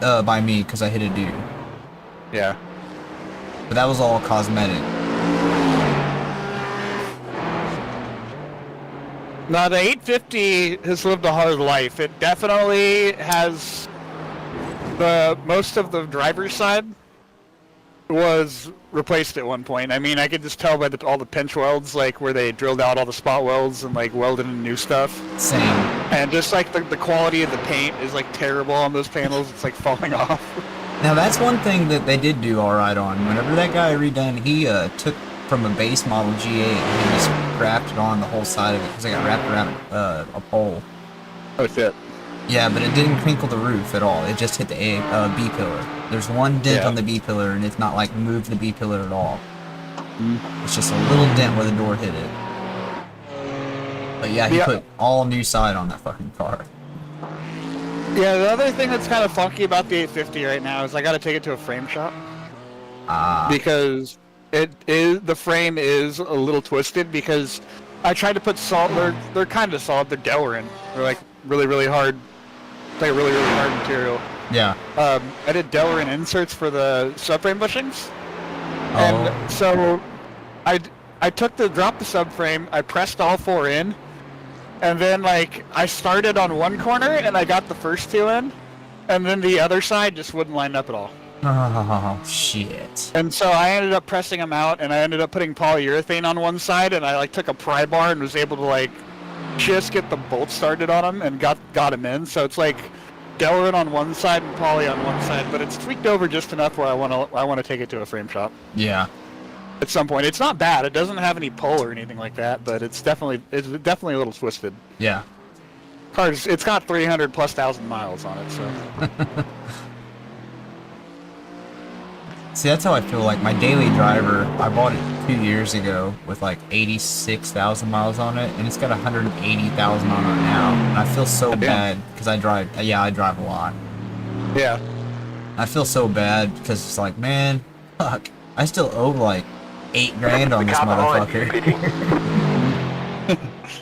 Speaker 1: by me because I hit a dude.
Speaker 2: Yeah.
Speaker 1: But that was all cosmetic.
Speaker 2: No, the 850 has lived a hard life. It definitely has most of the driver's side was replaced at one point. I mean, I could just tell by all the pinch welds, like where they drilled out all the spot welds and like welded in new stuff.
Speaker 1: Same.
Speaker 2: And just like the quality of the paint is like terrible on those panels. It's like falling off.
Speaker 1: Now that's one thing that they did do alright on. Whenever that guy redone, he took from a base model G8 and he just grafted on the whole side of it because it got wrapped around a pole.
Speaker 2: Oh shit.
Speaker 1: Yeah, but it didn't crinkle the roof at all. It just hit the B pillar. There's one dent on the B pillar, and it's not like moved the B pillar at all. It's just a little dent where the door hit it. But yeah, he put all new side on that fucking car.
Speaker 2: Yeah, the other thing that's kind of funky about the 850 right now is I got to take it to a frame shop because the frame is a little twisted because I tried to put they're kind of solid. They're Delrin. They're like really hard. It's like a really hard material.
Speaker 1: Yeah.
Speaker 2: I did Delrin inserts for the subframe bushings, and so I dropped the subframe. I pressed all 4 in, and then like I started on one corner and I got the first 2 in, and then the other side just wouldn't line up at all.
Speaker 1: Oh shit.
Speaker 2: And so I ended up pressing them out, and I ended up putting polyurethane on one side, and I like took a pry bar and was able to like just get the bolts started on them and got them in. So it's like Delrin on one side and poly on one side, but it's tweaked over just enough where I want to take it to a frame shop.
Speaker 1: Yeah.
Speaker 2: At some point, it's not bad. It doesn't have any pull or anything like that, but it's definitely a little twisted.
Speaker 1: Yeah.
Speaker 2: It's got 300,000+ miles on it, so.
Speaker 1: See, that's how I feel like my daily driver, I bought it 2 years ago with like 86,000 miles on it, and it's got 180,000 on it now. And I feel so bad because I drive a lot.
Speaker 2: Yeah.
Speaker 1: I feel so bad because it's like, man, fuck, I still owe like $8 grand on this motherfucker.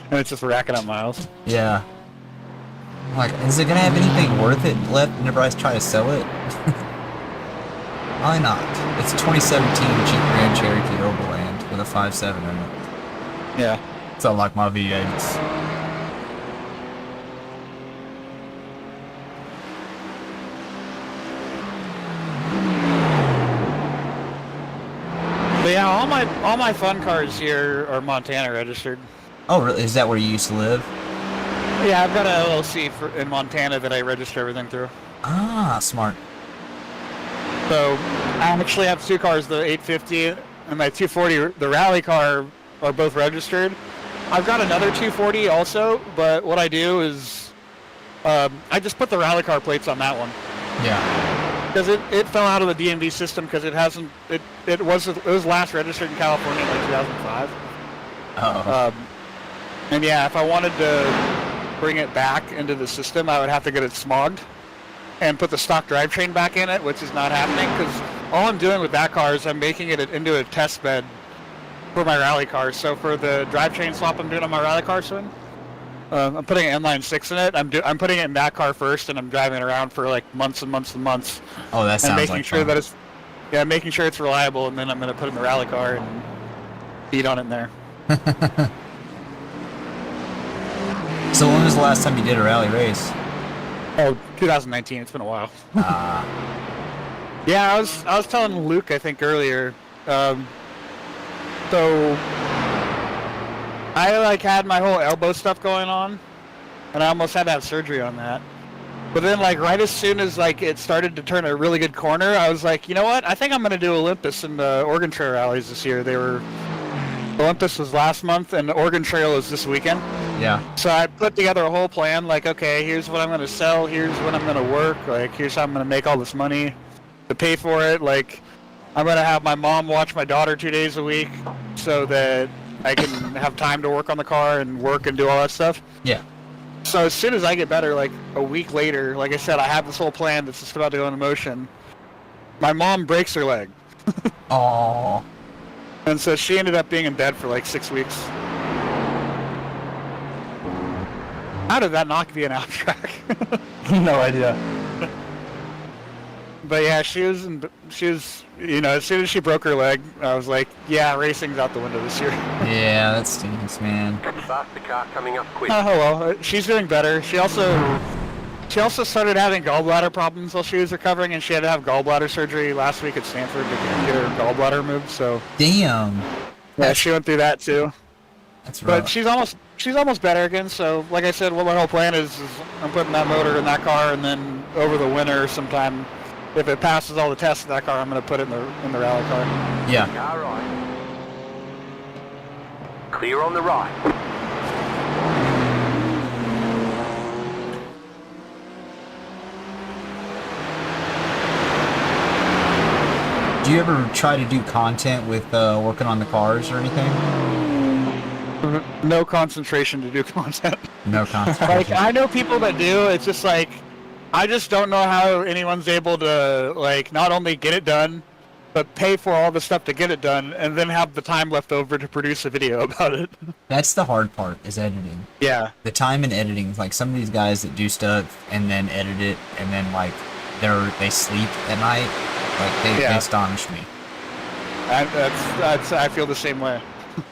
Speaker 2: And it's just racking up miles.
Speaker 1: Yeah. I'm like, is it gonna have anything worth it left whenever I try to sell it? Why not? It's a 2017 Jeep Grand Cherokee Overland with a 5.7 in it.
Speaker 2: Yeah.
Speaker 1: It's not like my V8s.
Speaker 2: But yeah, all my fun cars here are Montana registered.
Speaker 1: Oh, really? Is that where you used to live?
Speaker 2: Yeah, I've got an LLC in Montana that I register everything through.
Speaker 1: Ah, smart.
Speaker 2: So I actually have 2 cars, the 850 and my 240, the rally car, are both registered. I've got another 240 also, but what I do is I just put the rally car plates on that one.
Speaker 1: Yeah.
Speaker 2: Because it fell out of the DMV system because it was last registered in California in like 2005.
Speaker 1: Oh.
Speaker 2: And yeah, if I wanted to bring it back into the system, I would have to get it smogged and put the stock drivetrain back in it, which is not happening because all I'm doing with that car is I'm making it into a test bed for my rally car. So for the drivetrain swap I'm doing on my rally car soon, I'm putting an inline 6 in it. I'm putting it in that car first, and I'm driving it around for like months and months and months.
Speaker 1: Oh, that sounds
Speaker 2: making
Speaker 1: like
Speaker 2: sure
Speaker 1: fun.
Speaker 2: that it's making sure it's reliable, and then I'm gonna put it in the rally car and beat on it in there.
Speaker 1: So when was the last time you did a rally race?
Speaker 2: Oh, 2019. It's been a while. Yeah, I was telling Luke, I think earlier. So I like had my whole elbow stuff going on, and I almost had to have surgery on that. But then, like right as soon as like it started to turn a really good corner, I was like, you know what? I think I'm gonna do Olympus and the Oregon Trail rallies this year. Olympus was last month, and the Oregon Trail is this weekend.
Speaker 1: Yeah.
Speaker 2: So I put together a whole plan, like, okay, here's what I'm going to sell, here's what I'm going to work, like, here's how I'm going to make all this money to pay for it. Like, I'm going to have my mom watch my daughter 2 days a week so that I can have time to work on the car and work and do all that stuff.
Speaker 1: Yeah.
Speaker 2: So as soon as I get better, like a week later, like I said, I have this whole plan that's just about to go into motion. my mom breaks her leg.
Speaker 1: Oh.
Speaker 2: And so she ended up being in bed for like 6 weeks. How did that not be an out track?
Speaker 3: No idea.
Speaker 2: But yeah, she was, you know, as soon as she broke her leg, I was like, yeah, racing's out the window this year.
Speaker 1: Yeah, that stinks, man.
Speaker 4: Faster car coming up quick.
Speaker 2: Oh well, she's doing better. She also started having gallbladder problems while she was recovering, and she had to have gallbladder surgery last week at Stanford to get her gallbladder removed. So
Speaker 1: Damn.
Speaker 2: yeah, she went through that too.
Speaker 1: That's rough.
Speaker 2: But she's almost better again. So like I said, what my whole plan is I'm putting that motor in that car, and then over the winter sometime, if it passes all the tests of that car, I'm gonna put it in the rally car.
Speaker 1: Yeah.
Speaker 4: Car right. Clear on the right.
Speaker 1: Do you ever try to do content with working on the cars or anything?
Speaker 2: No concentration to do content.
Speaker 1: No content.
Speaker 2: Like, I know people that do. It's just like, I just don't know how anyone's able to, like, not only get it done, but pay for all the stuff to get it done, and then have the time left over to produce a video about it.
Speaker 1: That's the hard part, is editing.
Speaker 2: Yeah.
Speaker 1: The time in editing, like some of these guys that do stuff and then edit it, and then like they sleep at night, like they astonish me.
Speaker 2: I feel the same way.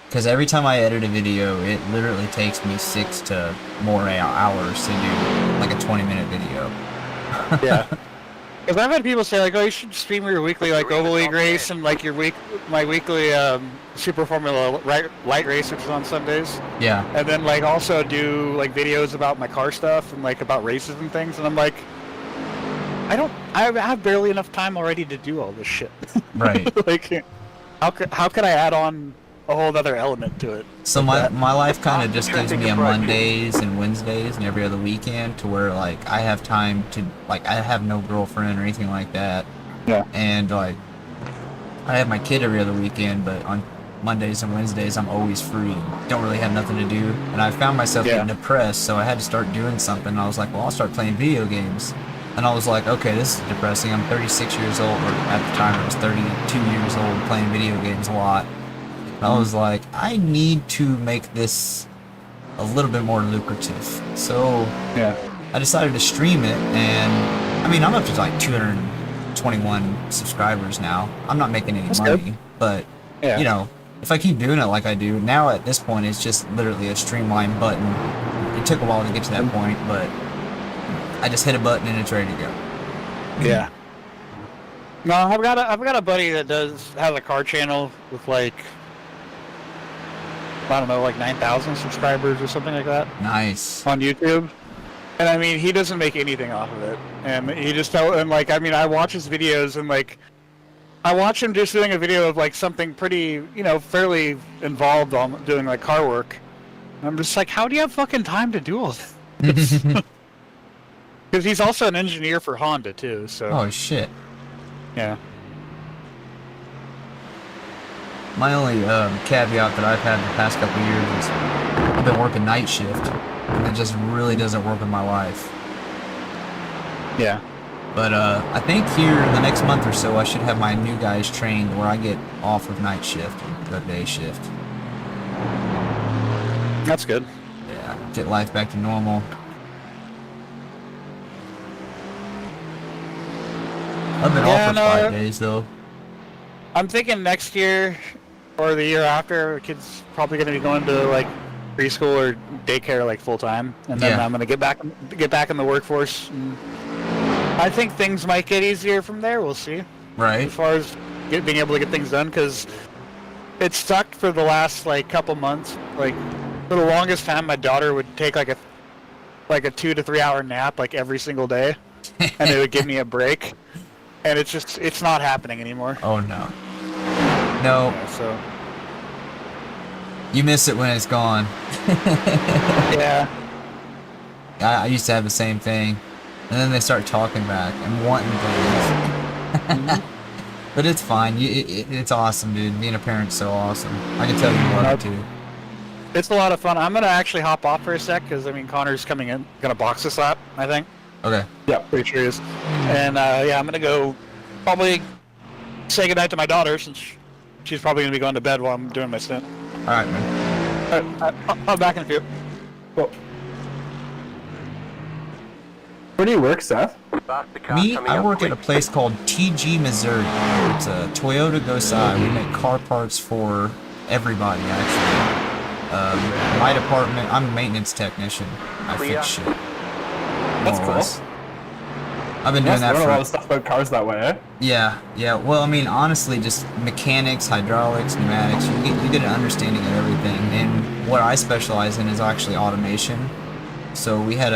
Speaker 1: Because every time I edit a video, it literally takes me 6 to more hours to do like a 20-minute video.
Speaker 2: Yeah. Because I've had people say like, oh, you should stream your weekly like Oval League race and like my weekly Super Formula light race, which is on Sundays.
Speaker 1: Yeah.
Speaker 2: And then like also do like videos about my car stuff and like about races and things. And I'm like, I have barely enough time already to do all this shit.
Speaker 1: Right.
Speaker 2: Like, how could I add on a whole other element to it?
Speaker 1: So my life kind of just gives me a Mondays and Wednesdays and every other weekend to where like I have time to, like, I have no girlfriend or anything like that.
Speaker 2: Yeah.
Speaker 1: And like I have my kid every other weekend, but on Mondays and Wednesdays I'm always free. Don't really have nothing to do. And I found myself getting depressed, so I had to start doing something. I was like, well, I'll start playing video games. And I was like, okay, this is depressing. I'm 36 years old, or at the time I was 32 years old, playing video games a lot. And I was like, I need to make this a little bit more lucrative. So I decided to stream it, and I mean, I'm up to like 221 subscribers now. I'm not making any money, but you know, if I keep doing it like I do, now at this point it's just literally a streamlined button. It took a while to get to that point, but I just hit a button and it's ready to go.
Speaker 2: Yeah. No, I've got a buddy that has a car channel with like, I don't know, like 9,000 subscribers or something like that.
Speaker 1: Nice.
Speaker 2: On YouTube. And I mean, he doesn't make anything off of it. And he just like, I mean, I watch his videos and like, I watch him just doing a video of like something pretty, you know, fairly involved on doing like car work. And I'm just like, how do you have fucking time to do all this? Because he's also an engineer for Honda too, so.
Speaker 1: Oh shit.
Speaker 2: Yeah.
Speaker 1: My only caveat that I've had the past couple of years is I've been working night shift, and it just really doesn't work in my life.
Speaker 2: Yeah.
Speaker 1: But I think here in the next month or so I should have my new guys trained where I get off of night shift, the day shift.
Speaker 2: That's good.
Speaker 1: Yeah, get life back to normal. I've been off for 5 days though.
Speaker 2: I'm thinking next year or the year after, our kid's probably going to be going to like preschool or daycare like full time, and then I'm going to get back in the workforce. And I think things might get easier from there. We'll see.
Speaker 1: Right.
Speaker 2: As far as being able to get things done, because it sucked for the last like couple months. Like for the longest time, my daughter would take like a 2 to 3 hour nap like every single day, and it would give me a break. And it's not happening anymore.
Speaker 1: Oh no. No.
Speaker 2: So.
Speaker 1: You miss it when it's gone.
Speaker 2: Yeah.
Speaker 1: I used to have the same thing. And then they start talking back and wanting things. But it's fine. It's awesome, dude. Being a parent's so awesome. I can tell you love it too.
Speaker 2: It's a lot of fun. I'm going to actually hop off for a sec because, I mean, Connor's coming in. Going to box this lap, I think.
Speaker 1: Okay.
Speaker 2: Yeah, pretty sure he is. And, yeah, I'm going to go probably say goodnight to my daughter since she's probably going to be going to bed while I'm doing my stint.
Speaker 1: All right, man.
Speaker 2: All right, I'll be back in a few.
Speaker 3: Cool. Where do you work, Seth?
Speaker 4: Faster car
Speaker 1: Me,
Speaker 4: coming
Speaker 1: I
Speaker 4: up
Speaker 1: work at a
Speaker 4: quick.
Speaker 1: place called TG Missouri. It's a Toyota Gosai. We make car parts for everybody, actually. My department, I'm a maintenance technician. I fix shit.
Speaker 3: That's
Speaker 1: more or
Speaker 3: cool.
Speaker 1: less. I've been
Speaker 3: You
Speaker 1: doing
Speaker 3: must
Speaker 1: that
Speaker 3: learn a
Speaker 1: for...
Speaker 3: lot of stuff about cars that way, eh?
Speaker 1: Yeah. Well, I mean, honestly, just mechanics, hydraulics, pneumatics. You get an understanding of everything. And what I specialize in is actually automation. So we had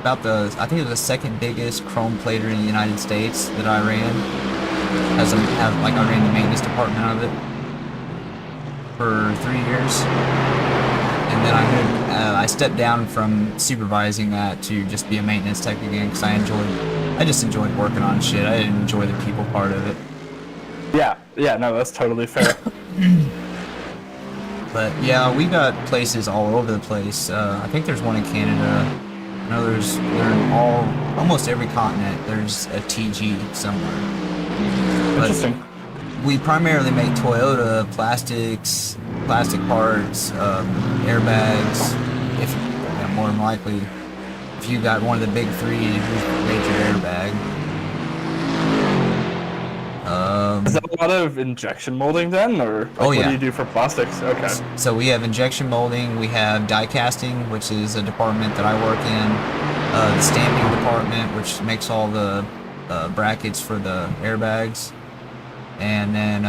Speaker 1: I think it was the second biggest chrome plater in the United States that I ran. I ran the maintenance department of it for 3 years. And then I stepped down from supervising that to just be a maintenance tech again because I just enjoyed working on shit. I didn't enjoy the people part of it.
Speaker 3: Yeah, no, that's totally fair.
Speaker 1: But yeah, we got places all over the place. I think there's one in Canada. I know they're in almost every continent. There's a TG somewhere. But
Speaker 3: Interesting.
Speaker 1: we primarily make Toyota plastic parts, airbags. More than likely, if you got one of the big three, we made your airbag.
Speaker 3: Is that a lot of injection molding then, or
Speaker 1: Oh, yeah.
Speaker 3: what do you do for plastics? Okay.
Speaker 1: So we have injection molding, we have die casting, which is a department that I work in, the stamping department, which makes all the brackets for the airbags, and then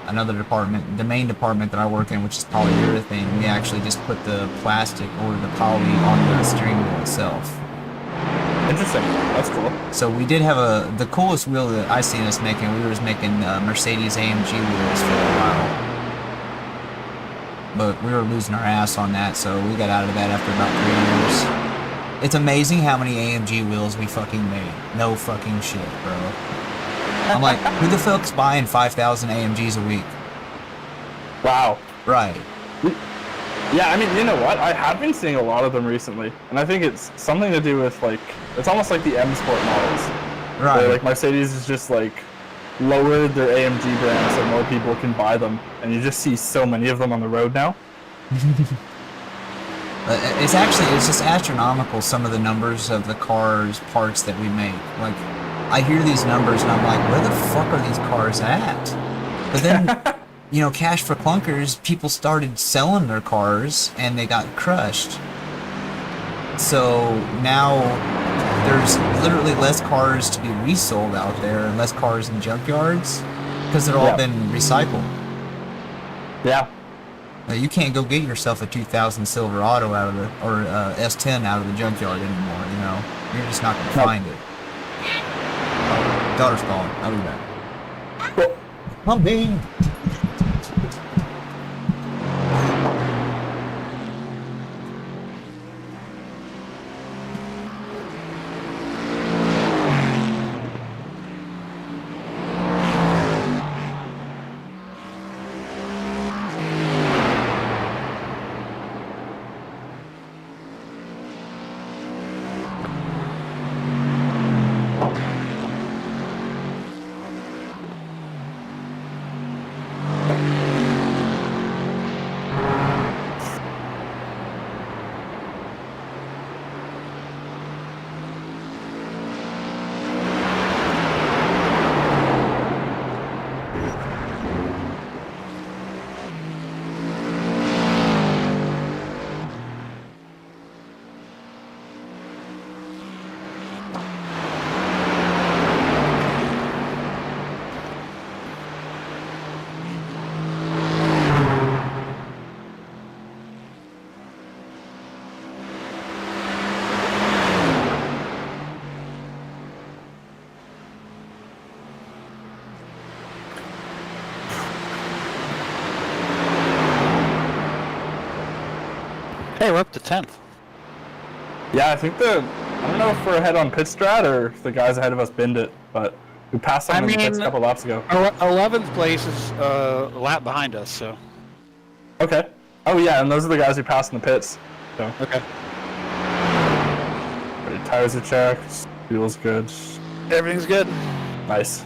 Speaker 1: another department, the main department that I work in, which is polyurethane. We actually just put the plastic or the poly on the steering wheel itself.
Speaker 3: Interesting. That's cool.
Speaker 1: So we did have the coolest wheel that I seen us making. We were just making Mercedes AMG wheels for a while, but we were losing our ass on that, so we got out of that after about 3 years. It's amazing how many AMG wheels we fucking made. No fucking shit, bro. I'm like, who the fuck's buying 5,000 AMGs a week?
Speaker 3: Wow.
Speaker 1: Right.
Speaker 3: Yeah, I mean, you know what? I have been seeing a lot of them recently, and I think it's something to do with, like, it's almost like the M Sport models.
Speaker 1: Right.
Speaker 3: Where, like, Mercedes is just, like, lowered their AMG brand so more people can buy them, and you just see so many of them on the road now.
Speaker 1: It's just astronomical, some of the numbers of the cars parts that we make. Like, I hear these numbers and I'm like, where the fuck are these cars at? But then, you know, cash for clunkers, people started selling their cars and they got crushed. So now there's literally less cars to be resold out there and less cars in junkyards because they're all been recycled.
Speaker 3: Yeah.
Speaker 1: You can't go get yourself a 2000 Silverado out of the, or S10 out of the junkyard anymore, you know. You're just not going to find it. Oh, daughter's calling. I'll be back. Mommy!
Speaker 2: Hey, we're up to 10th.
Speaker 3: Yeah, I think I don't know if we're ahead on pit strat or if the guys ahead of us binned it, but we passed them in the pits a couple laps ago.
Speaker 2: Our 11th place is a lap behind us, so.
Speaker 3: Okay. Oh yeah, and those are the guys who passed in the pits. So.
Speaker 2: Okay.
Speaker 3: Ready, tires are checked, fuel's good.
Speaker 2: Everything's good.
Speaker 3: Nice.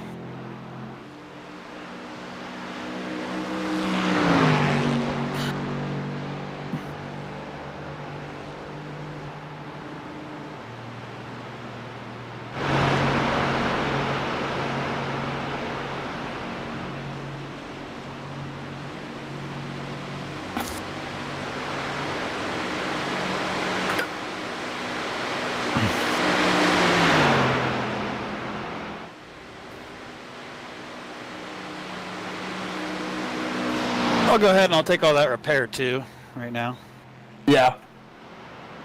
Speaker 2: I'll go ahead and I'll take all that repair too, right now.
Speaker 3: Yeah.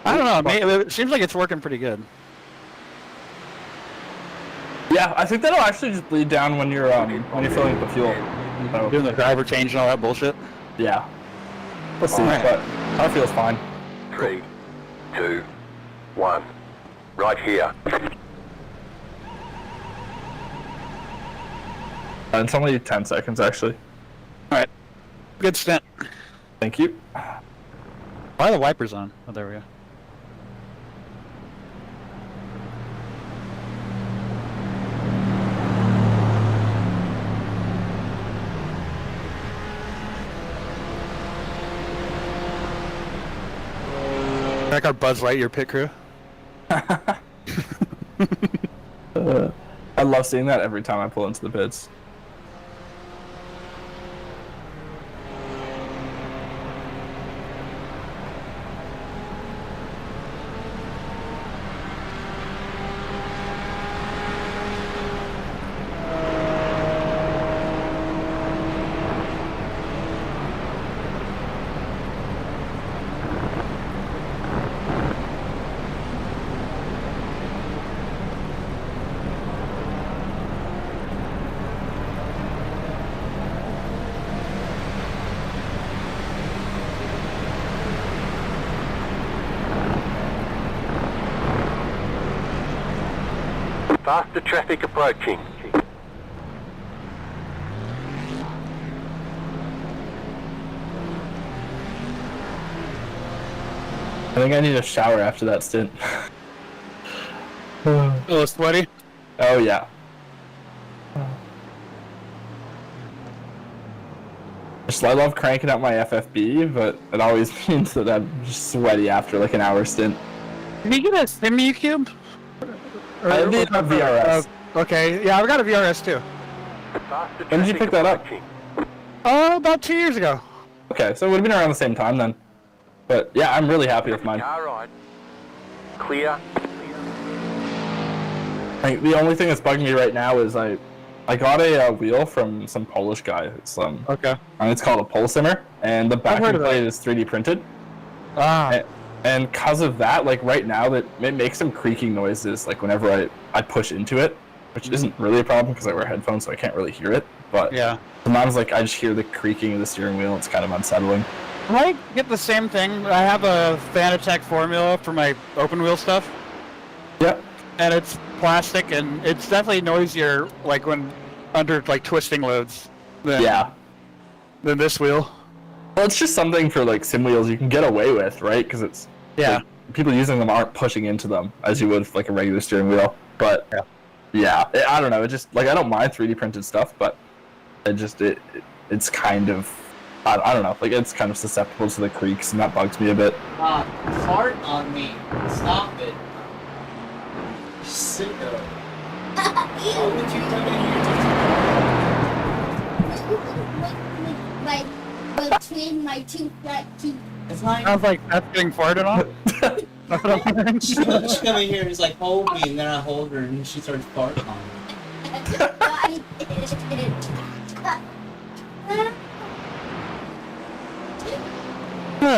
Speaker 2: I don't know, it seems like it's working pretty good.
Speaker 3: Yeah, I think that'll actually just bleed down when you're filling up the fuel. So,
Speaker 2: Doing the driver change and all that bullshit.
Speaker 3: yeah. We'll see,
Speaker 2: Alright.
Speaker 3: but car feels fine.
Speaker 4: 3, 2, 1. Right here.
Speaker 3: It's only 10 seconds, actually.
Speaker 2: Alright. Good stint.
Speaker 3: Thank you.
Speaker 2: Why are the wipers on? Oh, there we go. Back our Buzz Lightyear pit crew.
Speaker 3: I love seeing that every time I pull into the pits.
Speaker 4: Faster traffic approaching.
Speaker 3: I think I need a shower after that stint.
Speaker 2: A little sweaty.
Speaker 3: Oh, yeah. I love cranking up my FFB, but it always means that I'm just sweaty after like an hour stint.
Speaker 2: Did you get a Simu Cube?
Speaker 3: I have the VRS.
Speaker 2: Okay, yeah, I've got a VRS too.
Speaker 4: Faster
Speaker 3: When did you
Speaker 4: traffic
Speaker 3: pick that up?
Speaker 4: approaching.
Speaker 2: Oh, about 2 years ago.
Speaker 3: Okay, so it would have been around the same time then. But yeah, I'm really happy with mine.
Speaker 4: Car ride. Clear.
Speaker 3: The only thing that's bugging me right now is I got a wheel from some Polish guy. It's
Speaker 2: Okay.
Speaker 3: and it's called a pole simmer, and the
Speaker 2: heard
Speaker 3: backing
Speaker 2: of that.
Speaker 3: plate is 3D printed.
Speaker 2: Ah.
Speaker 3: And because of that, like right now, that it makes some creaking noises, like whenever I push into it, which isn't really a problem because I wear headphones, so I can't really hear it. But
Speaker 2: Yeah.
Speaker 3: sometimes, like I just hear the creaking of the steering wheel. It's kind of unsettling.
Speaker 2: I get the same thing. I have a Fanatec formula for my open wheel stuff,
Speaker 3: Yep.
Speaker 2: and it's plastic, and it's definitely noisier, like when under like twisting loads, than,
Speaker 3: Yeah.
Speaker 2: than this wheel.
Speaker 3: Well, it's just something for like sim wheels you can get away with, right? Because it's
Speaker 2: Yeah.
Speaker 3: like, people using them aren't pushing into them as you would with like a regular steering wheel. But yeah, I don't know. It just like I don't mind 3D printed stuff, but it's kind of I don't know. Like it's kind of susceptible to the creaks, and that bugs me a bit.
Speaker 1: Fart on me. Stop it. Sicko. Why would you come in here to
Speaker 8: Between my two front teeth.
Speaker 1: It's not
Speaker 2: Sounds like that's getting farted on. That's what I'm hearing.
Speaker 1: she come in here and is like, hold me, and then I hold her, and she starts farting on me.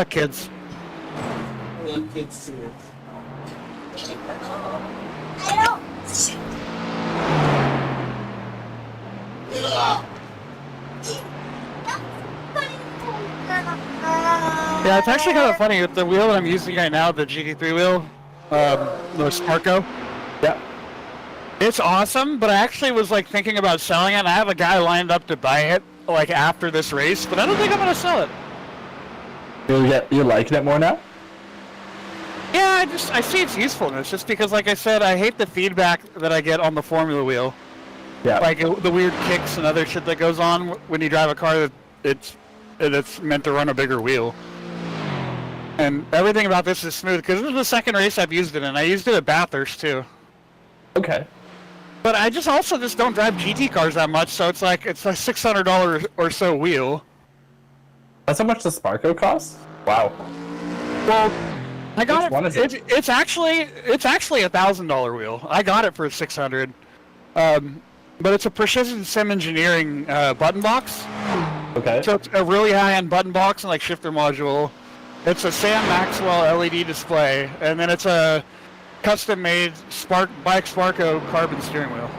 Speaker 2: Kids.
Speaker 1: I love kids too.
Speaker 8: I don't.
Speaker 2: Yeah, it's actually kind of funny with the wheel that I'm using right now, the GT3 wheel, the Smarco.
Speaker 3: Yeah.
Speaker 2: It's awesome, but I actually was like thinking about selling it. I have a guy lined up to buy it like after this race, but I don't think I'm gonna sell it.
Speaker 3: You're liking it more now?
Speaker 2: Yeah, I see its usefulness just because, like I said, I hate the feedback that I get on the Formula wheel.
Speaker 3: Yeah.
Speaker 2: Like the weird kicks and other shit that goes on when you drive a car that it's meant to run a bigger wheel. And everything about this is smooth because this is the second race I've used it in. I used it at Bathurst too.
Speaker 3: Okay.
Speaker 2: But I also don't drive GT cars that much, so it's a $600 or so wheel.
Speaker 3: That's how much the Sparko costs? Wow.
Speaker 2: Well, I got
Speaker 3: Which one is it?
Speaker 2: It's actually a $1,000 wheel. I got it for $600. But it's a Precision Sim Engineering button box.
Speaker 3: Okay.
Speaker 2: So it's a really high-end button box and like shifter module. It's a Sam Maxwell LED display, and then it's a custom-made Bike Sparko carbon steering wheel.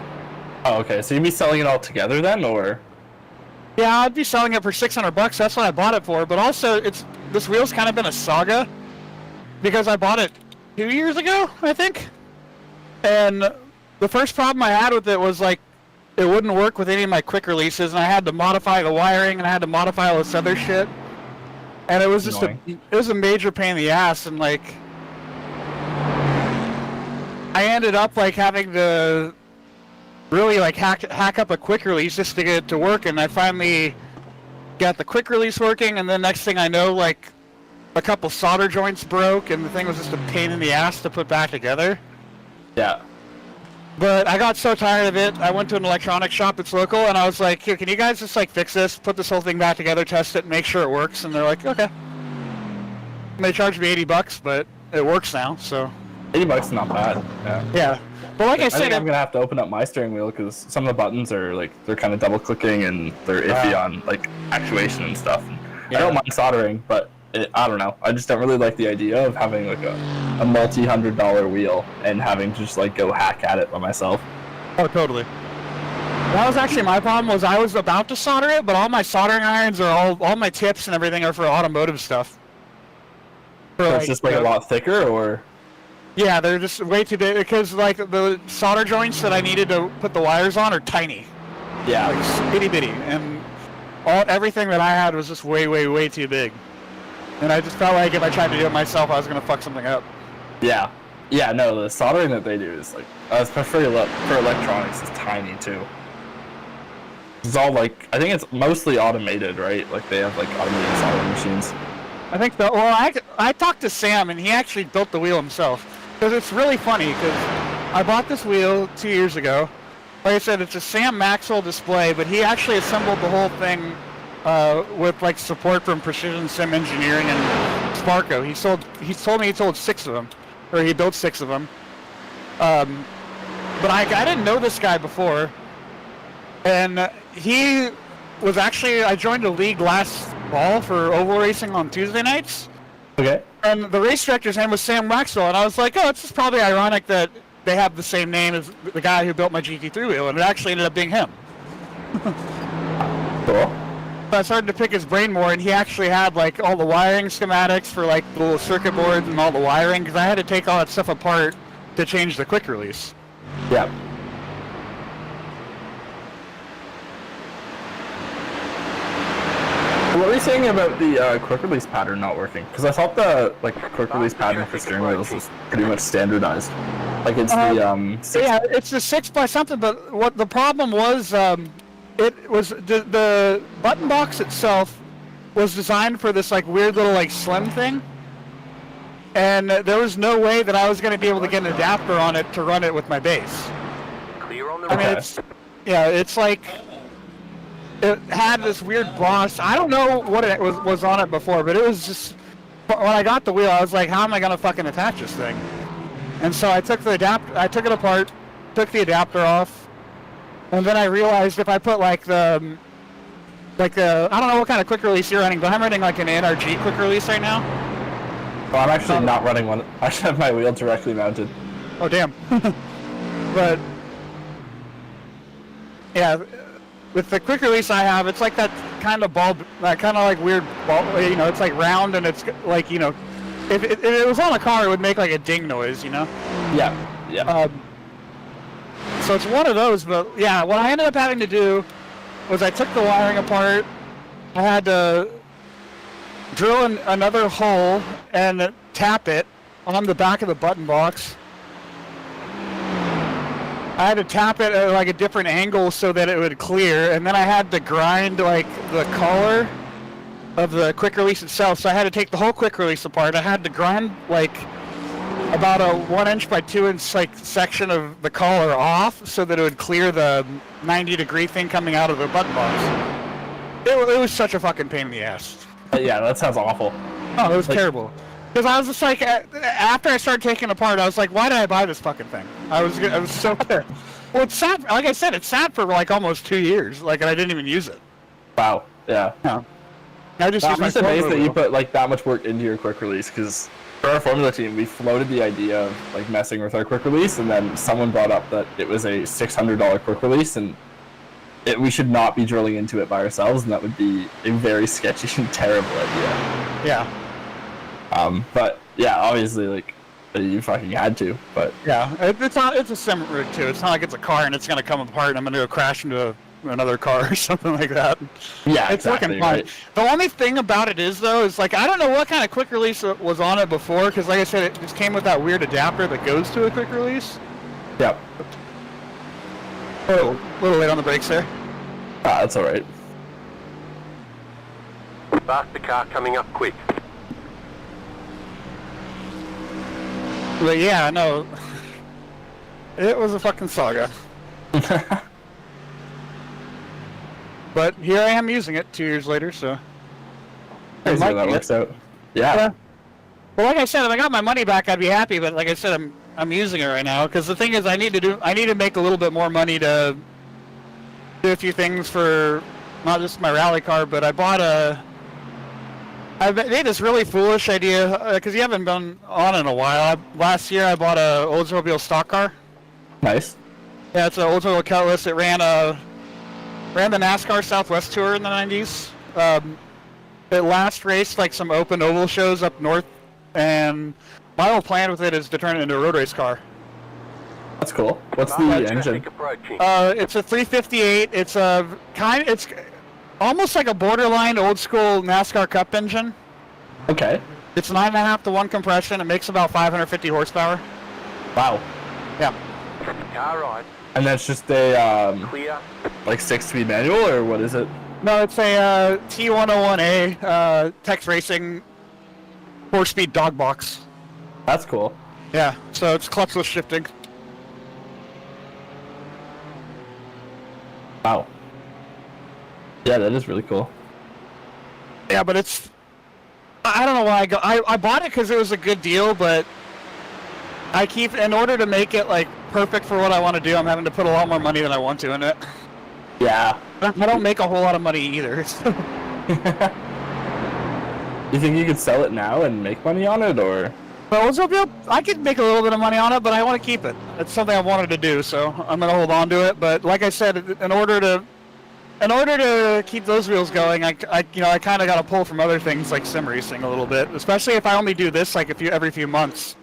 Speaker 3: Oh, okay. So you'd be selling it all together then, or?
Speaker 2: Yeah, I'd be selling it for $600. That's what I bought it for. But also, this wheel's kind of been a saga because I bought it 2 years ago, I think. And the first problem I had with it was like it wouldn't work with any of my quick releases, and I had to modify the wiring, and I had to modify all this other shit. And it was just a major pain in the ass, and like I ended up like having to really like hack up a quick release just to get it to work, and I finally got the quick release working, and then next thing I know, like a couple solder joints broke, and the thing was just a pain in the ass to put back together.
Speaker 3: Yeah.
Speaker 2: But I got so tired of it, I went to an electronics shop that's local, and I was like, here, can you guys just like fix this, put this whole thing back together, test it, and make sure it works? And they're like, okay. And they charged me $80, but it works now, so.
Speaker 3: $80 is not bad. Yeah.
Speaker 2: Yeah. But like I
Speaker 3: think
Speaker 2: said,
Speaker 3: I'm gonna have to open up my steering wheel because some of the buttons are like they're kind of double clicking and they're iffy on like actuation and stuff. I don't mind soldering, but I don't know. I just don't really like the idea of having like a multi-$100 wheel and having to just like go hack at it by myself.
Speaker 2: Oh, totally. That was actually my problem. Was I was about to solder it, but all my soldering irons are all my tips and everything are for automotive stuff.
Speaker 3: So it's just like a lot thicker, or?
Speaker 2: Yeah, they're just way too big because like the solder joints that I needed to put the wires on are tiny.
Speaker 3: Yeah.
Speaker 2: Like itty bitty, and everything that I had was just way too big. And I just felt like if I tried to do it myself, I was gonna fuck something up.
Speaker 3: Yeah. Yeah, no, the soldering that they do is like, especially for electronics, is tiny too. It's all like, I think it's mostly automated, right? Like they have like automated soldering machines.
Speaker 2: I think so. Well, I talked to Sam, and he actually built the wheel himself. Because it's really funny, because I bought this wheel 2 years ago. Like I said, it's a Sam Maxwell display, but he actually assembled the whole thing with like support from Precision Sim Engineering and Sparko. He told me he sold 6 of them, or he built 6 of them. But I didn't know this guy before, and he was actually, I joined a league last fall for oval racing on Tuesday nights.
Speaker 3: Okay.
Speaker 2: And the race director's name was Sam Maxwell, and I was like, oh, it's just probably ironic that they have the same name as the guy who built my GT3 wheel, and it actually ended up being him.
Speaker 3: Cool.
Speaker 2: So I started to pick his brain more, and he actually had like all the wiring schematics for like the little circuit boards and all the wiring, because I had to take all that stuff apart to change the quick release.
Speaker 3: Yeah. What were you saying about the quick release pattern not working? Because I thought the quick release pattern for steering wheels was pretty much standardized. Like it's the 6.
Speaker 2: Yeah, it's the 6 by something. But what the problem was, it was the button box itself was designed for this like weird little like slim thing, and there was no way that I was going to be able to get an adapter on it to run it with my base.
Speaker 4: Clear on the
Speaker 2: I mean,
Speaker 4: right.
Speaker 2: it's like. It had this weird gloss. I don't know what it was on it before, but it was just, when I got the wheel, I was like, how am I gonna fucking attach this thing? And so I took the I took it apart, took the adapter off, and then I realized if I put like the I don't know what kind of quick release you're running, but I'm running like an NRG quick release right now.
Speaker 3: Well, I'm actually not running one. I should have my wheel directly mounted.
Speaker 2: Oh damn. But yeah. With the quick release I have, it's like that kind of bulb, that kind of like weird bulb, you know, it's like round and it's like, you know, if it was on a car, it would make like a ding noise, you know?
Speaker 3: Yeah, yeah.
Speaker 2: So it's one of those, but yeah, what I ended up having to do was I took the wiring apart, I had to drill another hole and tap it on the back of the button box. I had to tap it at like a different angle so that it would clear, and then I had to grind like the collar of the quick release itself. So I had to take the whole quick release apart. I had to grind like about a 1 inch by 2 inch like section of the collar off so that it would clear the 90-degree thing coming out of the button box. It was such a fucking pain in the ass.
Speaker 3: Yeah, that sounds awful.
Speaker 2: Oh, it was terrible. Because I was just like, after I started taking it apart, I was like, why did I buy this fucking thing? I was so pissed. Well, it's sat, like I said, it sat for like almost 2 years, like, and I didn't even use it.
Speaker 3: Wow. Yeah.
Speaker 2: No. I just use
Speaker 3: I'm
Speaker 2: my
Speaker 3: just amazed
Speaker 2: formula
Speaker 3: that you
Speaker 2: wheel.
Speaker 3: put like that much work into your quick release, because for our formula team, we floated the idea of like messing with our quick release, and then someone brought up that it was a $600 quick release, and we should not be drilling into it by ourselves, and that would be a very sketchy and terrible idea.
Speaker 2: Yeah.
Speaker 3: But yeah, obviously, like you fucking had to. But
Speaker 2: Yeah, it's not. It's a sim rig too. It's not like it's a car and it's gonna come apart and I'm gonna go crash into another car or something like that.
Speaker 3: yeah,
Speaker 2: It's
Speaker 3: exactly,
Speaker 2: looking fine.
Speaker 3: right.
Speaker 2: The only thing about it is though, is like I don't know what kind of quick release was on it before, because like I said, it just came with that weird adapter that goes to a quick release.
Speaker 3: Yep.
Speaker 2: A little late on the brakes there.
Speaker 3: Ah, that's all right.
Speaker 4: Faster car coming up quick.
Speaker 2: But yeah, no, it was a fucking saga. But here I am using it 2 years later, so.
Speaker 3: Crazy how that
Speaker 2: liking
Speaker 3: works
Speaker 2: it.
Speaker 3: out. Yeah.
Speaker 2: Yeah. Well, like I said, if I got my money back, I'd be happy. But like I said, I'm using it right now because the thing is, I need to make a little bit more money to do a few things for not just my rally car, but I made this really foolish idea because you haven't been on in a while. Last year I bought a Oldsmobile stock car.
Speaker 3: Nice.
Speaker 2: Yeah, it's an Oldsmobile Cutlass. It ran the NASCAR Southwest Tour in the 90s. It last raced like some open oval shows up north, and my whole plan with it is to turn it into a road race car.
Speaker 3: That's cool. What's the
Speaker 4: Traffic
Speaker 3: engine?
Speaker 4: approaching.
Speaker 2: It's a 358. It's almost like a borderline old school NASCAR Cup engine.
Speaker 3: Okay.
Speaker 2: It's 9.5 to 1 compression. It makes about 550 horsepower.
Speaker 3: Wow.
Speaker 2: Yeah.
Speaker 4: Car right.
Speaker 3: And that's just a
Speaker 4: Clear.
Speaker 3: like 6-speed manual, or what is it?
Speaker 2: No, it's a T101A Tex Racing 4-speed dog box.
Speaker 3: That's cool.
Speaker 2: Yeah, so it's clutchless shifting.
Speaker 3: Wow. Yeah, that is really cool.
Speaker 2: Yeah, but I don't know why I bought it because it was a good deal, but in order to make it like perfect for what I want to do, I'm having to put a lot more money than I want to in it.
Speaker 3: Yeah.
Speaker 2: I don't make a whole lot of money either. So.
Speaker 3: You think you could sell it now and make money on it, or?
Speaker 2: But Oldsmobile, I could make a little bit of money on it, but I want to keep it. It's something I've wanted to do, so I'm gonna hold on to it. But like I said, in order to keep those wheels going, I kind of got to pull from other things like sim racing a little bit, especially if I only do this like every few months.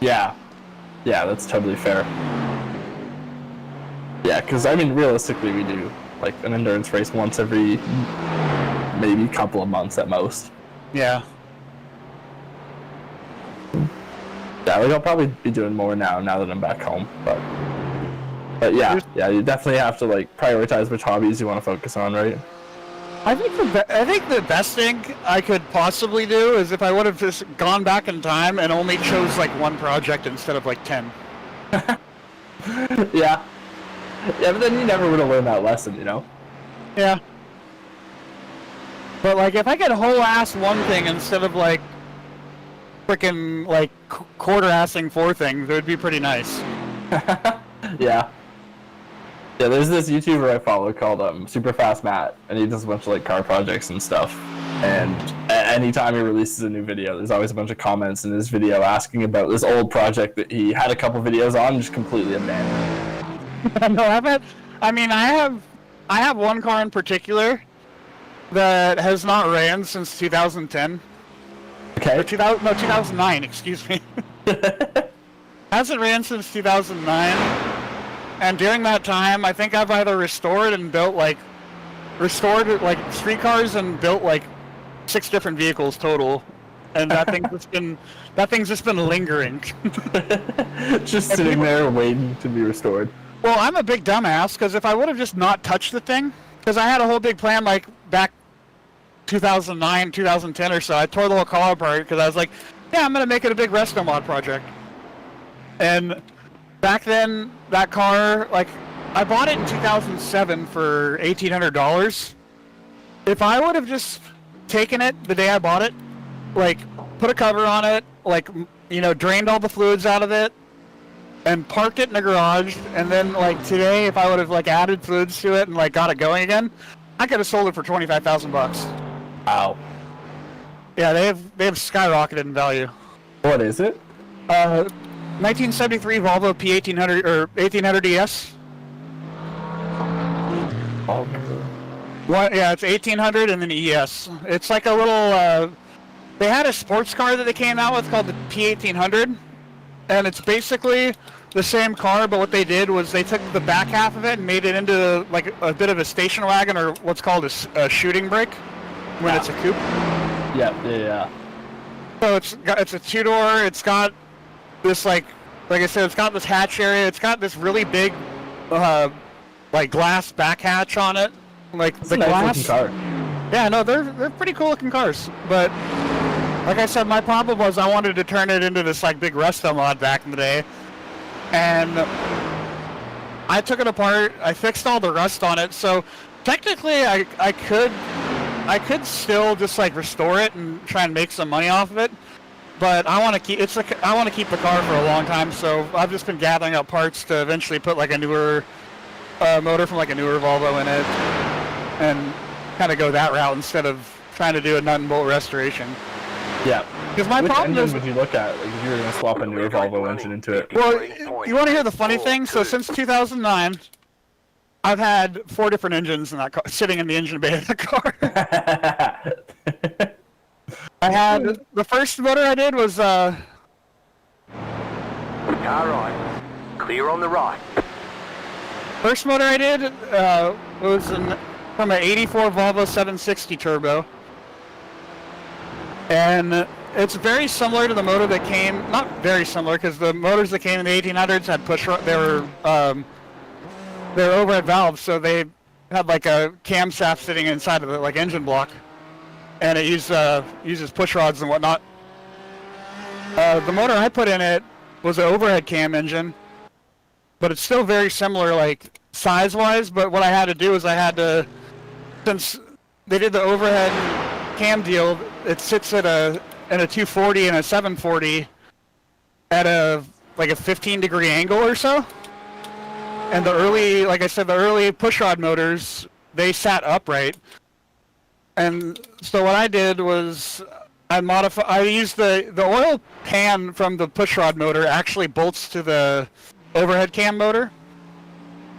Speaker 3: Yeah. Yeah, that's totally fair. Yeah, because I mean, realistically, we do like an endurance race once every maybe couple of months at most.
Speaker 2: Yeah.
Speaker 3: Yeah, like I'll probably be doing more now that I'm back home. But yeah, you definitely have to like prioritize which hobbies you want to focus on, right?
Speaker 2: I think the best thing I could possibly do is if I would have just gone back in time and only chose like one project instead of like 10.
Speaker 3: Yeah. Yeah, but then you never would have learned that lesson, you know?
Speaker 2: Yeah. But like if I could whole ass one thing instead of like freaking like quarter assing 4 things, it would be pretty nice.
Speaker 3: Yeah. Yeah, there's this YouTuber I follow called Superfast Matt, and he does a bunch of like car projects and stuff. And anytime he releases a new video, there's always a bunch of comments in his video asking about this old project that he had a couple videos on and just completely abandoned.
Speaker 2: No, I have one car in particular that has not ran since 2010.
Speaker 3: Okay.
Speaker 2: Or 2009, excuse me. Hasn't ran since 2009. And during that time, I think I've either restored like street cars and built like 6 different vehicles total. And that thing's just been lingering.
Speaker 3: Just sitting there waiting to be restored.
Speaker 2: Well, I'm a big dumbass, because if I would have just not touched the thing, because I had a whole big plan like back 2009, 2010 or so, I tore the whole car apart because I was like, yeah, I'm going to make it a big resto mod project. And back then, that car, like, I bought it in 2007 for $1,800. If I would have just taken it the day I bought it, like, put a cover on it, like, drained all the fluids out of it, and parked it in the garage, and then like today, if I would have like added fluids to it and like got it going again, I could have sold it for $25,000 bucks.
Speaker 3: Wow.
Speaker 2: Yeah, they have skyrocketed in value.
Speaker 3: What is it?
Speaker 2: 1973 Volvo P1800 or 1800 ES.
Speaker 3: Oh,
Speaker 2: What? Yeah, it's 1800 and then ES. It's like a little. They had a sports car that they came out with called the P1800, and it's basically the same car, but what they did was they took the back half of it and made it into like a bit of a station wagon, or what's called a shooting brake when it's a coupe.
Speaker 3: Yeah.
Speaker 2: So it's a two-door. It's got this like I said, it's got this hatch area. It's got this really big like glass back hatch on it. Like
Speaker 3: It's
Speaker 2: the
Speaker 3: a nice
Speaker 2: glass.
Speaker 3: looking car.
Speaker 2: Yeah, no, they're pretty cool looking cars. But like I said, my problem was I wanted to turn it into this like big resto mod back in the day, and I took it apart. I fixed all the rust on it. So technically, I could still just like restore it and try and make some money off of it. But I want to keep I want to keep the car for a long time. So I've just been gathering up parts to eventually put like a newer motor from like a newer Volvo in it, and kind of go that route instead of trying to do a nut and bolt restoration.
Speaker 3: Yeah.
Speaker 2: Because my
Speaker 3: Which
Speaker 2: problem
Speaker 3: engine
Speaker 2: is,
Speaker 3: would you look at? Like if you were going to swap a newer Volvo engine into it?
Speaker 2: well, you want to hear the funny thing? So since 2009, I've had 4 different engines in that car, sitting in the engine bay of the car. I had the first motor I did was
Speaker 4: Car right. Clear on the right.
Speaker 2: first motor I did was from an '84 Volvo 760 turbo, and it's very similar to the motor that came. Not very similar, because the motors that came in the 1800s had they were overhead valves, so they had like a camshaft sitting inside of the like engine block, and it uses push rods and whatnot. The motor I put in it was an overhead cam engine, but it's still very similar, like size-wise. But what I had to do is since they did the overhead cam deal, it sits at in a 240 and a 740 at a 15-degree angle or so. And the early, like I said, the early pushrod motors, they sat upright. And so what I did was I used the oil pan from the pushrod motor actually bolts to the overhead cam motor.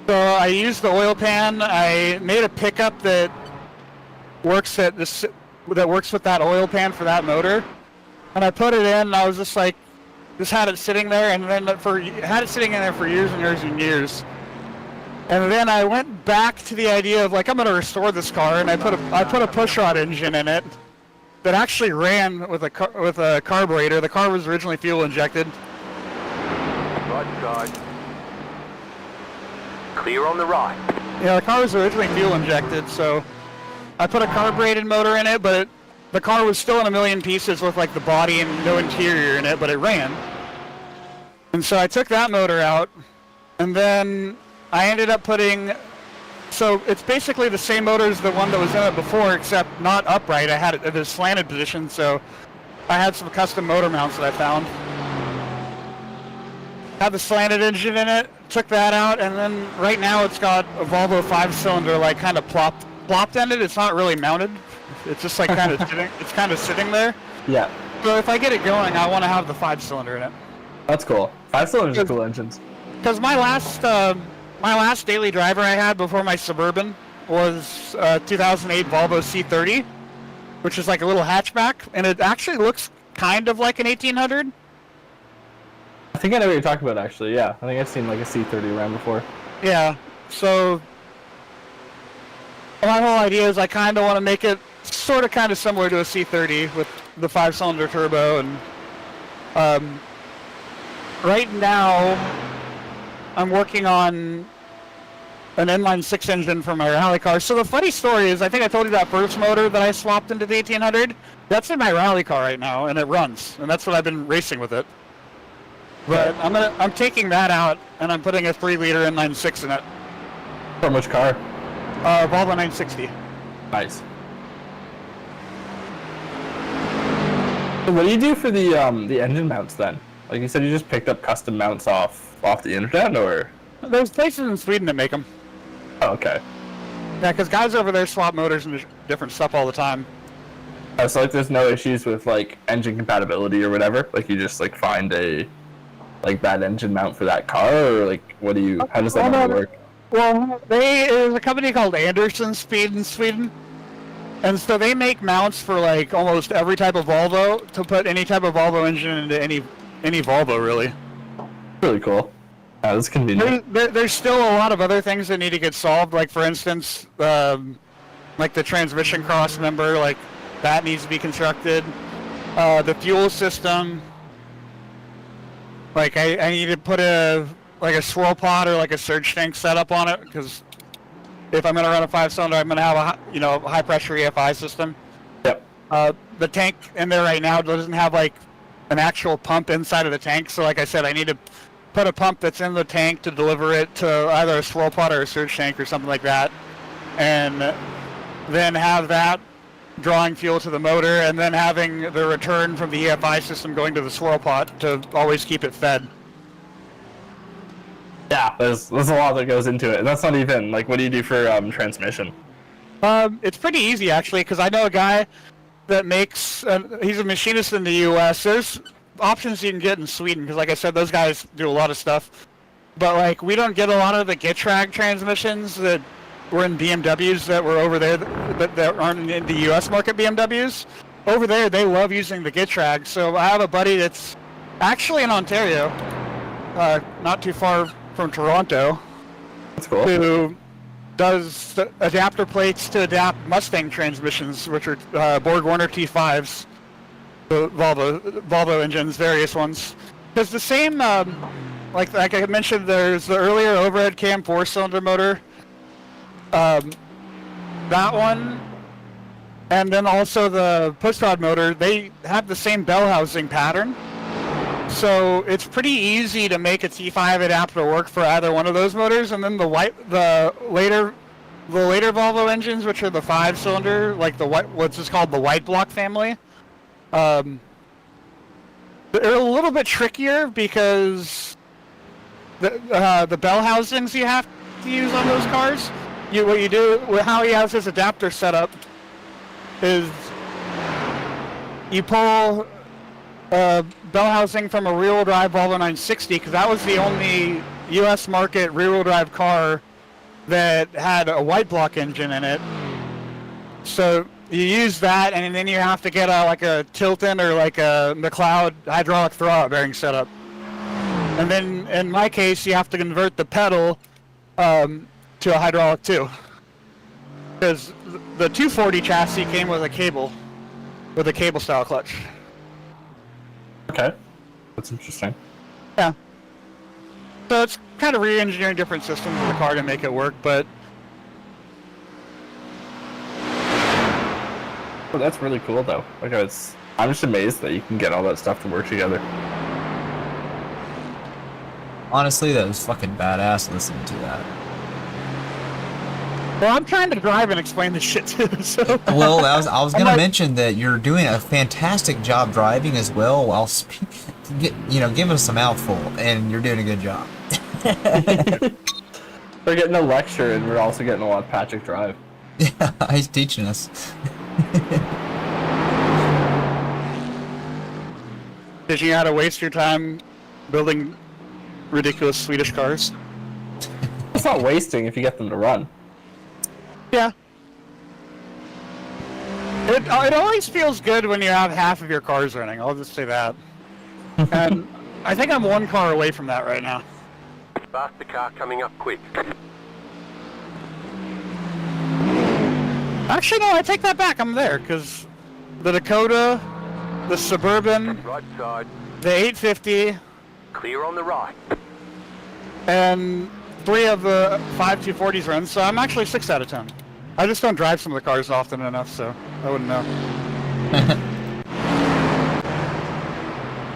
Speaker 2: So I used the oil pan. I made a pickup that works with that oil pan for that motor, and I put it in. And I was just had it sitting there, and then had it sitting in there for years and years and years. And then I went back to the idea of I'm going to restore this car, and I put a pushrod engine in it that actually ran with a carburetor. The car was originally fuel injected.
Speaker 4: Right side. Clear on the right.
Speaker 2: Yeah, the car was originally fuel injected, so I put a carbureted motor in it, but the car was still in a million pieces with the body and no interior in it, but it ran. And so I took that motor out, and then I ended up so it's basically the same motor as the one that was in it before, except not upright. I had it in a slanted position, so I had some custom motor mounts that I found. Had the slanted engine in it, took that out, and then right now it's got a Volvo 5-cylinder kind of plopped in it. It's not really mounted. It's just kind of sitting. It's kind of sitting there.
Speaker 3: Yeah.
Speaker 2: So if I get it going, I want to have the 5-cylinder in it.
Speaker 3: That's cool. 5-cylinders are cool engines.
Speaker 2: Because my last daily driver I had before my Suburban was 2008 Volvo C30, which is like a little hatchback, and it actually looks kind of like an 1800.
Speaker 3: I think I know what you're talking about, actually. Yeah, I think I've seen a C30 around before.
Speaker 2: Yeah. So my whole idea is I kind of want to make it kind of similar to a C30 with the 5-cylinder turbo, and right now I'm working on an inline-6 engine for my rally car. So the funny story is, I think I told you that first motor that I swapped into the 1800. That's in my rally car right now, and it runs, and that's what I've been racing with it. But I'm taking that out, and I'm putting a 3-liter inline-6 in it.
Speaker 3: From which car?
Speaker 2: Volvo 960.
Speaker 3: Nice. So what do you do for the engine mounts then? Like you said, you just picked up custom mounts off the internet, or?
Speaker 2: There's places in Sweden that make them.
Speaker 3: Oh, okay.
Speaker 2: Yeah, because guys over there swap motors and different stuff all the time.
Speaker 3: So like, there's no issues with like engine compatibility or whatever. Like you just like find a like bad engine mount for that car, or like what do you? How does that normally work?
Speaker 2: Well, there's a company called Anderson Speed in Sweden, and so they make mounts for like almost every type of Volvo to put any type of Volvo engine into any Volvo really.
Speaker 3: Really cool. That's convenient.
Speaker 2: There's still a lot of other things that need to get solved. Like for instance, like the transmission cross member, like that needs to be constructed. The fuel system. Like I need to put a swirl pod or like a surge tank setup on it, because if I'm gonna run a 5-cylinder, I'm gonna have a high pressure EFI system.
Speaker 3: Yep.
Speaker 2: The tank in there right now doesn't have like an actual pump inside of the tank, so like I said, I need to put a pump that's in the tank to deliver it to either a swirl pod or a surge tank or something like that, and then have that drawing fuel to the motor, and then having the return from the EFI system going to the swirl pot to always keep it fed.
Speaker 3: Yeah, there's a lot that goes into it, and that's not even like, what do you do for transmission?
Speaker 2: It's pretty easy actually, because I know a guy that makes. He's a machinist in the U.S. There's options you can get in Sweden, because like I said, those guys do a lot of stuff. But like, we don't get a lot of the Getrag transmissions that were in BMWs that were over there that aren't in the U.S. market BMWs. Over there, they love using the Getrag. So I have a buddy that's actually in Ontario, not too far from Toronto.
Speaker 3: That's cool.
Speaker 2: Who does adapter plates to adapt Mustang transmissions, which are Borg Warner T5s, the Volvo engines, various ones. Because the same, like I mentioned, there's the earlier overhead cam 4-cylinder motor. That one, and then also the pushrod motor, they have the same bell housing pattern. So it's pretty easy to make a T5 adapter work for either one of those motors. And then the later Volvo engines, which are the 5-cylinder, like what's just called the white block family, they're a little bit trickier because the bell housings you have to use on those cars. What you do, how he has his adapter set up, is you pull a bell housing from a rear-wheel drive Volvo 960, because that was the only U.S. market rear-wheel drive car that had a white block engine in it. So you use that, and then you have to get like a Tilton or like a McLeod hydraulic throwout bearing setup. And then in my case, you have to convert the pedal to a hydraulic too, because the 240 chassis came with a cable style clutch.
Speaker 3: Okay, that's interesting.
Speaker 2: Yeah. So it's kind of re-engineering different systems of the car to make it work, but
Speaker 3: well, that's really cool though. Like, I'm just amazed that you can get all that stuff to work together.
Speaker 1: Honestly, that was fucking badass listening to that.
Speaker 2: well, I'm trying to drive and explain this shit too. So
Speaker 1: Well, I was gonna mention that you're doing a fantastic job driving as well, while giving us a mouthful, and you're doing a good job.
Speaker 3: We're getting a lecture, and we're also getting a lot of Patrick drive.
Speaker 1: Yeah, he's teaching us.
Speaker 2: teaching you how to waste your time building ridiculous Swedish cars.
Speaker 3: It's not wasting if you get them to run.
Speaker 2: Yeah. It always feels good when you have half of your cars running, I'll just say that. And I think I'm one car away from that right now.
Speaker 4: Faster car coming up quick.
Speaker 2: Actually, no, I take that back. I'm there, because the Dakota, the Suburban,
Speaker 4: Right side.
Speaker 2: the 850,
Speaker 4: Clear on the right.
Speaker 2: and 3 of the 5 240s run, so I'm actually 6 out of 10. I just don't drive some of the cars often enough, so I wouldn't know.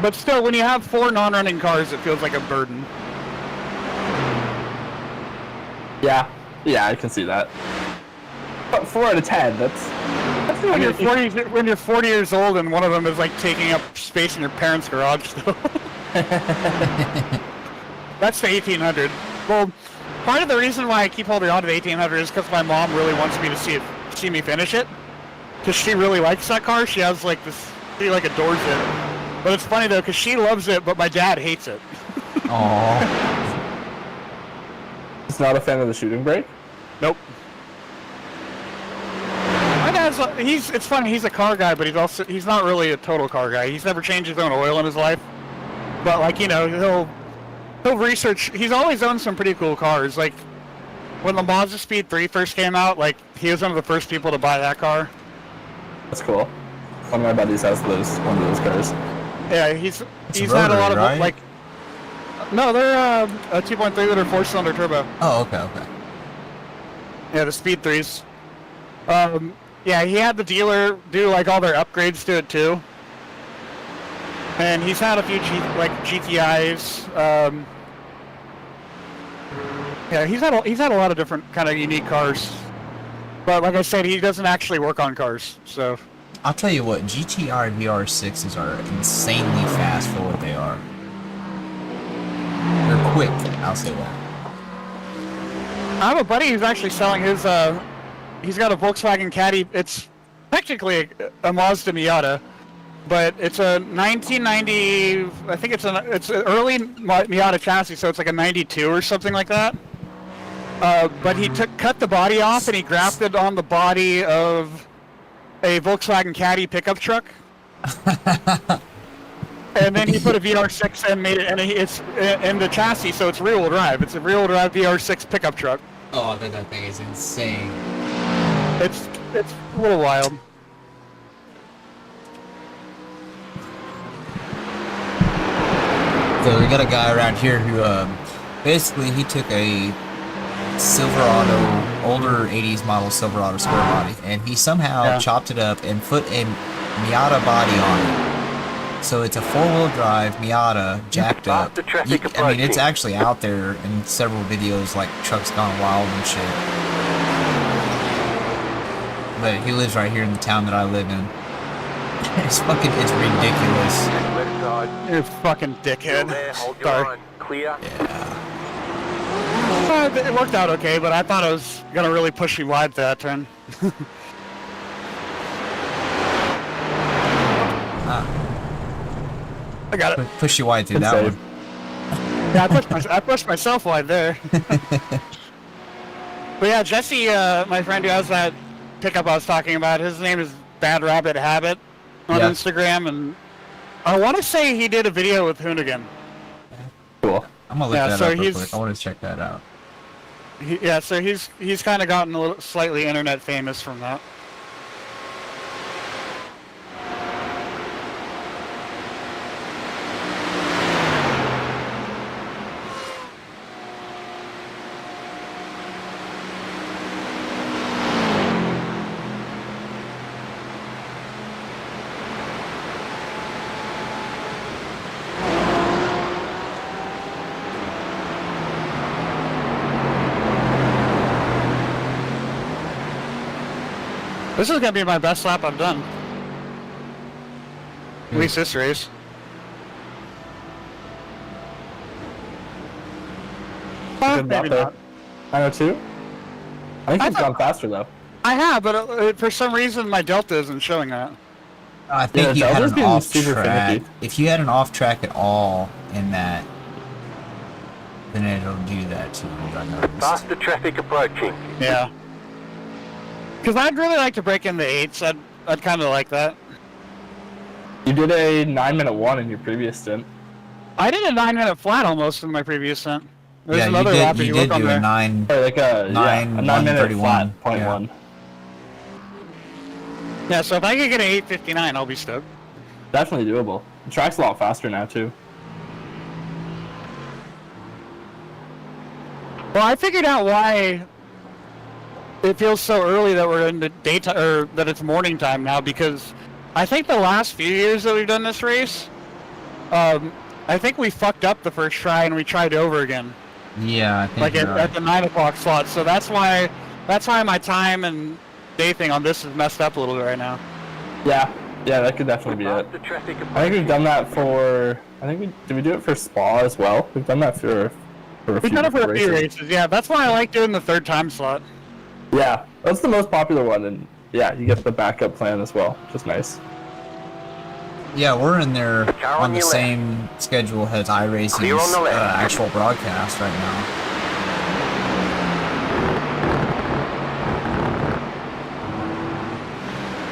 Speaker 2: But still, when you have 4 non-running cars, it feels like a burden.
Speaker 3: Yeah, I can see that. But 4 out of 10, that's
Speaker 2: When you're 40 years old and one of them is like taking up space in your parents' garage, though. That's the 1800. Well, part of the reason why I keep holding on to the 1800 is because my mom really wants me to see me finish it. Because she really likes that car. She has like this, she like adores it. But it's funny though, because she loves it, but my dad hates it.
Speaker 1: Aww.
Speaker 3: He's not a fan of the shooting brake?
Speaker 2: Nope. My dad's, it's funny, he's a car guy, but he's not really a total car guy. He's never changed his own oil in his life. But like, you know, he'll research, he's always owned some pretty cool cars. Like, when the MOZA Speed 3 first came out, like, he was one of the first people to buy that car.
Speaker 3: That's cool. One of my buddies has one of those cars.
Speaker 2: Yeah, he's had a lot of,
Speaker 1: right?
Speaker 2: like, no, they're a 2.3 liter 4-cylinder turbo.
Speaker 1: Oh, okay.
Speaker 2: Yeah, the Speed 3s. Yeah, he had the dealer do like all their upgrades to it too. And he's had a few GTIs. Yeah, he's had a lot of different kind of unique cars. But like I said, he doesn't actually work on cars, so.
Speaker 1: I'll tell you what, GTR VR6s are insanely fast for what they are. They're quick, I'll say that.
Speaker 2: I have a buddy who's actually selling his, he's got a Volkswagen Caddy. It's technically a Mazda Miata, but it's a 1990, I think it's an early Miata chassis, so it's like a 92 or something like that. But he cut the body off and he grafted on the body of a Volkswagen Caddy pickup truck. And then he put a VR6 and made it, and it's in the chassis, so it's rear-wheel drive. It's a rear-wheel drive VR6 pickup truck.
Speaker 1: Oh, I bet that thing is insane.
Speaker 2: It's a little wild.
Speaker 1: So we got a guy around here who, basically he took a Silverado, older 80s model Silverado square body, and he somehow chopped it up and put a Miata body on it. So it's a four-wheel drive Miata, jacked up. I mean, it's actually out there in several videos, like trucks gone wild and shit. But he lives right here in the town that I live in. It's ridiculous.
Speaker 2: You're a fucking dickhead. Sorry.
Speaker 4: Clear.
Speaker 2: It worked out okay, but I thought I was gonna really push you wide that turn. I got it.
Speaker 1: Push you wide through that one.
Speaker 2: Yeah, I pushed myself wide there. But yeah, Jesse, my friend who has that pickup I was talking about, his name is Bad Rabbit Habit on Instagram, and I want to say he did a video with Hoonigan.
Speaker 3: Cool.
Speaker 1: I'm gonna look that up real quick. I want to check that out.
Speaker 2: So he's kind of gotten a little slightly internet famous from that. This is gonna be my best lap I've done. At least this race. Maybe not.
Speaker 3: 902? I think you've gone faster though.
Speaker 2: I have, but for some reason my delta isn't showing that.
Speaker 1: I think you had an off track.
Speaker 3: Finicky.
Speaker 1: If you had an off track at all in that, then it'll do that too. I noticed.
Speaker 4: Faster traffic approaching.
Speaker 2: Yeah. Because I'd really like to break in the 8s. I'd kind of like that.
Speaker 3: You did a 9-minute 1 in your previous stint.
Speaker 2: I did a 9-minute flat almost in my previous stint. There's
Speaker 1: Yeah,
Speaker 2: another lap
Speaker 1: you
Speaker 2: you
Speaker 1: did
Speaker 2: work on
Speaker 1: do
Speaker 2: there.
Speaker 1: a 9.
Speaker 3: Or like a 9-minute
Speaker 1: 31.
Speaker 3: flat, 0.1.
Speaker 2: Yeah, so if I could get an 8:59, I'll be stoked.
Speaker 3: Definitely doable. The track's a lot faster now too.
Speaker 2: Well, I figured out why it feels so early that we're in the daytime, or that it's morning time now, because I think the last few years that we've done this race, I think we fucked up the first try and we tried over again.
Speaker 1: Yeah, I think
Speaker 2: Like
Speaker 1: you're right.
Speaker 2: at the 9 o'clock slot. So that's why my time and day thing on this is messed up a little bit right now.
Speaker 3: Yeah, that could definitely be it.
Speaker 4: Faster traffic
Speaker 3: I think we've done that for. Did we do it for Spa as well? We've done that for For a
Speaker 2: We've
Speaker 3: few
Speaker 2: done it for a few
Speaker 3: races.
Speaker 2: races. Yeah, that's why I like doing the 3rd time slot.
Speaker 3: Yeah, that's the most popular one, and yeah, you get the backup plan as well, which is nice.
Speaker 1: Yeah, we're in there
Speaker 4: car
Speaker 1: on
Speaker 4: on
Speaker 1: the
Speaker 4: your
Speaker 1: same schedule as
Speaker 4: Clear on
Speaker 1: iRacing's
Speaker 4: the left.
Speaker 1: actual broadcast right now.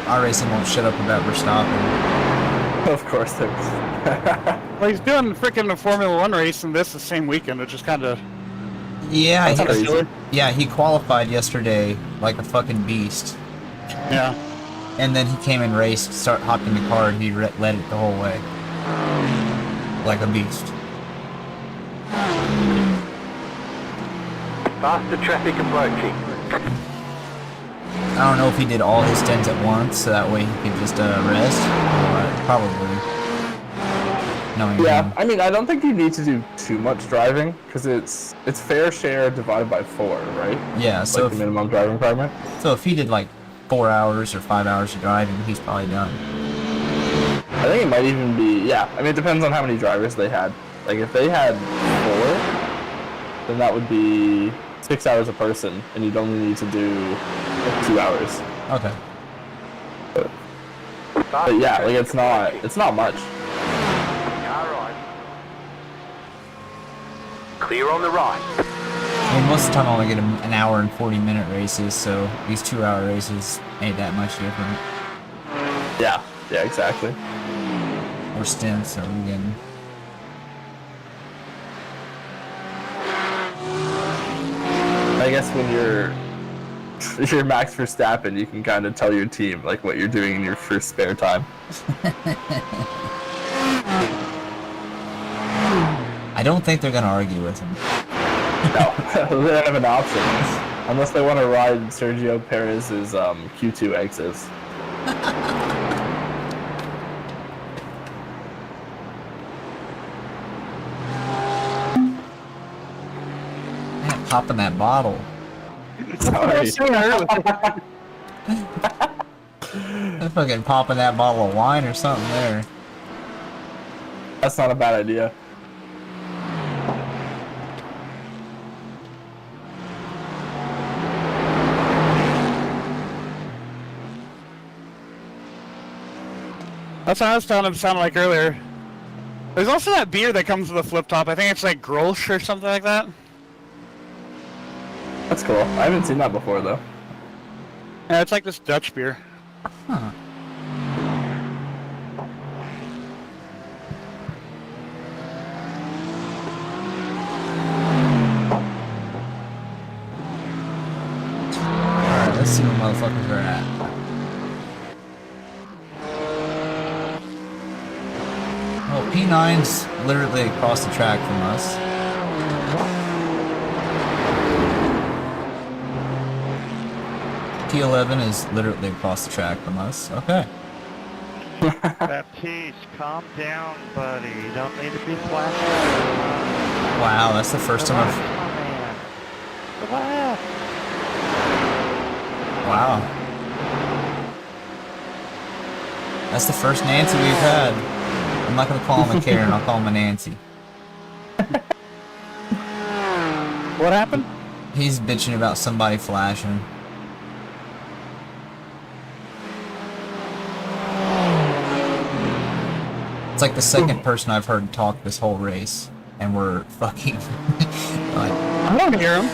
Speaker 1: iRacing won't shut up about Verstappen.
Speaker 3: Of course, there was.
Speaker 2: Well, he's doing freaking a Formula 1 race and this the same weekend, which is kind of
Speaker 1: Yeah,
Speaker 3: That's
Speaker 1: he,
Speaker 3: crazy.
Speaker 1: yeah, he qualified yesterday like a fucking beast.
Speaker 2: yeah.
Speaker 1: And then he came and raced, hopped in the car, and he led it the whole way. Like a beast.
Speaker 4: Faster traffic approaching.
Speaker 1: I don't know if he did all his stints at once, so that way he could just rest. But probably. Knowing
Speaker 3: Yeah,
Speaker 1: him.
Speaker 3: I mean, I don't think you need to do too much driving, because it's fair share divided by 4, right?
Speaker 1: Yeah, so
Speaker 3: Like the minimum driving requirement.
Speaker 1: if he did like 4 hours or 5 hours of driving, he's probably done.
Speaker 3: I think it might even be, yeah, I mean, it depends on how many drivers they had. Like, if they had 4, then that would be 6 hours a person, and you'd only need to do like 2 hours.
Speaker 1: Okay.
Speaker 3: But yeah, like, it's not much.
Speaker 4: Car right. Clear on the right.
Speaker 1: I mean, most of the time I only get an hour and 40-minute races, so these 2-hour races ain't that much different.
Speaker 3: Yeah, exactly.
Speaker 1: Or stints, or again.
Speaker 3: I guess when you're Max Verstappen, you can kind of tell your team like what you're doing in your first spare time.
Speaker 1: I don't think they're gonna argue with him.
Speaker 3: No, they don't have an option unless they want to ride Sergio Perez's Q2 exits.
Speaker 1: Man, popping that bottle.
Speaker 3: Sorry.
Speaker 1: They're fucking popping that bottle of wine or something there.
Speaker 3: That's not a bad idea.
Speaker 2: That's what I was telling him sounded like earlier. There's also that beer that comes with a flip top. I think it's like Grolsch or something like that.
Speaker 3: That's cool. I haven't seen that before though.
Speaker 2: Yeah, it's like this Dutch beer.
Speaker 1: Huh. Alright, let's see where motherfuckers are at. Well, P9's literally across the track from us. P11 is literally across the track from us. Okay.
Speaker 6: Baptiste, calm down, buddy. You don't need to be flashing.
Speaker 1: Wow, that's the first time I've...
Speaker 6: man. Relax.
Speaker 1: Wow. That's the first Nancy we've had. I'm not gonna call him a Karen, I'll call him a Nancy.
Speaker 2: What happened?
Speaker 1: He's bitching about somebody flashing. It's like the second person I've heard talk this whole race, and we're fucking like,
Speaker 2: I don't hear him.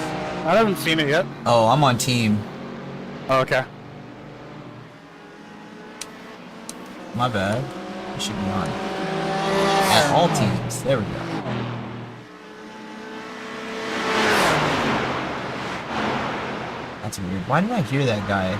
Speaker 2: I haven't seen it yet.
Speaker 1: oh, I'm on team.
Speaker 2: Oh, okay.
Speaker 1: My bad. I should be on. At all teams. There we go. That's weird. Why did I hear that guy?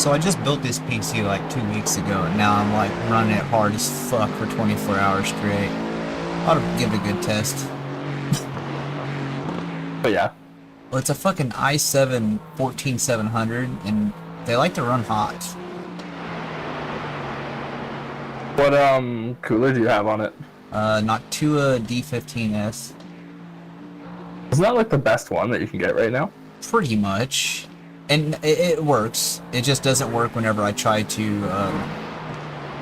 Speaker 1: So I just built this PC like 2 weeks ago, and now I'm like running it hard as fuck for 24 hours straight. Ought to give it a good test.
Speaker 3: But yeah.
Speaker 1: Well, it's a fucking i7 14700, and they like to run hot.
Speaker 3: What cooler do you have on it?
Speaker 1: Noctua D15S.
Speaker 3: Isn't that like the best one that you can get right now?
Speaker 1: Pretty much. And it works. It just doesn't work whenever I try to,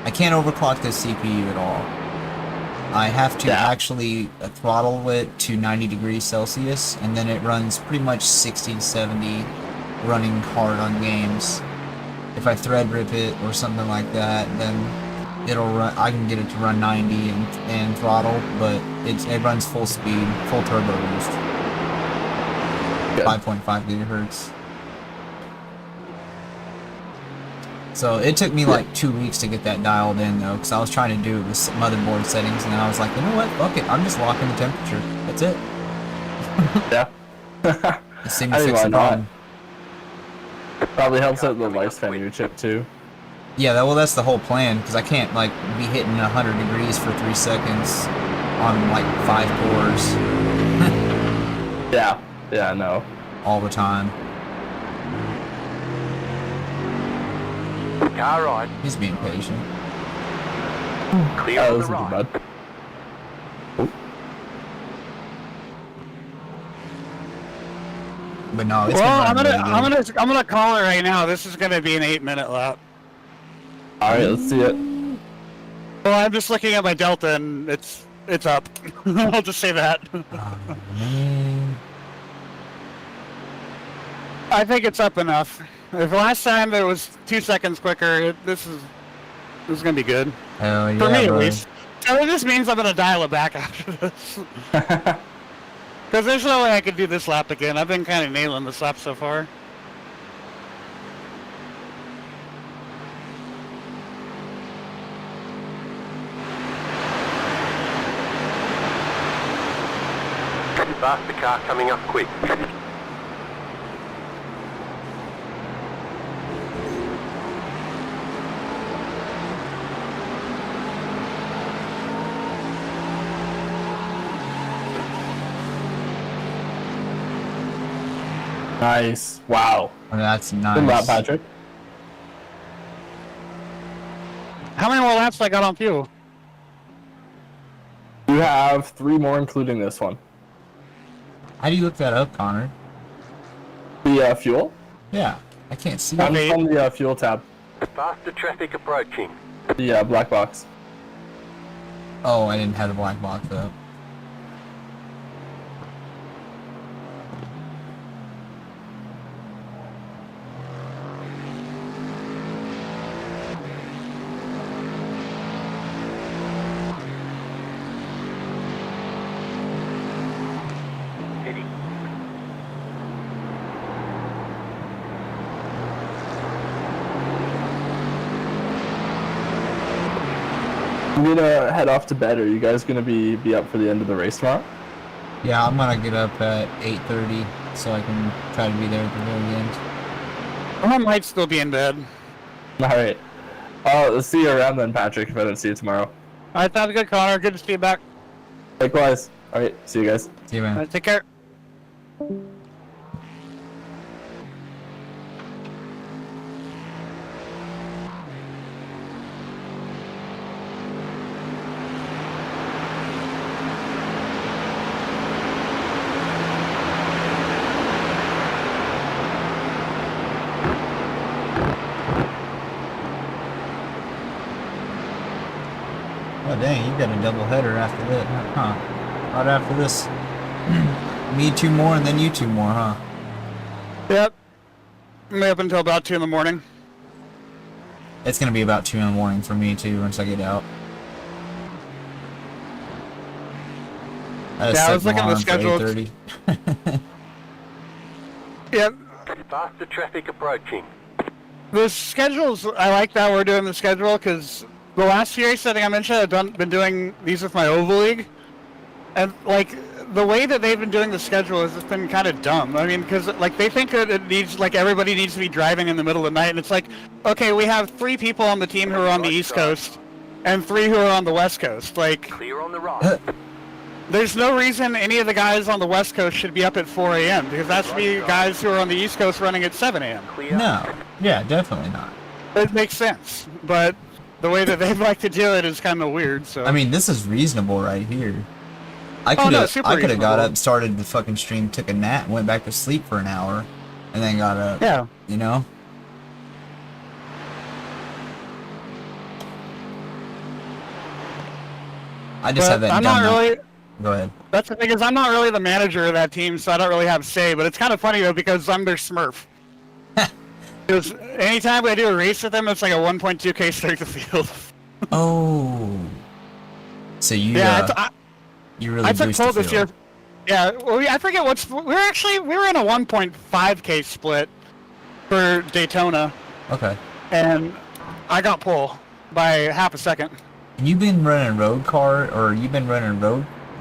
Speaker 1: I can't overclock the CPU at all. I have to actually throttle it to 90 degrees Celsius, and then it runs pretty much 60 to 70 running hard on games. If I thread rip it or something like that, then it'll run, I can get it to run 90 and throttle, but it runs full speed, full turbo boost. 5.5 gigahertz. So it took me like 2 weeks to get that dialed in though, because I was trying to do it with motherboard settings, and then I was like, you know what, fuck it, I'm just locking the temperature. That's it.
Speaker 3: Yeah.
Speaker 1: It seemed to fix the problem.
Speaker 3: Probably helps out the lifespan of your chip too.
Speaker 1: Yeah, well that's the whole plan, because I can't like be hitting 100 degrees for 3 seconds on like 5 cores.
Speaker 3: Yeah, I know.
Speaker 1: All the time.
Speaker 4: Car right.
Speaker 1: He's being patient.
Speaker 4: Clear
Speaker 3: Oh,
Speaker 4: on
Speaker 3: this
Speaker 4: the
Speaker 3: is
Speaker 4: right.
Speaker 3: bad.
Speaker 1: But no, it's
Speaker 2: Well, I'm
Speaker 1: been running really good.
Speaker 2: gonna call it right now. This is gonna be an 8-minute lap.
Speaker 3: Alright, let's see it.
Speaker 2: Well, I'm just looking at my delta, and it's up. I'll just say that.
Speaker 1: Oh, man.
Speaker 2: I think it's up enough. If last time it was 2 seconds quicker, this is gonna be good.
Speaker 1: Hell yeah,
Speaker 2: For me, at
Speaker 1: bro.
Speaker 2: least. So it just means I'm gonna dial it back after this. Because there's no way I could do this lap again. I've been kind of nailing this lap so far.
Speaker 4: Faster car coming up quick.
Speaker 3: Nice. Wow.
Speaker 1: Oh, that's
Speaker 3: Good lap,
Speaker 1: nice.
Speaker 3: Patrick.
Speaker 2: How many more laps I got on fuel?
Speaker 3: You have 3 more, including this one.
Speaker 1: How do you look that up, Connor?
Speaker 3: The fuel?
Speaker 1: Yeah, I can't see
Speaker 3: I'm
Speaker 1: it.
Speaker 3: on the fuel tab.
Speaker 4: Faster traffic approaching.
Speaker 3: The black box.
Speaker 1: Oh, I didn't have the black box up.
Speaker 3: I'm gonna head off to bed. Are you guys gonna be up for the end of the race tomorrow?
Speaker 1: Yeah, I'm gonna get up at 8:30 so I can try to be there at the very end.
Speaker 2: I might still be in bed.
Speaker 3: Alright. Let's see you around then, Patrick, if I don't see you tomorrow.
Speaker 2: Alright, sounds good, Connor. Good to see you back.
Speaker 3: Likewise. Alright, see you guys.
Speaker 1: See you, man.
Speaker 2: Alright, take care.
Speaker 1: Oh dang, you got a double header after that, huh? Right after this. Me 2 more and then you 2 more, huh?
Speaker 2: Yep. I'm up until about 2 in the morning.
Speaker 1: It's gonna be about 2 in the morning for me too once I get out.
Speaker 2: I was looking at the schedule.
Speaker 1: 8:30.
Speaker 2: Yep.
Speaker 4: Faster traffic approaching.
Speaker 2: The schedules, I like that we're doing the schedule because the last series setting I mentioned, I've been doing these with my Oval League. And, like, the way that they've been doing the schedule has just been kind of dumb. I mean, because like they think that it needs like everybody needs to be driving in the middle of the night, and it's like, okay, we have 3 people on the team who are on the East Coast, and 3 who are on the West Coast. Like,
Speaker 4: Clear on the right.
Speaker 2: there's no reason any of the guys on the West Coast should be up at 4 a.m. because that should be guys who are on the East Coast running at 7 a.m.
Speaker 4: Clear.
Speaker 1: No. Yeah, definitely not.
Speaker 2: It makes sense, but the way that they'd like to do it is kind of weird. So
Speaker 1: I mean, this is reasonable right here. I
Speaker 2: Oh,
Speaker 1: could
Speaker 2: no,
Speaker 1: have
Speaker 2: super
Speaker 1: got
Speaker 2: reasonable.
Speaker 1: up, started the fucking stream, took a nap, went back to sleep for an hour, and then got up.
Speaker 2: yeah.
Speaker 1: You know? I just
Speaker 2: But
Speaker 1: haven't
Speaker 2: I'm
Speaker 1: done
Speaker 2: not
Speaker 1: that.
Speaker 2: really.
Speaker 1: Go ahead.
Speaker 2: That's the thing is I'm not really the manager of that team, so I don't really have say. But it's kind of funny though because I'm their Smurf. Because anytime I do a race with them, it's like a 1.2K start to field.
Speaker 1: Oh. So you,
Speaker 2: Yeah,
Speaker 1: you really
Speaker 2: I took
Speaker 1: boost
Speaker 2: pole
Speaker 1: the
Speaker 2: this year.
Speaker 1: field.
Speaker 2: Yeah, well, I forget what's we were in a 1.5K split for Daytona,
Speaker 1: Okay.
Speaker 2: and I got pole by half a second.
Speaker 1: And you've been running road car, or you've been running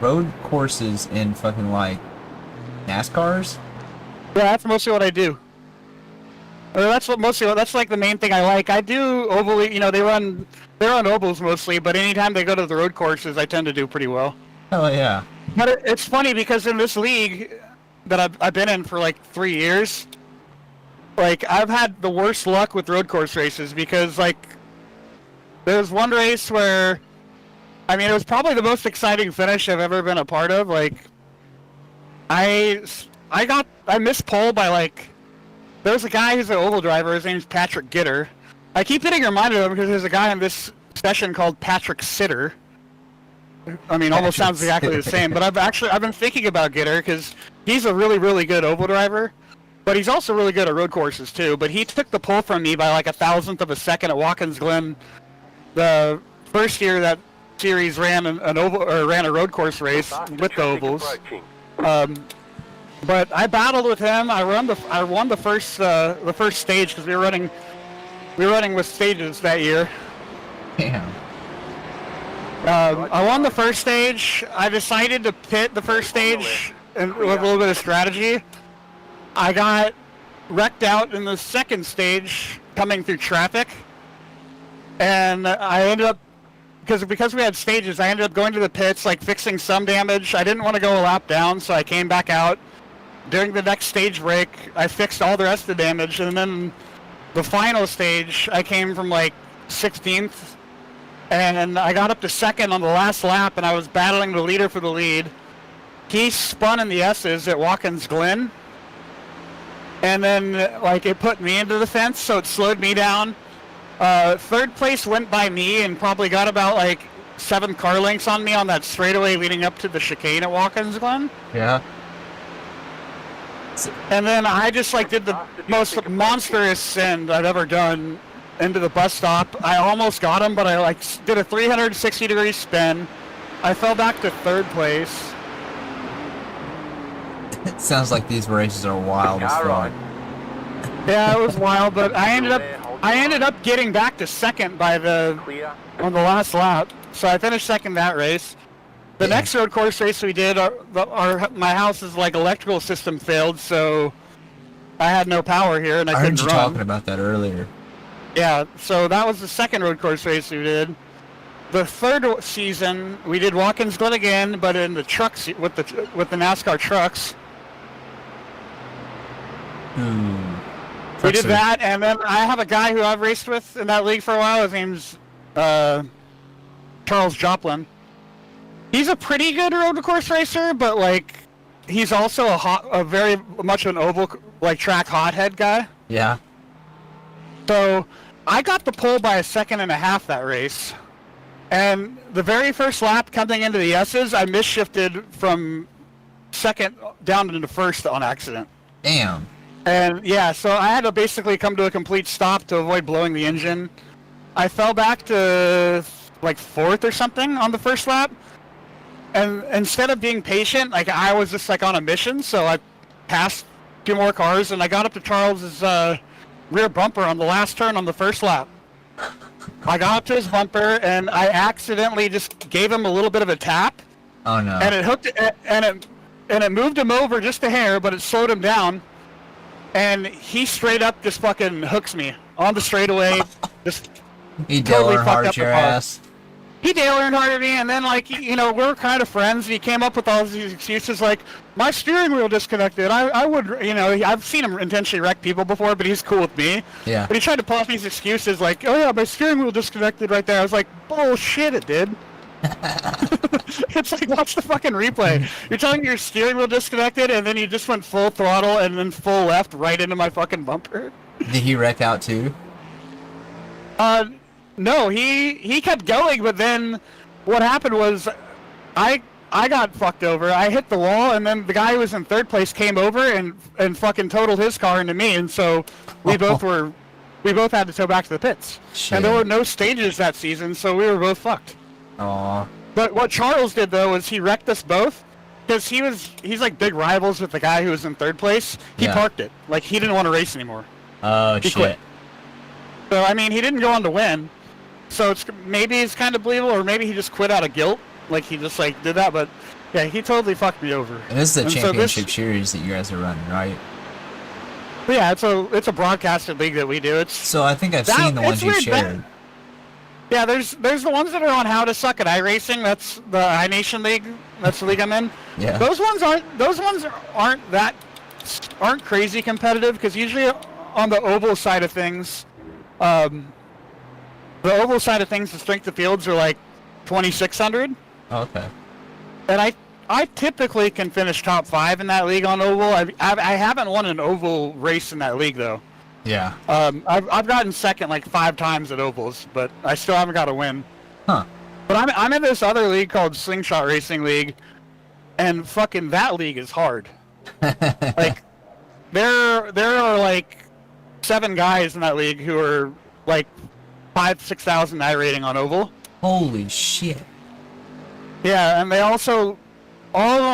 Speaker 1: road courses in fucking like NASCARs?
Speaker 2: Yeah, that's mostly what I do. That's like the main thing I like. I do oval, you know, they run ovals mostly, but anytime they go to the road courses, I tend to do pretty well.
Speaker 1: Oh yeah.
Speaker 2: But it's funny because in this league that I've been in for like 3 years, like I've had the worst luck with road course races because like there was one race where, I mean, it was probably the most exciting finish I've ever been a part of. Like I missed pole by like. There's a guy who's an oval driver. His name's Patrick Gitter. I keep getting reminded of him because there's a guy in this session called Patrick Sitter. I mean, almost
Speaker 1: Patrick
Speaker 2: sounds exactly the
Speaker 1: Sitter.
Speaker 2: same. But I've been thinking about Gitter because he's a really, really good oval driver. But he's also really good at road courses too. But he took the pole from me by like 1,000th of a second at Watkins Glen. The first year that series ran an oval or ran a road course race
Speaker 4: Faster
Speaker 2: with the
Speaker 4: traffic
Speaker 2: ovals.
Speaker 4: approaching.
Speaker 2: But I battled with him. I won the first stage because we were running with stages that year.
Speaker 1: Damn.
Speaker 2: I won the first stage. I decided to pit the first stage and with a little bit of strategy. I got wrecked out in the second stage coming through traffic, and I ended up because we had stages. I ended up going to the pits, like fixing some damage. I didn't want to go a lap down, so I came back out. During the next stage break, I fixed all the rest of the damage, and then the final stage, I came from like 16th, and I got up to second on the last lap, and I was battling the leader for the lead. He spun in the S's at Watkins Glen, and then like it put me into the fence, so it slowed me down. Third place went by me and probably got about like 7 car lengths on me on that straightaway leading up to the chicane at Watkins Glen.
Speaker 1: Yeah.
Speaker 2: And then I just like did the most monstrous send I've ever done into the bus stop. I almost got him, but I like did a 360-degree spin. I fell back to third place.
Speaker 1: It sounds like these races are wild as
Speaker 4: All
Speaker 1: fuck.
Speaker 4: right.
Speaker 2: Yeah, it was wild, but I ended up getting back to second by
Speaker 4: Clear.
Speaker 2: on the last lap. So I finished second that race. The
Speaker 1: Yeah.
Speaker 2: next road course race we did, my house's like electrical system failed, so I had no power here and I
Speaker 1: I heard
Speaker 2: couldn't
Speaker 1: you
Speaker 2: run.
Speaker 1: talking about that earlier.
Speaker 2: Yeah, so that was the second road course race we did. The third season we did Watkins Glen again, but in the trucks with the NASCAR trucks. We did that, and then I have a guy who I've raced with in that league for a while. His name's Charles Joplin. He's a pretty good road course racer, but like he's also a very much an oval like track hothead guy.
Speaker 1: Yeah.
Speaker 2: So I got the pole by 1.5 seconds that race, and the very first lap coming into the S's, I misshifted from second down into first on accident.
Speaker 1: Damn.
Speaker 2: And yeah, so I had to basically come to a complete stop to avoid blowing the engine. I fell back to like fourth or something on the first lap. And instead of being patient, like I was just like on a mission, so I passed 2 more cars and I got up to Charles's rear bumper on the last turn on the first lap. I got up to his bumper and I accidentally just gave him a little bit of a tap.
Speaker 1: Oh no.
Speaker 2: And it hooked, and and it moved him over just a hair, but it slowed him down. And he straight up just fucking hooks me on the straightaway. Just
Speaker 1: He
Speaker 2: totally
Speaker 1: Dale
Speaker 2: fucked
Speaker 1: Earnhardt
Speaker 2: up
Speaker 1: your
Speaker 2: the car.
Speaker 1: ass.
Speaker 2: He Dale Earnhardt me, and then like we're kind of friends. And he came up with all these excuses like my steering wheel disconnected. I would I've seen him intentionally wreck people before, but he's cool with me.
Speaker 1: Yeah.
Speaker 2: But he tried to pull off these excuses like, oh yeah, my steering wheel disconnected right there. I was like, bullshit, it did. It's like, watch the fucking replay. You're telling me your steering wheel disconnected, and then you just went full throttle and then full left right into my fucking bumper.
Speaker 1: Did he wreck out too?
Speaker 2: No, he kept going, but then what happened was I got fucked over. I hit the wall, and then the guy who was in third place came over and fucking totaled his car into me, and so we both had to tow back to the pits.
Speaker 1: Shit.
Speaker 2: And there were no stages that season, so we were both fucked.
Speaker 1: Aw.
Speaker 2: But what Charles did though was he wrecked us both because he's like big rivals with the guy who was in third place. He
Speaker 1: Yeah.
Speaker 2: parked it. Like he didn't want to race anymore.
Speaker 1: Oh
Speaker 2: He
Speaker 1: shit.
Speaker 2: quit. So I mean, he didn't go on to win. So maybe it's kind of believable, or maybe he just quit out of guilt. Like he just like did that. But yeah, he totally fucked me over.
Speaker 1: And this is a
Speaker 2: And so
Speaker 1: championship series that you guys are running, right?
Speaker 2: Yeah, it's a broadcasted league that we do. It's
Speaker 1: So I think I've
Speaker 2: That-
Speaker 1: seen the ones
Speaker 2: it's
Speaker 1: you
Speaker 2: weird,
Speaker 1: shared.
Speaker 2: yeah. There's the ones that are on How to Suck at iRacing. That's the iNation league. That's the league I'm in.
Speaker 1: Yeah.
Speaker 2: Those ones aren't crazy competitive because usually on the oval side of things, the strength of fields are like 2,600,
Speaker 1: Oh, okay.
Speaker 2: and I typically can finish top 5 in that league on oval. I haven't won an oval race in that league though.
Speaker 1: Yeah.
Speaker 2: I've gotten second like 5 times at ovals, but I still haven't got a win.
Speaker 1: Huh.
Speaker 2: But I'm in this other league called Slingshot Racing League, and fucking that league is hard. Like, there are like 7 guys in that league who are like 5,000-6,000 iRating on oval.
Speaker 1: Holy shit.
Speaker 2: Yeah, and all of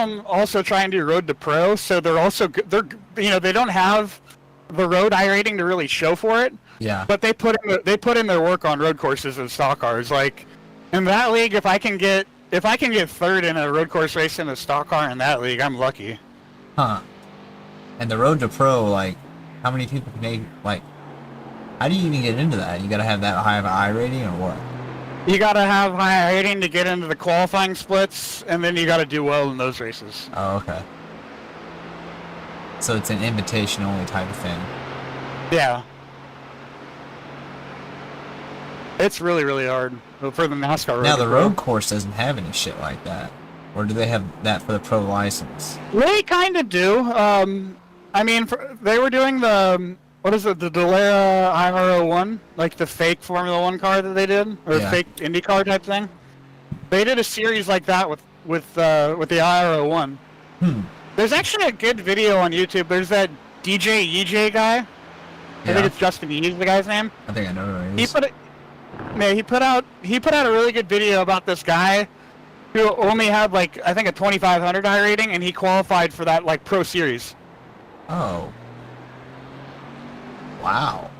Speaker 2: them also try and do road to pro, so they're also they don't have the road iRating to really show for it.
Speaker 1: Yeah.
Speaker 2: But they put in their work on road courses and stock cars. Like in that league, if I can get third in a road course race in a stock car in that league, I'm lucky.
Speaker 1: Huh. And the road to pro, like, how many people can they, like, how do you even get into that? You gotta have that high of an I rating or what?
Speaker 2: You gotta have high rating to get into the qualifying splits, and then you gotta do well in those races.
Speaker 1: Oh, okay. So it's an invitation only type of thing.
Speaker 2: Yeah. It's really, really hard for the NASCAR road.
Speaker 1: Now
Speaker 2: to
Speaker 1: the
Speaker 2: pro.
Speaker 1: road course doesn't have any shit like that. Or do they have that for the pro license?
Speaker 2: They kind of do. I mean, they were doing the the Dallara IR01, like the fake Formula 1 car that they did, or
Speaker 1: Yeah.
Speaker 2: fake IndyCar type thing. They did a series like that with the IR01. There's actually a good video on YouTube. There's that DJ EJ guy. I think it's Justin E's the guy's name.
Speaker 1: I think I know who it
Speaker 2: He
Speaker 1: is.
Speaker 2: put out a really good video about this guy who only had like I think a 2,500 I rating, and he qualified for that like pro series.
Speaker 1: Oh. Wow.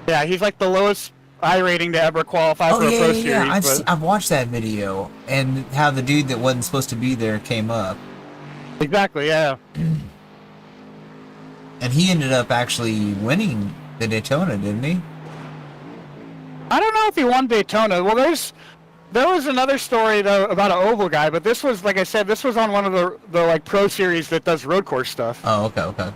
Speaker 2: Yeah, he's like the lowest I rating to ever qualify for a pro series. but-
Speaker 1: I've watched that video and how the dude that wasn't supposed to be there came up.
Speaker 2: Exactly, yeah.
Speaker 1: And he ended up actually winning the Daytona, didn't he?
Speaker 2: I don't know if he won Daytona. Well, there was another story though about an oval guy, but this was, like I said, this was on one of the like pro series that does road course stuff.
Speaker 1: Oh, okay.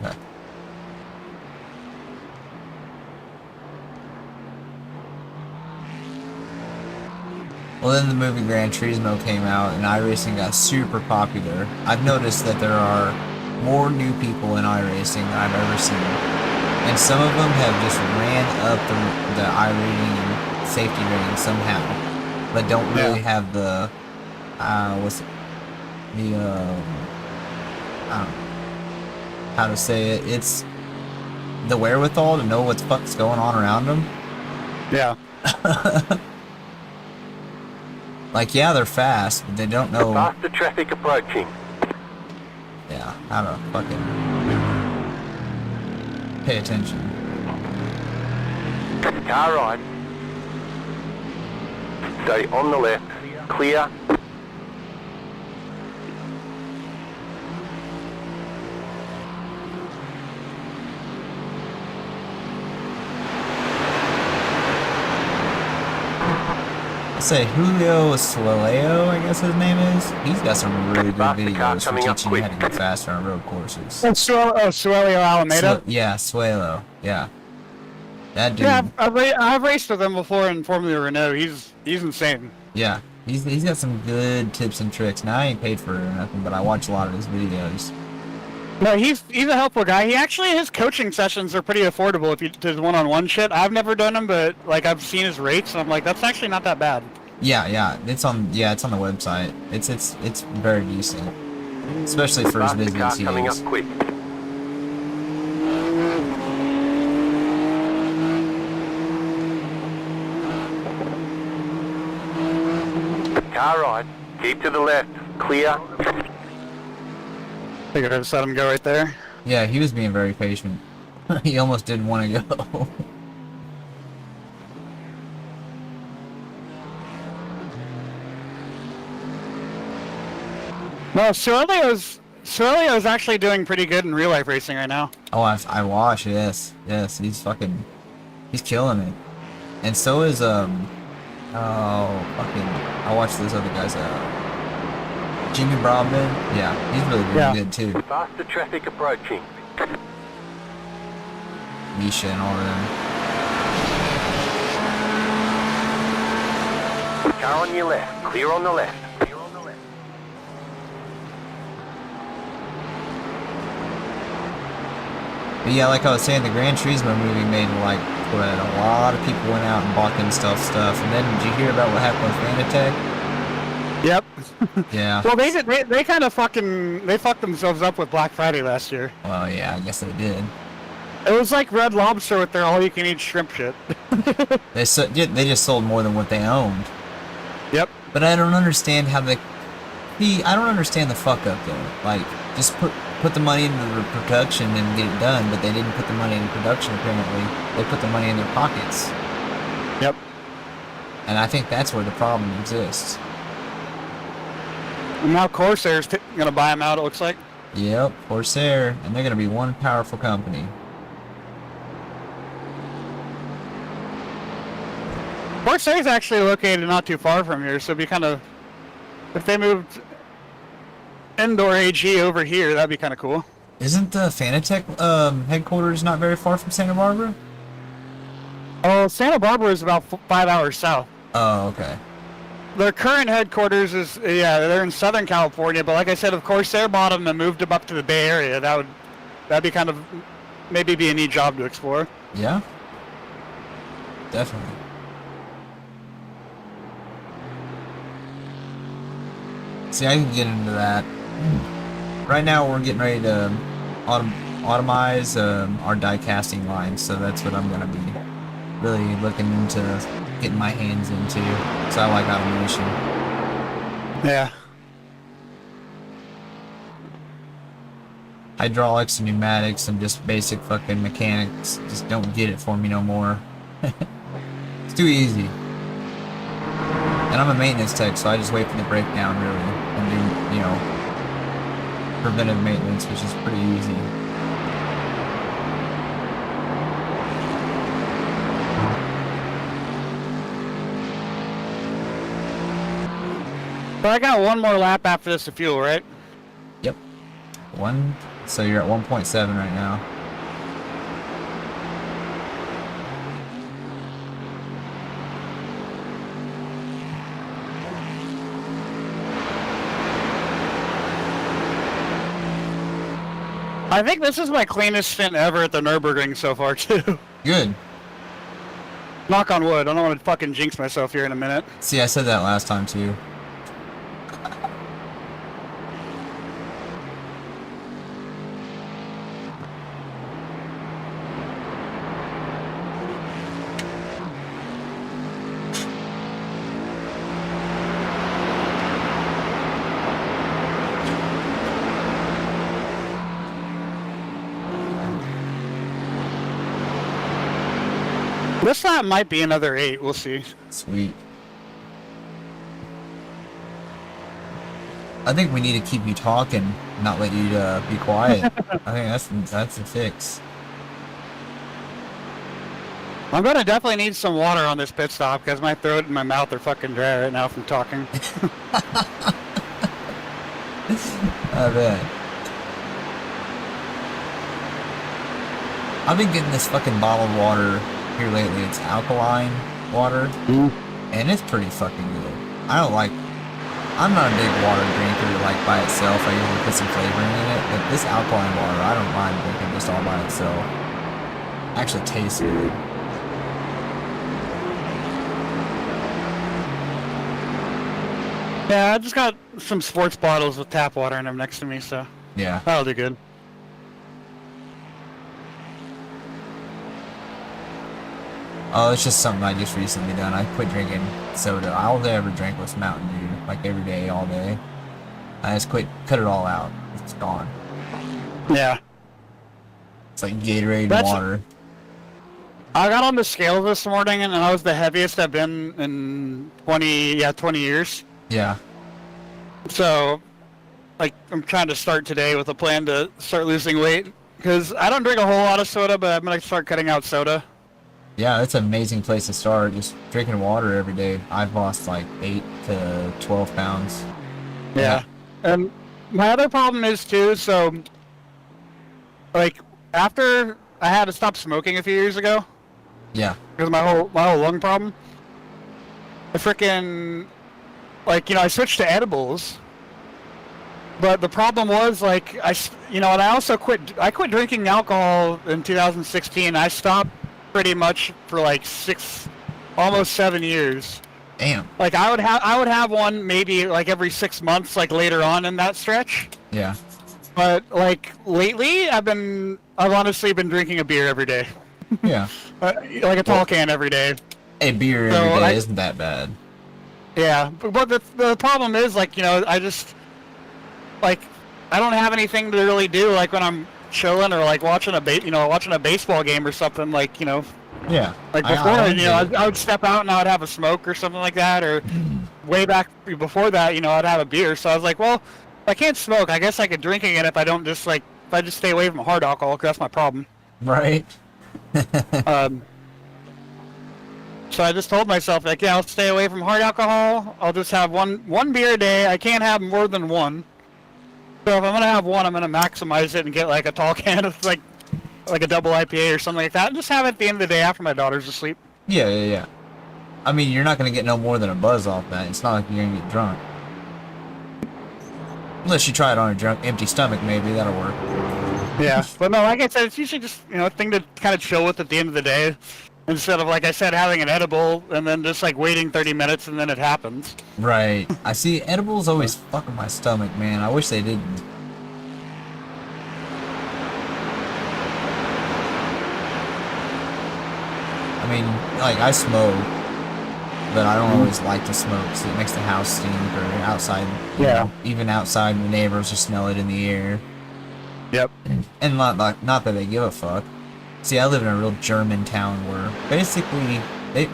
Speaker 1: Well, then the movie Gran Turismo came out, and iRacing got super popular. I've noticed that there are more new people in iRacing than I've ever seen. And some of them have just ran up the iRating and safety rating somehow, but don't really have the, I don't know how to say it. It's the wherewithal to know what the fuck's going on around them.
Speaker 2: Yeah.
Speaker 1: Like, yeah, they're fast, but they don't know.
Speaker 4: Faster traffic approaching.
Speaker 1: Yeah, how to fucking pay attention.
Speaker 4: Car right. Stay on the left. Clear.
Speaker 1: say Julio Sueleo, I guess his name is. He's got some really good
Speaker 4: Faster car
Speaker 1: videos for
Speaker 4: coming up
Speaker 1: teaching you how
Speaker 4: quick.
Speaker 1: to go faster on road courses.
Speaker 2: Suelio Alameda.
Speaker 1: Yeah, Suelo. Yeah. That dude.
Speaker 2: Yeah, I've raced with him before in Formula Renault. He's insane.
Speaker 1: Yeah. He's got some good tips and tricks. Now I ain't paid for it or nothing, but I watch a lot of his videos.
Speaker 2: No, he's a helpful guy. His coaching sessions are pretty affordable if he does one-on-one shit. I've never done them, but like I've seen his rates, and I'm like, that's actually not that bad.
Speaker 1: Yeah, it's on the website. It's very decent, especially for as
Speaker 4: Faster
Speaker 1: busy
Speaker 4: car
Speaker 1: as he
Speaker 4: coming
Speaker 1: is.
Speaker 4: up quick. Car right. Keep to the left. Clear.
Speaker 2: I think I just let him go right there.
Speaker 1: Yeah, he was being very patient. He almost didn't want to go.
Speaker 2: No, Suelio's actually doing pretty good in real life racing right now.
Speaker 1: Oh, I watch. Yes, he's killing it. And so is I watch those other guys. Jimmy Broadbent. Yeah, he's really doing good too.
Speaker 4: Faster traffic approaching.
Speaker 1: Misha and all of them.
Speaker 4: Car on your left. Clear on the left.
Speaker 1: But yeah, like I was saying, the Gran Turismo movie made like what a lot of people went out and bought them stuff. And then did you hear about what happened with Fanatec?
Speaker 2: Yep.
Speaker 1: Yeah.
Speaker 2: Well, they kind of fucked themselves up with Black Friday last year.
Speaker 1: Well, yeah, I guess they did.
Speaker 2: It was like Red Lobster with their all-you-can-eat shrimp shit.
Speaker 1: They just sold more than what they owned.
Speaker 2: Yep.
Speaker 1: But I don't understand how they. I don't understand the fuck up there. Like, just put the money into the production and get it done, but they didn't put the money in production. Apparently, they put the money in their pockets.
Speaker 2: Yep.
Speaker 1: And I think that's where the problem exists.
Speaker 2: And now Corsair's gonna buy them out. It looks like.
Speaker 1: Yep, Corsair, and they're gonna be one powerful company.
Speaker 2: Corsair's actually located not too far from here, so it'd be kind of, if they moved indoor AG over here, that'd be kind of cool.
Speaker 1: Isn't the Fanatec headquarters not very far from Santa Barbara?
Speaker 2: Oh, Santa Barbara is about 5 hours south.
Speaker 1: Oh, okay.
Speaker 2: Their current headquarters is, they're in Southern California, but like I said, of course, Corsair bought them and moved them up to the Bay Area. That'd be kind of, maybe be a neat job to explore.
Speaker 1: Yeah. Definitely. See, I can get into that. Right now, we're getting ready to automize our die casting line, so that's what I'm going to be really looking into getting my hands into. So I like automation.
Speaker 2: Yeah.
Speaker 1: Hydraulics and pneumatics and just basic fucking mechanics just don't get it for me no more. It's too easy. And I'm a maintenance tech, so I just wait for the breakdown, really, and do, preventive maintenance, which is pretty easy.
Speaker 2: But I got one more lap after this to fuel, right?
Speaker 1: Yep. So you're at 1.7 right now.
Speaker 2: I think this is my cleanest stint ever at the Nürburgring so far, too.
Speaker 1: Good.
Speaker 2: Knock on wood. I don't want to fucking jinx myself here in a minute.
Speaker 1: See, I said that last time, too.
Speaker 2: This lap might be another 8. We'll see.
Speaker 1: Sweet. I think we need to keep you talking, not let you be quiet. I think that's the fix.
Speaker 2: I'm gonna definitely need some water on this pit stop because my throat and my mouth are fucking dry right now from talking.
Speaker 1: I bet. I've been getting this fucking bottled water here lately. It's alkaline water, and it's pretty fucking good. I'm not a big water drinker like by itself. I usually put some flavoring in it, but this alkaline water, I don't mind drinking just all by itself. Actually tastes good.
Speaker 2: Yeah, I just got some sports bottles with tap water in them next to me, so
Speaker 1: Yeah.
Speaker 2: that'll do good.
Speaker 1: Oh, it's just something I just recently done. I quit drinking soda. All I ever drank was Mountain Dew, like every day, all day. I just cut it all out. It's gone.
Speaker 2: Yeah.
Speaker 1: It's like Gatorade and water.
Speaker 2: I got on the scale this morning, and I was the heaviest I've been in 20 years.
Speaker 1: Yeah.
Speaker 2: So, like, I'm trying to start today with a plan to start losing weight. Because I don't drink a whole lot of soda, but I'm going to start cutting out soda.
Speaker 1: Yeah, it's an amazing place to start. Just drinking water every day. I've lost like 8 to 12 pounds.
Speaker 2: Yeah. And my other problem is, too, so, like, after I had to stop smoking a few years ago.
Speaker 1: Yeah.
Speaker 2: Because my whole lung problem. I freaking... Like, you know, I switched to edibles, but the problem was, like, and I also quit drinking alcohol in 2016. I stopped pretty much for like almost 7 years.
Speaker 1: Damn.
Speaker 2: Like, I would have one maybe like every 6 months, like later on in that stretch.
Speaker 1: Yeah.
Speaker 2: But like lately, I've honestly been drinking a beer every day.
Speaker 1: Yeah.
Speaker 2: Like a tall can every day.
Speaker 1: A beer every day isn't that bad.
Speaker 2: Yeah, but the problem is, like, you know, I just, like, I don't have anything to really do, like, when I'm chilling or, like, watching a baseball game or something, like, you know.
Speaker 1: Yeah.
Speaker 2: Like, before, I would step out and I would have a smoke or something like that, or way back before that, you know, I'd have a beer. So I was like, well, if I can't smoke, I guess I could drink again if I just stay away from hard alcohol, because that's my problem.
Speaker 1: Right.
Speaker 2: So I just told myself, like, yeah, I'll stay away from hard alcohol. I'll just have one beer a day. I can't have more than one. So if I'm gonna have one, I'm gonna maximize it and get like a tall can of like a double IPA or something like that, and just have it at the end of the day after my daughter's asleep.
Speaker 1: Yeah. I mean, you're not gonna get no more than a buzz off that. It's not like you're gonna get drunk. Unless you try it on a empty stomach, maybe that'll work.
Speaker 2: Yeah, but no, like I said, it's usually just, you know, a thing to kind of chill with at the end of the day. Instead of, like I said, having an edible and then just, like, waiting 30 minutes and then it happens.
Speaker 1: Right. I see, edibles always fuck with my stomach, man. I wish they didn't. I mean, like, I smoke, but I don't always like to smoke because it makes the house stink, or outside, you know, even outside, the neighbors will smell it in the air.
Speaker 2: Yep.
Speaker 1: And not that they give a fuck. See, I live in a real German town where basically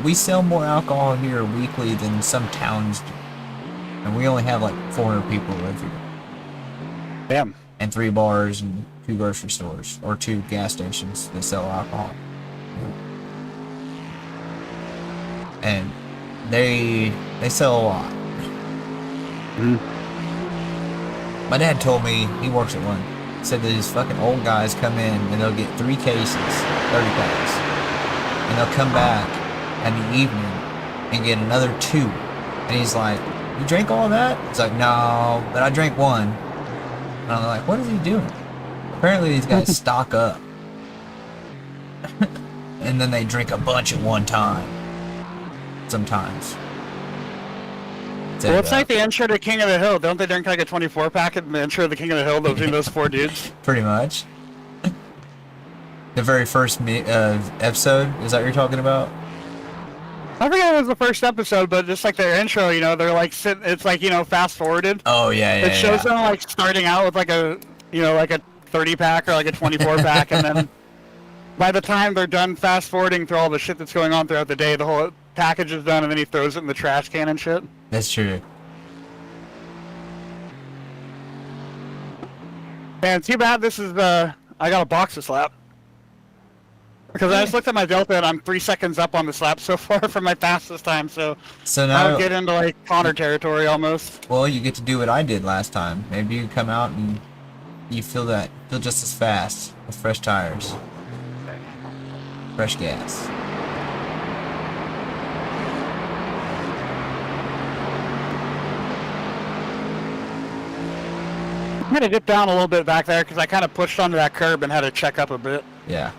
Speaker 1: we sell more alcohol here weekly than some towns do. And we only have like 400 people who live here.
Speaker 2: Damn.
Speaker 1: And 3 bars and 2 grocery stores, or 2 gas stations that sell alcohol. And they sell a lot. My dad told me, he works at one, said that these fucking old guys come in and they'll get 3 cases, 30 packs, and they'll come back in the evening and get another 2. And he's like, you drank all that? He's like, no, but I drank 1. And I'm like, what is he doing? Apparently these guys stock up. And then they drink a bunch at one time. Sometimes.
Speaker 2: Well, it's like the intro to King of the Hill. Don't they drink like a 24-pack in the intro of the King of the Hill between those 4 dudes?
Speaker 1: Pretty much. The very first episode, is that what you're talking about?
Speaker 2: I forget it was the first episode, but just like their intro, you know, they're like it's like, you know, fast forwarded.
Speaker 1: Oh yeah.
Speaker 2: It shows them like starting out with like a, you know, like a 30-pack or like a 24-pack, and then by the time they're done fast forwarding through all the shit that's going on throughout the day, the whole package is done, and then he throws it in the trash can and shit.
Speaker 1: That's true.
Speaker 2: Man, too bad this is I got a box to slap. Because I just looked at my delta and I'm 3 seconds up on this lap so far from my fastest time, so
Speaker 1: So
Speaker 2: I
Speaker 1: now,
Speaker 2: would get into like Connor territory almost.
Speaker 1: well, you get to do what I did last time. Maybe you come out and you feel just as fast with fresh tires, fresh gas.
Speaker 2: I had to dip down a little bit back there because I kind of pushed onto that curb and had to check up a bit.
Speaker 1: Yeah.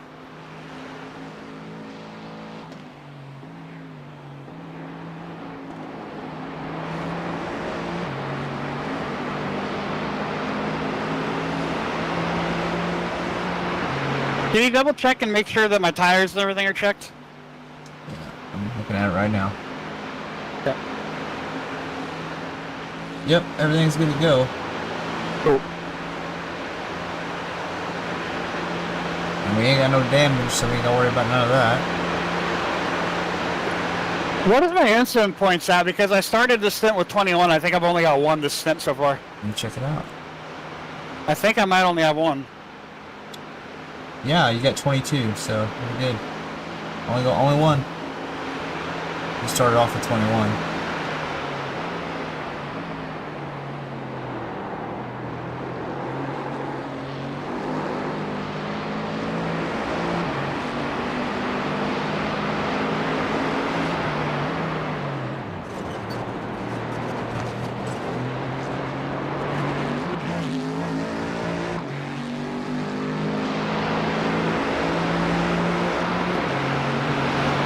Speaker 2: Can you double check and make sure that my tires and everything are checked?
Speaker 1: I'm looking at it right now.
Speaker 2: Yep.
Speaker 1: Yep, everything's good to go.
Speaker 2: Cool.
Speaker 1: And we ain't got no damage, so we ain't gotta worry about none of that.
Speaker 2: What is my incident points at? Because I started the stint with 21. I think I've only got 1 this stint so far.
Speaker 1: Let me check it out.
Speaker 2: I think I might only have 1.
Speaker 1: Yeah, you got 22, so you're good. Only one. You started off with 21.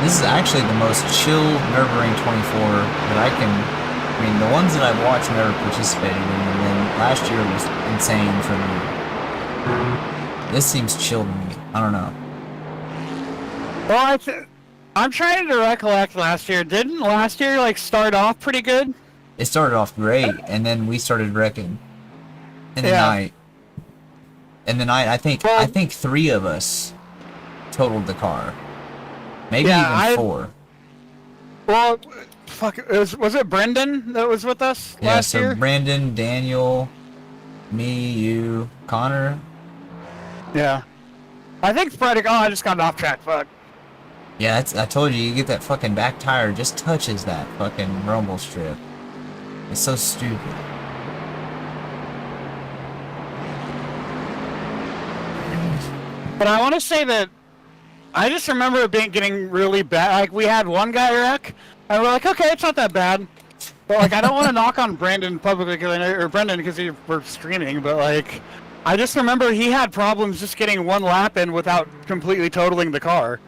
Speaker 1: This is actually the most chill Nürburgring 24 that I can. I mean, the ones that I've watched never participated in, and then last year was insane for me. This seems chill to me. I don't know.
Speaker 2: Well, I'm trying to recollect last year. Didn't last year like start off pretty good?
Speaker 1: It started off great, and then we started wrecking in the night. In the night, I think 3 of us totaled the car. Maybe even 4.
Speaker 2: Well, fuck, was it Brendan that was with us last year?
Speaker 1: Yeah, so Brandon, Daniel, me, you, Connor.
Speaker 2: Yeah. I think Friday. Oh, I just got off track. Fuck.
Speaker 1: Yeah, I told you, you get that fucking back tire, just touches that fucking rumble strip. It's so stupid.
Speaker 2: But I want to say that I just remember it getting really bad. Like, we had one guy wreck, and we're like, okay, it's not that bad. But, like, I don't want to knock on Brandon publicly, or Brendan, because we're streaming, but, like, I just remember he had problems just getting 1 lap in without completely totaling the car.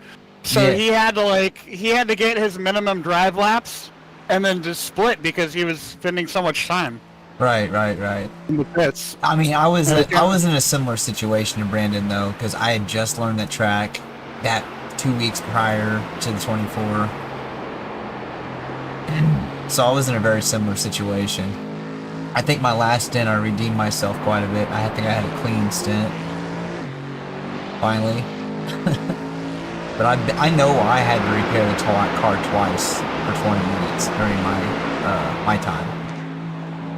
Speaker 2: So he had to get his minimum drive laps, and then just split because he was spending so much time.
Speaker 1: Right.
Speaker 2: In the pits.
Speaker 1: I mean, I was in a similar situation to Brandon, though, because I had just learned that track that 2 weeks prior to the 24. So I was in a very similar situation. I think my last stint I redeemed myself quite a bit. I think I had a clean stint. Finally. But I know I had to repair the car twice for 20 minutes during my time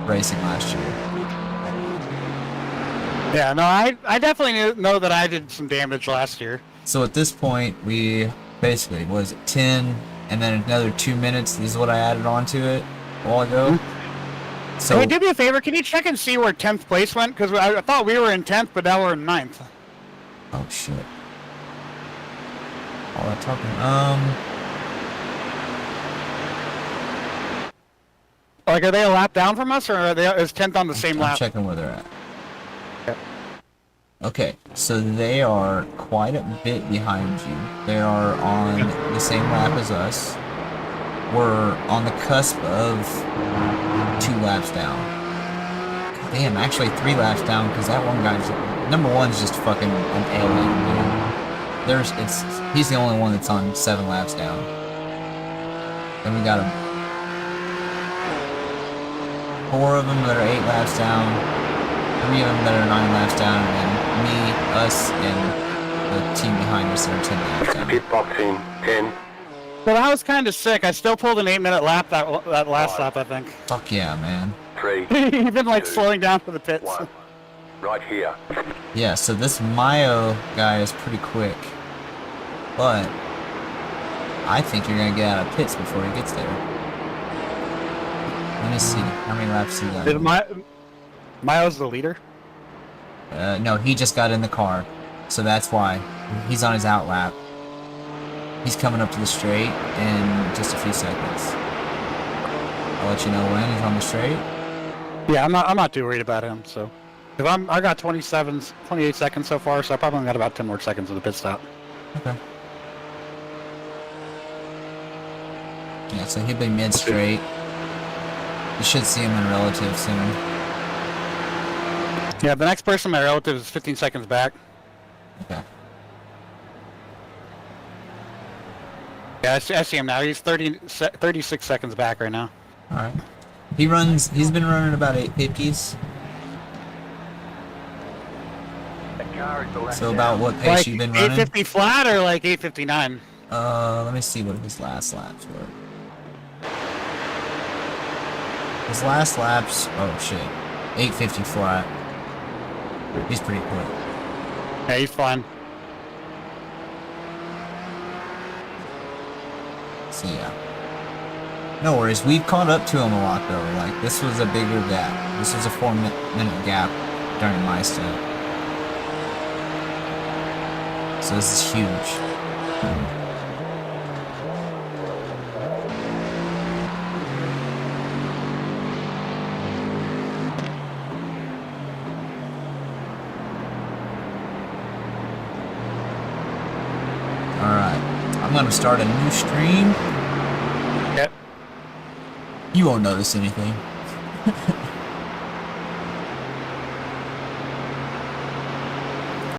Speaker 1: racing last year.
Speaker 2: Yeah, no, I definitely know that I did some damage last year.
Speaker 1: So at this point, we basically, was it 10, and then another 2 minutes is what I added onto it a while ago. So
Speaker 2: hey, do me a favor, can you check and see where 10th place went? Because I thought we were in 10th, but now we're in 9th.
Speaker 1: Oh shit. All that talking.
Speaker 2: Like, are they a lap down from us, or is 10th on the same
Speaker 1: I'm
Speaker 2: lap?
Speaker 1: checking where they're at. Okay, so they are quite a bit behind you. They are on the same lap as us. We're on the cusp of 2 laps down. God damn, actually 3 laps down, because that one guy's number 1's just fucking an alien, dude. He's the only one that's on 7 laps down. Then we got 4 of them that are 8 laps down, 3 of them that are 9 laps down, and then me, us, and the team behind us that are 10 laps down.
Speaker 4: Pit box in 10.
Speaker 2: Well, that was kind of sick. I still pulled an 8-minute lap that last lap, I think.
Speaker 1: Fuck yeah, man.
Speaker 4: 3.
Speaker 2: Even like slowing down for the pits.
Speaker 4: 1. Right here.
Speaker 1: Yeah, so this Mayo guy is pretty quick. But I think you're gonna get out of pits before he gets there. Let me see how many laps he got.
Speaker 2: Did Miles the leader?
Speaker 1: No, he just got in the car, so that's why he's on his out lap. He's coming up to the straight in just a few seconds. I'll let you know when he's on the straight.
Speaker 2: Yeah, I'm not too worried about him. So, if I got 28 seconds so far, so I probably got about 10 more seconds of the pit stop.
Speaker 1: Okay. Yeah, so he'll be mid straight. You should see him in relative soon.
Speaker 2: Yeah, the next person, my relative, is 15 seconds back.
Speaker 1: Okay.
Speaker 2: Yeah, I see him now. He's 36 seconds back right now.
Speaker 1: Alright. He's been running about 850s. So about what pace
Speaker 2: Like
Speaker 1: you've been running?
Speaker 2: 850 flat or like 859?
Speaker 1: Let me see what his last laps were. His last laps, oh shit, 850 flat. He's pretty quick.
Speaker 2: Yeah, he's fine.
Speaker 1: So yeah. No worries, we've caught up to him a lot though. Like, this was a bigger gap. This was a 4-minute gap during my stint. So this is huge. Alright, I'm gonna start a new stream.
Speaker 2: Yep.
Speaker 1: You won't notice anything.